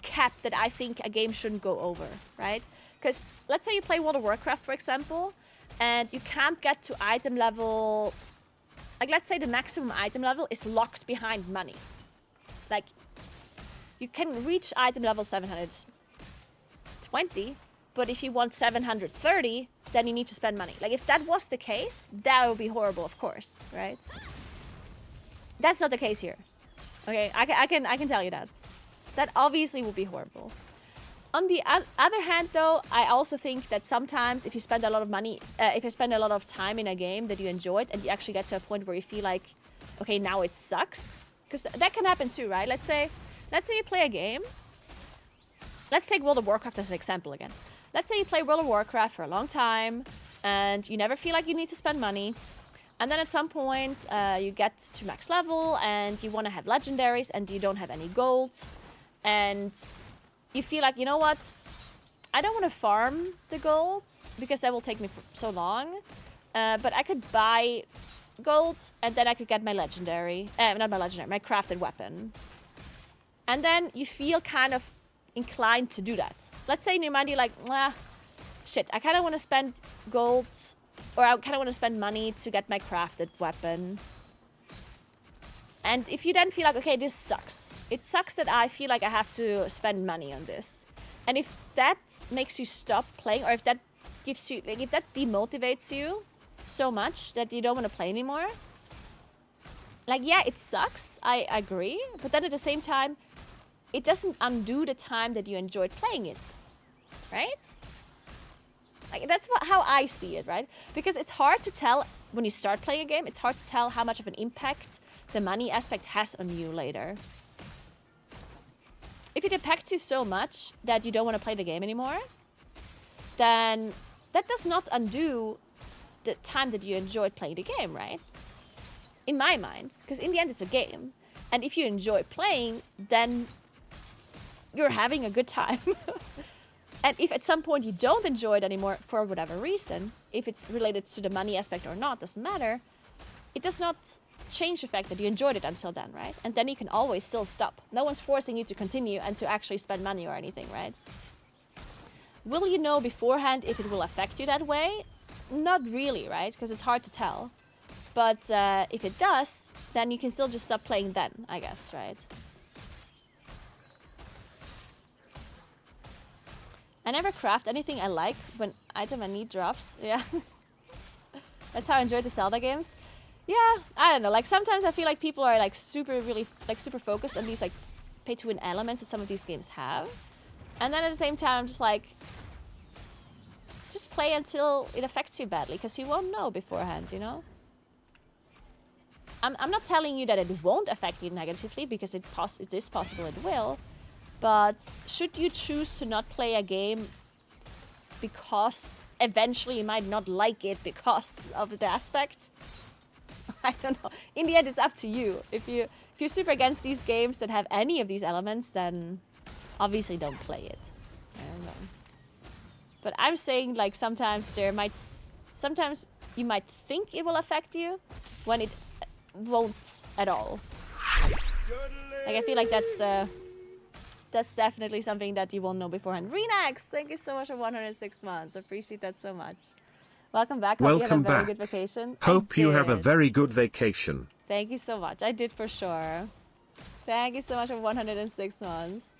cap that I think a game shouldn't go over, right? Because let's say you play World of Warcraft, for example, and you can't get to item level, like let's say the maximum item level is locked behind money. Like you can reach item level 720, but if you want 730, then you need to spend money. Like if that was the case, that would be horrible, of course, right? That's not the case here. Okay, I can tell you that. That obviously would be horrible. On the other hand, though, I also think that sometimes if you spend a lot of money, if you spend a lot of time in a game that you enjoyed, and you actually get to a point where you feel like okay, now it sucks. Because that can happen too, right? Let's say you play a game. Let's take World of Warcraft as an example again. Let's say you play World of Warcraft for a long time and you never feel like you need to spend money. And then at some point you get to max level and you want to have legendaries and you don't have any gold. And you feel like, you know what? I don't want to farm the gold because that will take me so long. But I could buy gold and then I could get my legendary, not my legendary, my crafted weapon. And then you feel kind of inclined to do that. Let's say in your mind you're like, shit, I kind of want to spend gold, or I kind of want to spend money to get my crafted weapon. And if you then feel like, okay, this sucks. It sucks that I feel like I have to spend money on this. And if that makes you stop playing, or if that gives you, like, if that demotivates you so much that you don't want to play anymore, like, yeah, it sucks. I agree. But then at the same time, it doesn't undo the time that you enjoyed playing it, right? Like, that's how I see it, right? Because it's hard to tell when you start playing a game. It's hard to tell how much of an impact the money aspect has on you later. If it impacts you so much that you don't want to play the game anymore, then that does not undo the time that you enjoyed playing the game, right? In my mind, because in the end it's a game. And if you enjoy playing, then you're having a good time. And if at some point you don't enjoy it anymore for whatever reason, if it's related to the money aspect or not, doesn't matter, it does not change the fact that you enjoyed it until then, right? And then you can always still stop. No one's forcing you to continue and to actually spend money or anything, right? Will you know beforehand if it will affect you that way? Not really, right? Because it's hard to tell. But if it does, then you can still just stop playing then, I guess, right? I never craft anything I like when item I need drops. Yeah. That's how I enjoyed the Zelda games. Yeah, I don't know. Like, sometimes I feel like people are like super focused on these like pay-to-win elements that some of these games have. And then at the same time, I'm just like, just play until it affects you badly, because you won't know beforehand, you know? I'm not telling you that it won't affect you negatively, because it is possible it will. But should you choose to not play a game because eventually you might not like it because of the aspect? I don't know. In the end, it's up to you. If you're super against these games that have any of these elements, then obviously don't play it. I don't know. But I'm saying, like, sometimes you might think it will affect you when it won't at all. Like, I feel like that's definitely something that you won't know beforehand. Renax, thank you so much for 106 months. I appreciate that so much. Welcome back. Hope you had a very good vacation. Hope you have a very good vacation. Thank you so much. I did for sure. Thank you so much for 106 months.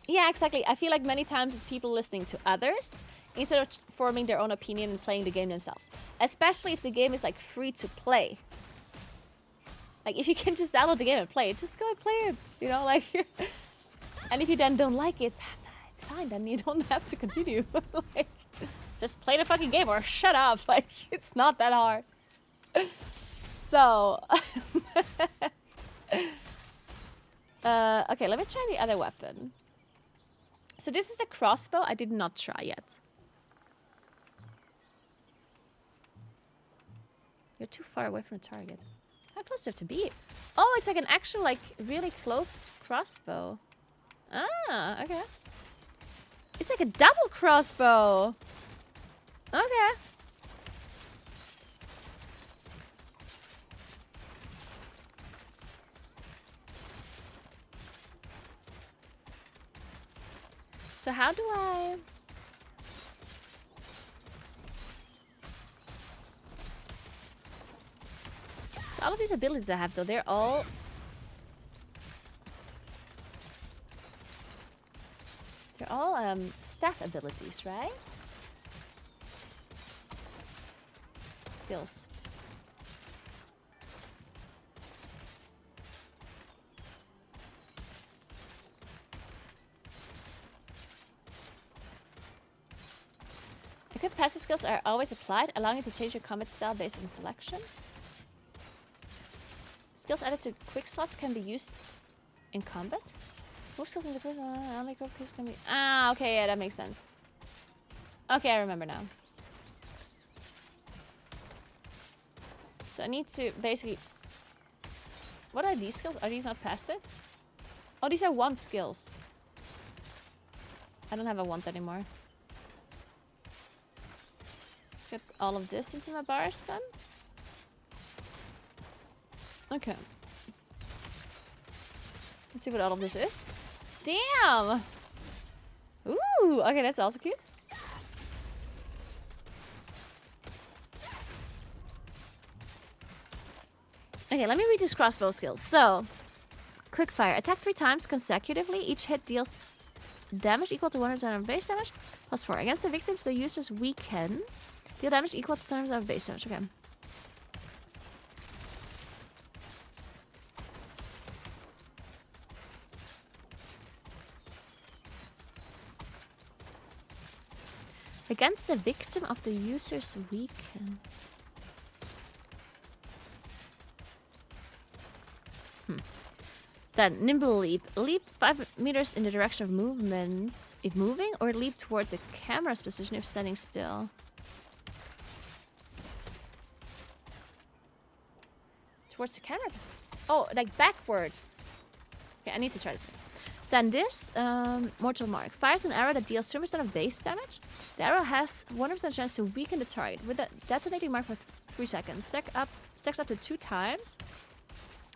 Yeah, exactly. I feel like many times it's people listening to others instead of forming their own opinion and playing the game themselves. Especially if the game is like free to play. Like, if you can just download the game and play it, just go and play it, you know, like. And if you then don't like it, it's fine, then you don't have to continue. Like, just play the fucking game or shut up. Like, it's not that hard. So, okay, let me try the other weapon. So this is the crossbow I did not try yet. You're too far away from the target. How close do you have to be? Oh, it's like an actual, like, really close crossbow. Ah, okay. It's like a double crossbow. Okay. So how do I... So all of these abilities I have, though, they're all... They're all staff abilities, right? Skills. Equip passive skills are always applied, allowing you to change your combat style based on selection. Skills added to quick slots can be used in combat. Move skills into quick slots can be... Ah, okay, yeah, that makes sense. Okay, I remember now. So I need to basically... What are these skills? Are these not passive? Oh, these are want skills. I don't have a want anymore. Let's get all of this into my bars then. Okay. Let's see what all of this is. Damn! Ooh, okay, that's also cute. Okay, let me read these crossbow skills. So, quick fire. Attack 3 times consecutively. Each hit deals damage equal to 100% of base damage. Plus 4. Against the victims the users weaken. Deal damage equal to 10% of base damage. Okay. Against the victim of the user's weaken. Then, nimble leap. Leap 5 meters in the direction of movement if moving, or leap toward the camera's position if standing still. Towards the camera position? Oh, like backwards. Okay, I need to try this. Then this, Mortal Mark. Fires an arrow that deals 2% of base damage. The arrow has 100% chance to weaken the target with a detonating mark for 3 seconds. Stacks up to 2 times.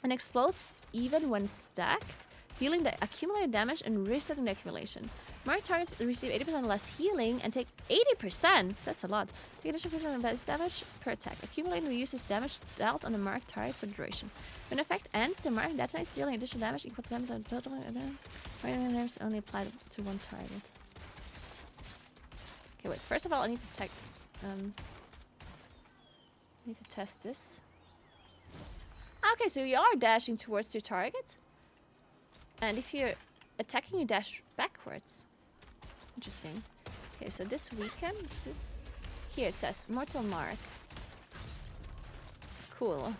And explodes even when stacked, healing the accumulated damage and resetting the accumulation. Marked targets receive 80% less healing and take 80%. That's a lot. Take additional 50% base damage per attack, accumulating the user's damage dealt on the marked target for the duration. When the effect ends, the mark detonates, dealing additional damage equal to 10% of the total. Damage only applied to 1 target. Okay, wait. First of all, I need to check. Need to test this. Okay, so you are dashing towards your target. And if you're attacking, you dash backwards. Interesting. Okay, so this weekend... Here it says Mortal Mark. Cool.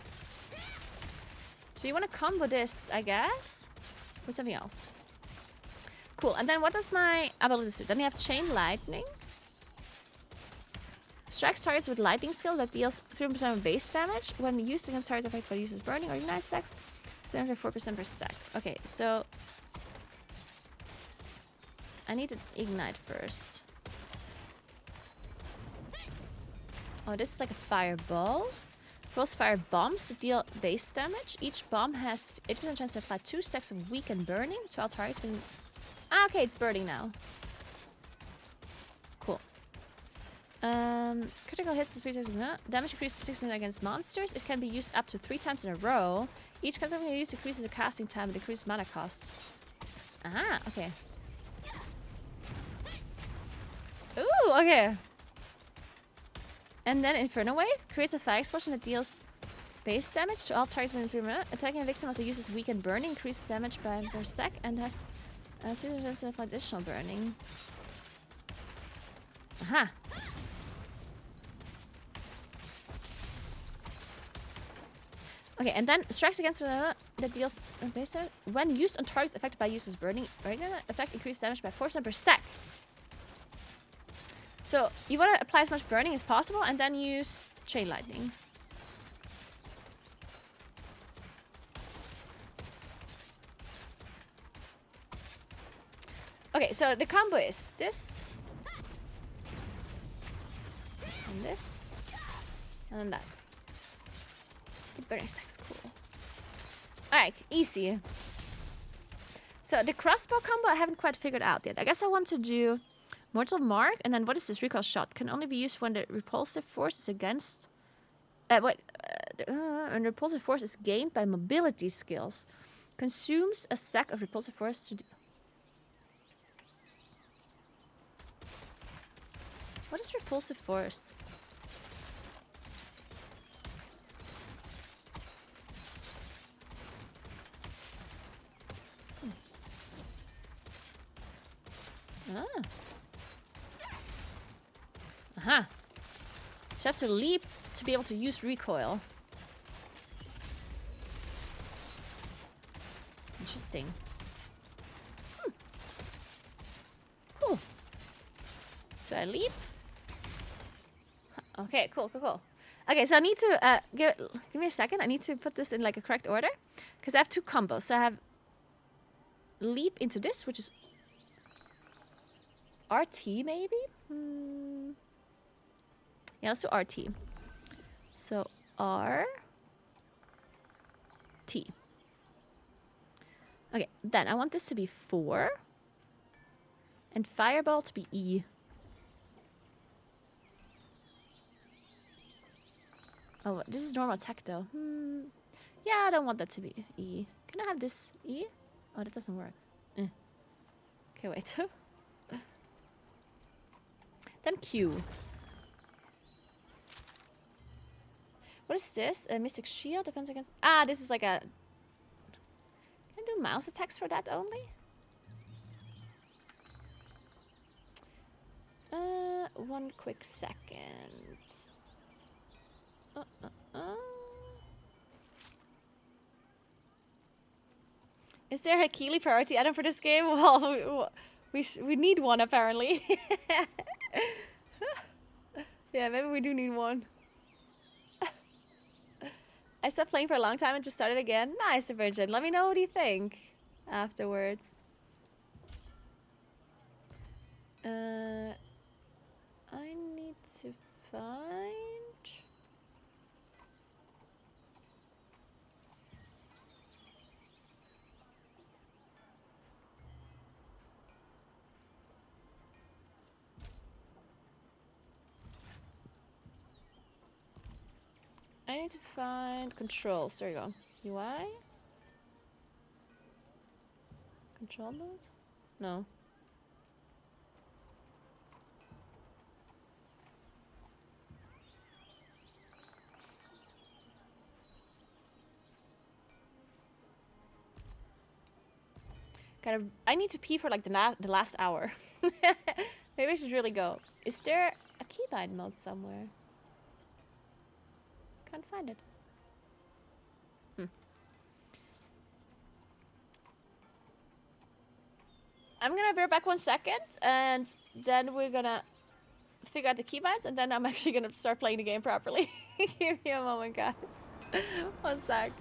So you want to combo this, I guess? With something else. Cool, and then what does my ability do? Then you have Chain Lightning. Strikes targets with lightning skill that deals 3% of base damage. When used against targets affected by the user's burning or ignite stacks, 74% per stack. Okay, so I need to ignite first. Oh, this is like a fireball. Throws fire bombs to deal base damage. Each bomb has 80% chance to apply 2 stacks of weaken burning to all targets. Okay, it's burning now. Critical hits is 3 times damage increases 6% against monsters. It can be used up to 3 times in a row. Each consecutive use decreases the casting time and decreases mana cost. Ah, okay. Ooh, okay. And then Inferno Wave creates a fire explosion that deals base damage to all targets within 3 minutes. Attacking a victim of the user's weakened burning increases damage by per stack and has additional burning. Aha. Okay, and then strikes against another that deals base damage. When used on targets affected by user's burning, effect increased damage by 4% per stack. So you want to apply as much burning as possible and then use Chain Lightning. Okay, so the combo is this. And this. And then that. Burning stacks, cool. Alright, easy. So the crossbow combo I haven't quite figured out yet. I guess I want to do Mortal Mark, and then what is this? Recoil shot. Can only be used when the repulsive force is against... when repulsive force is gained by mobility skills. Consumes a stack of repulsive force to... What is repulsive force? Ah. Uh-huh. So I have to leap to be able to use recoil. Interesting. Cool. So I leap. Okay, cool. Okay, so I need to give me a second. I need to put this in like a correct order because I have two combos. So I have leap into this, which is RT maybe. Yeah, let's do RT. So R T. Okay, then I want this to be 4 and fireball to be E. Oh, this is normal attack though. Yeah, I don't want that to be E. Can I have this E? Oh, that doesn't work. Okay, wait. Then Q. What is this? A Mystic Shield? Defense against... Ah, this is like a... Can I do mouse attacks for that only? One quick second. Is there a Keely priority item for this game? Well, we need one apparently. Yeah, maybe we do need one. I stopped playing for a long time and just started again. Nice, Virgin. Let me know what you think afterwards. I need to find... I need to find controls. There you go. UI? Control mode? No. I need to pee for like the last hour. Maybe I should really go. Is there a keybind mode somewhere? Can't find it. I'm gonna be back 1 second, and then we're gonna figure out the keybinds, and then I'm actually gonna start playing the game properly. Give me a moment, guys. 1 sec.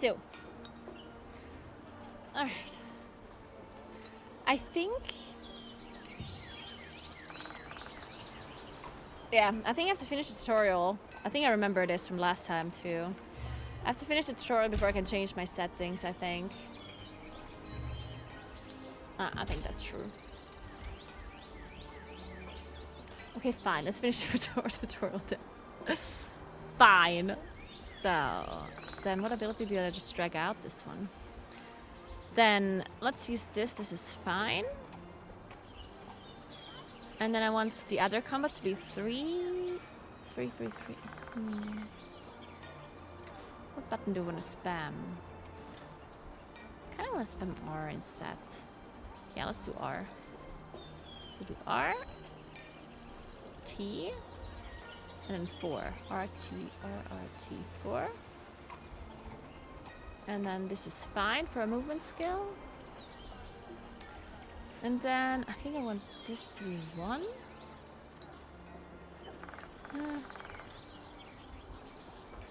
So. Alright. I think... Yeah, I think I have to finish the tutorial. I think I remember this from last time too. I have to finish the tutorial before I can change my settings, I think. I think that's true. Okay, fine. Let's finish the tutorial then. Fine. So, then what ability do I just drag out? This one. Then, let's use this. This is fine. And then I want the other combat to be 3. 3, 3, 3. What button do I want to spam? I kind of want to spam R instead. Yeah, let's do R. So do R. T. And then 4. R, T, R, R, T, 4. And then this is fine for a movement skill. And then I think I want this to be 1.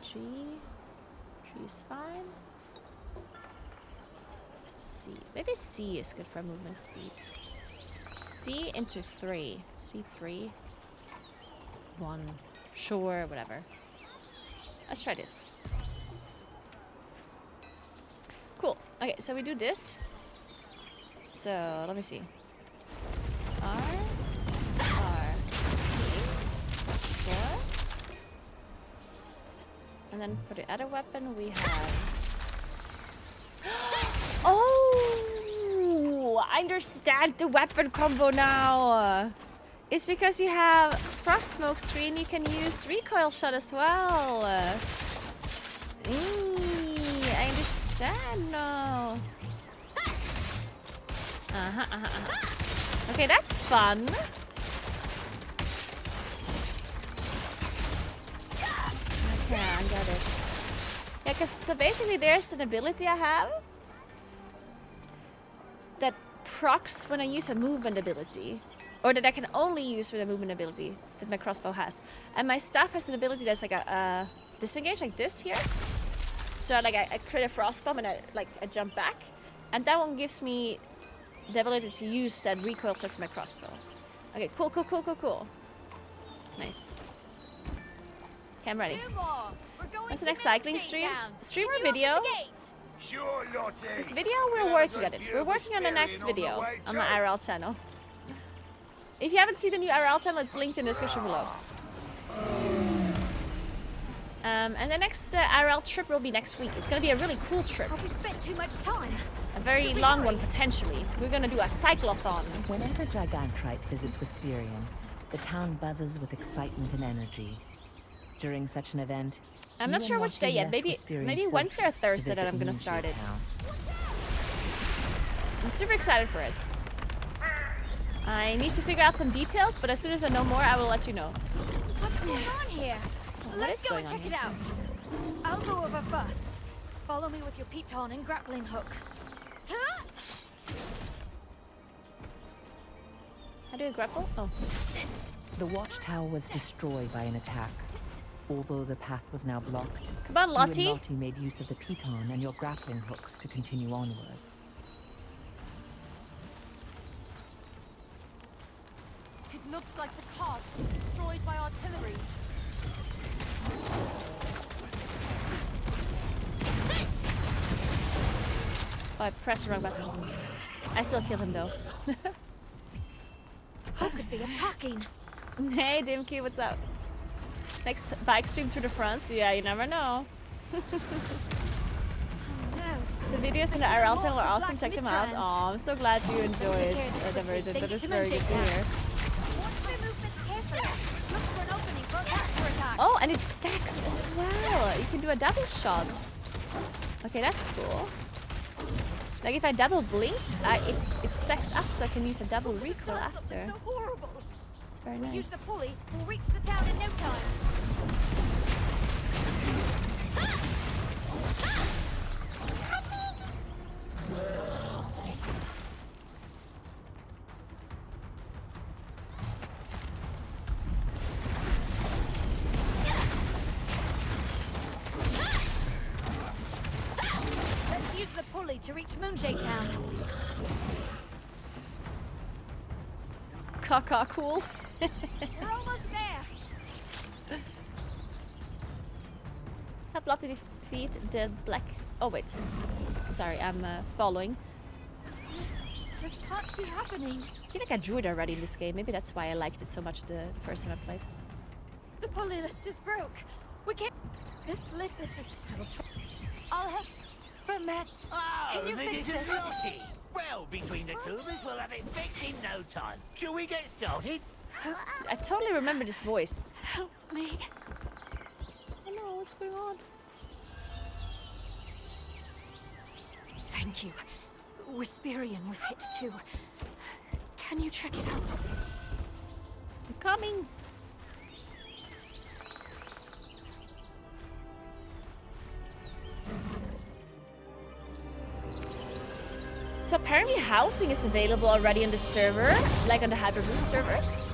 G. G is fine. C. Maybe C is good for movement speed. C into 3. C3. 1. Sure, whatever. Let's try this. Cool. Okay, so we do this. So, let me see. R, R, T, 4. And then for the other weapon, we have... Oh! I understand the weapon combo now! It's because you have Frost Smoke Screen, you can use Recoil Shot as well! I understand now! Okay, that's fun. Okay, I got it. Yeah, cause so basically there's an ability I have that procs when I use a movement ability. Or that I can only use with a movement ability that my crossbow has. And my staff has an ability that's like a disengage like this here. So like I create a frost bomb and I jump back. And that one gives me the ability to use that recoil shot for my crossbow. Okay, cool, cool, cool, cool, cool. Nice. Okay, I'm ready. What's the next cycling stream? Stream or video? Sure, Lottie. This video, we're working on it. We're working on the next video on my IRL channel. If you haven't seen the new IRL channel, it's linked in the description below. And the next IRL trip will be next week. It's gonna be a really cool trip. Have we spent too much time? A very long one, potentially. We're gonna do a cyclothon. Whenever Gigantrite visits Wisperian, the town buzzes with excitement and energy. During such an event, I'm not sure which day yet. Maybe Wednesday or Thursday that I'm gonna start it. I'm super excited for it. I need to figure out some details, but as soon as I know more, I will let you know. What's going on here? Let's go and check it out. I'll go over first. Follow me with your piton and grappling hook. How do you grapple? Oh. The watchtower was destroyed by an attack. Although the path was now blocked, come on, Lottie. You and Lottie made use of the piton and your grappling hooks to continue onward. It looks like the cart was destroyed by artillery. Oh, I pressed the wrong button. I still killed him though. Who could be attacking? Hey, Dimky, what's up? Next bike stream to the France? Yeah, you never know. The videos in the IRL channel are awesome. Check them out. Oh, I'm so glad you enjoyed the version. That is very good to hear. Oh, and it stacks as well. You can do a double shot. Okay, that's cool. Like if I double blink, it stacks up, so I can use a double recoil after. So horrible. It's very nice. Use the pulley. We'll reach the town in no time. pulley to reach Moonshade Town. Caca cool. We're almost there. Have lot to defeat the black. Oh wait, sorry, I'm following. This can't be happening. I feel like I drew it already in this game. Maybe that's why I liked it so much the first time I played. The pulley lift is broke. We can't. This lift is. I'll help. But Matt, can you fix it? Naughty. Well, between the two of us, we'll have it fixed in no time. Shall we get started? I totally remember this voice. Help me. Oh no, what's going on? Thank you. Wisperian was hit too. Can you check it out? I'm coming. So apparently housing is available already on the server, like on the Hyperboost servers.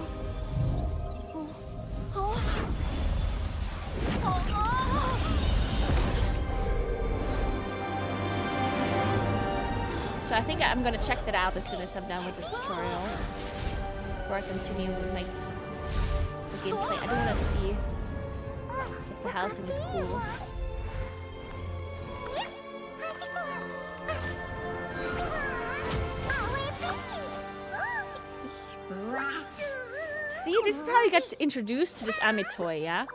So I think I'm gonna check that out as soon as I'm done with the tutorial. Before I continue with my gameplay. I do wanna see if the housing is cool. See, this is how you get introduced to this Ami toy, yeah?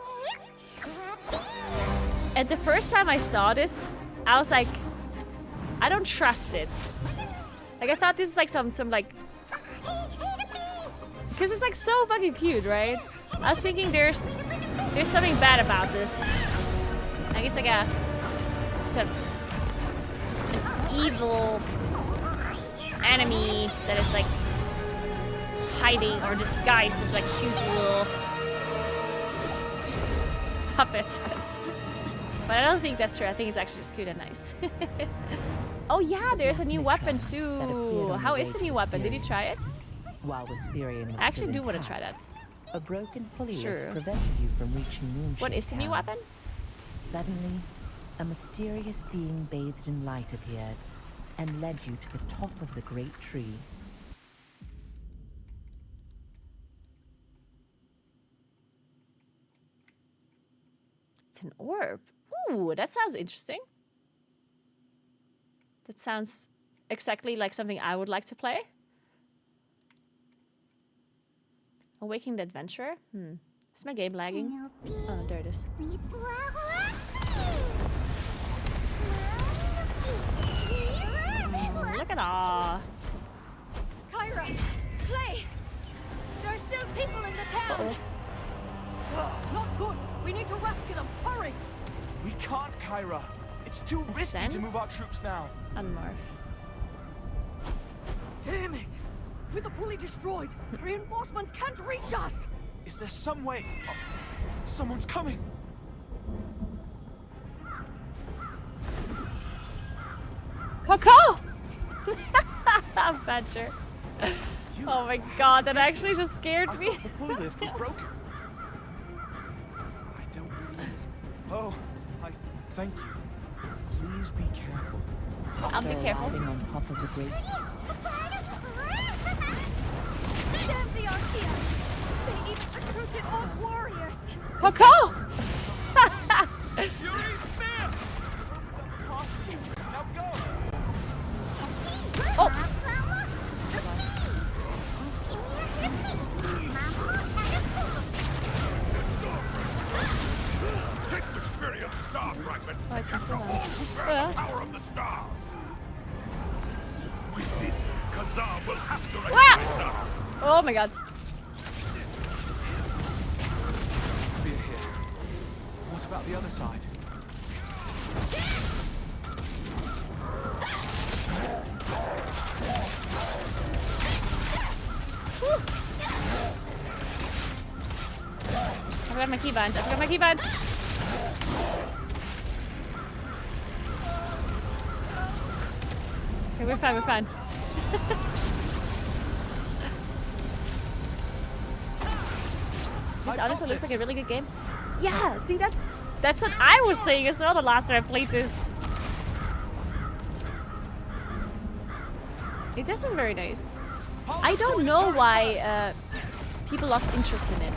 And the first time I saw this, I was like, I don't trust it. Like, I thought this is like some like... Because it's like so fucking cute, right? I was thinking there's something bad about this. Like, it's like an evil enemy that is like hiding or disguised as like cute little puppet. But I don't think that's true. I think it's actually just cute and nice. Oh yeah, there's a new weapon too. How is the new weapon? Did you try it? While Wisperian was I actually still do want to try intact, that. A broken pulley lift Sure. prevented you from reaching Moonshade What is the new Town. weapon? Suddenly, a mysterious being bathed in light appeared and led you to the top of the great tree. It's an orb. Ooh, that sounds interesting. That sounds exactly like something I would like to play. Awakening the Adventurer? Is my game lagging? Oh, there it is. Look at all. Kyra! Clay! There are still people in the town! Not good! We need to rescue them! Hurry! We can't, Kyra. It's too risky Ascent? to move our troops now. Unmorph. Damn it! With the pulley destroyed, reinforcements can't reach us! Is there some way? Oh, someone's coming. Coco! Badger. Oh my god, that actually just scared me. The pulley lift was broken. I don't understand. Oh, thank you. Please be careful. I'll be careful. Arriving on top of the great... Damn the Archaea! They even recruited orc warriors! Coco! Now go. Oh! Take the spirit of star fragment. Oh, it's not Capture all who bear the power of the stars. With this, Kazar will have to recognize us. Oh my god. We're here. What about the other side? I forgot my keybind. I forgot my keybind. Okay, we're fine, we're fine. This honestly looks like a really good game. Yeah, see, that's what I was saying as well the last time I played this. It does look very nice. I don't know why people lost interest in it.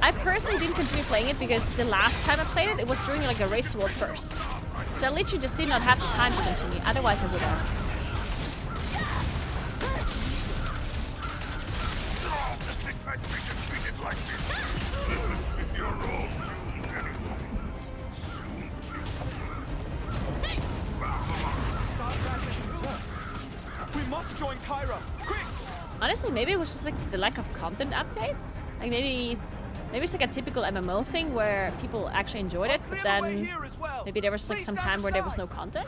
I personally didn't continue playing it because the last time I played it, it was during like a race world first. So I literally just did not have the time to continue. Otherwise, I would have. We must join Kyra. Quick! Honestly, maybe it was just like the lack of content updates. Like maybe it's like a typical MMO thing where people actually enjoyed it, but then maybe there was like some time where there was no content.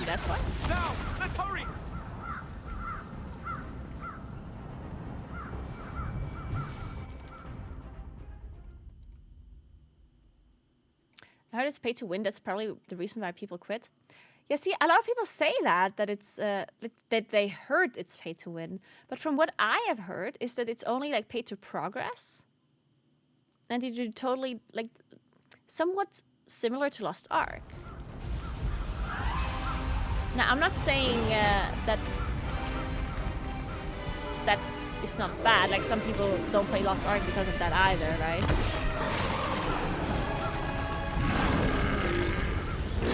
That's why. Now, let's hurry. I heard it's pay to win. That's probably the reason why people quit. Yeah, see, a lot of people say that it's that they heard it's pay to win, but from what I have heard is that it's only like pay to progress, and you do totally like somewhat similar to Lost Ark. Now, I'm not saying that is not bad. Like some people don't play Lost Ark because of that either, right?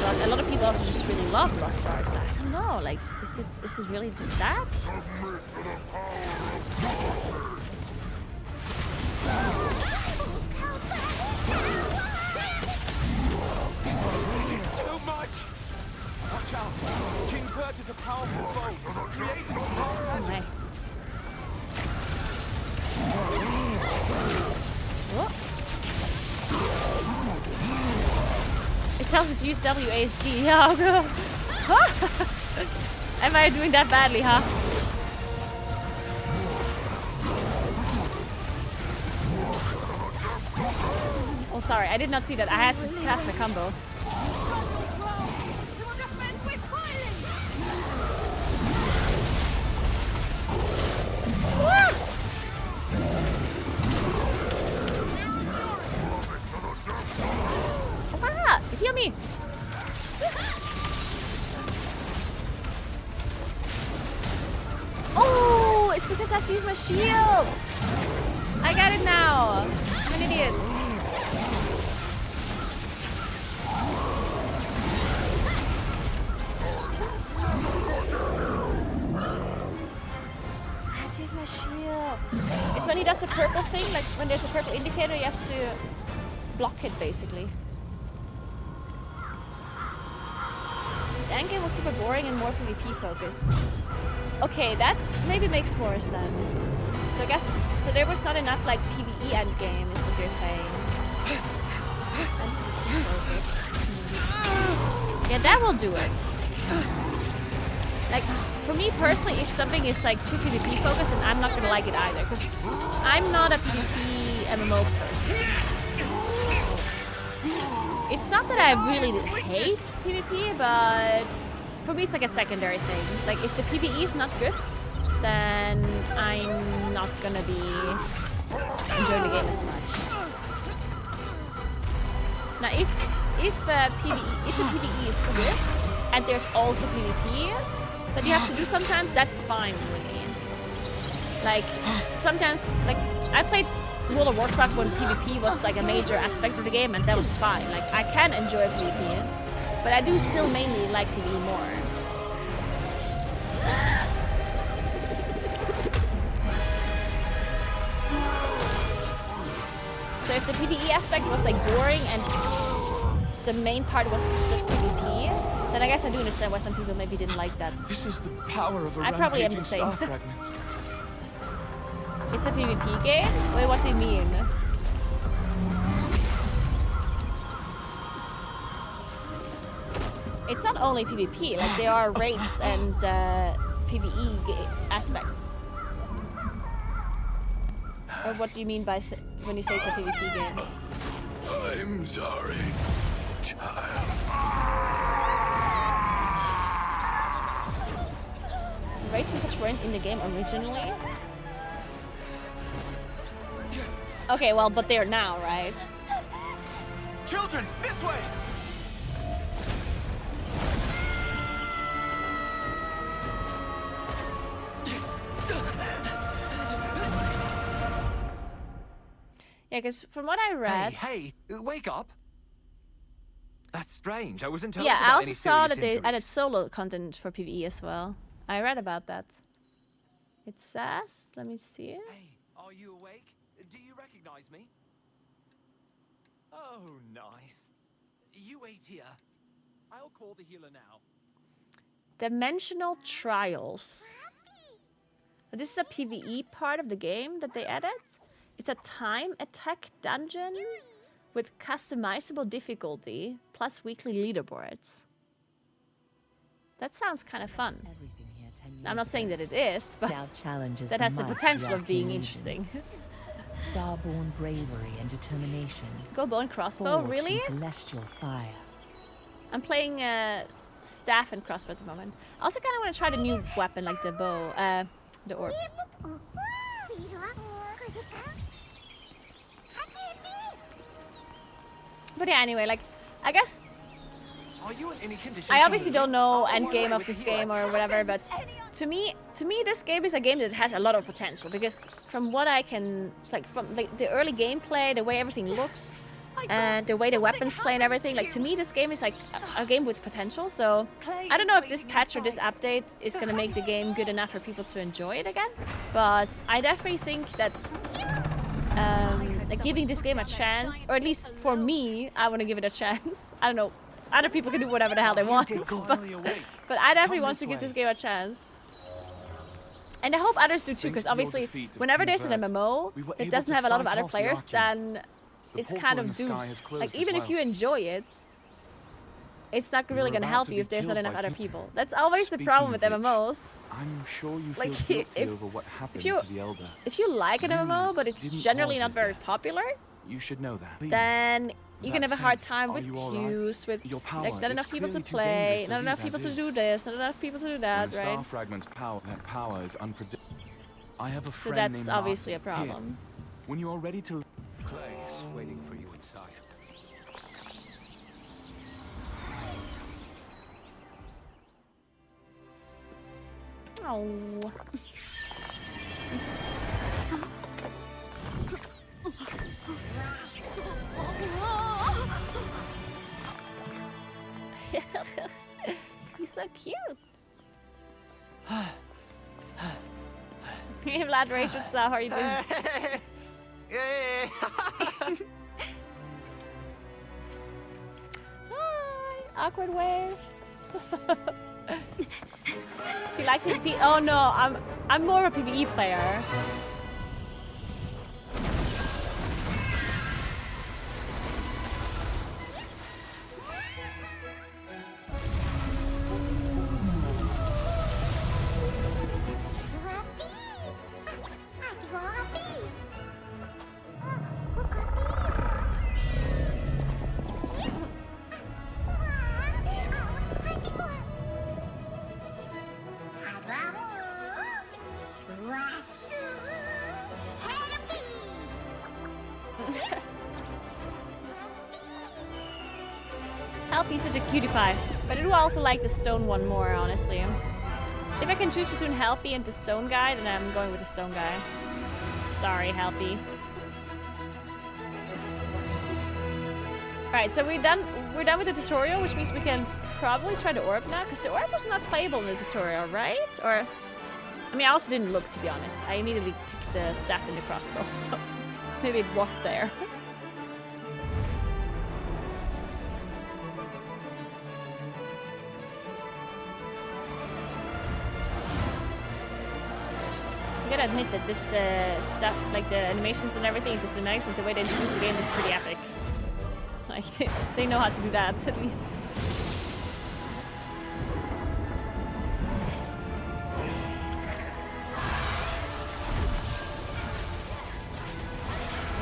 But a lot of people also just really love Lost Ark, so I don't know, like, is it really just that? This is too much! Watch out! King Bert is a powerful foe, creating power magic. It tells me to use WASD. Yeah, okay. Am I doing that badly, huh? Oh, sorry, I did not see that. I had to cast my combo. Ah! Heal me! Oh! It's because I have to use my shield! I got it now! I'm an idiot. I have to use my shield. It's when he does the purple thing, like when there's a purple indicator, you have to block it basically. The endgame was super boring and more PvP focused. Okay, that maybe makes more sense. So I guess, so there was not enough like PvE endgame is what you're saying. And PvP focused. Yeah, that will do it. Like, for me personally, if something is like too PvP focused, then I'm not gonna like it either, because I'm not a PvP MMO person. It's not that I really hate PvP, but for me it's like a secondary thing. Like if the PvE is not good, then I'm not gonna be enjoying the game as much. Now if the PvE is good and there's also PvP that you have to do sometimes, that's fine with me. Like sometimes, like I played World of Warcraft when PvP was like a major aspect of the game, and that was fine. Like I can enjoy PvP, but I do still mainly like PvE more. So if the PvE aspect was like boring and the main part was just PvP, then I guess I do understand why some people maybe didn't like that. This is the power of a I probably am the same. star fragment. It's a PvP game? Wait, what do you mean? It's not only PvP, like there are raids and PvE aspects. Or what do you mean by when you say it's a PvP game? I'm sorry, child. Raids and such weren't in the game originally? Okay, well, but they're now, right? Children, this way! because from what I read... Hey, wake up! That's strange. I wasn't told Yeah, about I also any saw serious that they injuries. added solo content for PvE as well. I read about that. It says, let me see it. Hey, are you awake? Do you recognize me? Oh, nice. You wait here. I'll call the healer now. Dimensional Trials. This is a PvE part of the game that they added. It's a time attack dungeon with customizable difficulty plus weekly leaderboards. That sounds kind of fun. I'm not saying that it is, but that has the potential of being interesting. Starborn bravery and determination. Go bow and crossbow, forged really? in celestial fire. I'm playing staff and crossbow at the moment. I also kind of want to try the new weapon, like the bow, the orb. But yeah, anyway, like, I guess Are you in any condition I to obviously move? don't know I'll end game away of with this the healer. game or whatever, but to me, this game is a game that has a lot of potential because from what I can, like, from like the early gameplay, the way everything looks, and the way the weapons play and everything, like, to me, this game is like a game with potential. So I don't know if this patch or this update is gonna make the game good enough for people to enjoy it again, but I definitely think that like giving this game a chance, or at least for me, I want to give it a chance. I don't know. Other people can do whatever the hell they want, but I definitely want to give this game a chance. And I hope others do too, because obviously, whenever there's an MMO that doesn't have a lot of other players, then it's kind of doomed. Like, even if you enjoy it, it's not really going to help you if there's not enough other people. That's always the problem with MMOs. I'm sure you feel Like, guilty over what happened to the Elder. If you like an MMO, but it's generally not very popular, You should know that. then you can have a That hard said, time are with you all right? queues, with Your power, like not enough it's people to clearly too play, dangerous to not leave enough as people to is. do this, not enough people to do that, When a right? star fragment's power is unpredictable. I have a So friend that's named obviously a Martin. problem. Here, when you are ready to... Clay's waiting for you inside. Oh. He's so cute. Hey, Vlad Rage, what's up? How are you doing? Hi, awkward wave. You like PvP? Oh no, I'm more of a PvE player. Helpy's such a cutie pie, but I do also like the stone one more, honestly. If I can choose between Helpy and the stone guy, then I'm going with the stone guy. Sorry, Helpy. Alright, so we're done with the tutorial, which means we can probably try the orb now, because the orb was not playable in the tutorial, right? Or, I mean, I also didn't look, to be honest. I immediately picked the staff and the crossbow, so maybe it was there. I gotta admit that this stuff, like the animations and everything, the cinematics and the way they introduce the game is pretty epic. Like, they know how to do that, at least.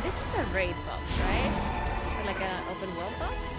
This is a raid boss, right? It's like an open world boss?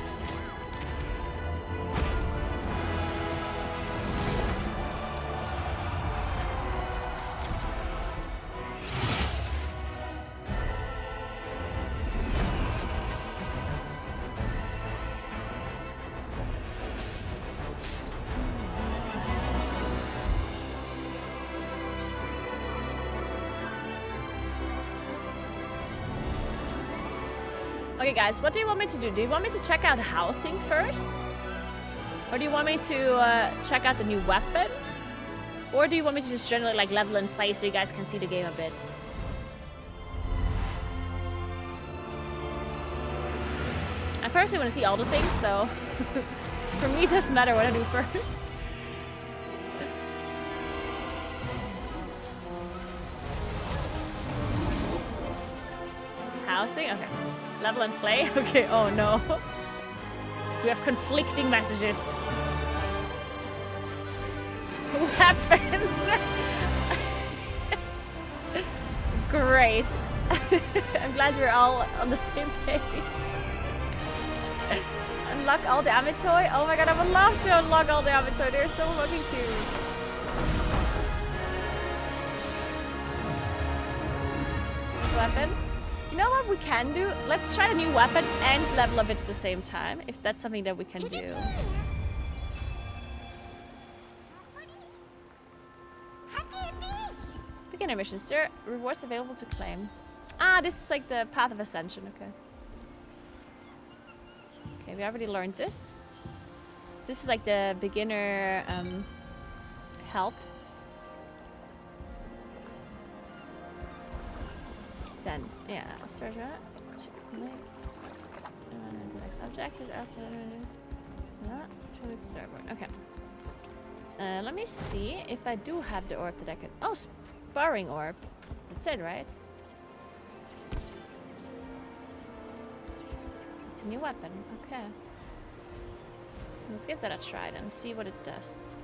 Okay, guys, what do you want me to do? Do you want me to check out housing first? Or do you want me to check out the new weapon? Or do you want me to just generally like level and play so you guys can see the game a bit? I personally want to see all the things, so for me it doesn't matter what I do first. Housing? Okay. Level and play? Okay, oh no. We have conflicting messages. Weapon! Great. I'm glad we're all on the same page. Unlock all the Amitoy? Oh my god, I would love to unlock all the Amitoy. They're so fucking cute. Weapon? You know what we can do? Let's try a new weapon and level up it at the same time, if that's something that we can do. Beginner missions. There are rewards available to claim. Ah, this is like the Path of Ascension. Okay. Okay, we already learned this. This is like the beginner help. Then, yeah, start that. The next objective. Let's start one. Okay. Let me see if I do have the orb that I can. Oh, sparring orb. That's it, right? It's a new weapon. Okay. Let's give that a try then. See what it does.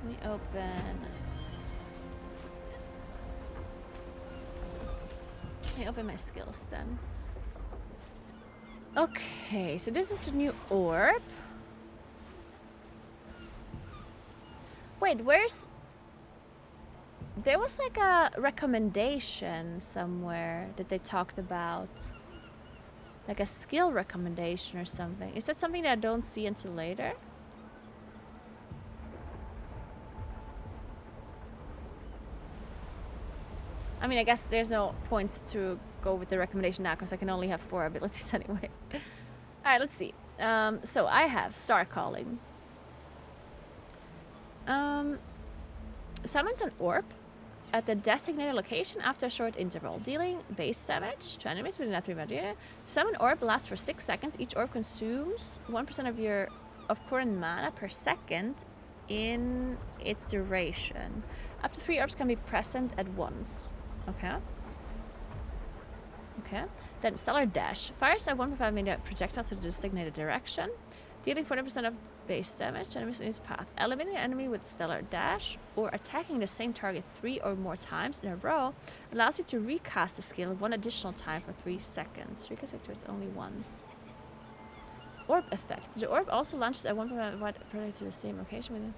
Let me open. Let me open my skills then. Okay, so this is the new orb. Wait, where's... There was like a recommendation somewhere that they talked about. Like a skill recommendation or something. Is that something that I don't see until later? I mean, I guess there's no point to go with the recommendation now because I can only have 4 abilities anyway. Alright, let's see. So I have Star Calling. Summons an orb at the designated location after a short interval, dealing base damage to enemies within that 3 meter. Summon orb lasts for 6 seconds. Each orb consumes 1% of your current mana per second in its duration. Up to 3 orbs can be present at once. Okay. Okay. Then Stellar Dash. Fires a 1.5 meter projectile to the designated direction, dealing 40% of base damage to enemies in its path. Eliminating an enemy with Stellar Dash or attacking the same target 3 or more times in a row allows you to recast the skill 1 additional time for 3 seconds. Recast activates only once. Orb effect. The orb also launches a 1.5 wide projectile to the same location within.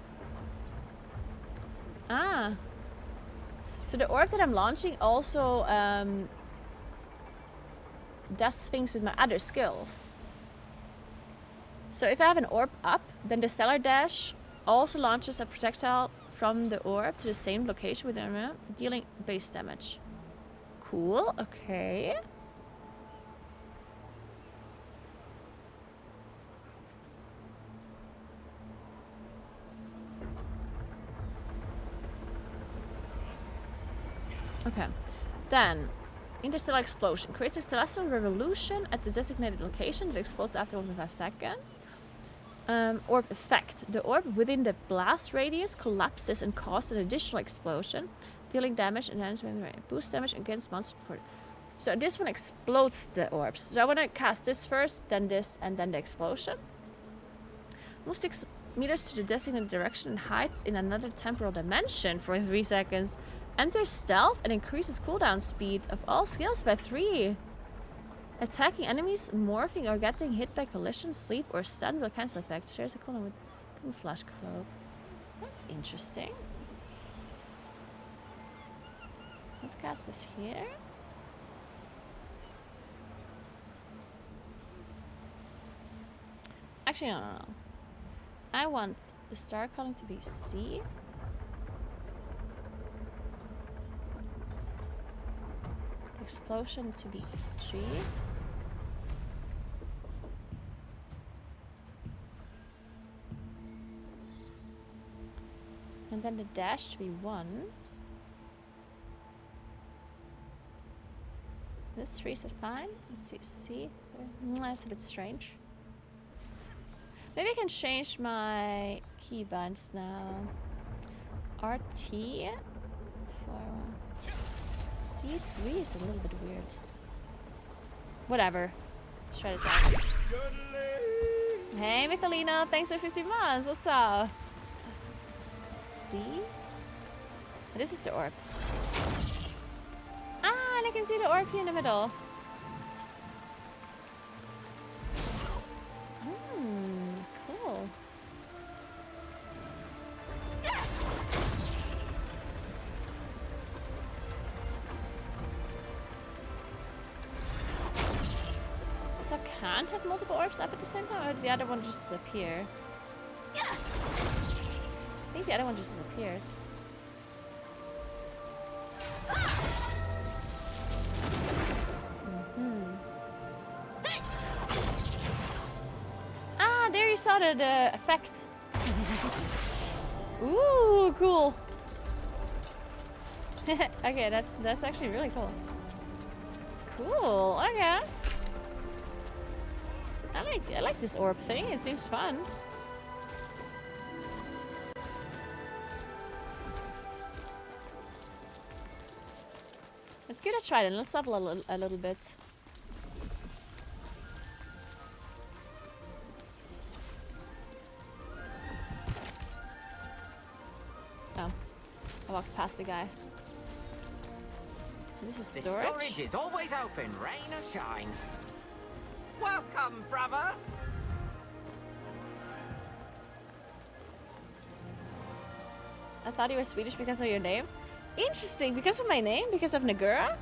Ah. So the orb that I'm launching also does things with my other skills. So if I have an orb up, then the Stellar Dash also launches a projectile from the orb to the same location within a minute, dealing base damage. Cool, okay. Okay, then Interstellar Explosion creates a celestial revolution at the designated location that explodes after 1.5 seconds. Orb effect. The orb within the blast radius collapses and causes an additional explosion, dealing damage and boost damage against monsters. So this one explodes the orbs. So I want to cast this first, then this, and then the explosion. Move 6 meters to the designated direction and hides in another temporal dimension for 3 seconds. Enter stealth and increases cooldown speed of all skills by 3. Attacking enemies, morphing, or getting hit by collision, sleep, or stun will cancel effect. Shares a cooldown with camouflage cloak. That's interesting. Let's cast this here. Actually, no. I want the Star Calling to be C. Explosion to be G. And then the dash to be 1. This 3 is fine. Let's see. C. That's a bit strange. Maybe I can change my keybinds now. RT for C3 is a little bit weird. Whatever. Let's try this out. Hey, Mithalina, thanks for 50 months. What's up? C. This is the orb. Ah, and I can see the orb here in the middle. Cool. So I can't have multiple orbs up at the same time, or did the other one just disappear? I think the other one just disappeared. Ah, there you saw the effect. Ooh, cool. Okay, that's actually really cool. Cool. Okay. I like this orb thing. It seems fun. Let's give it a try then. Let's level a little bit. Oh, I walked past the guy. This is storage. The storage is always open, rain or shine. Welcome, brother. I thought you were Swedish because of your name. Interesting. Because of my name? Because of Naguura?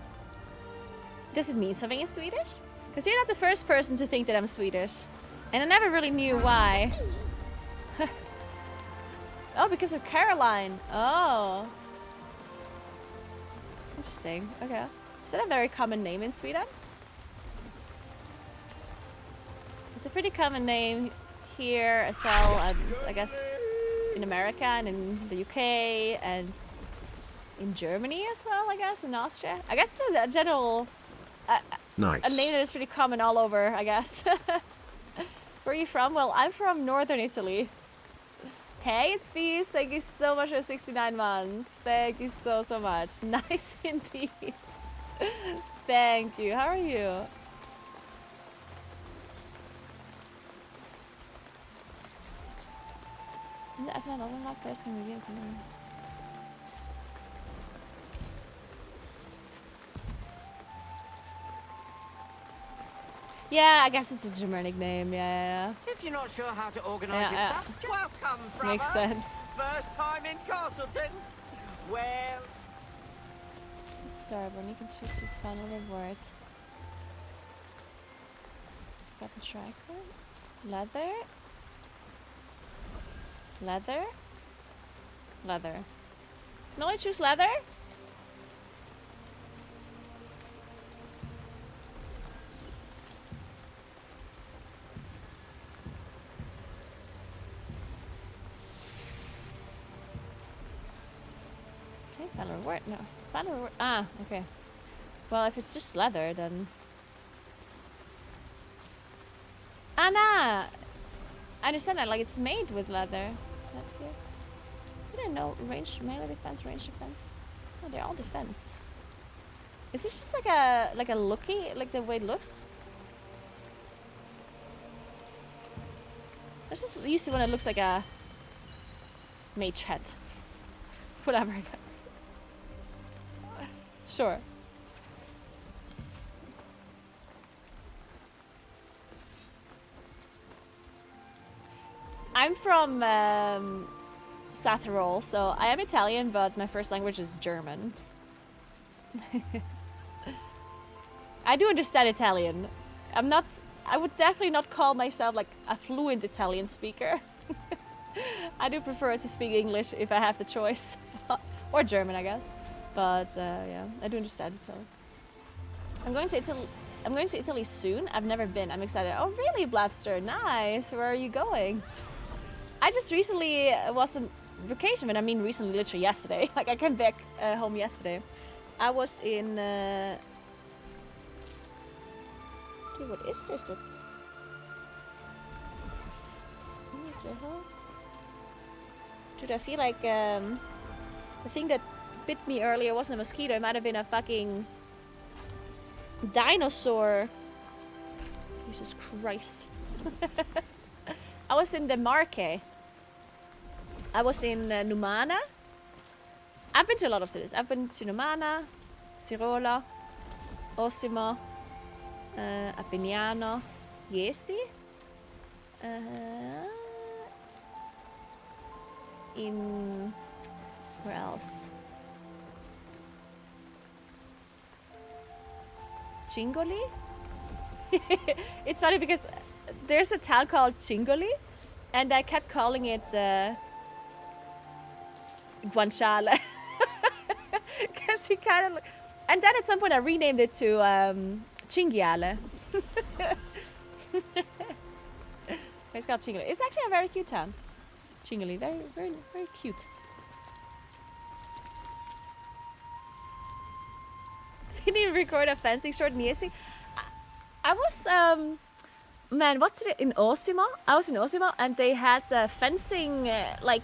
Does it mean something in Swedish? Because you're not the first person to think that I'm Swedish. And I never really knew why. Oh, because of Caroline. Oh. Interesting. Okay. Is that a very common name in Sweden? It's a pretty common name here as well, and I guess in America and in the UK and in Germany as well, I guess, in Austria. I guess it's a general... Nice. A name that is pretty common all over, I guess. Where are you from? Well, I'm from northern Italy. Hey, it's Beast. Thank you so much for 69 months. Thank you so much. Nice indeed. Thank you. How are you? Yeah, I guess it's a Germanic name. Yeah. If you're not sure how to organize your stuff, welcome, brother. Makes sense. First time in Castleton. Well, It's Starborn. You can choose to use final reward. Weapon striker. Leather. Leather. Leather. Can I only choose leather? Okay, final reward. No. Final reward. Ah, okay. Well, if it's just leather, then... Ah, nah! I understand that, like, it's made with leather. I didn't know. Range, melee defense, range defense. Oh, they're all defense. Is this just like a looky, like the way it looks? This is usually when it looks like a mage head. Whatever, I guess. Sure. I'm from South Tyrol, so I am Italian, but my first language is German. I do understand Italian. I would definitely not call myself like a fluent Italian speaker. I do prefer to speak English if I have the choice. Or German, I guess. But yeah, I do understand Italian. I'm going to Italy soon. I've never been. I'm excited. Oh, really, Blabster? Nice. Where are you going? I just recently was vacation, and I mean recently, literally yesterday. Like I came back home yesterday. I was in. Dude, what is this? What the hell? Dude, I feel like the thing that bit me earlier wasn't a mosquito. It might have been a fucking dinosaur. Jesus Christ. I was in the Marche. I was in Numana. I've been to a lot of cities. I've been to Numana, Sirola, Osimo, Appignano, Jesi. In... where else? Cingoli? It's funny because there's a town called Cingoli, and I kept calling it Guanciale. Because he kind of... and then at some point I renamed it to Cinghiale. It's called Cingoli. It's actually a very cute town. Cingoli, very, very, very cute. Didn't even record a fencing short in Jesi. I was, man, what's it in Osimo? I was in Osimo, and they had fencing like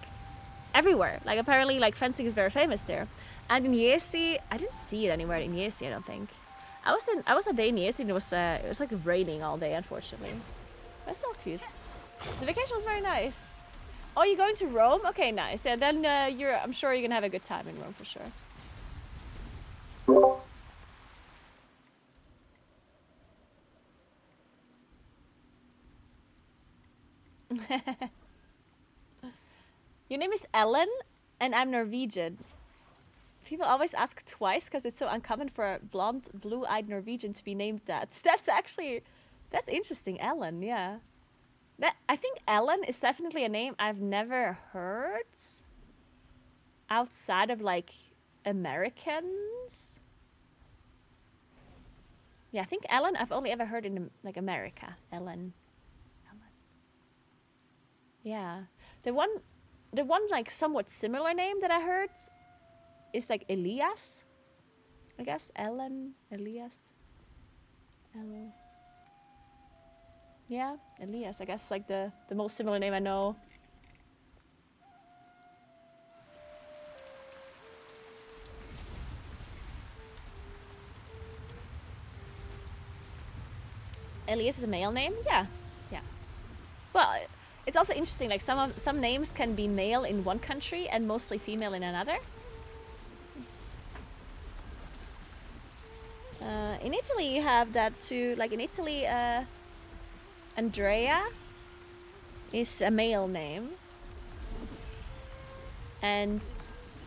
everywhere. Like apparently, like fencing is very famous there. And in Jesi, I didn't see it anywhere in Jesi. I don't think. I was a day in Jesi, and it was like raining all day, unfortunately. But still cute. The vacation was very nice. Oh, you're going to Rome? Okay, nice. Yeah, then I'm sure you're gonna have a good time in Rome for sure. Your name is Ellen, and I'm Norwegian. People always ask twice because it's so uncommon for a blonde, blue-eyed Norwegian to be named that. That's interesting, Ellen, yeah. I think Ellen is definitely a name I've never heard outside of, like, Americans. Yeah, I think Ellen I've only ever heard in, like, America. Ellen. Yeah. The one like somewhat similar name that I heard is like Elias. I guess Ellen, Elias. Yeah, Elias. I guess like the most similar name I know. Elias is a male name? Yeah. Yeah. Well, it's also interesting, like some names can be male in one country and mostly female in another. In Italy you have that too. Like in Italy, Andrea is a male name. And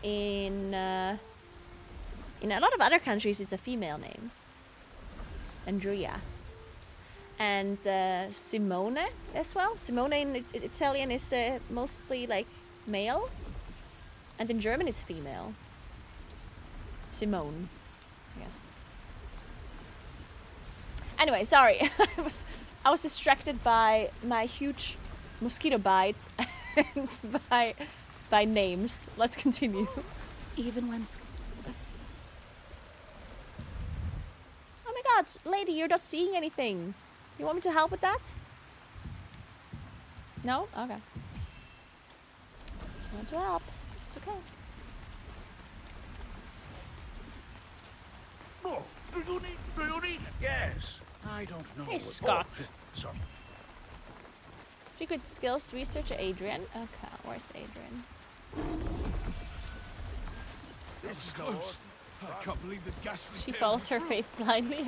in a lot of other countries it's a female name. Andrea. And Simone as well. Simone in Italian is mostly like male, and in German it's female. Simone, yes. Anyway, sorry, I was distracted by my huge mosquito bites and by names. Let's continue. Even when... Oh my God, lady, you're not seeing anything. You want me to help with that? No? Okay. I want to help. It's okay. Oh, do you need? Yes. I don't know. Hey, Scott. Oh, sorry. Speak with skills researcher Adrian. Okay, where's Adrian? This is close. I can't believe the ghastly She tales follows are her true. faith blindly.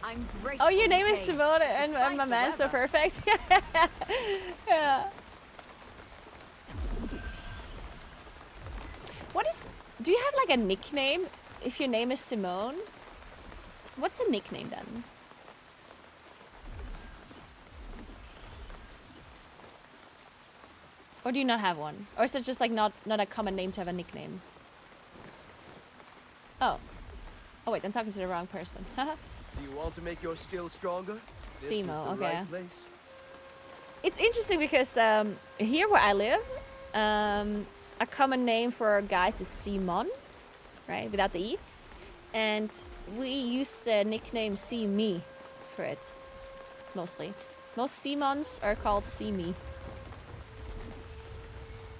I'm great. Oh, your name is Simone, and my man's so perfect. Yeah. Do you have like a nickname if your name is Simone? What's the nickname then? Or do you not have one? Or is it just like not a common name to have a nickname? Oh. Oh wait, I'm talking to the wrong person. Do you want to make your skills stronger? This is Simo, the okay. right place. it's interesting because here where I live, a common name for guys is Simon, right, without the E. And we use the nickname See Me for it, mostly. Most Simons are called See Me.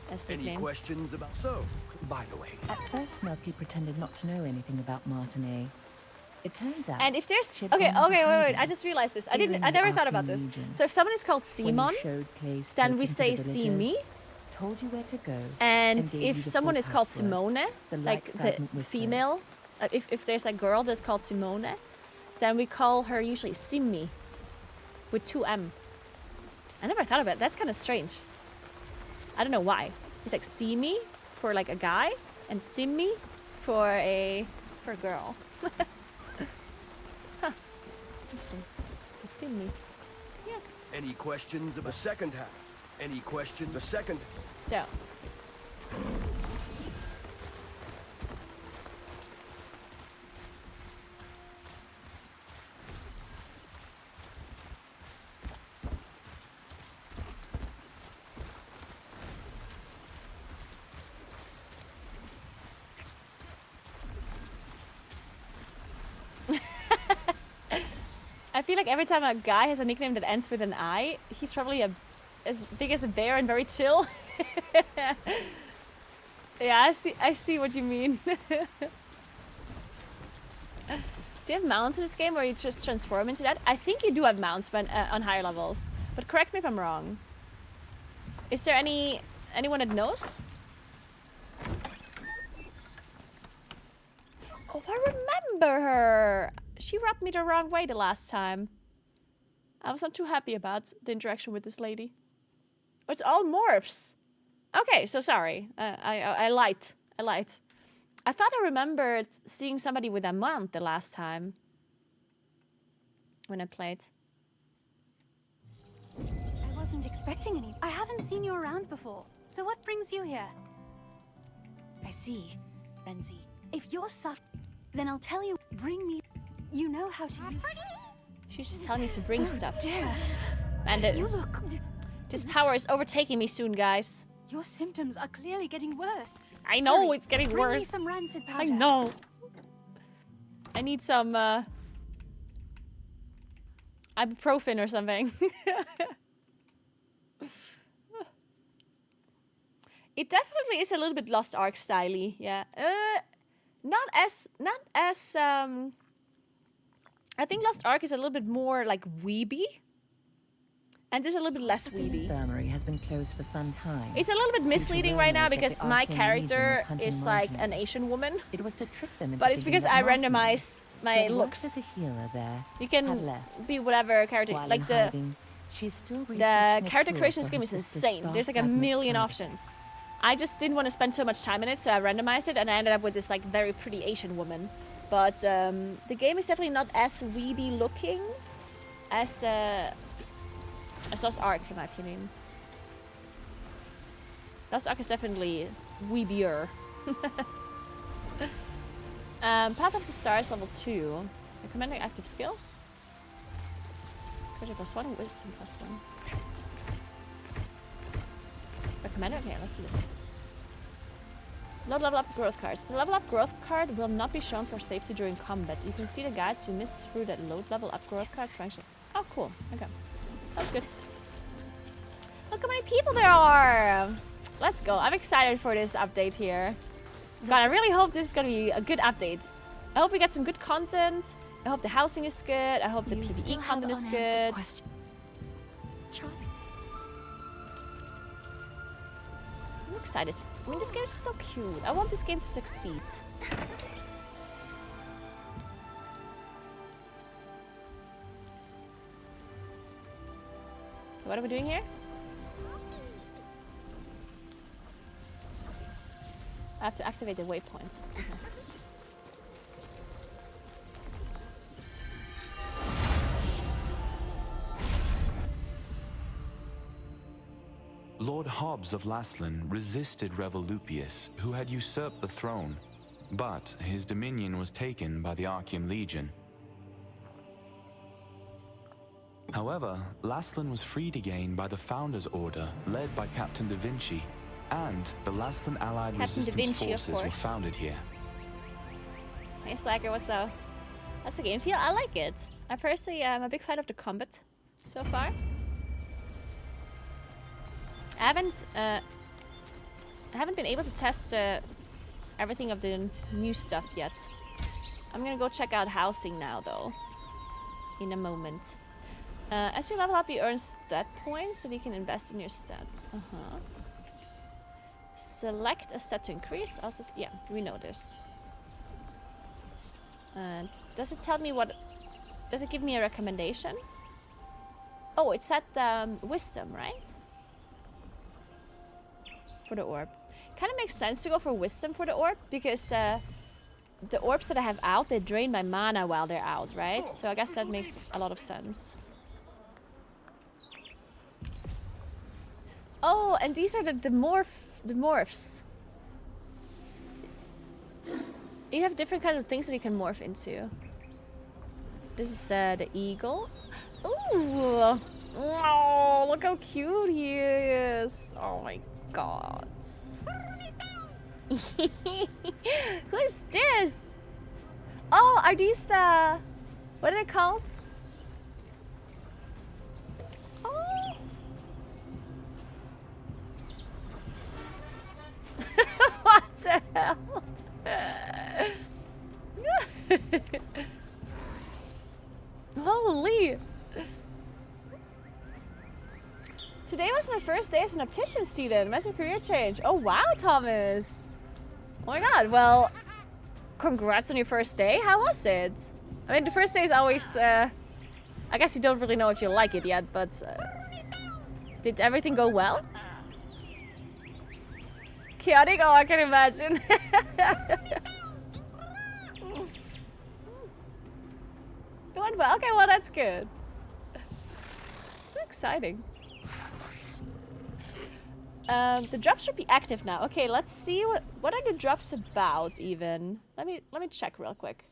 That's the Any nickname. questions about... So, by the way... At first, Melky pretended not to know anything about Martinet. It turns out... And if there's... she'd Okay, gone okay, wait, hiding, I just realized this. I fearing never the thought about Arkham this. Legion. So if someone is called When Simon, you showed Clay's then token we to say the See villagers, Me. told you where to go, And gave if you the someone full is called password, Simone, the like light the fragment whispers. female, if there's a girl that's called Simone, then we call her usually Simmi with 2 M. I never thought about it. That's kind of strange. I don't know why. It's like Simi for like a guy and Simmi for a girl. Huh. Interesting. Simmi. Yeah. Any questions about the second half? Any questions? The second... So. I feel like every time a guy has a nickname that ends with an I, he's probably as big as a bear and very chill. Yeah, I see what you mean. Do you have mounts in this game where you just transform into that? I think you do have mounts when, on higher levels, but correct me if I'm wrong. Is there anyone that knows? Oh, I remember her. She rubbed me the wrong way the last time. I was not too happy about the interaction with this lady. Oh, it's all morphs. Okay, so sorry. I lied. I thought I remembered seeing somebody with a mount the last time when I played. I wasn't expecting any. I haven't seen you around before. So what brings you here? I see, Renzi. If you're then I'll tell you. Bring me. You know how to. She's just telling me to bring stuff. Dear. And You look. this power is overtaking me soon, guys. Your symptoms are clearly getting worse. I know Hurry, it's getting bring me worse. some rancid powder. I know. I need some ibuprofen or something. It definitely is a little bit Lost Ark styly, yeah. Not as I think Lost Ark is a little bit more like weeby. And there's a little bit less The weeby. infirmary has been closed for some time. It's a little bit misleading right now because my character is like an Asian woman. It was to trick them into But it's because I randomized my looks. As a healer there, You can had left. be whatever character. While Like in the hiding, she's still the researching a character cure creation for scheme her is sister's insane. star There's like a fragment million side options. I just didn't want to spend so much time in it, so I randomized it and I ended up with this like very pretty Asian woman. But the game is definitely not as weeby looking as Lost Ark, in my opinion. Lost Ark is definitely weebier. Path of the Stars level 2. Recommending active skills. Except +1, wisdom +1. Recommended? Okay, let's do this. Load level up growth cards. The level up growth card will not be shown for safety during combat. You can see the guides you miss through that load level up growth cards. Oh, cool. Okay. Sounds good. Look how many people there are! Let's go. I'm excited for this update here. God, I really hope this is going to be a good update. I hope we get some good content. I hope the housing is good. I hope the PvE content is good. I'm excited. I mean, this game is just so cute. I want this game to succeed. What are we doing here? I have to activate the waypoint. Okay. Lord Hobbs of Laslan resisted Revolupius, who had usurped the throne, but his dominion was taken by the Arkham Legion. However, Laslan was freed again by the Founder's Order, led by Captain Da Vinci, and the Laslan Allied Captain Da Resistance Vinci, of Forces were course. founded here. Hey Slacker, what's up? That's the game feel. I like it. I personally am a big fan of the combat so far. I haven't been able to test everything of the new stuff yet. I'm gonna go check out housing now though, in a moment. As you level up, you earn stat points that you can invest in your stats. Select a stat to increase. Also, yeah, we know this. And does it tell me what? Does it give me a recommendation? Oh, it's at wisdom, right? For the orb. Kind of makes sense to go for wisdom for the orb because the orbs that I have out, they drain my mana while they're out, right? So I guess that makes a lot of sense. Oh, and these are the morphs. You have different kinds of things that you can morph into. This is the eagle. Ooh! Oh, look how cute he is! Oh my god. Who is this? Oh, are these the... What are they called? Oh! What the hell? Holy! Today was my first day as an optician student. Massive career change. Oh wow, Thomas! Oh my god, well, congrats on your first day. How was it? I mean, the first day is always, I guess you don't really know if you like it yet, but did everything go well? Chaotic? Oh, I can imagine. It went well? Okay, well, that's good. So exciting. The drops should be active now. Okay, let's see what are the drops about even. Let me check real quick.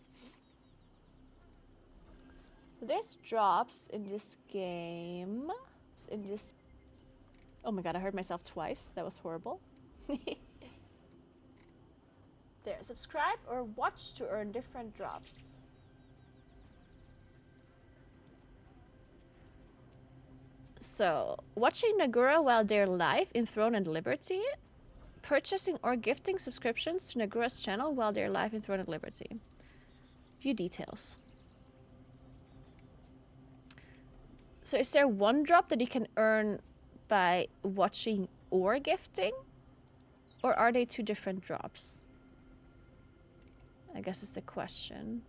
There's drops in this game. Oh my god, I heard myself twice. That was horrible. There, subscribe or watch to earn different drops. So, watching Naguura while they're live in Throne and Liberty. Purchasing or gifting subscriptions to Naguura's channel while they're live in Throne and Liberty. View details. So is there one drop that you can earn by watching or gifting? Or are they two different drops? I guess is the question.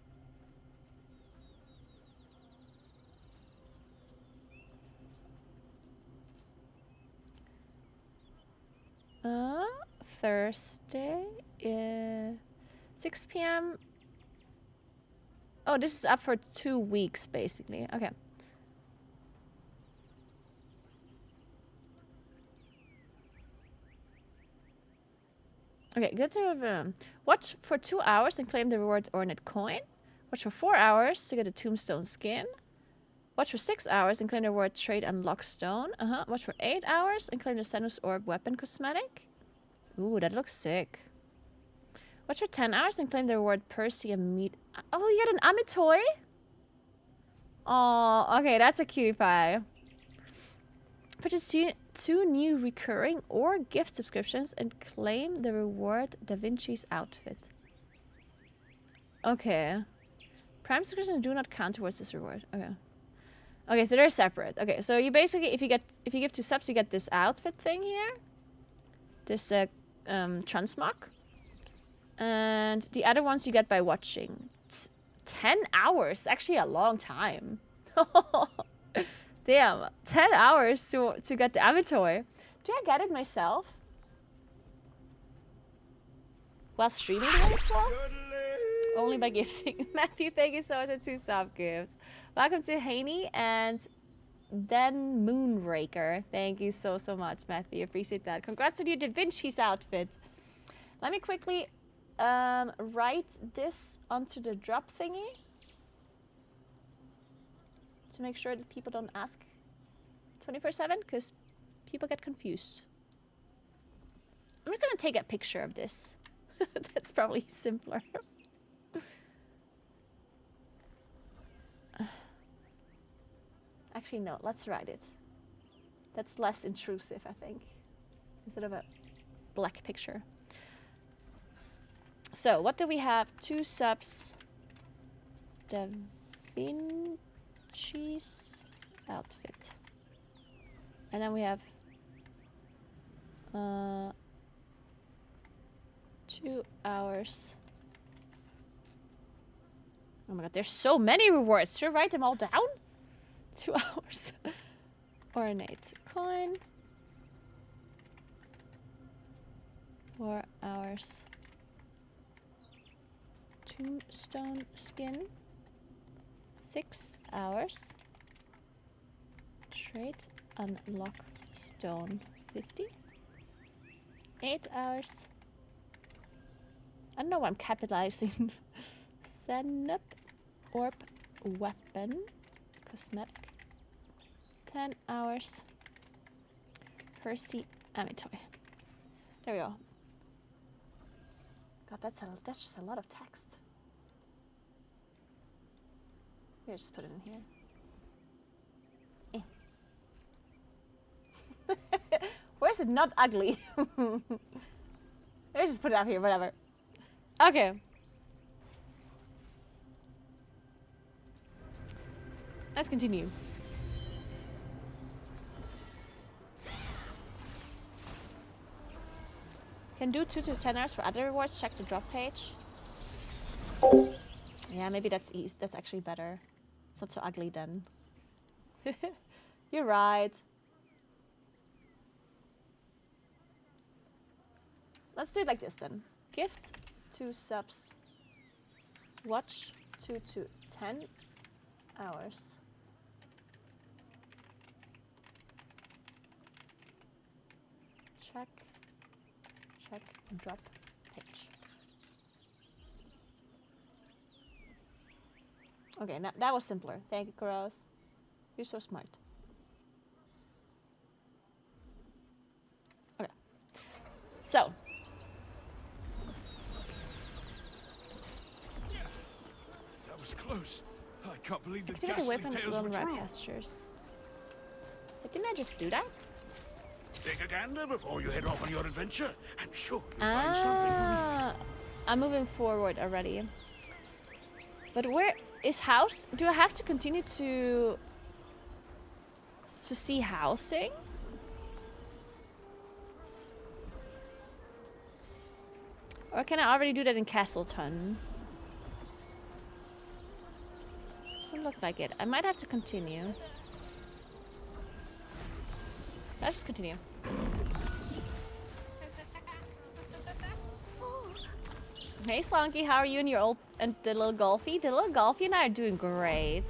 Thursday, 6 p.m. Oh, this is up for 2 weeks, basically. Okay. Okay, good to watch for 2 hours and claim the reward Ornate coin. Watch for 4 hours to get a tombstone skin. Watch for 6 hours and claim the reward trade unlock stone. Watch for 8 hours and claim the Senus orb weapon cosmetic. Ooh, that looks sick. Watch for 10 hours and claim the reward Percy and meat. Oh, you got an Amitoy? Oh, okay, that's a cutie pie. Purchase two new recurring or gift subscriptions and claim the reward Da Vinci's outfit. Okay. Prime subscriptions do not count towards this reward. Okay. Okay, so they're separate. Okay, so you basically, if you give 2 subs, you get this outfit thing here. This transmog. And the other ones you get by watching. 10 hours, actually a long time. Damn, 10 hours to get the Amitoy. Do I get it myself? While streaming this one? Only by gifting. Matthew, thank you so much for 2 sub gifts. Welcome to Haney and then Moonraker. Thank you so much, Matthew. Appreciate that. Congrats on your Da Vinci's outfit. Let me quickly write this onto the drop thingy. to make sure that people don't ask 24/7, because people get confused. I'm just gonna take a picture of this. That's probably simpler. Actually, no, let's write it. That's less intrusive, I think, instead of a black picture. So, what do we have? 2 subs. Da Vinci's outfit. And then we have 2 hours. Oh my god, there's so many rewards. Should I write them all down? 2 hours. Ornate coin. 4 hours. Tombstone skin. 6 hours. Trait unlock stone 50. 8 hours. I don't know why I'm capitalizing. Senup orb weapon cosmetic. 10 hours. Percy Amitoy. There we go. God, that's just a lot of text. Here, just put it in here. Where is it not ugly? Let's just put it up here, whatever. Okay. Let's continue. Can do 2 to 10 hours for other rewards. Check the drop page. Yeah, maybe that's easy. That's actually better. It's not so ugly then. You're right. Let's do it like this then. Gift 2 subs. Watch 2 to 10 hours. Check drop page. Okay, now that was simpler. Thank you, Kuros. You're so smart. Okay. So. That was close. I can't believe the Activate the ghastly weapon tales on were right true. pastures. But didn't I just do that? Take a gander before you head off on your adventure. I'm sure you'll find something unique. I'm moving forward already. But where is house? Do I have to continue to see housing? Or can I already do that in Castleton? Doesn't look like it. I might have to continue. Let's just continue. Hey Slonky, how are you and your old and the little Golfie? The little Golfie and I are doing great.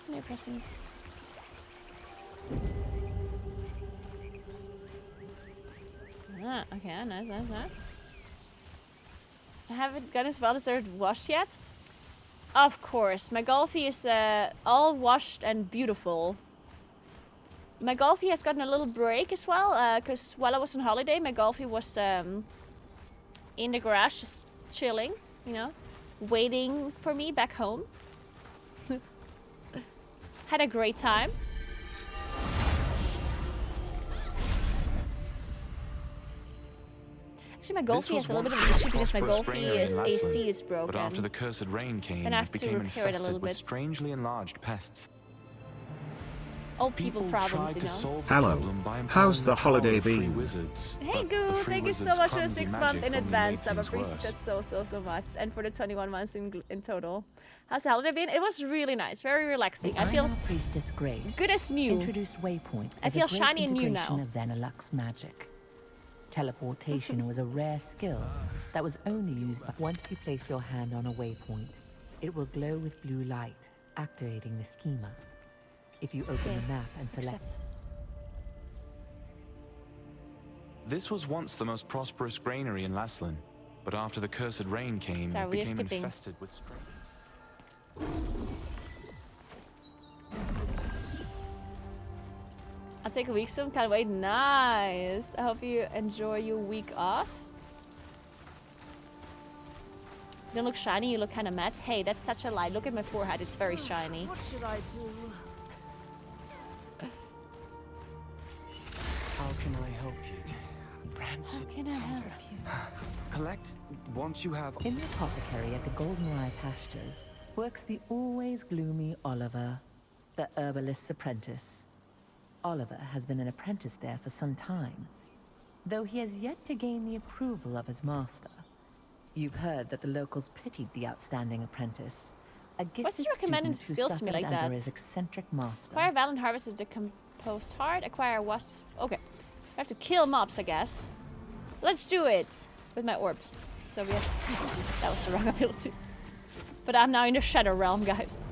No pressing. Ah, okay, nice. I haven't gotten his well-deserved wash yet. Of course, my Golfie is all washed and beautiful. My Golfie has gotten a little break as well, because while I was on holiday, my Golfie was in the garage just chilling, you know, waiting for me back home. Had a great time. Actually, my Golfie has a little bit of an issue because my Golfie's AC is broken. But after the cursed rain came, and I have it to became repair it a little infested with bit. strangely enlarged pests. Old people problems, you know. Hello. How's the holiday been? Hey Goo, thank you so much for the 6 months in advance. I appreciate that so much. And for the 21 months in total. How's the holiday been? It was really nice, very relaxing. I feel Priestess Grace good as new. Introduced waypoints. I as feel a great shiny and new integration now. Of Venelux magic. Teleportation was a rare skill that was only used once you place your hand on a waypoint. It will glow with blue light, activating the schema. If you open the map and select. This was once the most prosperous granary in Laslin, but after the cursed rain came, Sorry, it we're became skipping. infested with strange. I'll take a week soon. Can't wait. Nice. I hope you enjoy your week off. You don't look shiny. You look kind of matte. Hey, that's such a lie. Look at my forehead. It's very shiny. What should I do? How can I help you? How can I help you? Collect once you have. In the apothecary at the Goldenrye pastures works the always gloomy Oliver, the herbalist's apprentice. Oliver has been an apprentice there for some time, though he has yet to gain the approval of his master. You've heard that the locals pitied the outstanding apprentice, a What's gifted your recommended student skills who to me suffered like under that? his eccentric master. Acquire Valent Harvest of the Composed Heart. Acquire Wasp. Okay. I have to kill mobs, I guess. Let's do it with my orb. So we have. That was the wrong ability. But I'm now in the Shadow Realm, guys.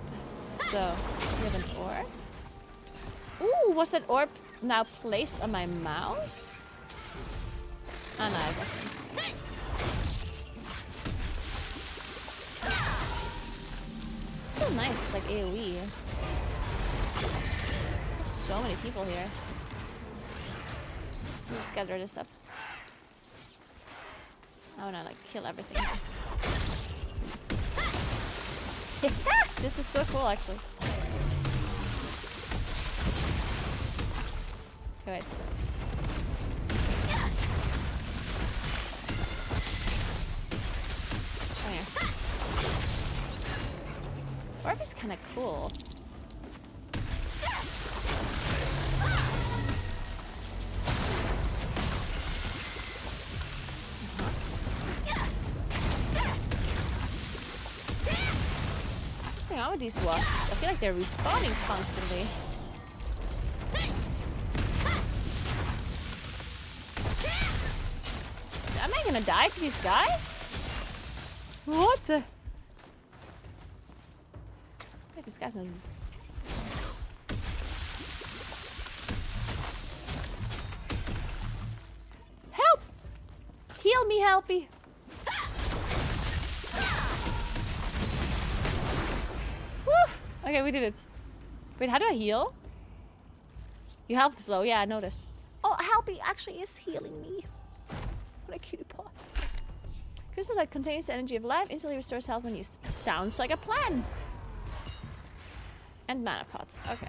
So we have an orb. Ooh, was that orb now placed on my mouse? Oh no, it wasn't. This is so nice. It's like AoE. There's so many people here. Let me just gather this up. I wanna like kill everything. This is so cool, actually. Good. Oh, yeah. Orb is kind of cool. What's going on with these wasps? I feel like they're respawning constantly. Am I gonna die to these guys? What? Wait, these guys are... Help! Heal me, helpy! Woof! Okay, we did it. Wait, how do I heal? Your health is low. Yeah, I noticed. Oh, helpy actually is healing me. What a cutie paw. Crystal that contains the energy of life instantly restores health when used. Sounds like a plan. And mana pots. Okay.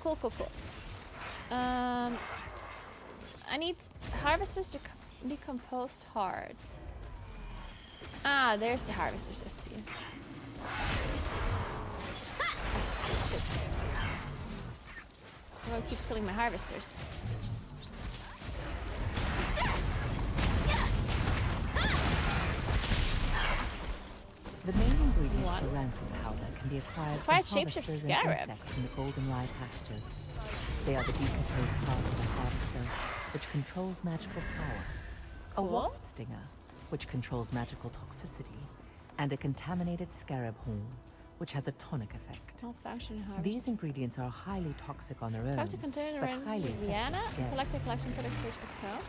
Cool, cool, cool. I need harvesters to decompose hard. Ah, there's the harvesters. I see. Shit. Everyone keeps killing my harvesters. The main ingredients for ransom powder can be acquired from Shapeshift harvesters and Scarab. insects in the Goldenrye pastures. They are the decomposed part of the harvester, which controls magical power. A Cool. wasp stinger, which controls magical toxicity, and a contaminated scarab horn, which has a tonic effect. Malfunction harvest. These ingredients are highly toxic on their own, Time to contain but around highly Vienna. effective together. Collect the collection product page account.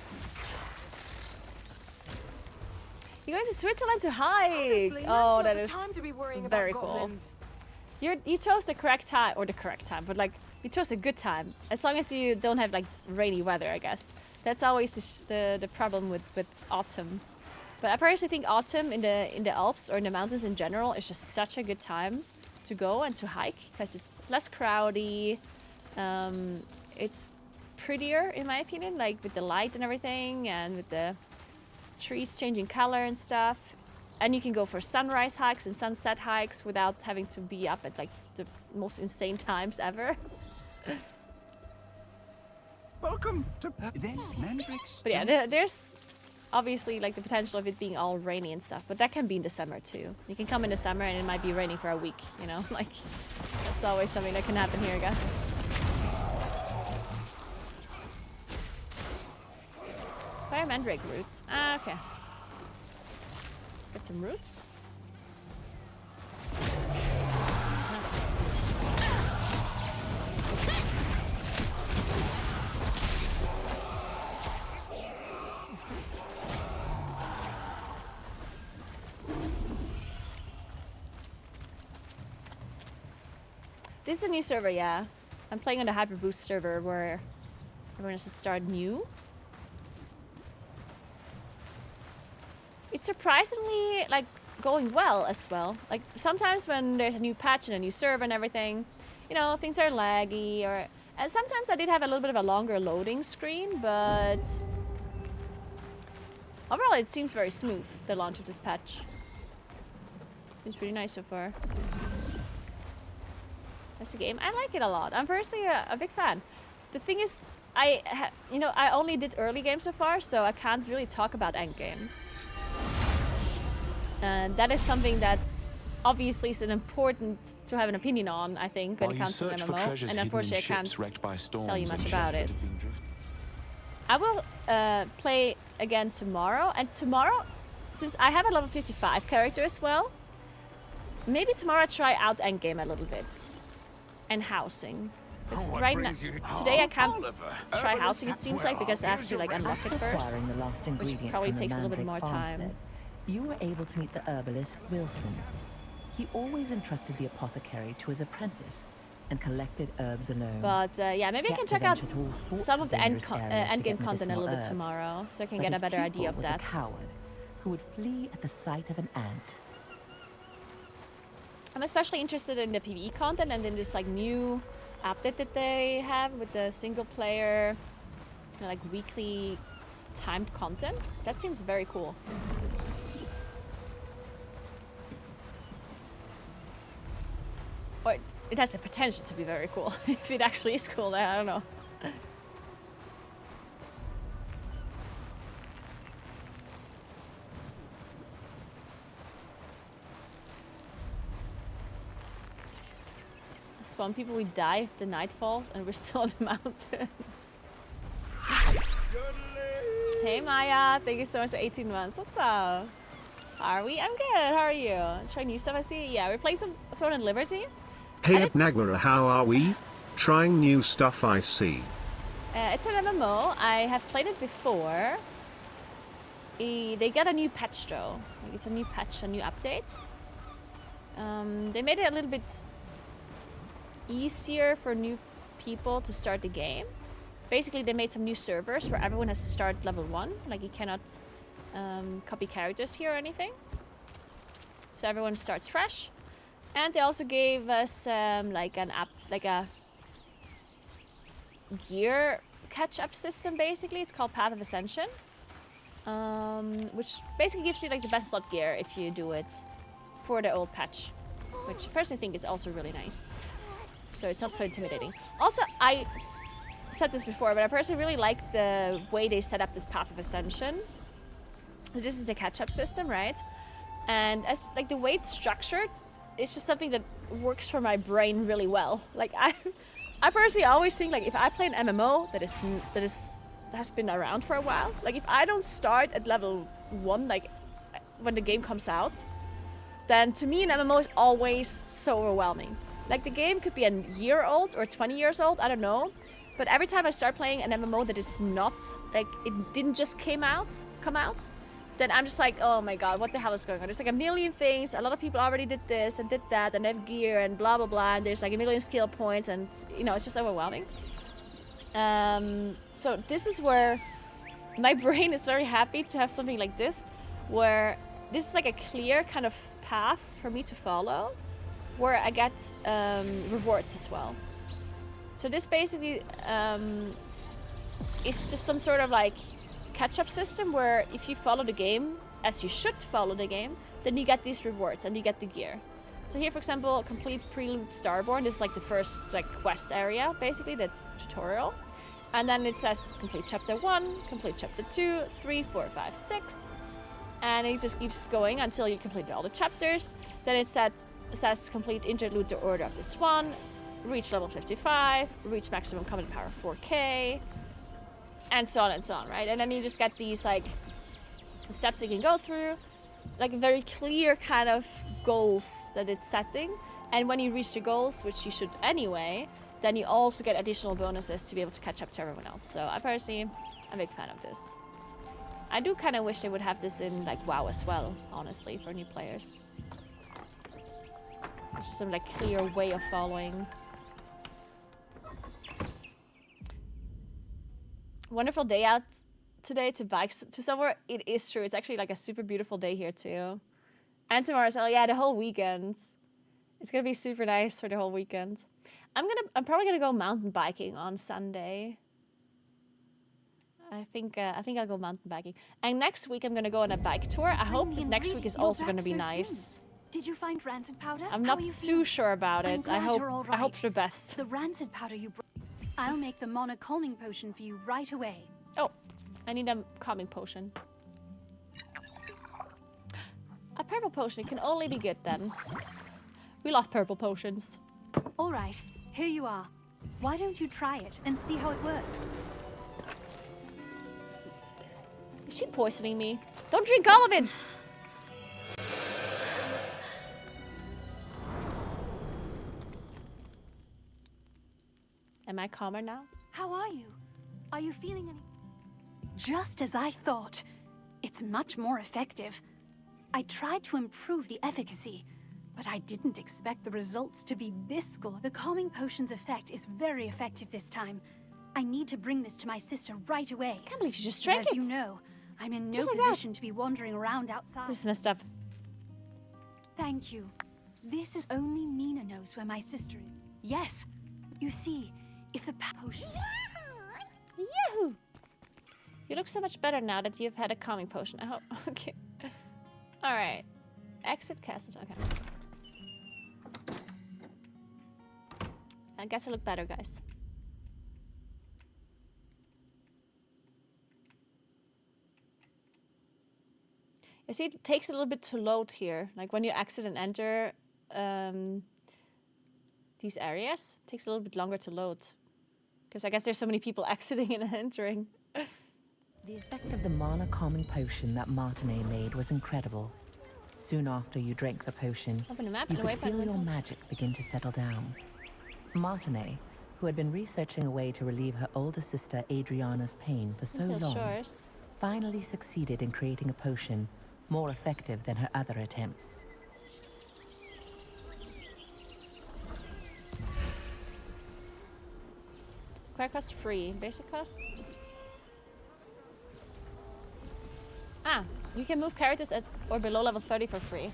You're going to Switzerland to hike. Oh, that is time to be worrying very about cool. goblins. You chose the correct time, or the correct time, but like you chose a good time. As long as you don't have like rainy weather, I guess. That's always the problem with autumn. But I personally think autumn in the Alps or in the mountains in general is just such a good time to go and to hike because it's less crowdy. It's prettier in my opinion, like with the light and everything, and with the trees changing color and stuff. And you can go for sunrise hikes and sunset hikes without having to be up at like the most insane times ever. Welcome to then Mandrix. But yeah, there's obviously like the potential of it being all rainy and stuff, but that can be in the summer too. You can come in the summer and it might be raining for a week, you know? Like, that's always something that can happen here, I guess. Fire mandrake roots. Ah, okay. Let's get some roots. This is a new server, yeah. I'm playing on the Hyper Boost server where everyone has to start new. It's surprisingly like going well as well. Like sometimes when there's a new patch and a new server and everything, you know, things are laggy or sometimes I did have a little bit of a longer loading screen, but overall it seems very smooth, the launch of this patch. Seems pretty nice so far. That's a game. I like it a lot. I'm personally a big fan. The thing is, I only did early game so far, so I can't really talk about endgame. And that is something that's obviously is important to have an opinion on, I think, when it comes to MMO. And unfortunately, I can't tell you much about it. I will play again tomorrow. And tomorrow, since I have a level 55 character as well, maybe tomorrow I try out endgame a little bit. And housing. Because right now, today I can't try housing, it seems like, because I have to like unlock it first, which probably takes a little bit more time. You were able to meet the herbalist Wilson. He always entrusted the apothecary to his apprentice and collected herbs alone. But yeah, maybe I can check out some of the endgame content a little bit tomorrow, so I can get a better idea of that. A coward who would flee at the sight of an ant. I'm especially interested in the PvE content and in this like new update that they have with the single player, you know, like weekly timed content. That seems very cool. Or it has the potential to be very cool. If it actually is cool, I don't know. Spawn people, we die if the night falls and we're still on the mountain. Hey Maya, thank you so much for 18 months. What's up? How are we? I'm good. How are you? Trying new stuff, I see. Yeah, we're playing some Throne and Liberty. Hey at Naguura, how are we? Trying new stuff, I see. It's an MMO. I have played it before. They got a new patch though. Like, it's a new patch, a new update. They made it a little bit easier for new people to start the game. Basically, they made some new servers where everyone has to start level 1. Like, you cannot copy characters here or anything. So everyone starts fresh. And they also gave us like a gear catch-up system, basically. It's called Path of Ascension. Which basically gives you like the best slot gear if you do it for the old patch. Which I personally think is also really nice. So it's not so intimidating. Also, I said this before, but I personally really like the way they set up this Path of Ascension. This is the catch-up system, right? And as like the way it's structured, it's just something that works for my brain really well. Like I personally always think like if I play an MMO that has been around for a while, like if I don't start at level 1, like when the game comes out, then to me an MMO is always so overwhelming. Like the game could be a year old or 20 years old, I don't know. But every time I start playing an MMO that is not, like it didn't just come out, then I'm just like, oh my god, what the hell is going on? There's like a million things, a lot of people already did this and did that, and they have gear and blah blah blah, and there's like a million skill points, and you know, it's just overwhelming. So this is where my brain is very happy to have something like this, where this is like a clear kind of path for me to follow, where I get rewards as well. So this basically is just some sort of like catch-up system where if you follow the game as you should follow the game, then you get these rewards and you get the gear. So here, for example, complete Prelude Starborn. This is like the first like quest area, basically the tutorial. And then it says complete chapter 1, complete chapter 2, 3, 4, 5, 6. And it just keeps going until you complete all the chapters. Then it says complete Interlude the Order of the Swan, reach level 55, reach maximum combat power 4K, and so on, right? And then you just get these like steps you can go through, like very clear kind of goals that it's setting. And when you reach the goals, which you should anyway, then you also get additional bonuses to be able to catch up to everyone else. So I personally am a big fan of this. I do kind of wish they would have this in like WoW as well, honestly, for new players. It's just some like clear way of following Wonderful day out today to bike to somewhere. It is true. It's actually like a super beautiful day here too. And tomorrow's, oh yeah, the whole weekend. It's gonna be super nice for the whole weekend. I'm probably gonna go mountain biking on Sunday. I think I'll go mountain biking. And next week I'm gonna go on a bike tour. I hope that next week is also gonna be nice. Did you find rancid powder? I'm not too sure about it. I hope for the best. The rancid powder you brought. I'll make the Mana calming potion for you right away. Oh, I need a calming potion. A purple potion. It can only be good then. We love purple potions. All right, here you are. Why don't you try it and see how it works? Is she poisoning me? Don't drink all of it! Am I calmer now? How are you? Are you feeling any... Just as I thought. It's much more effective. I tried to improve the efficacy, but I didn't expect the results to be this good. The calming potion's effect is very effective this time. I need to bring this to my sister right away. I can't believe she just drank it. As you know, I'm in no Just like position to be wandering around outside. This is messed up. Thank you. This is only Mina knows where my sister is. Yes. You see, if the potion... Yahoo! You look so much better now that you've had a calming potion. I hope. Okay. Alright. Exit castles. Okay. I guess I look better, guys. You see, it takes a little bit to load here. Like when you exit and enter these areas, it takes a little bit longer to load. Because I guess there's so many people exiting and entering. The effect of the mana calming potion that Martinet made was incredible. Soon after you drank the potion, Open the map you and could away feel your magic begin to settle down. Martinet, who had been researching a way to relieve her older sister Adriana's pain for so long, finally succeeded in creating a potion more effective than her other attempts. Quack cost free. Basic cost? Ah, you can move characters at or below level 30 for free.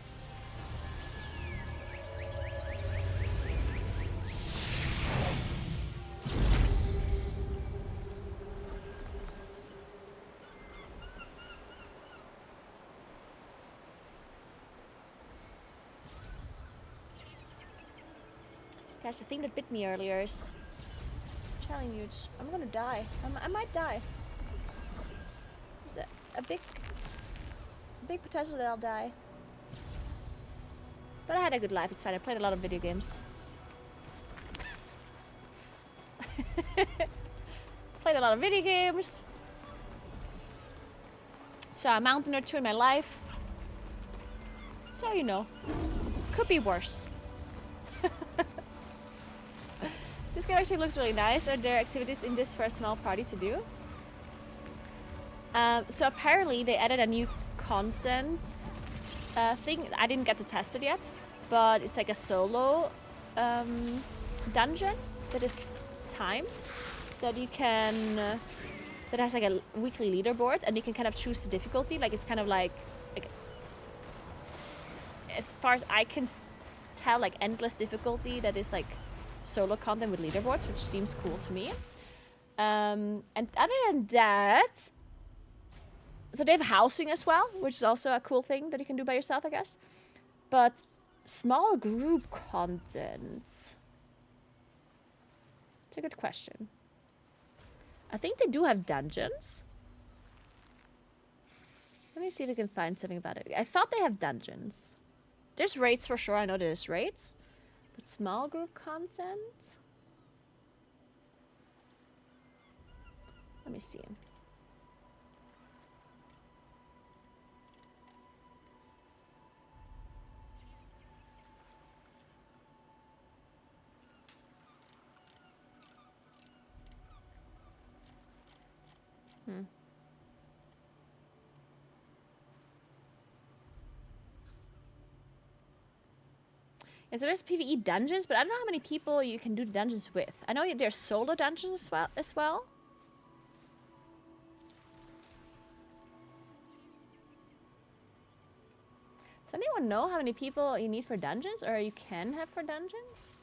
Guys, the thing that bit me earlier is... I'm telling you, I'm gonna die. I might die. Is that a big potential that I'll die? But I had a good life, it's fine. I played a lot of video games. Played a lot of video games. Saw a mountain or two in my life. So, you know, could be worse. This game actually looks really nice. Are there activities in this for a small party to do? So apparently they added a new content thing. I didn't get to test it yet, but it's like a solo dungeon that is timed, that you can that has like a weekly leaderboard, and you can kind of choose the difficulty. Like it's kind of like as far as I can tell, like endless difficulty that is like solo content with leaderboards, which seems cool to me. And other than that, so they have housing as well, which is also a cool thing that you can do by yourself, I guess. But small group content. It's a good question. I think they do have dungeons. Let me see if we can find something about it. I thought they have dungeons. There's raids for sure. I know there's raids. But small group content? Let me see. Yeah, so there's PvE dungeons, but I don't know how many people you can do dungeons with. I know there's solo dungeons as well. Does anyone know how many people you need for dungeons, or you can have for dungeons?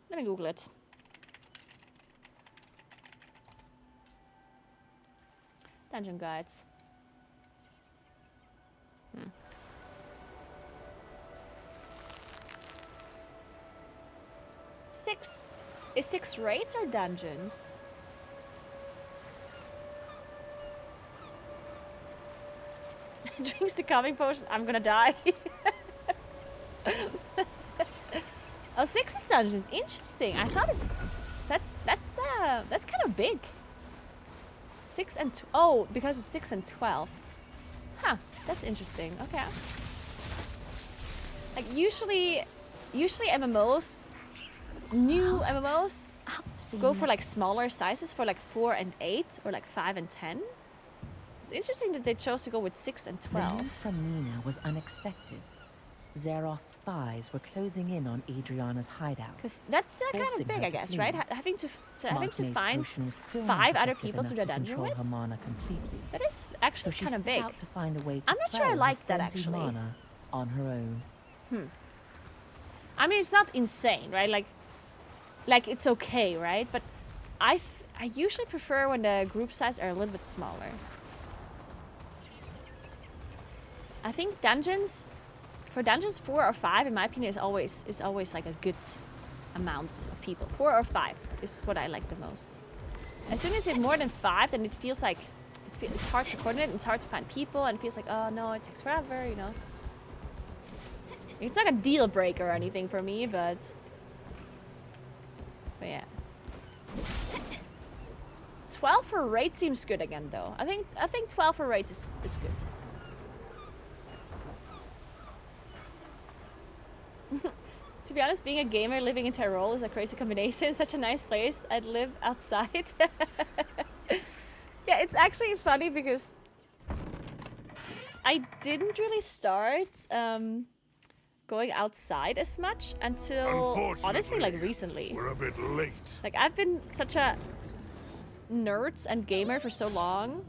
Let me Google it. Dungeon guides. 6. Is 6 raids or dungeons? Drinks the calming potion. I'm gonna die. Oh, 6 is dungeons. Interesting. I thought it's that's kind of big. 6 and oh, because it's 6 and 12. Huh. That's interesting. Okay. Like usually MMOs. New MMOs go for like smaller sizes for like 4 and 8 or like 5 and 10. It's interesting that they chose to go with 6 and 12. The news from Nina was unexpected. Zeroth's spies were closing in on Adriana's hideout. Because that's still kind of big, I guess, right? Having to find 5 other people to the dungeon with. That is actually kind of big. I'm not sure I like that actually. Mana on her own. I mean, it's not insane, right? Like it's okay, right? But I usually prefer when the group size are a little bit smaller. I think dungeons, for dungeons 4 or 5, in my opinion, is always like a good amount of people. 4 or 5 is what I like the most. As soon as you have more than 5, then it feels like it's hard to coordinate. It's hard to find people, and it feels like, oh no, it takes forever, you know. It's not a deal breaker or anything for me, but yeah. 12 for raid seems good again, though. I think 12 for raids is good. To be honest, being a gamer living in Tyrol is a crazy combination. Such a nice place. I'd live outside. Yeah, it's actually funny because I didn't really start going outside as much until honestly like recently. We're a bit late. Like I've been such a nerd and gamer for so long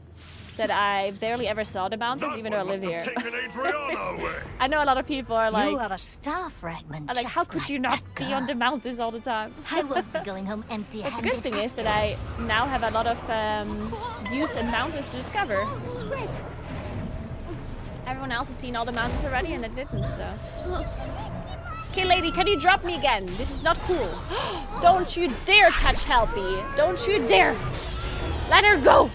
that I barely ever saw the mountains, even though I live here. I know a lot of people are like, you have a star fragment. Are like, how could you not be on the mountains all the time? I won't be going home But empty-handed. the good thing is that I now have a lot of views and mountains to discover, which is great. Everyone else has seen all the mountains already, and I didn't, so. Okay, lady, can you drop me again? This is not cool. Don't you dare touch Helpy. Don't you dare. Let her go.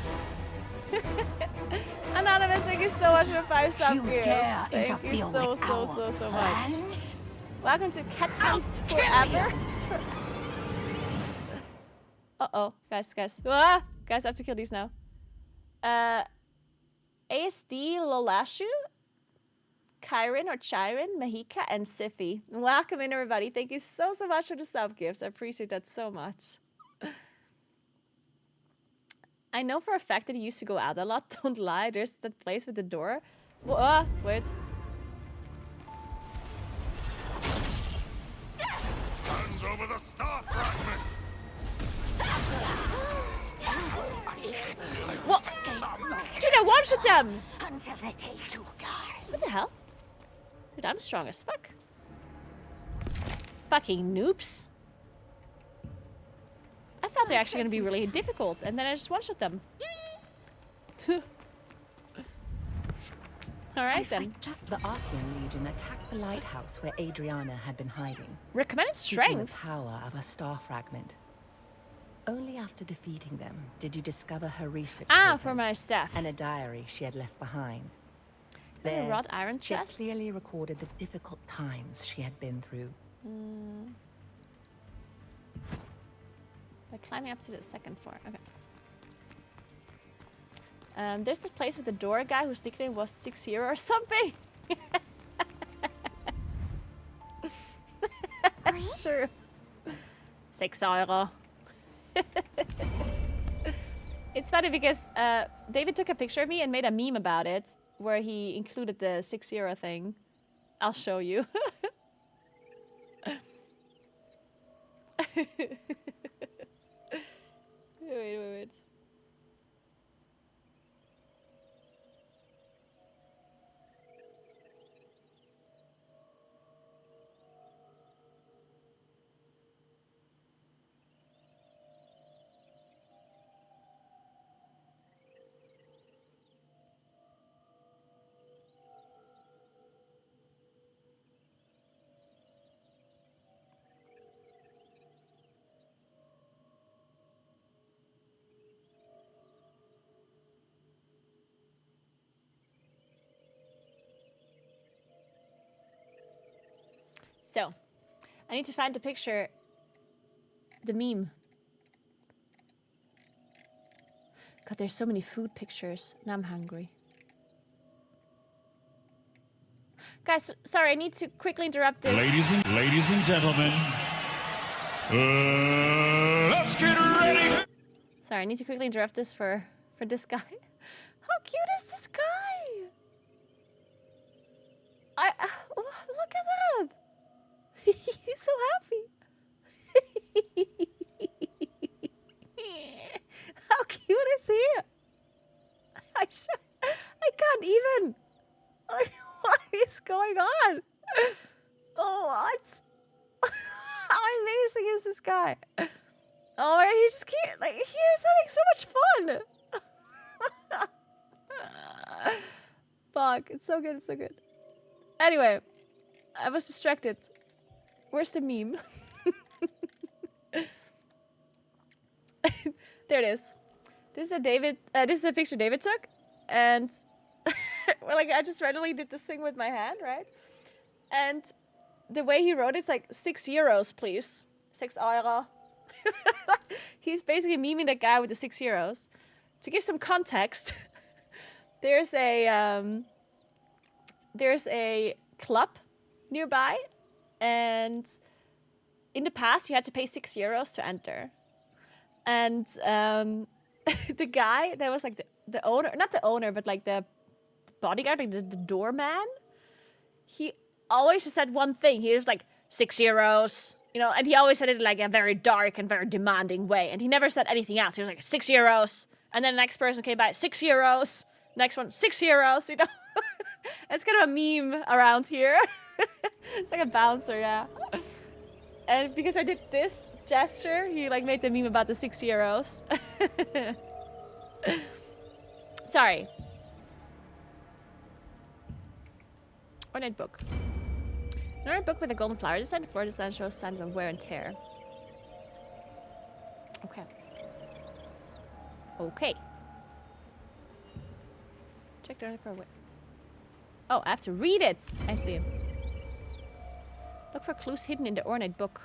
Anonymous, thank you so much for 5 sub gifts. Thank you so much. Welcome to Catcams Forever. Uh-oh, guys. Ah! Guys, I have to kill these now. ASD Lolashu, Kyron or Chiron, Mahika, and Siffy. Welcome in, everybody. Thank you so much for the sub gifts. I appreciate that so much. I know for a fact that he used to go out a lot. Don't lie. There's that place with the door. Wait. Hand over the star fragment. What? Dude, I one-shot them! Until they take you die. What the hell? Dude, I'm strong as fuck. Fucking noobs. I thought they're actually gonna be really difficult, and then I just one-shot them. Alright then. Just the Archean Legion attacked the lighthouse where Adriana had been hiding. Recommended strength. The power of a star fragment. Only after defeating them did you discover her research papers for my staff. And a diary she had left behind. The wrought iron chest. She clearly recorded the difficult times she had been through. By climbing up to the 2nd floor. Okay. There's this place with the door guy whose nickname was 6 Euro or something. That's true. 6 Euro. It's funny because David took a picture of me and made a meme about it where he included the 6 Euro thing. I'll show you. Wait. So, I need to find the picture, the meme. God, there's so many food pictures. Now I'm hungry. Guys, sorry, I need to quickly interrupt this. Ladies and gentlemen, let's get ready. Sorry, I need to quickly interrupt this for this guy. How cute is this guy? Look at that. He's so happy. How cute is he? I can't even. What is going on? Oh, what? How amazing is this guy? Oh, he's cute. Like, he is having so much fun. Fuck, it's so good, it's so good. Anyway, I was distracted. Where's the meme? There it is. This is a picture David took, and well, like I just randomly did this thing with my hand, right? And the way he wrote it's like €6, please. 6 euro. He's basically memeing that guy with the €6. To give some context, there's a club nearby, and in the past you had to pay €6 to enter. And the guy that was like the owner, not the owner, but like the bodyguard, like the doorman, he always just said one thing. He was like, €6, you know, and he always said it like a very dark and very demanding way. And he never said anything else. He was like, €6. And then the next person came by, €6. Next one, €6, you know. It's kind of a meme around here. It's like a bouncer, yeah. And because I did this gesture, he like made the meme about the €6. Sorry. Ornate book. An ornate book with a golden flower design. The floor design shows signs of wear and tear. Okay. Okay. Check the ornate for a way. Oh, I have to read it. I see. Look for clues hidden in the ornate book.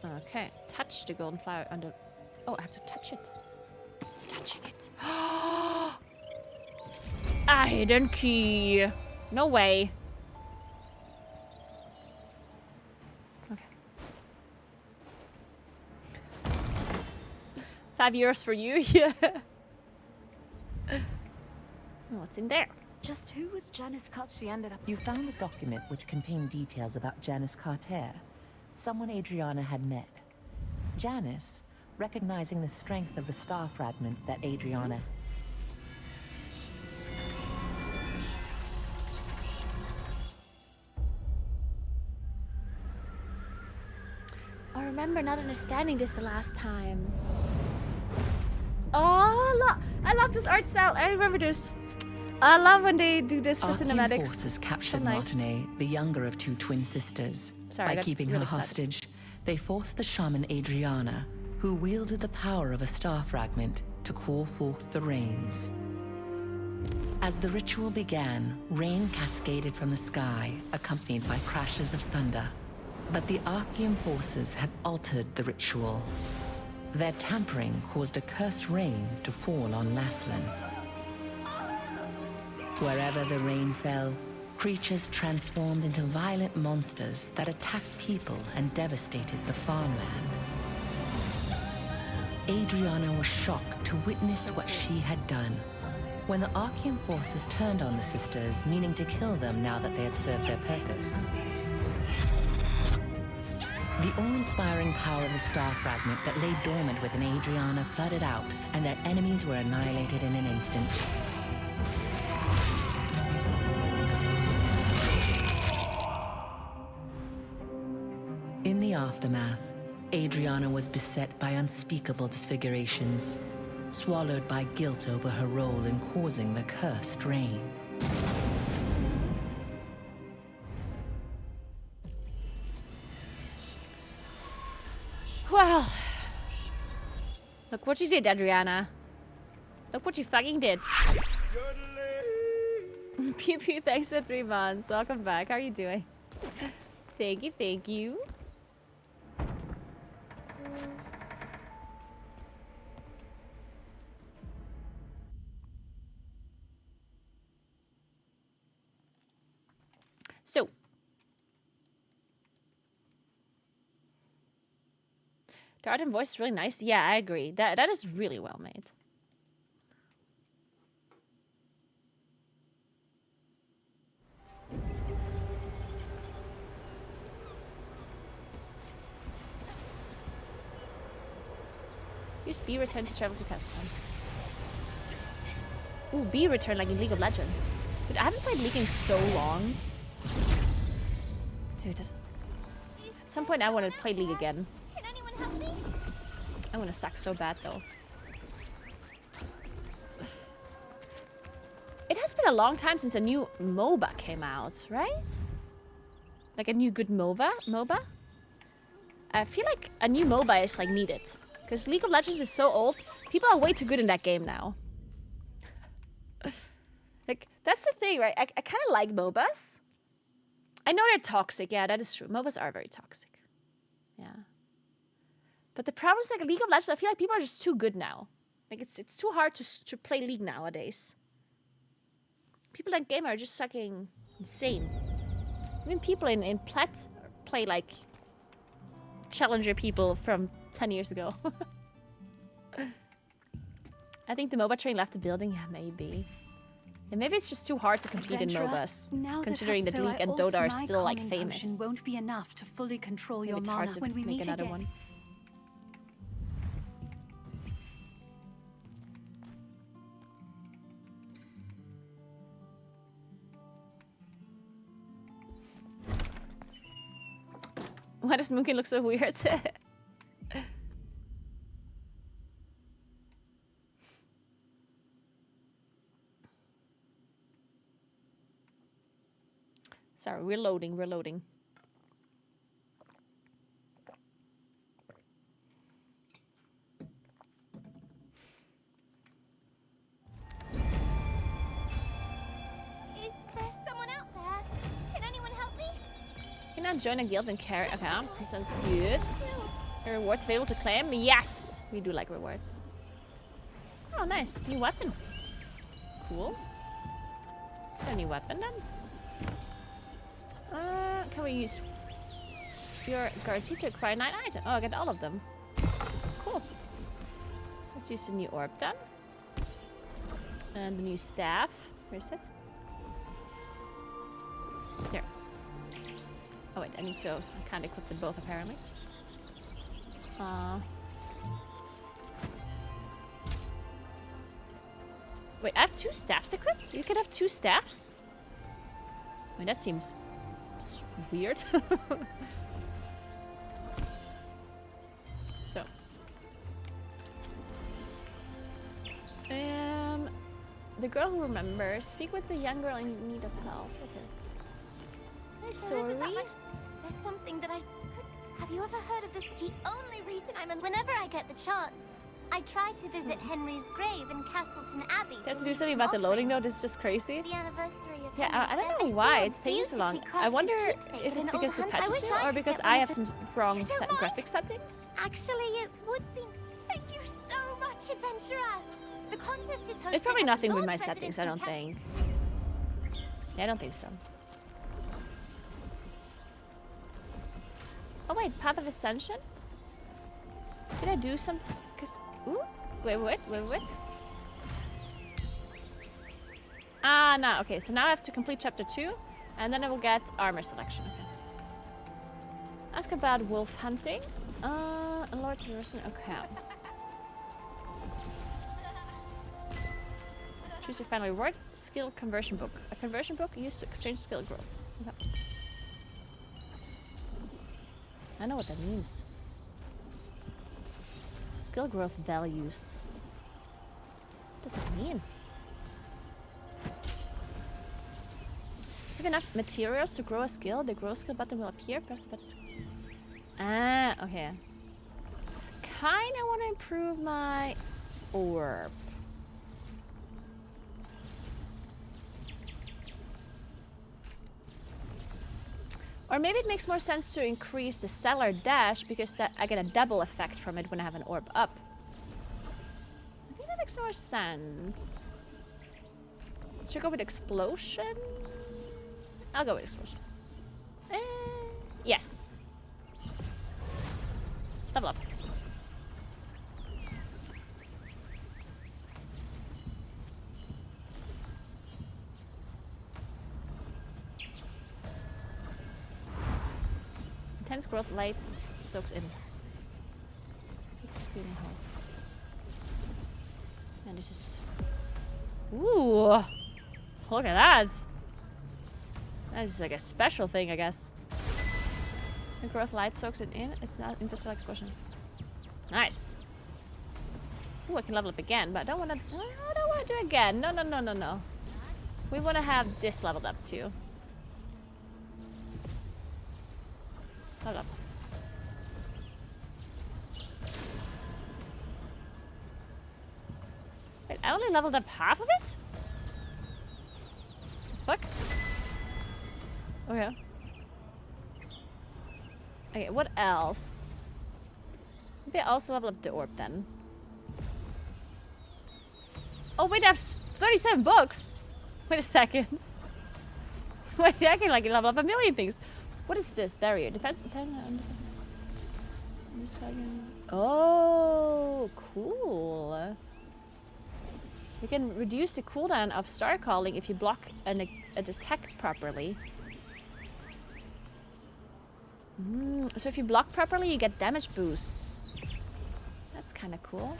Okay. Touch the golden flower under. Oh, I have to touch it. Touching it. A hidden key. No way. Okay. €5 for you. Yeah. What's in there? Just who was Janice Carter? She ended up. You found a document which contained details about Janice Carter, someone Adriana had met. Janice, recognizing the strength of the star fragment that Adriana. I remember not understanding this the last time. Oh, I love this art style. I remember this. I love when they do this for cinematics. Forces captured So nice. Martinet, the younger of two twin sisters. Sorry, I By got keeping really her excited. hostage, they forced the shaman Adriana, who wielded the power of a star fragment, to call forth the rains. As the ritual began, rain cascaded from the sky, accompanied by crashes of thunder. But the Archean forces had altered the ritual. Their tampering caused a cursed rain to fall on Laslan. Wherever the rain fell, creatures transformed into violent monsters that attacked people and devastated the farmland. Adriana was shocked to witness what she had done. When the Archean forces turned on the sisters, meaning to kill them now that they had served their purpose. The awe-inspiring power of the star fragment that lay dormant within Adriana flooded out, and their enemies were annihilated in an instant. In the aftermath, Adriana was beset by unspeakable disfigurations, swallowed by guilt over her role in causing the cursed rain. Well, look what you did, Adriana. Look what you fucking did. Pew Pew, thanks for 3 months. Welcome back. How are you doing? Thank you, thank you. So, the art and voice is really nice. Yeah, I agree. That is really well made. Use B return to travel to custom. Ooh, B return like in League of Legends. Dude, I haven't played League in so long. Dude, at some point I want to play League again. Can anyone help me? I'm gonna suck so bad though. It has been a long time since a new MOBA came out, right? Like a new good MOBA? I feel like a new MOBA is like needed. Because League of Legends is so old, people are way too good in that game now. Like, that's the thing, right? I kind of like MOBAs. I know they're toxic. Yeah, that is true. MOBAs are very toxic. Yeah. But the problem is, like, League of Legends, I feel like people are just too good now. Like, it's too hard to play League nowadays. People in game are just fucking insane. I mean, people in Plat play, like, Challenger people from 10 years ago. I think the MOBA train left the building. Yeah, maybe. And maybe it's just too hard to compete in MOBAs, considering that League and Dota are still like famous. Won't be enough to fully control Maybe your it's mana hard to when we make meet another again. one. Why does Moonkin look so weird? Sorry, we're loading. Is there someone out there? Can anyone help me? You can now join a guild and carry. Okay, that sounds good. Are rewards available to claim? Yes, we do like rewards. Oh, nice. New weapon. Cool. Is there a new weapon then? Can we use... You're guaranteed to acquire 9 items. Oh, I get all of them. Cool. Let's use the new orb then. And the new staff. Where is it? There. Oh wait, I need to... I can't equip them both apparently. Wait, I have 2 staffs equipped? You can have 2 staffs? I mean, that seems weird. So. The girl who remembers. Speak with the young girl in need of help. Okay. Hey, sorry. There's something that I... Have you ever heard of this? The only reason I'm in... Whenever I get the chance, I try to visit Henry's grave in Castleton Abbey. You have to do something about the loading note. It's just crazy. The anniversary of Yeah, I don't know why it's taking so long. I wonder if it's because the patch is new or because I have some wrong graphic settings. Actually, it would be... Thank you so much, adventurer. The contest is hosted. It's probably at nothing with Lord's my residence settings, I in don't think. Yeah, I don't think so. Oh wait, Path of Ascension? Did I do some... Cause... Ooh? Wait. Ah, no. Okay, so now I have to complete chapter 2, and then I will get armor selection. Okay. Ask about wolf hunting. Lord Harrison. Okay. Choose your final reward. Skill conversion book. A conversion book used to exchange skill growth. Okay. I know what that means. Skill growth values. What does it mean? Have enough materials to grow a skill. The grow skill button will appear. Press the button. Ah, okay. Kinda want to improve my orb. Or maybe it makes more sense to increase the stellar dash because that I get a double effect from it when I have an orb up. I think that makes more sense. Should I go with explosion? I'll go with explosion. Yes. Level up. Intense growth light soaks in. Take the screen and hold. And this is... Ooh! Look at that! That is like a special thing, I guess. The growth light soaks it in. It's not interstellar explosion. Nice. Ooh, I can level up again, but I don't want to. I don't want to do it again. No, no, no, no, no. We want to have this leveled up too. Level up. Wait, I only leveled up half of it? Fuck. Okay. Okay, what else? Maybe I also level up the orb then. Oh wait, I have 37 books! Wait a second. Wait, I can like level up a million things. What is this? Barrier. Defense 10. Oh, cool. You can reduce the cooldown of star calling if you block an attack properly. So if you block properly, you get damage boosts. That's kind of cool.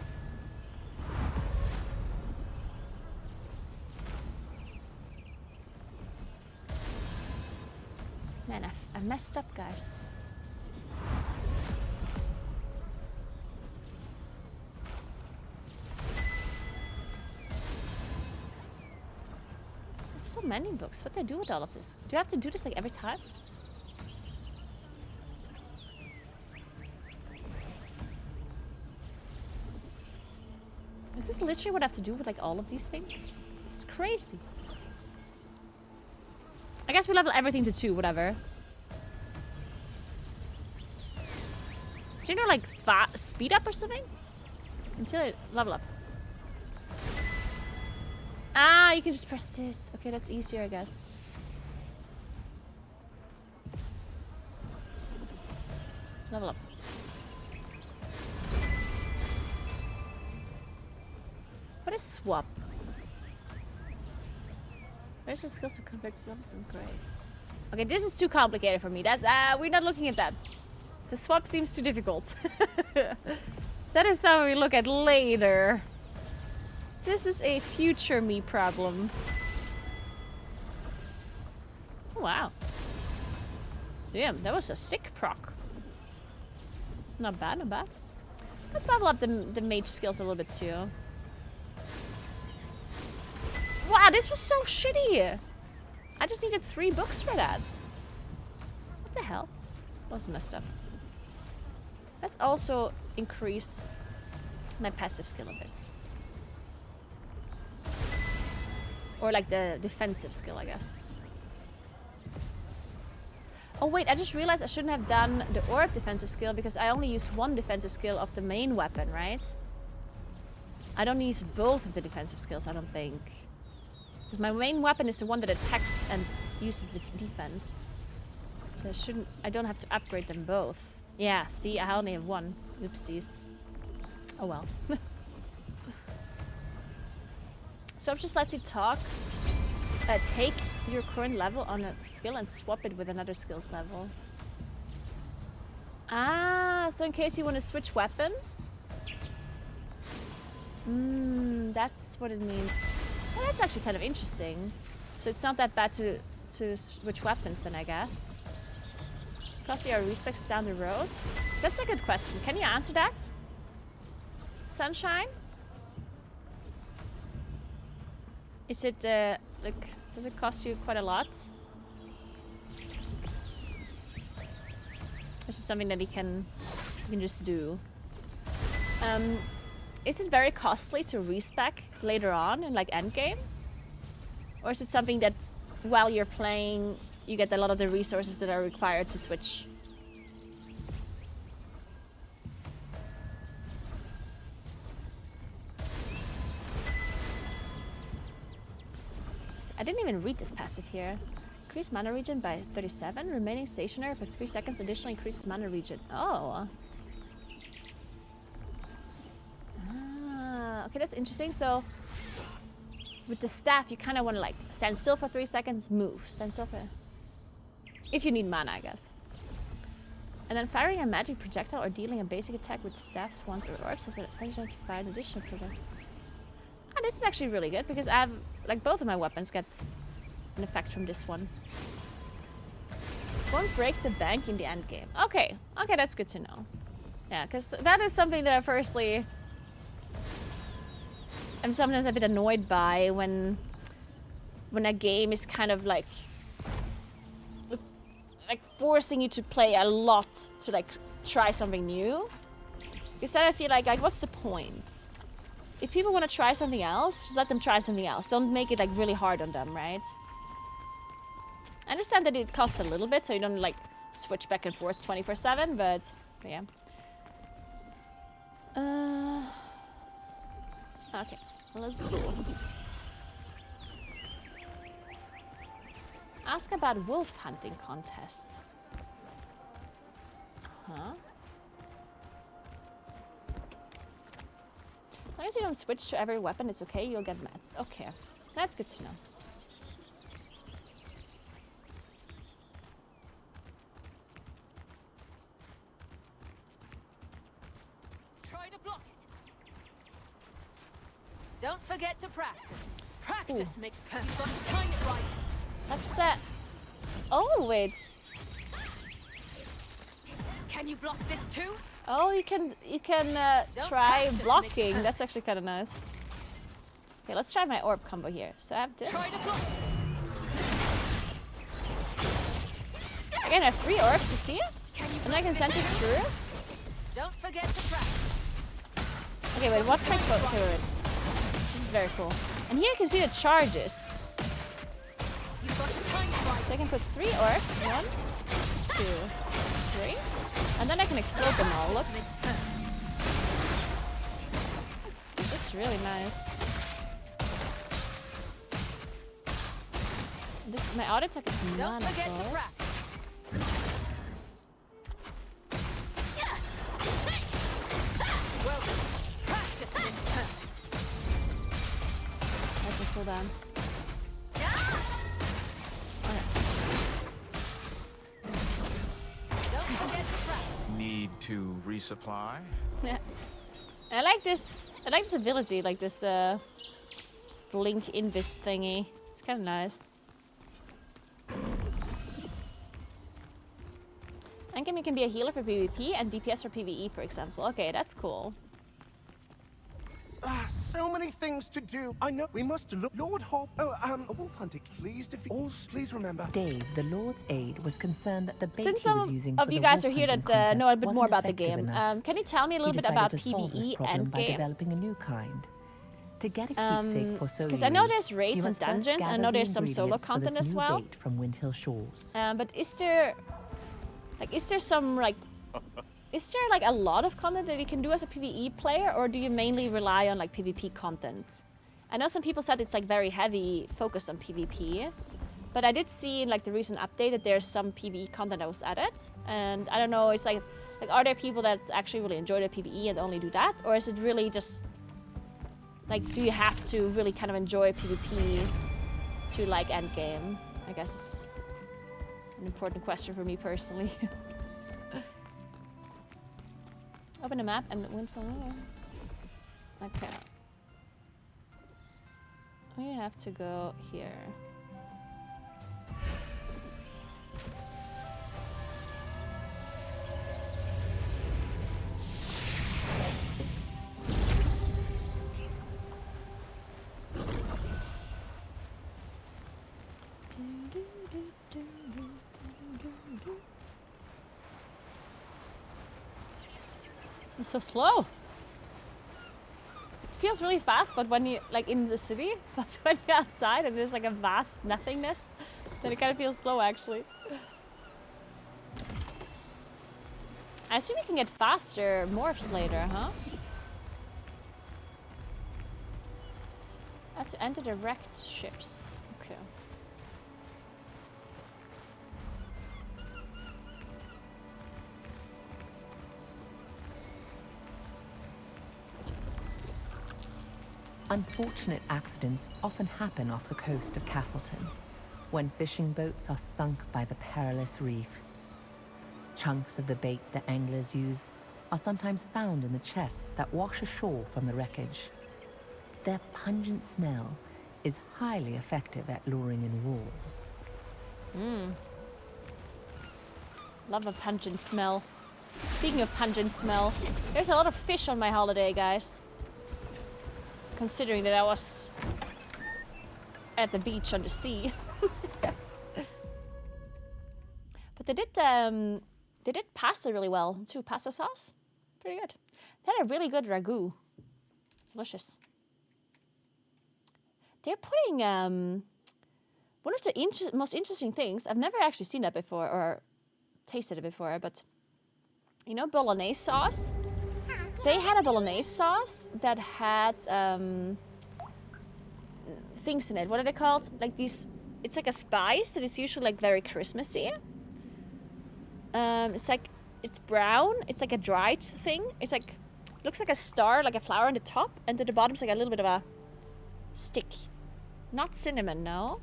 Man, I messed up, guys. There's so many books. What do I do with all of this? Do I have to do this like every time? Is this literally what I have to do with like all of these things? This is crazy. I guess we level everything to 2, whatever. So you know, like speed up or something? Until I level up. Ah, you can just press this. Okay, that's easier, I guess. Level up. What is swap? Where's the skills to convert levels and grades? Okay, this is too complicated for me. That we're not looking at that. The swap seems too difficult. That is something we look at later. This is a future me problem. Oh, wow. Damn, that was a sick proc. Not bad, not bad. Let's level up the mage skills a little bit too. Wow, this was so shitty. I just needed 3 books for that. What the hell? That was messed up. Let's also increase my passive skill a bit. Or like the defensive skill, I guess. Oh wait, I just realized I shouldn't have done the orb defensive skill because I only used 1 defensive skill of the main weapon, right? I don't use both of the defensive skills, I don't think. Because my main weapon is the one that attacks and uses the defense. So I don't have to upgrade them both. Yeah, see, I only have 1. Oopsies. Oh well. So I'm just letting talk. Take your current level on a skill and swap it with another skills level. Ah, so in case you want to switch weapons? That's what it means. Well, that's actually kind of interesting. So it's not that bad to switch weapons then, I guess. Cost your respects down the road? That's a good question. Can you answer that? Sunshine? Is it, like, does it cost you quite a lot? Is it something that you can just do? Is it very costly to respec later on in like endgame? Or is it something that while you're playing, you get a lot of the resources that are required to switch? So I didn't even read this passive here. Increase mana regen by 37, remaining stationary for 3 seconds, additionally increases mana regen. Oh. Ah, okay, that's interesting. So with the staff, you kind of want to like stand still for 3 seconds, move, stand still for... If you need mana, I guess. And then firing a magic projectile or dealing a basic attack with staffs, wands, or orbs has a chance to fire an additional projectile. Ah, this is actually really good because I have, like, both of my weapons get an effect from this one. Won't break the bank in the end game. Okay, okay, that's good to know. Yeah, because that is something that I firstly am sometimes a bit annoyed by when a game is kind of like forcing you to play a lot to like try something new. Because then I feel like what's the point? If people want to try something else, just let them try something else. Don't make it like really hard on them, right? I understand that it costs a little bit, so you don't like switch back and forth 24/7, but yeah. Okay, let's go. Ask about wolf hunting contest. Huh? As long as you don't switch to every weapon, it's okay. You'll get mats. Okay, that's good to know. Don't forget to practice. Practice makes perfect. You've got to time it right. That's oh, wait. Can you block this too? Oh, you can try blocking. That's actually kind of nice. Okay, let's try my orb combo here. So I have this. Again, I have 3 orbs, you see? And I can send this through. Don't forget to practice. Okay, wait, what's my total? Okay, wait. This is very cool. And here you can see the charges. So I can put 3 orbs. 1, 2, 3. And then I can explode them all. Look. That's really nice. My auto attack is mana full. Well, practice makes perfect. That's a cooldown. Need to resupply? Yeah. I like this ability, like this blink invis thingy. It's kind of nice. And you can be a healer for PvP and DPS for PvE, for example. Okay, that's cool. So many things to do. I know we must look. Lord Hob. Oh, a wolf hunter. Please defeat. Please remember. Dave, the Lord's aide, was concerned that the bait Since he was some using of for you the guys are wolf here hunting that know a bit contest more about the wasn't game, effective can you tell me a little He bit about decided to solve this PvE problem and by game? developing a new kind. To get a keepsake for Because I know there's raids and you must first dungeons, and I gather know the there's some solo ingredients for content this as new well. bait from Windhill Shores. But is there some like a lot of content that you can do as a PvE player, or do you mainly rely on like PvP content? I know some people said it's like very heavy focused on PvP, but I did see in like the recent update that there's some PvE content that was added, and I don't know, it's like are there people that actually really enjoy the PvE and only do that, or is it really just like, do you have to really kind of enjoy PvP to like endgame? I guess is an important question for me personally. Open the map and win from there. Okay. We have to go here. I'm so slow. It feels really fast, but when you like in the city, but when you're outside and there's like a vast nothingness, then it kind of feels slow actually. I assume you can get faster morphs later, huh? I have to enter the wrecked ships. Okay. Unfortunate accidents often happen off the coast of Castleton, when fishing boats are sunk by the perilous reefs. Chunks of the bait that anglers use are sometimes found in the chests that wash ashore from the wreckage. Their pungent smell is highly effective at luring in wolves. Love a pungent smell. Speaking of pungent smell, there's a lot of fish on my holiday, guys. Considering that I was at the beach on the sea. But they did pasta really well too. Pasta sauce, pretty good. They had a really good ragu. Delicious. They're putting one of the most interesting things. I've never actually seen that before or tasted it before, but you know, bolognese sauce. They had a bolognese sauce that had things in it. What are they called? Like these. It's like a spice that is usually like very Christmassy. It's brown. It's like a dried thing. It's like looks like a star, like a flower on the top, and then the bottom's like a little bit of a stick. Not cinnamon, no.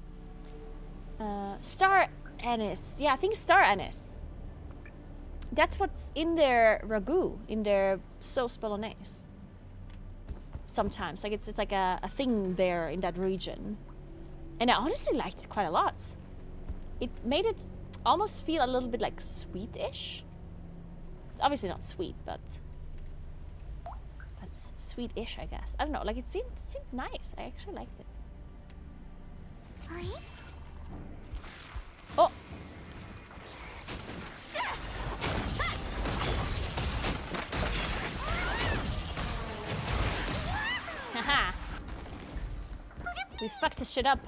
Star anise. Yeah, I think star anise. That's what's in their ragu, in their sauce bolognese. Sometimes, like it's like a thing there in that region. And I honestly liked it quite a lot. It made it almost feel a little bit like sweet-ish. It's obviously not sweet, but that's sweet-ish, I guess. I don't know, like it seemed nice. I actually liked it. Oh! Haha! We fucked this shit up.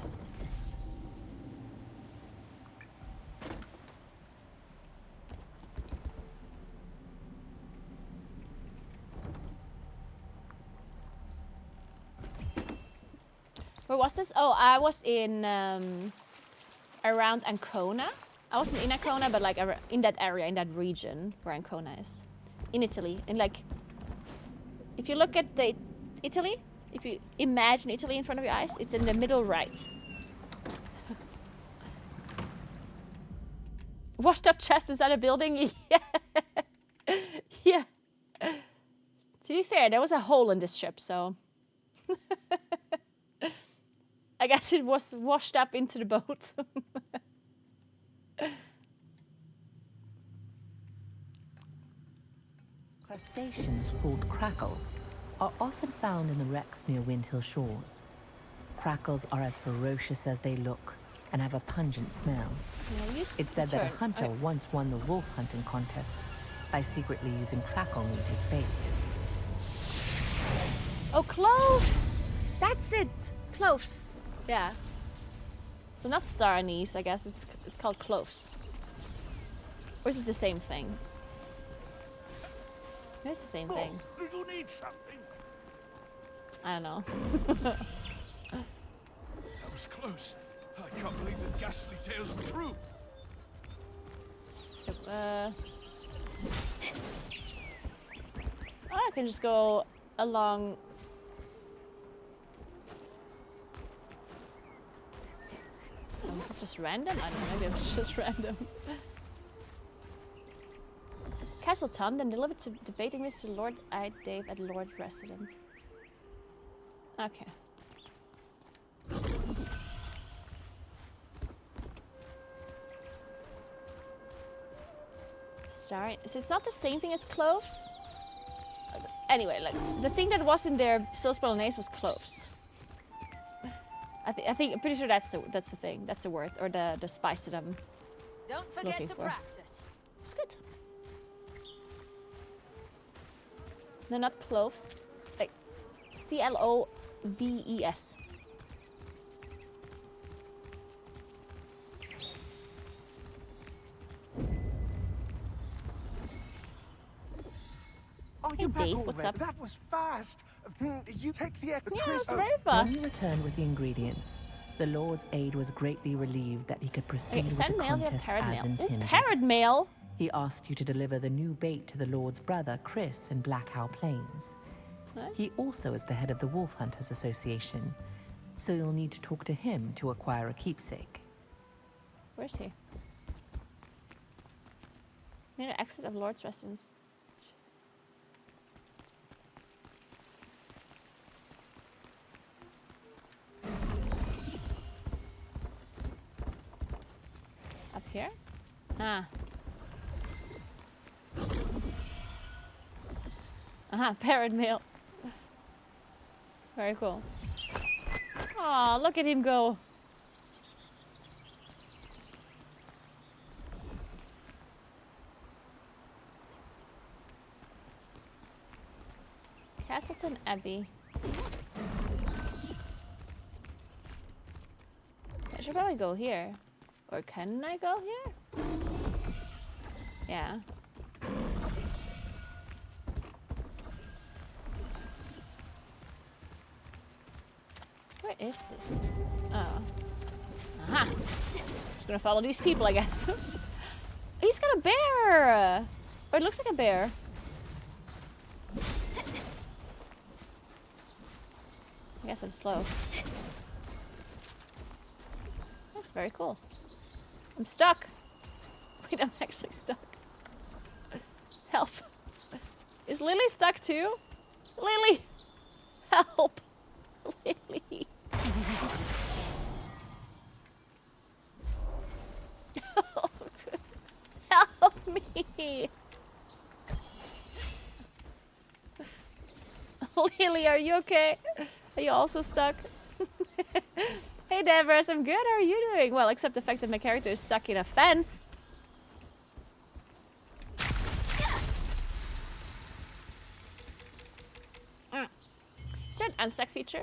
Where was this? Oh, I was in around Ancona. I wasn't in Ancona, but like in that area, in that region where Ancona is, in Italy. And like, if you look at the Italy, if you imagine Italy in front of your eyes, it's in the middle right. Washed up chest inside a building? Yeah. Yeah. To be fair, there was a hole in this ship, so I guess it was washed up into the boat. Crustaceans called crackles are often found in the wrecks near Windhill shores. Crackles are as ferocious as they look and have a pungent smell. Yeah, it's said that a hunter once won the wolf hunting contest by secretly using crackle meat as bait. Oh, cloves! That's it! Cloves. Yeah. So not star anise, I guess. It's called cloves. Or is it the same thing? It's the same thing. Do you need something? I don't know. That was close. I can't believe the ghastly tales were true. I can just go along. Oh, was this just random? I don't know, maybe it was just random. Castleton, then delivered to debating this to Lord Dave at Lord Resident. Okay. Sorry, so it's not the same thing as cloves? Anyway, like, the thing that was in their Sauce Bolognese was cloves. I'm pretty sure that's the thing. That's the word, or the spice that I'm Don't forget looking to for. practice. It's good. No, not cloves. Like C-L-O-V-E-S. Hey Dave, what's up? That was fast. You take the Yeah, it was Chris. very When fast. he returned with the ingredients, the Lord's aide was greatly relieved that he could proceed with the send mail via contest parrot as mail. Ooh, intended. parrot mail. He asked you to deliver the new bait to the Lord's brother, Chris, in Blackhow Plains. Nice. He also is the head of the Wolf Hunters Association, so you'll need to talk to him to acquire a keepsake. Where's he? Near the exit of Lord's residence. Up here? Ah. Parrot mail. Very cool. Aw, look at him go. Castleton Abbey. I should probably go here. Or can I go here? Yeah. Where is this? Oh. Aha! Just gonna follow these people, I guess. He's got a bear! Or it looks like a bear. I guess I'm slow. Looks very cool. I'm stuck. Wait, I'm actually stuck. Help. Is Lily stuck too? Lily! Help! Lily! Help me! Lily, are you okay? Are you also stuck? Hey Devers, I'm good. How are you doing? Well, except the fact that my character is stuck in a fence. Is there an unstuck feature?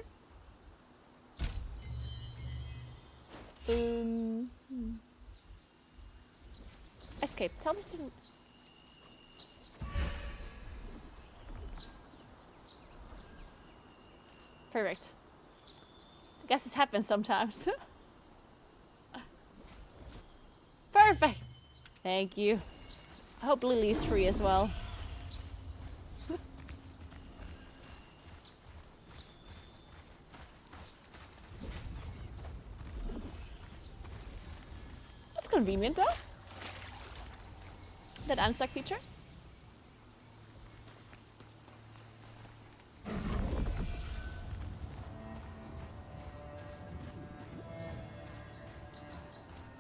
Escape. Tell me to... Perfect. I guess this happens sometimes. Perfect. Thank you. I hope Lily's free as well. That's convenient though. That unstuck feature.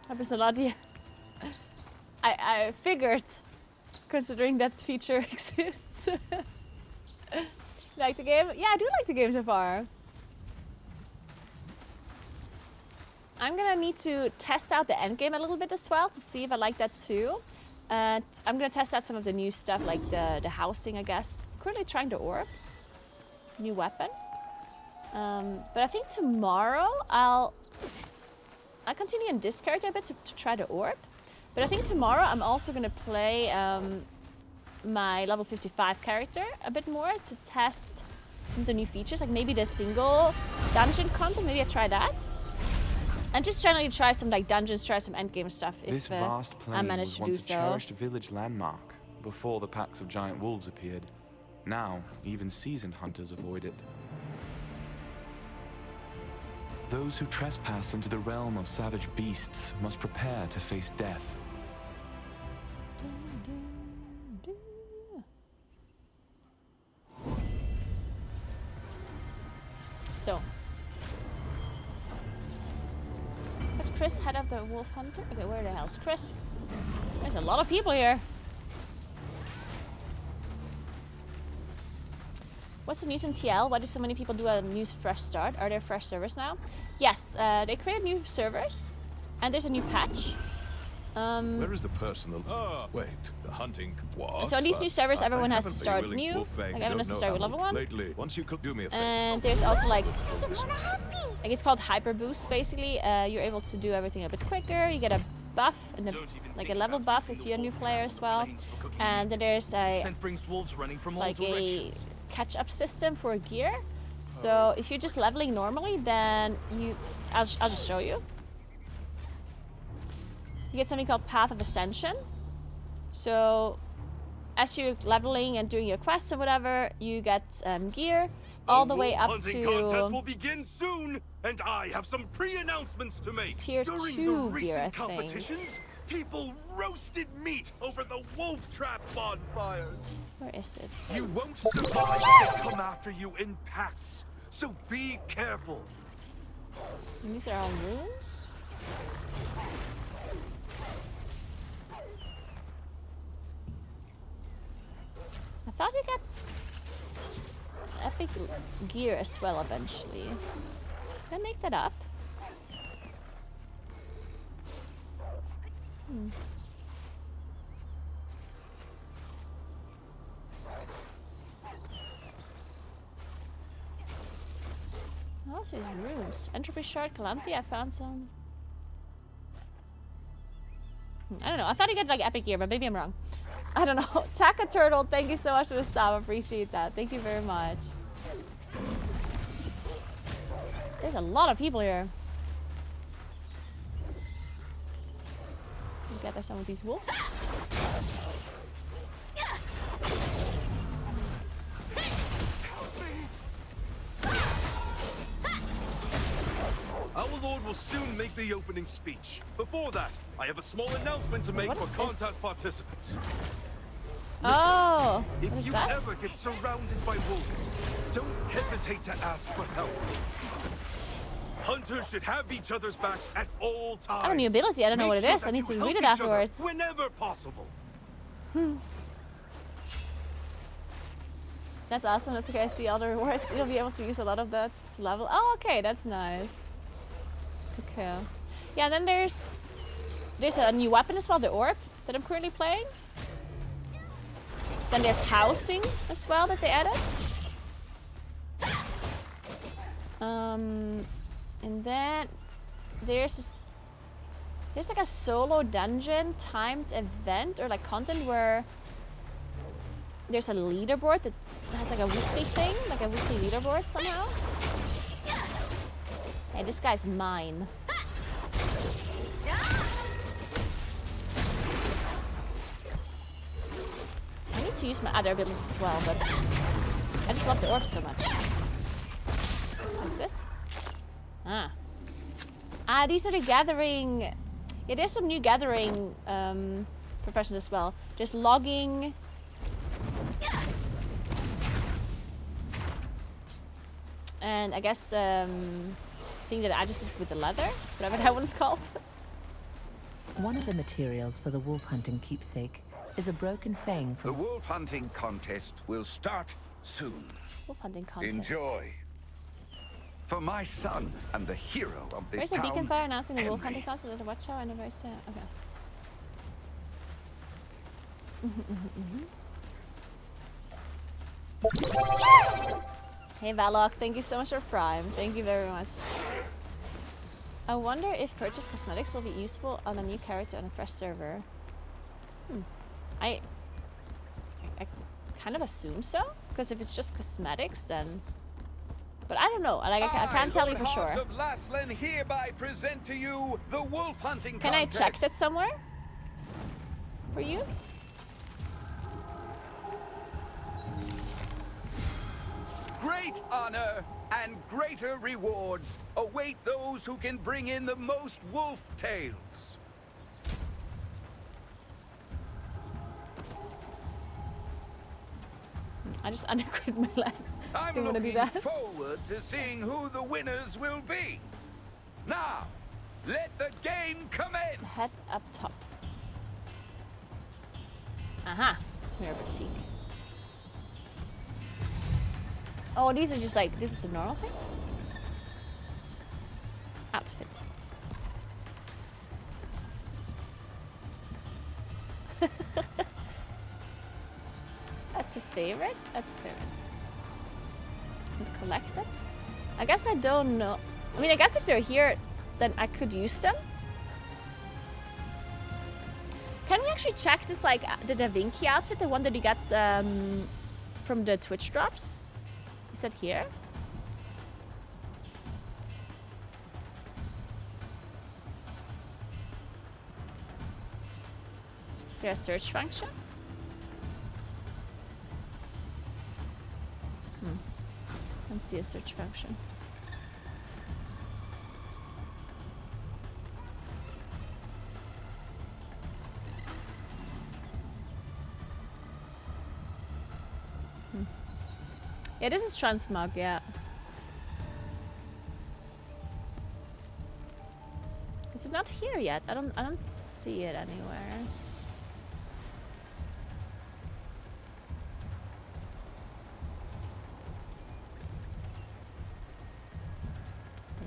Happens a lot, yeah. I figured, considering that feature exists. Like the game? Yeah, I do like the game so far. I'm gonna need to test out the endgame a little bit as well to see if I like that too. I'm gonna test out some of the new stuff like the housing, I guess. I'm currently trying the orb. New weapon. But I think tomorrow I'll continue in this character a bit to try the orb. But I think tomorrow I'm also going to play my level 55 character a bit more to test some of the new features. Like maybe the single dungeon content, maybe I try that. And just generally try some like dungeons, try some endgame stuff This if vast I plain manage was to do once a so. cherished village landmark before the packs of giant wolves appeared. Now, even seasoned hunters avoid it. Those who trespass into the realm of savage beasts must prepare to face death. Chris, head of the Wolf Hunter? Okay, where the hell's Chris? There's a lot of people here. What's the news in TL? Why do so many people do a new fresh start? Are there fresh servers now? Yes, they created new servers, and there's a new patch. Where is the personal? Oh, wait, the hunting. What? So on these new servers, I everyone has to haven't been start willing new. Wolfang. Like I everyone don't has to know start with how level 1. Lately, once you could do me a favor. And there's also like it's called hyper boost. Basically, you're able to do everything a bit quicker. You get a buff and like a level buff if you're a new player as well. And then there's a like a catch-up system for gear. So if you're just leveling normally, then I'll just show you. You get something called Path of Ascension. So as you're leveling and doing your quests and whatever, you get gear all the way up hunting to contest will begin soon, and I have some pre-announcements to make. Tier During 2 the gear, I recent think. competitions, people roasted meat over the wolf trap bonfires. Where is it? You won't survive if they come after you in packs, so be careful. And these are all runes. I thought you got epic gear as well eventually. Can I make that up? Oh, these runes. Entropy shard, Calamity, I found some. I don't know. I thought you got like epic gear, but maybe I'm wrong. I don't know. Taka Turtle, thank you so much for the sub. Appreciate that. Thank you very much. There's a lot of people here. Gather some of these wolves. Our Lord will soon make the opening speech. Before that, I have a small announcement to make What for is this? contest participants. Oh, If what is you that? ever get surrounded by wolves, don't hesitate to ask for help. Hunters should have each other's backs at all times. I have a new ability. I don't know what it is. I need to read it afterwards. Whenever possible. That's awesome. That's okay. I see all the rewards. You'll be able to use a lot of that to level. Oh, okay. That's nice. Okay. Yeah, then there's a new weapon as well, the orb, that I'm currently playing. Then there's housing as well that they added. And then there's like a solo dungeon timed event or like content where there's a leaderboard that has like a weekly thing, like a weekly leaderboard somehow. Hey, this guy's mine. I need to use my other abilities as well, but I just love the orb so much. What's this? These are the gathering. Yeah, there's some new gathering professions as well. There's logging. And I guess thing that I just did with the leather, whatever that one's called. One of the materials for the wolf hunting keepsake is a broken fang from The wolf hunting contest will start soon. Wolf hunting contest. Enjoy. For my son and the hero of this There's a town, beacon fire announcing the wolf Henry. hunting contest at the watch tower and a very sad. Okay. Hey Valok, thank you so much for Prime. Thank you very much. I wonder if purchased cosmetics will be useful on a new character on a fresh server. I kind of assume so, because if it's just cosmetics, then. But I don't know. Like I can't tell you for sure. Of Laslan hereby present to you the wolf hunting Can I contest. check that somewhere? For you? Great honor and greater rewards await those who can bring in the most wolf tales. I just undergrid my legs. I'm Didn't want to do looking that. forward to seeing who the winners will be. Now, Let the game commence! The head up top. Aha! Mirror fatigue. Oh, these are just like, this is the normal thing? Outfit. That's a favorite? That's a favorite. And collect it? I guess I don't know. I mean, I guess if they're here, then I could use them. Can we actually check this, like, the Da Vinci outfit? The one that you got from the Twitch drops? Is that here? Is there a search function? Let's see a search function. Yeah, this is transmog, yeah. Is it not here yet? I don't see it anywhere.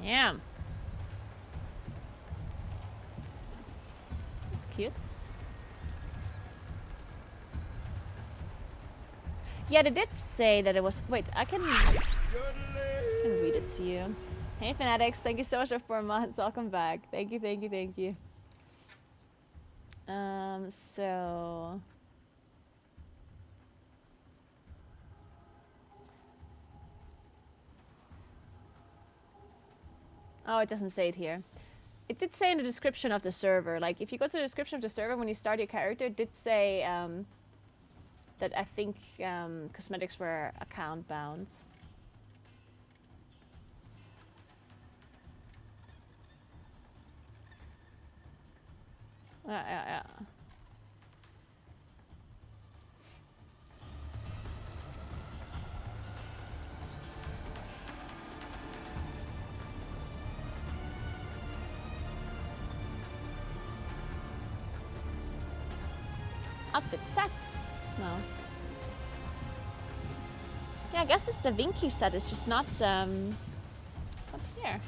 Damn. That's cute. Yeah, they did say that it was... Wait, I can read it to you. Hey, Fanatics, thank you so much for 4 months. Welcome back. Thank you, thank you, thank you. So... Oh, it doesn't say it here. It did say in the description of the server. Like, if you go to the description of the server when you start your character, it did say that I think cosmetics were account bound. Yeah. Outfit sets? No. Yeah, I guess this Da Vinci set is just not up here.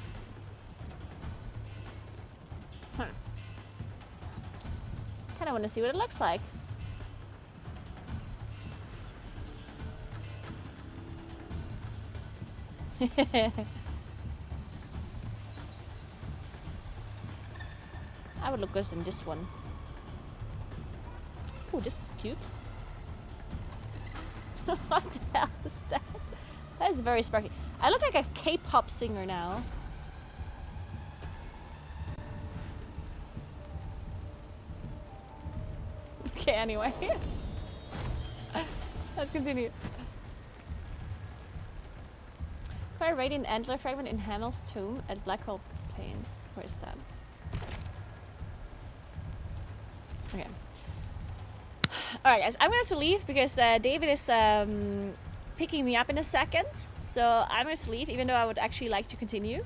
Huh. Kinda wanna see what it looks like. I would look good in this one. Oh, this is cute. What the hell is that? That is very sparkly. I look like a K-pop singer now. Okay, anyway. Let's continue. Quite radiant antler fragment in Hamel's tomb at Black Hole Plains. Where is that? Okay. Alright guys, I'm gonna have to leave because David is picking me up in a second. So I'm going to leave, even though I would actually like to continue.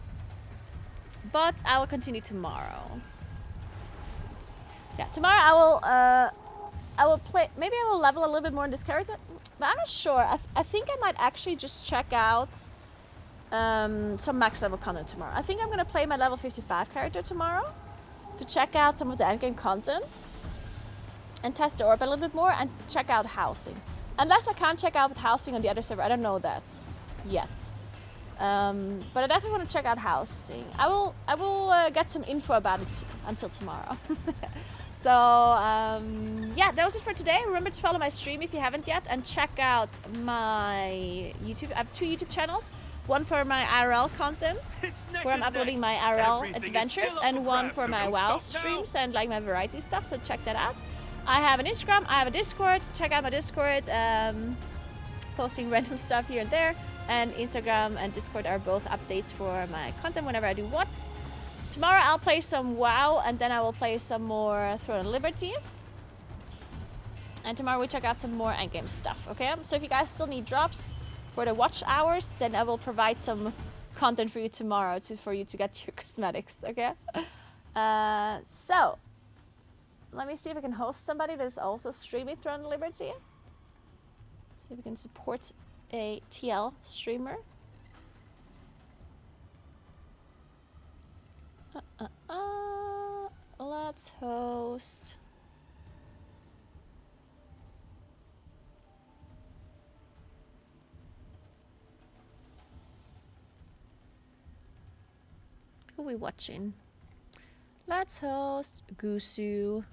But I will continue tomorrow. Yeah, tomorrow I will play, maybe I will level a little bit more in this character. But I'm not sure. I think I might actually just check out some max level content tomorrow. I think I'm going to play my level 55 character tomorrow to check out some of the endgame content. And test the orb a little bit more and check out housing. Unless I can't check out housing on the other server, I don't know that yet. But I definitely want to check out housing. I will get some info about it until tomorrow. So yeah, that was it for today. Remember to follow my stream if you haven't yet, and check out my YouTube. I have 2 YouTube channels. One for my IRL content, where I'm uploading my IRL adventures, and one for my WoW streams and like my variety stuff. So check that out. I have an Instagram, I have a Discord, check out my Discord, posting random stuff here and there, and Instagram and Discord are both updates for my content whenever I do what. Tomorrow I'll play some WoW, and then I will play some more Throne of Liberty. And tomorrow we check out some more endgame stuff, okay? So if you guys still need drops for the watch hours, then I will provide some content for you tomorrow for you to get your cosmetics, okay? So, let me see if I can host somebody that is also streaming Throne of Liberty. See if we can support a TL streamer. Let's host. Who are we watching? Let's host Gusu.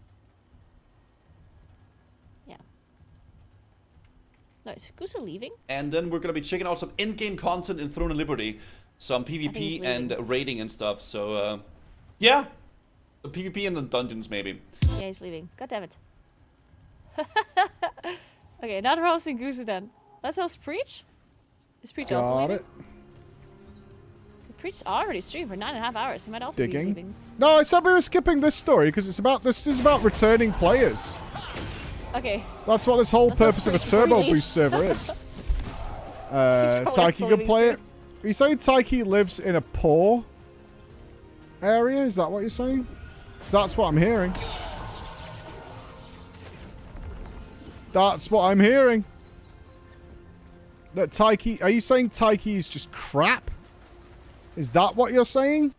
Yeah. No, is Gusu leaving? And then we're gonna be checking out some in-game content in Throne of Liberty, some PvP and raiding and stuff. So, yeah, PvP and the dungeons maybe. Yeah, he's leaving. God damn it. Okay, not hosting Gusu then. Let's host Preach. Is Preach also Got leaving? it. Preach already streamed for 9.5 hours. He might also be leaving. No, I said we were skipping this story because this is about returning players. Okay. That's what this whole That purpose sounds of a pretty turbo creepy. boost server is. probably Taiki also could play leaving it. Are you saying Taiki lives in a poor area? Is that what you're saying? So that's what I'm hearing. That's what I'm hearing. That Taiki... Are you saying Taiki is just crap? Is that what you're saying?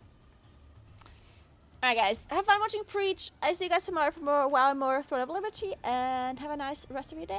Alright guys, have fun watching Preach. I see you guys tomorrow for more WoW and more Throne of Liberty, and have a nice rest of your day.